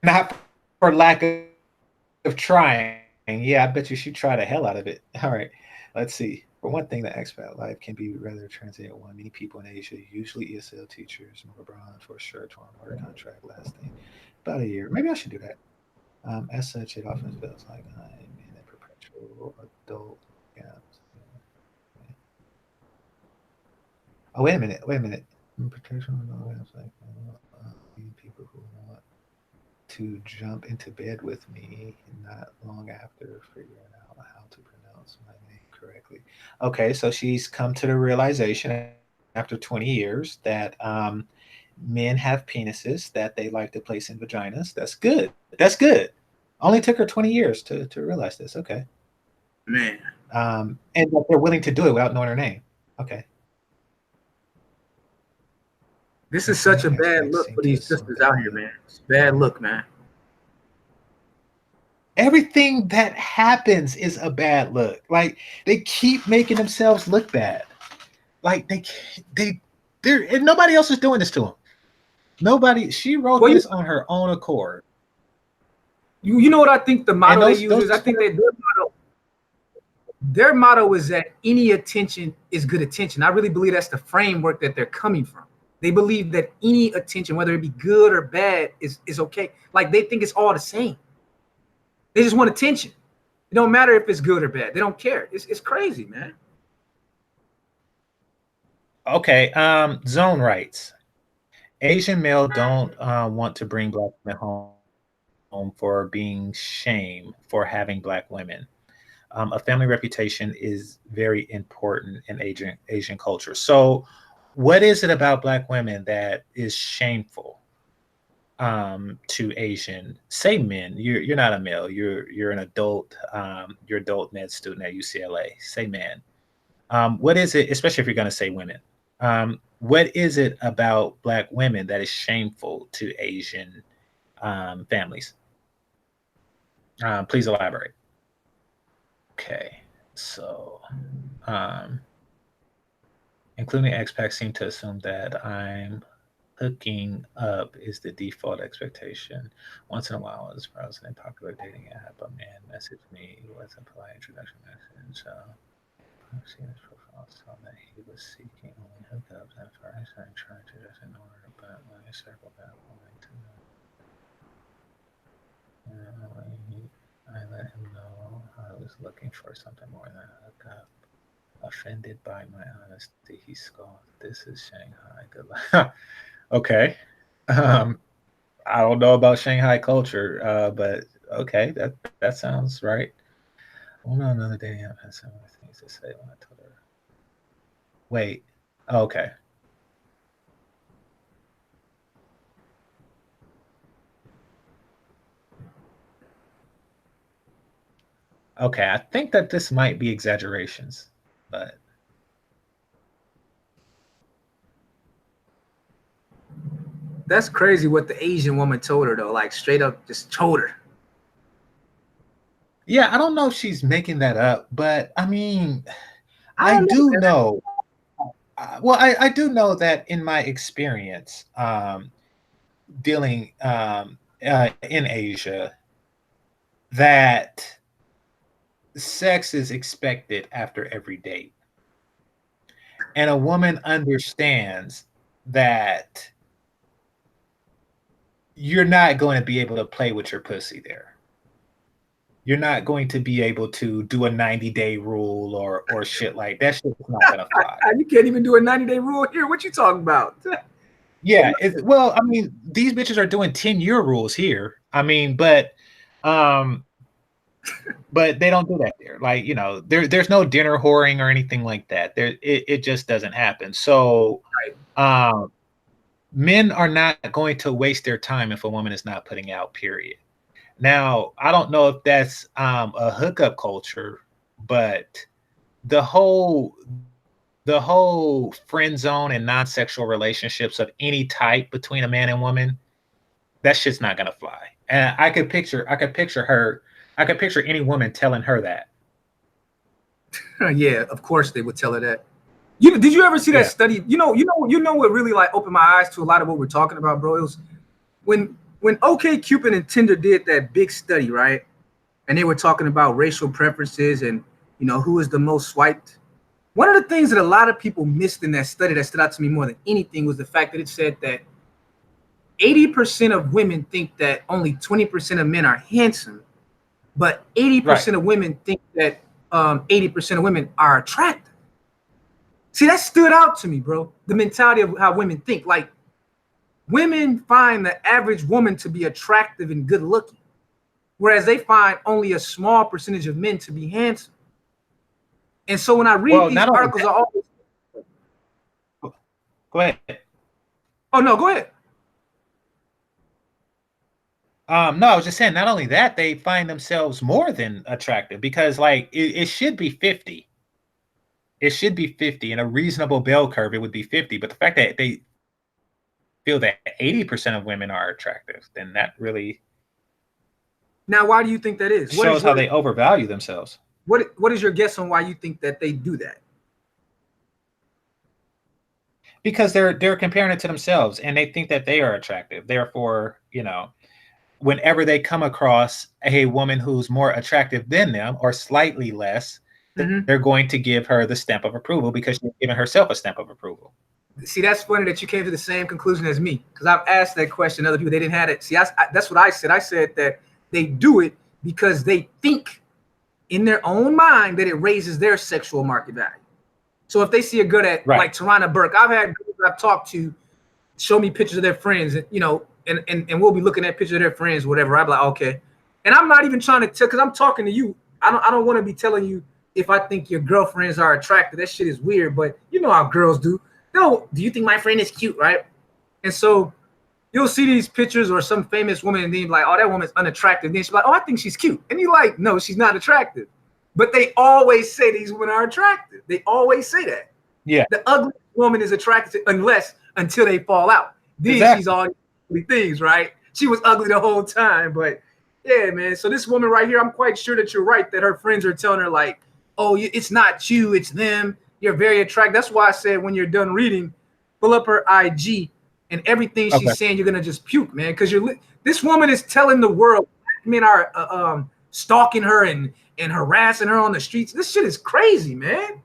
not for lack of trying. Yeah, I bet you she tried the hell out of it. All right, let's see. For one thing, the expat life can be rather transient one. Many people in Asia, usually ESL teachers, move abroad for a short-term work contract lasting about a year. Maybe I should do that. As such, it often feels like I'm in a perpetual adult gap. Oh, wait a minute. Perpetual adult gaps, like people who want to jump into bed with me not long after figuring out how to pronounce my name correctly. Okay, so she's come to the realization after 20 years that men have penises that they like to place in vaginas. That's good. That's good. Only took her 20 years to realize this. Okay. Man. And that they're willing to do it without knowing her name. Okay. This is such a bad look for these sisters out here, man. It's a bad look, man. Everything that happens is a bad look. Like they keep making themselves look bad. Like they're and nobody else is doing this to them. Nobody. She wrote this on her own accord. You know what I think the motto they use is? I think their motto is that any attention is good attention. I really believe that's the framework that they're coming from. They believe that any attention, whether it be good or bad, is okay. Like they think it's all the same. They just want attention. It don't matter if it's good or bad. They don't care. It's crazy, man. Okay. Zone writes, Asian male don't want to bring black women home for being shamed for having black women. A family reputation is very important in Asian culture. So what is it about black women that is shameful to Asian, say men? You're not a male, you're an adult, you're adult med student at UCLA, say man. What is it, especially if you're going to say women, what is it about black women that is shameful to Asian families? Please elaborate. Okay, so including expats seem to assume that I'm hooking up is the default expectation. Once in a while, I was browsing a popular dating app. A man messaged me with a polite introduction message. I've seen his profile, saw that he was seeking only hookups. At first, I tried to just ignore it, but when I circled back I let him know I was looking for something more than a hookup. Offended by my honesty, he scoffed. This is Shanghai. Good luck. Okay. I don't know about Shanghai culture, but okay, that sounds right. Well, no, another day I had some other things to say when I told her. Wait. Okay. Okay, I think that this might be exaggerations, but that's crazy what the Asian woman told her though, like straight up just told her. Yeah, I don't know if she's making that up, but I mean, I do know. Well, I do know that in my experience dealing in Asia, that sex is expected after every date. And a woman understands that you're not going to be able to play with your pussy there. You're not going to be able to do a 90-day rule or shit like that. Shit's not gonna fly. You can't even do a 90-day rule here. What you talking about? Yeah, well, I mean, these bitches are doing 10-year rules here. I mean, but they don't do that there. Like, you know, there's no dinner whoring or anything like that. It just doesn't happen. So men are not going to waste their time if a woman is not putting out, period. Now, I don't know if that's a hookup culture, but the whole friend zone and non-sexual relationships of any type between a man and woman, that shit's not gonna fly. And I could picture any woman telling her that. Yeah, of course they would tell her that. Did you ever see that study? You know what really like opened my eyes to a lot of what we're talking about, bro? It was when OkCupid and Tinder did that big study, right? And they were talking about racial preferences and, you know, who is the most swiped. One of the things that a lot of people missed in that study that stood out to me more than anything was the fact that it said that 80% of women think that only 20% of men are handsome, but 80% of women think that 80% of women are attractive. See, that stood out to me, bro. The mentality of how women think. Like, women find the average woman to be attractive and good looking, whereas they find only a small percentage of men to be handsome. And so when I read these articles, I always... Go ahead. Oh, no, go ahead. No, I was just saying, not only that, they find themselves more than attractive, because like it should be 50. It should be 50. In a reasonable bell curve, it would be 50. But the fact that they feel that 80% of women are attractive, then that really... Now, why do you think that is? Shows how they overvalue themselves. What is your guess on why you think that they do that? Because they're comparing it to themselves, and they think that they are attractive. Therefore, you know, whenever they come across a woman who's more attractive than them or slightly less, they're going to give her the stamp of approval because she's giving herself a stamp of approval. See, that's funny that you came to the same conclusion as me, because I've asked that question to other people. They didn't have it. See, that's what I said. I said that they do it because they think in their own mind that it raises their sexual market value. So if they see a girl at like Tarana Burke, I've had girls I've talked to show me pictures of their friends, you know, and we'll be looking at pictures of their friends, whatever. I'm like, okay. And I'm not even trying to tell, because I'm talking to you. I don't want to be telling you if I think your girlfriends are attractive. That shit is weird, but you know how girls do. No, do you think my friend is cute, right? And so you'll see these pictures or some famous woman and then you're like, oh, that woman's unattractive. Then she's like, oh, I think she's cute. And you're like, no, she's not attractive. But they always say these women are attractive. They always say that. Yeah. The ugly woman is attractive until they fall out. Then she's all these things, right? She was ugly the whole time. But yeah, man. So this woman right here, I'm quite sure that you're right, that her friends are telling her like, oh, it's not you, it's them. You're very attractive. That's why I said when you're done reading, pull up her IG and everything she's saying, you're gonna just puke, man. Because this woman is telling the world men are stalking her and harassing her on the streets. This shit is crazy, man.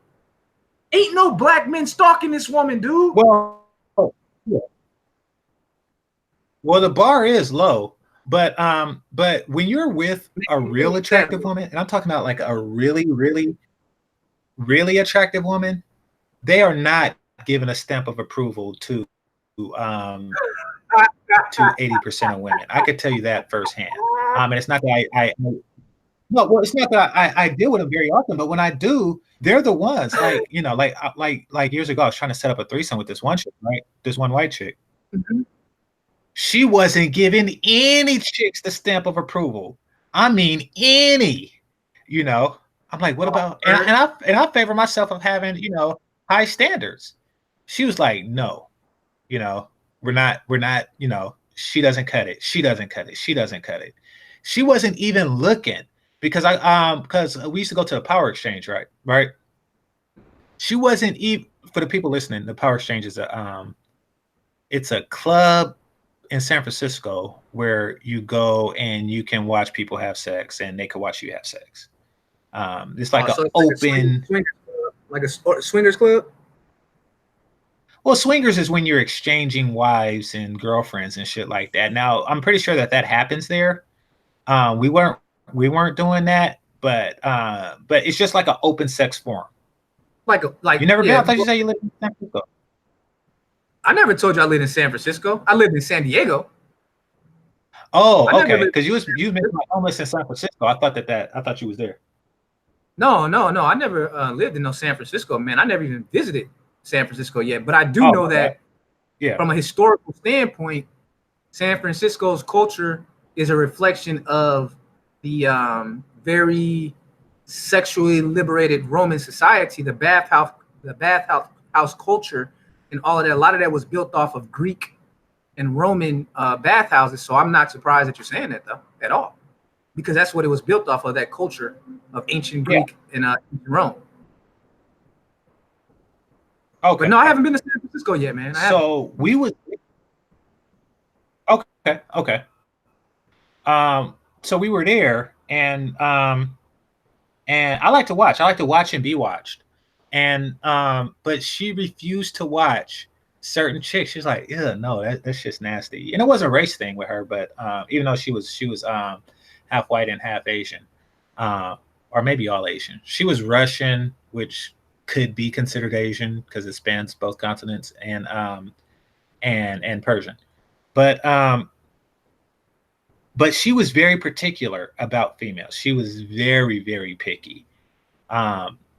Ain't no black men stalking this woman, dude. Well, the bar is low, but when you're with a real attractive woman, and I'm talking about like a really, really, really attractive woman, they are not given a stamp of approval to 80% of women. I could tell you that firsthand. And it's not that it's not that I deal with them very often, but when I do, they're the ones like, you know, like years ago, I was trying to set up a threesome with this one chick, right? This one white chick. She wasn't giving any chicks the stamp of approval. I mean, any, you know. I'm like, what about? And I favor myself of having, you know, high standards. She was like, no, you know, we're not, you know, she doesn't cut it. She doesn't cut it. She doesn't cut it. She wasn't even looking because because we used to go to the Power Exchange, right? She wasn't even, for the people listening, the Power Exchange is it's a club in San Francisco where you go and you can watch people have sex and they can watch you have sex. It's like an open, like a swingers club. Well, swingers is when you're exchanging wives and girlfriends and shit like that. Now, I'm pretty sure that happens there. We weren't doing that, but it's just like an open sex forum. Like you never been? I thought you said you lived in San Francisco. I never told you I lived in San Francisco. I lived in San Diego. Oh, okay. Because you was making my homeless in San Francisco. I thought you was there. No. I never lived in no San Francisco, man. I never even visited San Francisco yet. But I do know that from a historical standpoint, San Francisco's culture is a reflection of the very sexually liberated Roman society, the bathhouse culture, and all of that. A lot of that was built off of Greek and Roman bathhouses. So I'm not surprised that you're saying that though at all, because that's what it was built off of, that culture of ancient Greek and Rome. Okay. But no, I haven't been to San Francisco yet, man. We would. Okay. So we were there, and I like to watch. I like to watch and be watched. And but she refused to watch certain chicks, she's like, yeah, no, that's just nasty. And it was a race thing with her, but even though she was half white and half Asian, or maybe all Asian, she was Russian, which could be considered Asian because it spans both continents, and Persian, but she was very particular about females. She was very, very picky.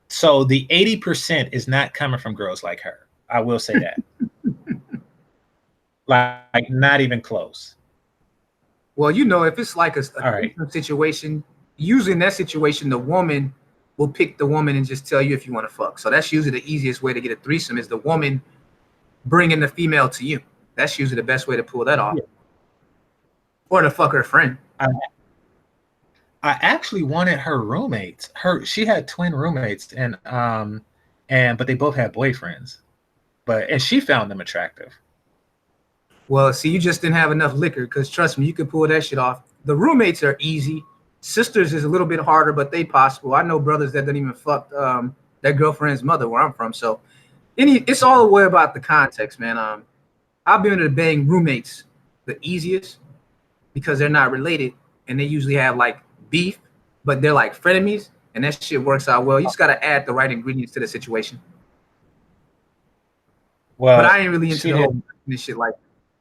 So the 80% is not coming from girls like her. I will say that. like not even close. Well, you know, if it's like a right. situation, usually in that situation, the woman will pick the woman and just tell you if you want to fuck. So that's usually the easiest way to get a threesome, is the woman bringing the female to you. That's usually the best way to pull that off. Yeah. Or to fuck her friend. I actually wanted her roommates. She had twin roommates, and but they both had boyfriends. And she found them attractive. Well, see, you just didn't have enough liquor, because trust me, you could pull that shit off. The roommates are easy. Sisters is a little bit harder, but they possible. I know brothers that don't even fuck their girlfriend's mother where I'm from. So it's all the way about the context, man. I've been able to bang roommates the easiest because they're not related, and they usually have like beef, but they're like frenemies, and that shit works out well. You just got to add the right ingredients to the situation. Well, but I ain't really into the whole this shit. Like,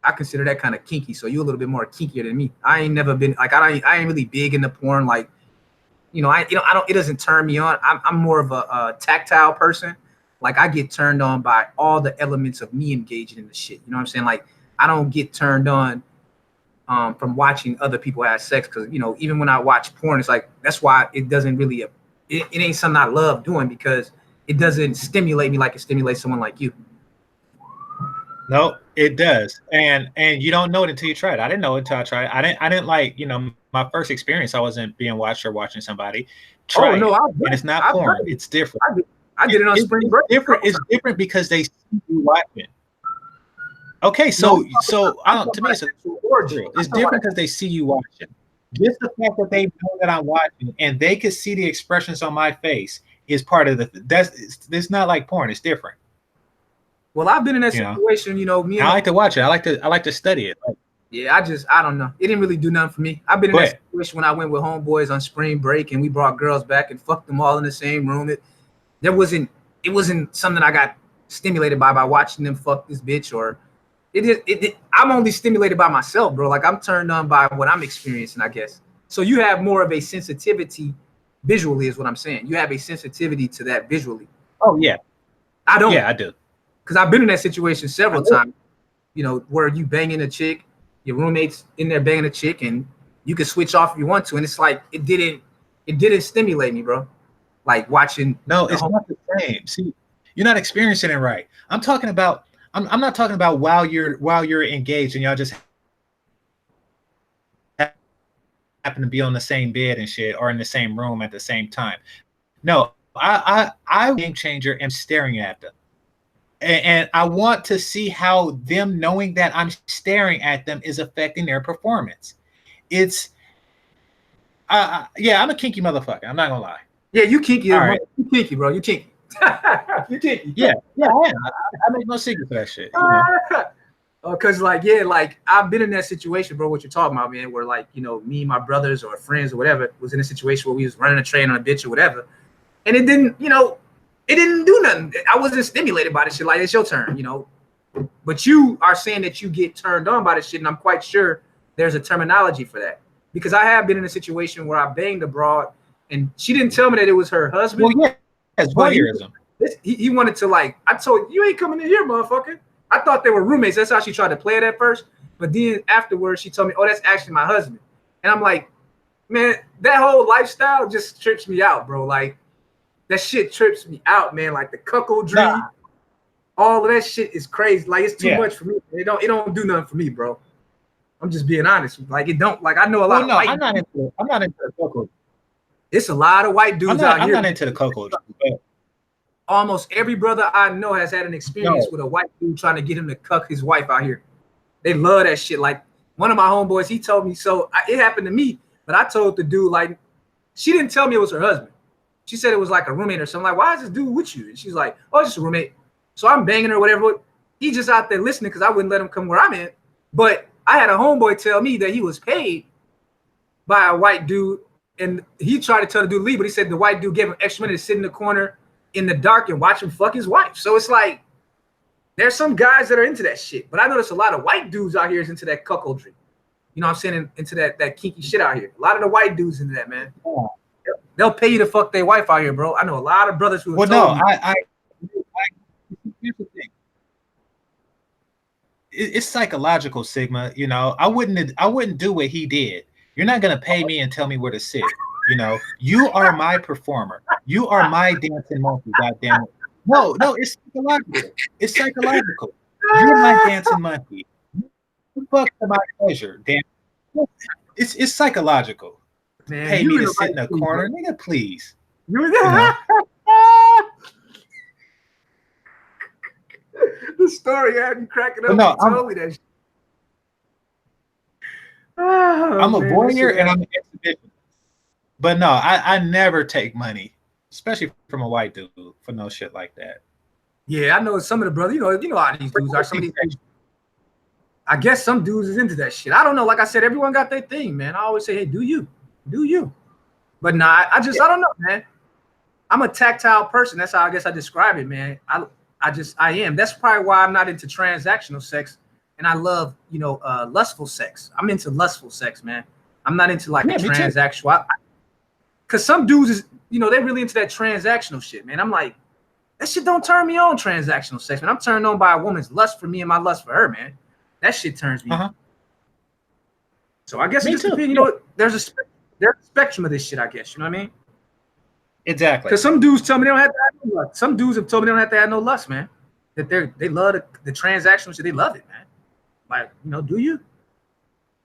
I consider that kind of kinky. So you a little bit more kinkier than me. I ain't never been like, I ain't really big into porn. Like, it doesn't turn me on. I'm more of a tactile person. Like, I get turned on by all the elements of me engaging in the shit. You know what I'm saying? Like, I don't get turned on from watching other people have sex, because even when I watch porn, it's like, that's why it doesn't really it ain't something I love doing, because it doesn't stimulate me like it stimulates someone like you. No, it does, and you don't know it until you try it. I didn't know it until I tried it. I didn't like, my first experience. I wasn't being watched or watching somebody. Try it, and it's not porn. It's different. I did it on spring break. It's different because they see you watching. Okay, so I don't. To me, it's different because they see you watching. Just the fact that they know that I'm watching and they can see the expressions on my face is part of it's not like porn. It's different. Well, I've been in that situation. Me. I like to watch it. I like to study it. Yeah, I don't know. It didn't really do nothing for me. I've been in that situation when I went with homeboys on spring break and we brought girls back and fucked them all in the same room. It wasn't something I got stimulated by watching them fuck this bitch, or I'm only stimulated by myself, bro. Like, I'm turned on by what I'm experiencing, I guess. So you have more of a sensitivity visually, is what I'm saying. You have a sensitivity to that visually. Oh yeah. I don't. Yeah, I do. Because I've been in that situation several times, where you banging a chick, your roommate's in there banging a chick, and you can switch off if you want to. And it's like, it didn't stimulate me, bro. Like watching. No, it's not the same. See, you're not experiencing it right. I'm talking about, I'm not talking about while you're engaged and y'all just happen to be on the same bed and shit, or in the same room at the same time. No, I game changer am staring at them. And I want to see how them knowing that I'm staring at them is affecting their performance. It's, I'm a kinky motherfucker. I'm not gonna lie. Yeah, you kinky. All right. You kinky, bro. You kinky. You kinky. Yeah, I am. I make no secret for that shit. Cause like I've been in that situation, bro. What you're talking about, man? Where like me, my brothers or friends or whatever was in a situation where we was running a train on a bitch or whatever, and it didn't, it didn't do nothing. I wasn't stimulated by this shit. Like, it's your turn, But you are saying that you get turned on by this shit, and I'm quite sure there's a terminology for that. Because I have been in a situation where I banged a broad, and she didn't tell me that it was her husband. Well, yeah, that's voyeurism. He wanted to, like, I told you ain't coming in here, motherfucker. I thought they were roommates. That's how she tried to play it at first. But then afterwards, she told me, oh, that's actually my husband. And I'm like, man, that whole lifestyle just trips me out, bro. Like, that shit trips me out, man. Like the cuckoldry, all of that shit is crazy. Like, it's too much for me. It don't do nothing for me, bro. I'm just being honest. Like, it don't. Like, I know a lot of white. I'm not into the cuckoldry. It's a lot of white dudes out here. I'm not into the cuckoldry. Almost every brother I know has had an experience with a white dude trying to get him to cuck his wife out here. They love that shit. Like, one of my homeboys, he told me, it happened to me, but I told the dude, like, she didn't tell me it was her husband. She said it was like a roommate or something. Like, why is this dude with you? And she's like, oh, it's just a roommate. So I'm banging her or whatever. He just out there listening because I wouldn't let him come where I'm at. But I had a homeboy tell me that he was paid by a white dude, and he tried to tell the dude to leave, but he said the white dude gave him extra money to sit in the corner in the dark and watch him fuck his wife. So it's like there's some guys that are into that shit, but I notice a lot of white dudes out here is into that cuckoldry. You know what I'm saying? Into that kinky shit out here. A lot of the white dudes into that, man. Yeah. They'll pay you to fuck their wife out here, bro. I know a lot of brothers who. Well, no, here's the thing. It's psychological, Sigma. You know, I wouldn't do what he did. You're not gonna pay me and tell me where to sit. You know, you are my performer. You are my dancing monkey. Goddamn it. No, it's psychological. It's psychological. You're my dancing monkey. You fuck for my pleasure. Damn. It's psychological. Man, pay me to sit in a corner, nigga. Please. You know? The story had me cracking up. No, told me that shit. Oh, I'm a voyeur and I'm an exhibitionist. But no, I never take money, especially from a white dude, for no shit like that. Yeah, I know some of the brothers. You know how these dudes are. Some of these dudes, I guess some dudes is into that shit. I don't know. Like I said, everyone got their thing, man. I always say, hey, do you? But nah, I don't know, man. I'm a tactile person. That's how I guess I describe it, man. I am. That's probably why I'm not into transactional sex, and I love, lustful sex. I'm into lustful sex, man. I'm not into like a transactional. Because some dudes is, they're really into that transactional shit, man. I'm like, that shit don't turn me on, transactional sex, man. I'm turned on by a woman's lust for me and my lust for her, man. That shit turns me on. So I guess there's a spectrum of this shit, I guess. You know what I mean? Exactly. Because some dudes tell me they don't have to have no lust. Some dudes have told me they don't have to have no lust, man. That they love the transactional shit. They love it, man. Like, do you?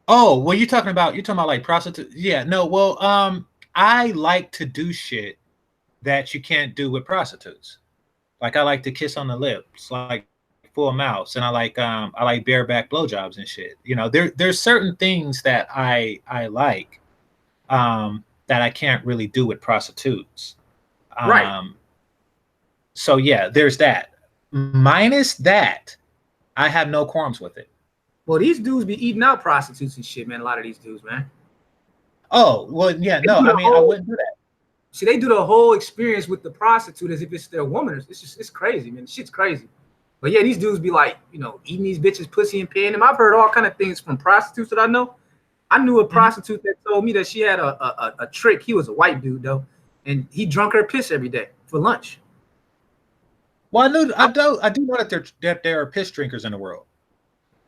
Oh, well, you're talking about like prostitutes. Yeah, no, well, I like to do shit that you can't do with prostitutes. Like I like to kiss on the lips, like full mouths, and I like bareback blowjobs and shit. There's certain things that I like that I can't really do with prostitutes. Right. So yeah, there's that. Minus that, I have no qualms with it. Well, these dudes be eating out prostitutes and shit, man. A lot of these dudes, man. Oh, well, yeah, no, I mean, I wouldn't do that. See, they do the whole experience with the prostitute as if it's their woman. It's crazy, man. Shit's crazy. But yeah, these dudes be like, eating these bitches' pussy and paying them. I've heard all kind of things from prostitutes that I know. I knew a prostitute that told me that she had a trick. He was a white dude though, and he drunk her piss every day for lunch. Well, I do know that there are piss drinkers in the world.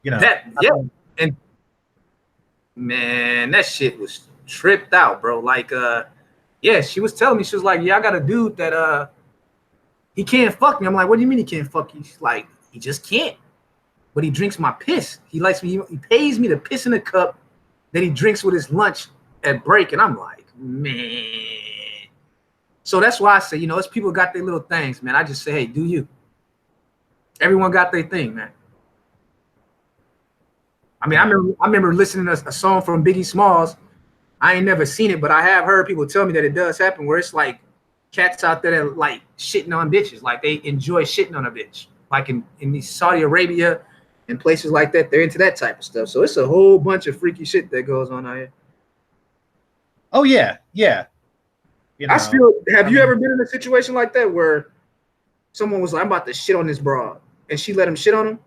And man, that shit was tripped out, bro. Like, she was telling me, she was like, yeah, I got a dude that he can't fuck me. I'm like, what do you mean he can't fuck you? She's like, he just can't. But he drinks my piss. He likes me. He pays me to piss in a cup that he drinks with his lunch at break. And I'm like, man. So that's why I say, it's people got their little things, man. I just say, hey, do you? Everyone got their thing, man. I mean, I remember listening to a song from Biggie Smalls. I ain't never seen it, but I have heard people tell me that it does happen, where it's like cats out there that like shitting on bitches, like they enjoy shitting on a bitch, like in these Saudi Arabia and places like that. They're into that type of stuff. So it's a whole bunch of freaky shit that goes on out here. Oh yeah. Have you ever been in a situation like that where someone was like, I'm about to shit on this broad, and she let him shit on him?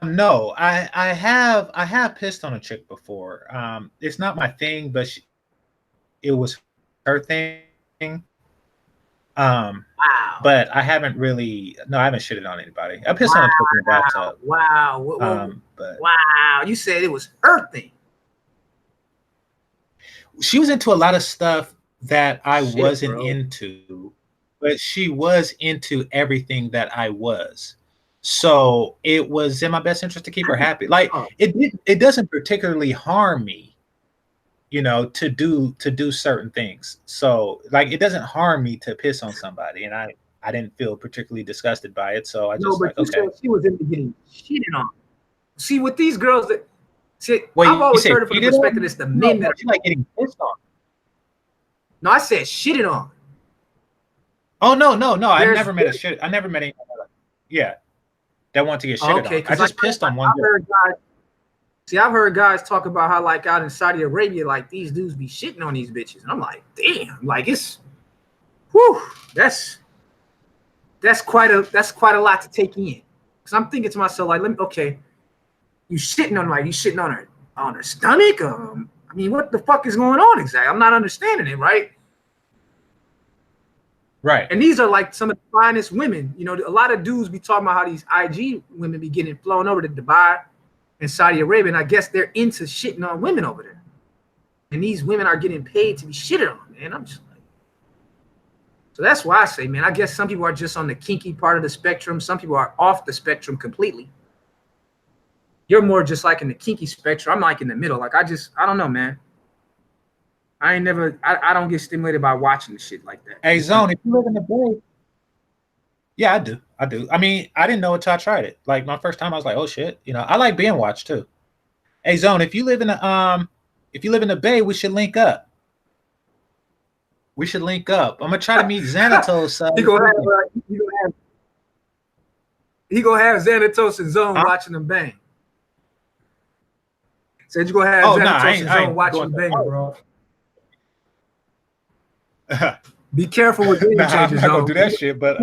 No, I have pissed on a chick before. It's not my thing, but it was her thing. Wow. But I haven't shitted on anybody. I pissed on a chick in the bathtub. Wow. But wow. You said it was her thing. She was into a lot of stuff that I wasn't into, but she was into everything that I was. So it was in my best interest to keep her happy. Like it doesn't particularly harm me, to do certain things. So like it doesn't harm me to piss on somebody, and I didn't feel particularly disgusted by it. So I just said she was into getting cheated on. See, with these girls that I've always heard it from the perspective it's the men that like getting pissed on. No, I said shitted on. Oh no! I never met anyone. Yeah. that want to get shitted Okay, on. I just pissed on one girl. I've heard guys talk about how like out in Saudi Arabia, like these dudes be shitting on these bitches, and I'm like, damn, like it's, whew, that's quite a lot to take in. Because I'm thinking to myself, like, okay, you shitting on, like, you shitting on her stomach. I mean, what the fuck is going on exactly? I'm not understanding it, right? Right. And these are like some of the finest women. You know, a lot of dudes be talking about how these IG women be getting flown over to Dubai and Saudi Arabia, and I guess they're into shitting on women over there. And these women are getting paid to be shitted on, man. I'm just like, so that's why I say, man, I guess some people are just on the kinky part of the spectrum. Some people are off the spectrum completely. You're more just like in the kinky spectrum. I'm like in the middle. Like I don't know, man. I don't get stimulated by watching the shit like that. Hey, Zone, if you live in the Bay, yeah, I do. I mean, I didn't know it till I tried it. Like my first time, I was like, oh shit, you know, I like being watched too. Hey, Zone, if you live in the Bay, we should link up. I'm gonna try to meet Xanatos. He gonna have Xanatos and Zone watching them bang. Said you gonna have Xanatos and Zone watching them bang, bro. Be careful with game changers. I'm not gonna do that shit, but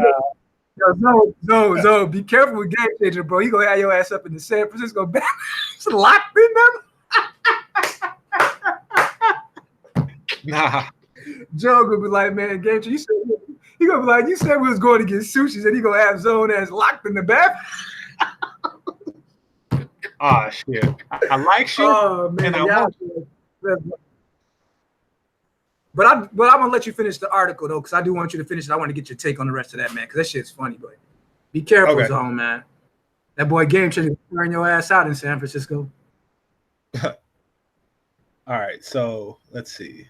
no, be careful with game changer, bro. He gonna have your ass up in the San Francisco Bay. It's locked in them. Nah. Joe gonna be like, man, game changer. He gonna be like, you said we was going to get sushi, and he gonna have Zone ass locked in the bath. Oh shit! I like shit. Oh man, But I'm gonna let you finish the article though, because I do want you to finish it. I want to get your take on the rest of that, man, because that shit's funny. But be careful, Zone, man. That boy game changer turn your ass out in San Francisco. All right, so let's see.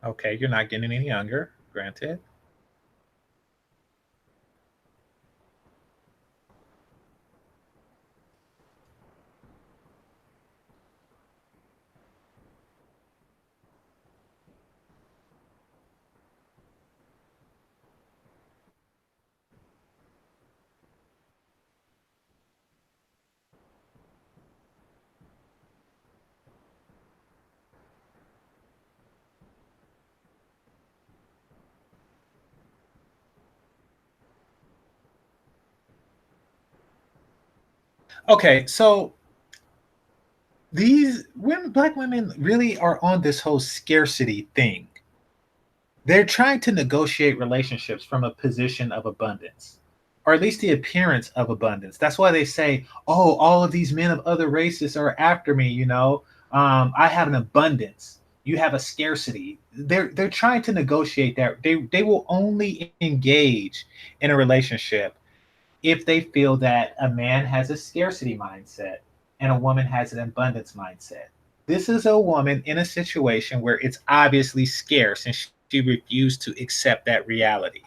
Okay, you're not getting any younger, granted. Okay, so these women, black women, really are on this whole scarcity thing. They're trying to negotiate relationships from a position of abundance, or at least the appearance of abundance. That's why they say, "Oh, all of these men of other races are after me." You know, I have an abundance. You have a scarcity. They're trying to negotiate that. They will only engage in a relationship if they feel that a man has a scarcity mindset and a woman has an abundance mindset. This is a woman in a situation where it's obviously scarce and she refused to accept that reality.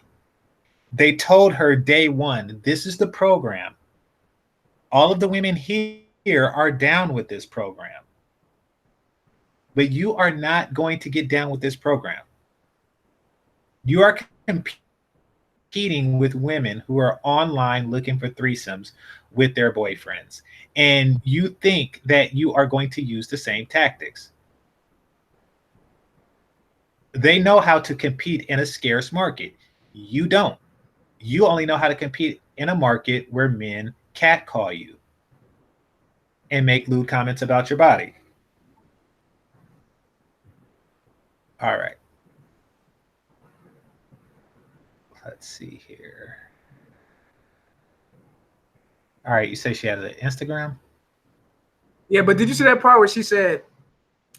They told her day one, this is the program. All of the women here are down with this program. But you are not going to get down with this program. You are competing with women who are online looking for threesomes with their boyfriends. And you think that you are going to use the same tactics. They know how to compete in a scarce market. You don't. You only know how to compete in a market where men catcall you and make lewd comments about your body. All right. Let's see here. All right, you say she had an Instagram? Yeah, but did you see that part where she said,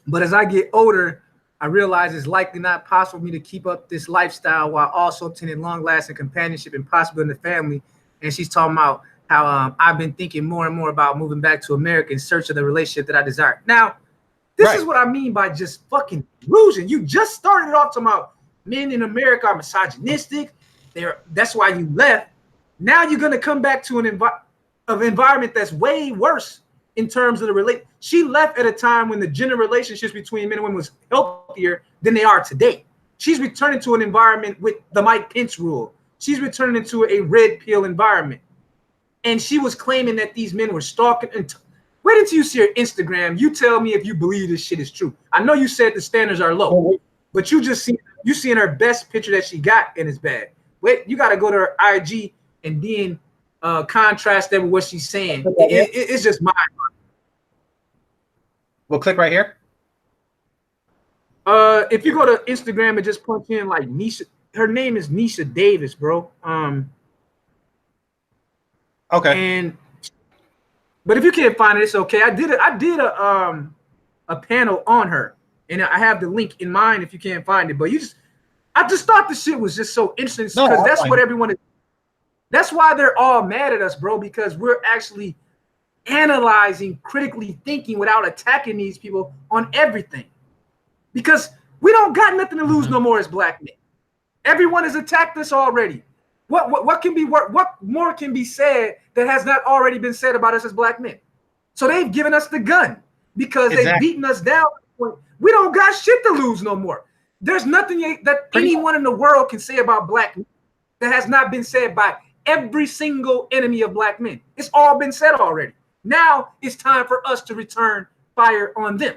but as I get older, I realize it's likely not possible for me to keep up this lifestyle while also obtaining long-lasting companionship and possibly in the family. And she's talking about how I've been thinking more and more about moving back to America in search of the relationship that I desire. Now, this is what I mean by just fucking losing. You just started off talking about men in America are misogynistic. That's why you left. Now you're going to come back to an environment that's way worse in terms of the relate. She left at a time when the gender relationships between men and women was healthier than they are today. She's returning to an environment with the Mike Pence rule. She's returning to a red pill environment. And she was claiming that these men were stalking. Wait until you see her Instagram. You tell me if you believe this shit is true. I know you said the standards are low, but you seeing her best picture that she got and it's bad. Wait, you got to go to her IG and then contrast that with what she's saying. It's just mind. We'll click right here. If you go to Instagram and just punch in like Nisha, her name is Nisha Davis, bro. Okay. But if you can't find it, it's okay. I did a panel on her, and I have the link in mind if you can't find it. But I just thought the shit was just so interesting because that's what everyone is. That's why they're all mad at us, bro, because we're actually analyzing, critically thinking without attacking these people on everything. Because we don't got nothing to lose no more as black men. Everyone has attacked us already. What more can be said that has not already been said about us as black men? So they've given us the gun because they've beaten us down. We don't got shit to lose no more. There's nothing that anyone in the world can say about black men that has not been said by every single enemy of black men. It's all been said already. Now it's time for us to return fire on them.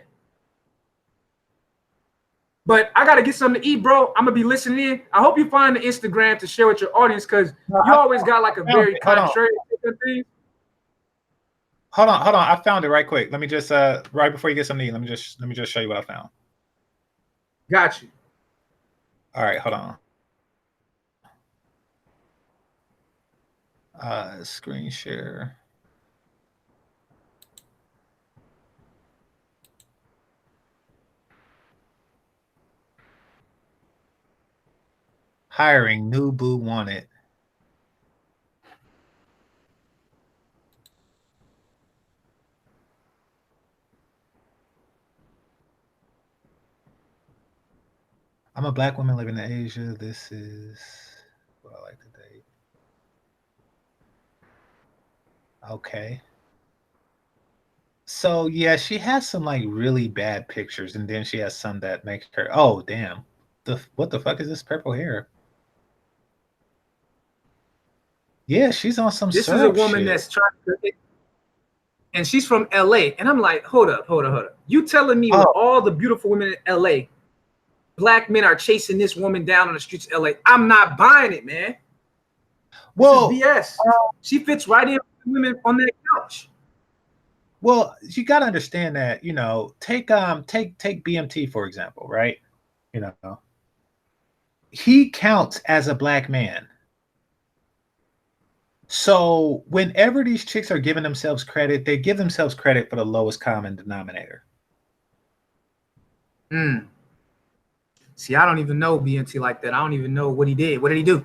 But I got to get something to eat, bro. I'm going to be listening in. I hope you find the Instagram to share with your audience because you always got like a very contrary thing. Hold on. I found it right quick. Let me just right before you get something to eat, let me just show you what I found. Got you. All right, hold on. Screen share. Hiring new boo wanted. I'm a black woman living in Asia. This is what I like to date. Okay. So yeah, she has some like really bad pictures, and then she has some that make her. Oh damn! What the fuck is this purple hair? Yeah, she's on some. This is a woman shit. that's trying to, and she's from LA. And I'm like, hold up. You telling me with all the beautiful women in LA, black men are chasing this woman down on the streets of LA? I'm not buying it, man. Well, BS. She fits right in with women on that couch. Well, you got to understand that, you know, take BMT for example, right? You know, he counts as a black man. So whenever these chicks are giving themselves credit, they give themselves credit for the lowest common denominator. See, I don't even know BMT like that. I don't even know what he did. What did he do?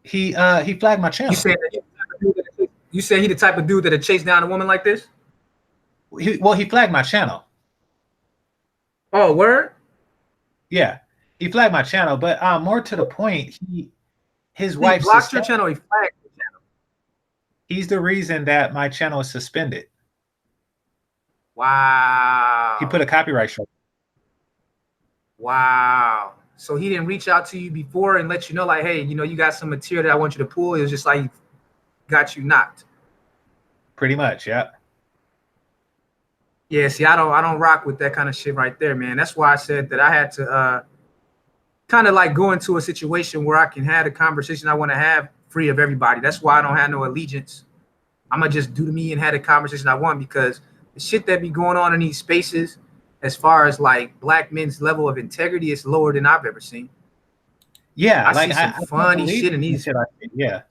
He flagged my channel. You said he the type of dude that'd chase down a woman like this? He flagged my channel. Oh, word? Yeah, he flagged my channel, but more to the point, his wife blocked your channel. He flagged your channel. He's the reason that my channel is suspended. Wow. He put a copyright strike. Wow. So he didn't reach out to you before and let you know, like, hey, you know, you got some material that I want you to pull. It was just like got you knocked. Pretty much, yeah. Yeah, see, I don't rock with that kind of shit right there, man. That's why I said that I had to kind of like go into a situation where I can have a conversation I want to have free of everybody. That's why I don't have no allegiance. I'm gonna just do to me and have the conversation I want, because the shit that be going on in these spaces as far as like black men's level of integrity, it's lower than I've ever seen. Yeah, I like see some can't funny believe shit in the these. shit I see. Yeah.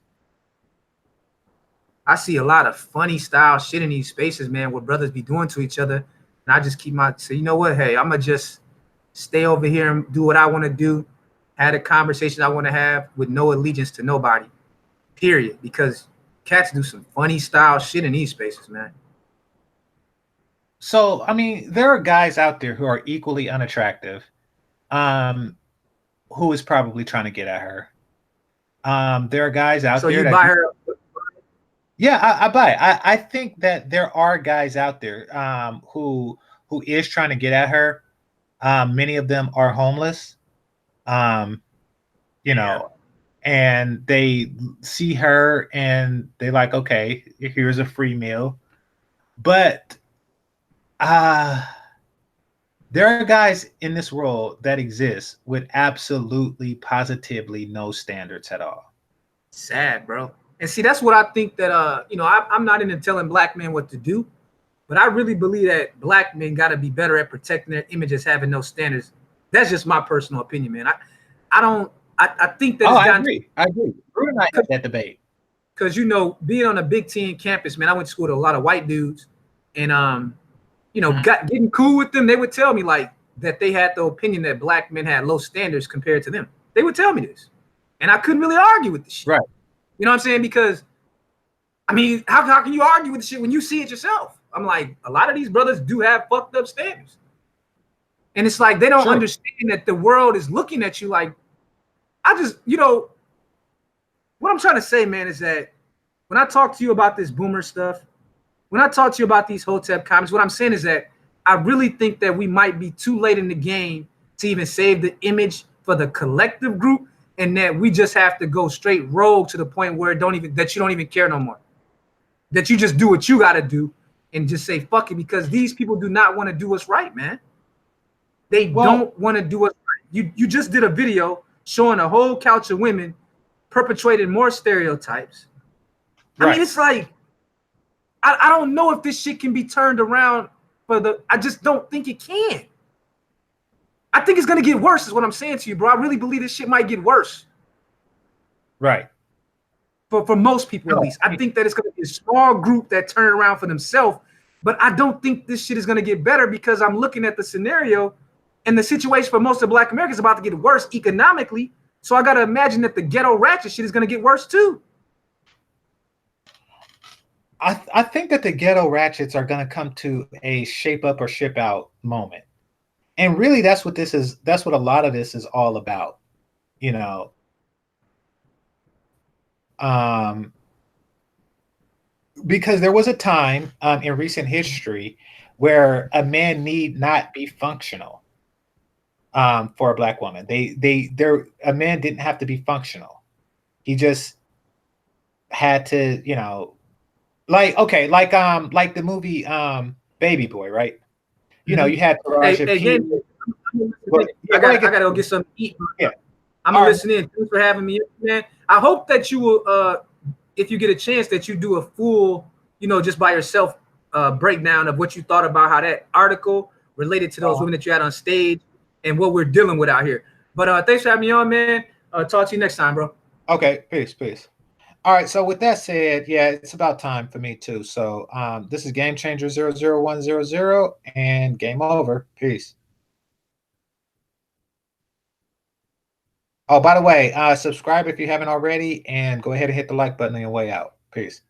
I see a lot of funny style shit in these spaces, man, what brothers be doing to each other. And I just keep say, you know what? Hey, I'm going to just stay over here and do what I want to do, have the conversation I want to have with no allegiance to nobody, period. Because cats do some funny style shit in these spaces, man. So, I mean, there are guys out there who are equally unattractive, who is probably trying to get at her. There are guys out there. So you that buy her. Yeah, I buy it. I think that there are guys out there who is trying to get at her. Many of them are homeless, you know, and they see her and they like, okay, here's a free meal. But there are guys in this world that exist with absolutely, positively no standards at all. Sad, bro. And see, that's what I think that, you know, I'm not into telling black men what to do, but I really believe that black men got to be better at protecting their images, having no standards. That's just my personal opinion, man. I think that. Oh, I agree. Bruno and I had that debate. Because, you know, being on a Big Ten campus, man, I went to school with a lot of white dudes, and you know, getting cool with them, they would tell me like that they had the opinion that black men had low standards compared to them. They would tell me this, and I couldn't really argue with the shit. Right. You know what I'm saying? Because, I mean, how can you argue with the shit when you see it yourself? I'm like, a lot of these brothers do have fucked up standards. And it's like, they don't understand that the world is looking at you like, you know, what I'm trying to say, man, is that when I talk to you about this boomer stuff, when I talk to you about these Hotep comments, what I'm saying is that I really think that we might be too late in the game to even save the image for the collective group, and that we just have to go straight rogue to the point where you don't even care no more. That you just do what you got to do and just say fuck it, because these people do not want to do us right, man. They don't want to do us right. You just did a video showing a whole couch of women perpetrating more stereotypes. I mean, it's like, I don't know if this shit can be turned around I just don't think it can. I think it's going to get worse is what I'm saying to you, bro. I really believe this shit might get worse. Right. For most people, at least. I think that it's going to be a small group that turn around for themselves, but I don't think this shit is going to get better, because I'm looking at the scenario and the situation for most of Black America is about to get worse economically. So I got to imagine that the ghetto ratchet shit is going to get worse too. I think that the ghetto ratchets are going to come to a shape up or ship out moment. And really, that's what this is. That's what a lot of this is all about, you know. Because there was a time in recent history where a man need not be functional for a Black woman. A man didn't have to be functional. He just had to, you know, like the movie Baby Boy, right? You know, you had Taraji P. I gotta go get something to eat. Yeah. I'm gonna listen in. Thanks for having me, man. I hope that you will, if you get a chance, that you do a full, you know, just by yourself breakdown of what you thought about how that article related to those women that you had on stage and what we're dealing with out here. But thanks for having me on, man. Talk to you next time, bro. Okay, peace. All right, so with that said, yeah, it's about time for me too. So this is Game Changer 00100 and game over. Peace. Oh, by the way, subscribe if you haven't already, and go ahead and hit the like button on your way out. Peace.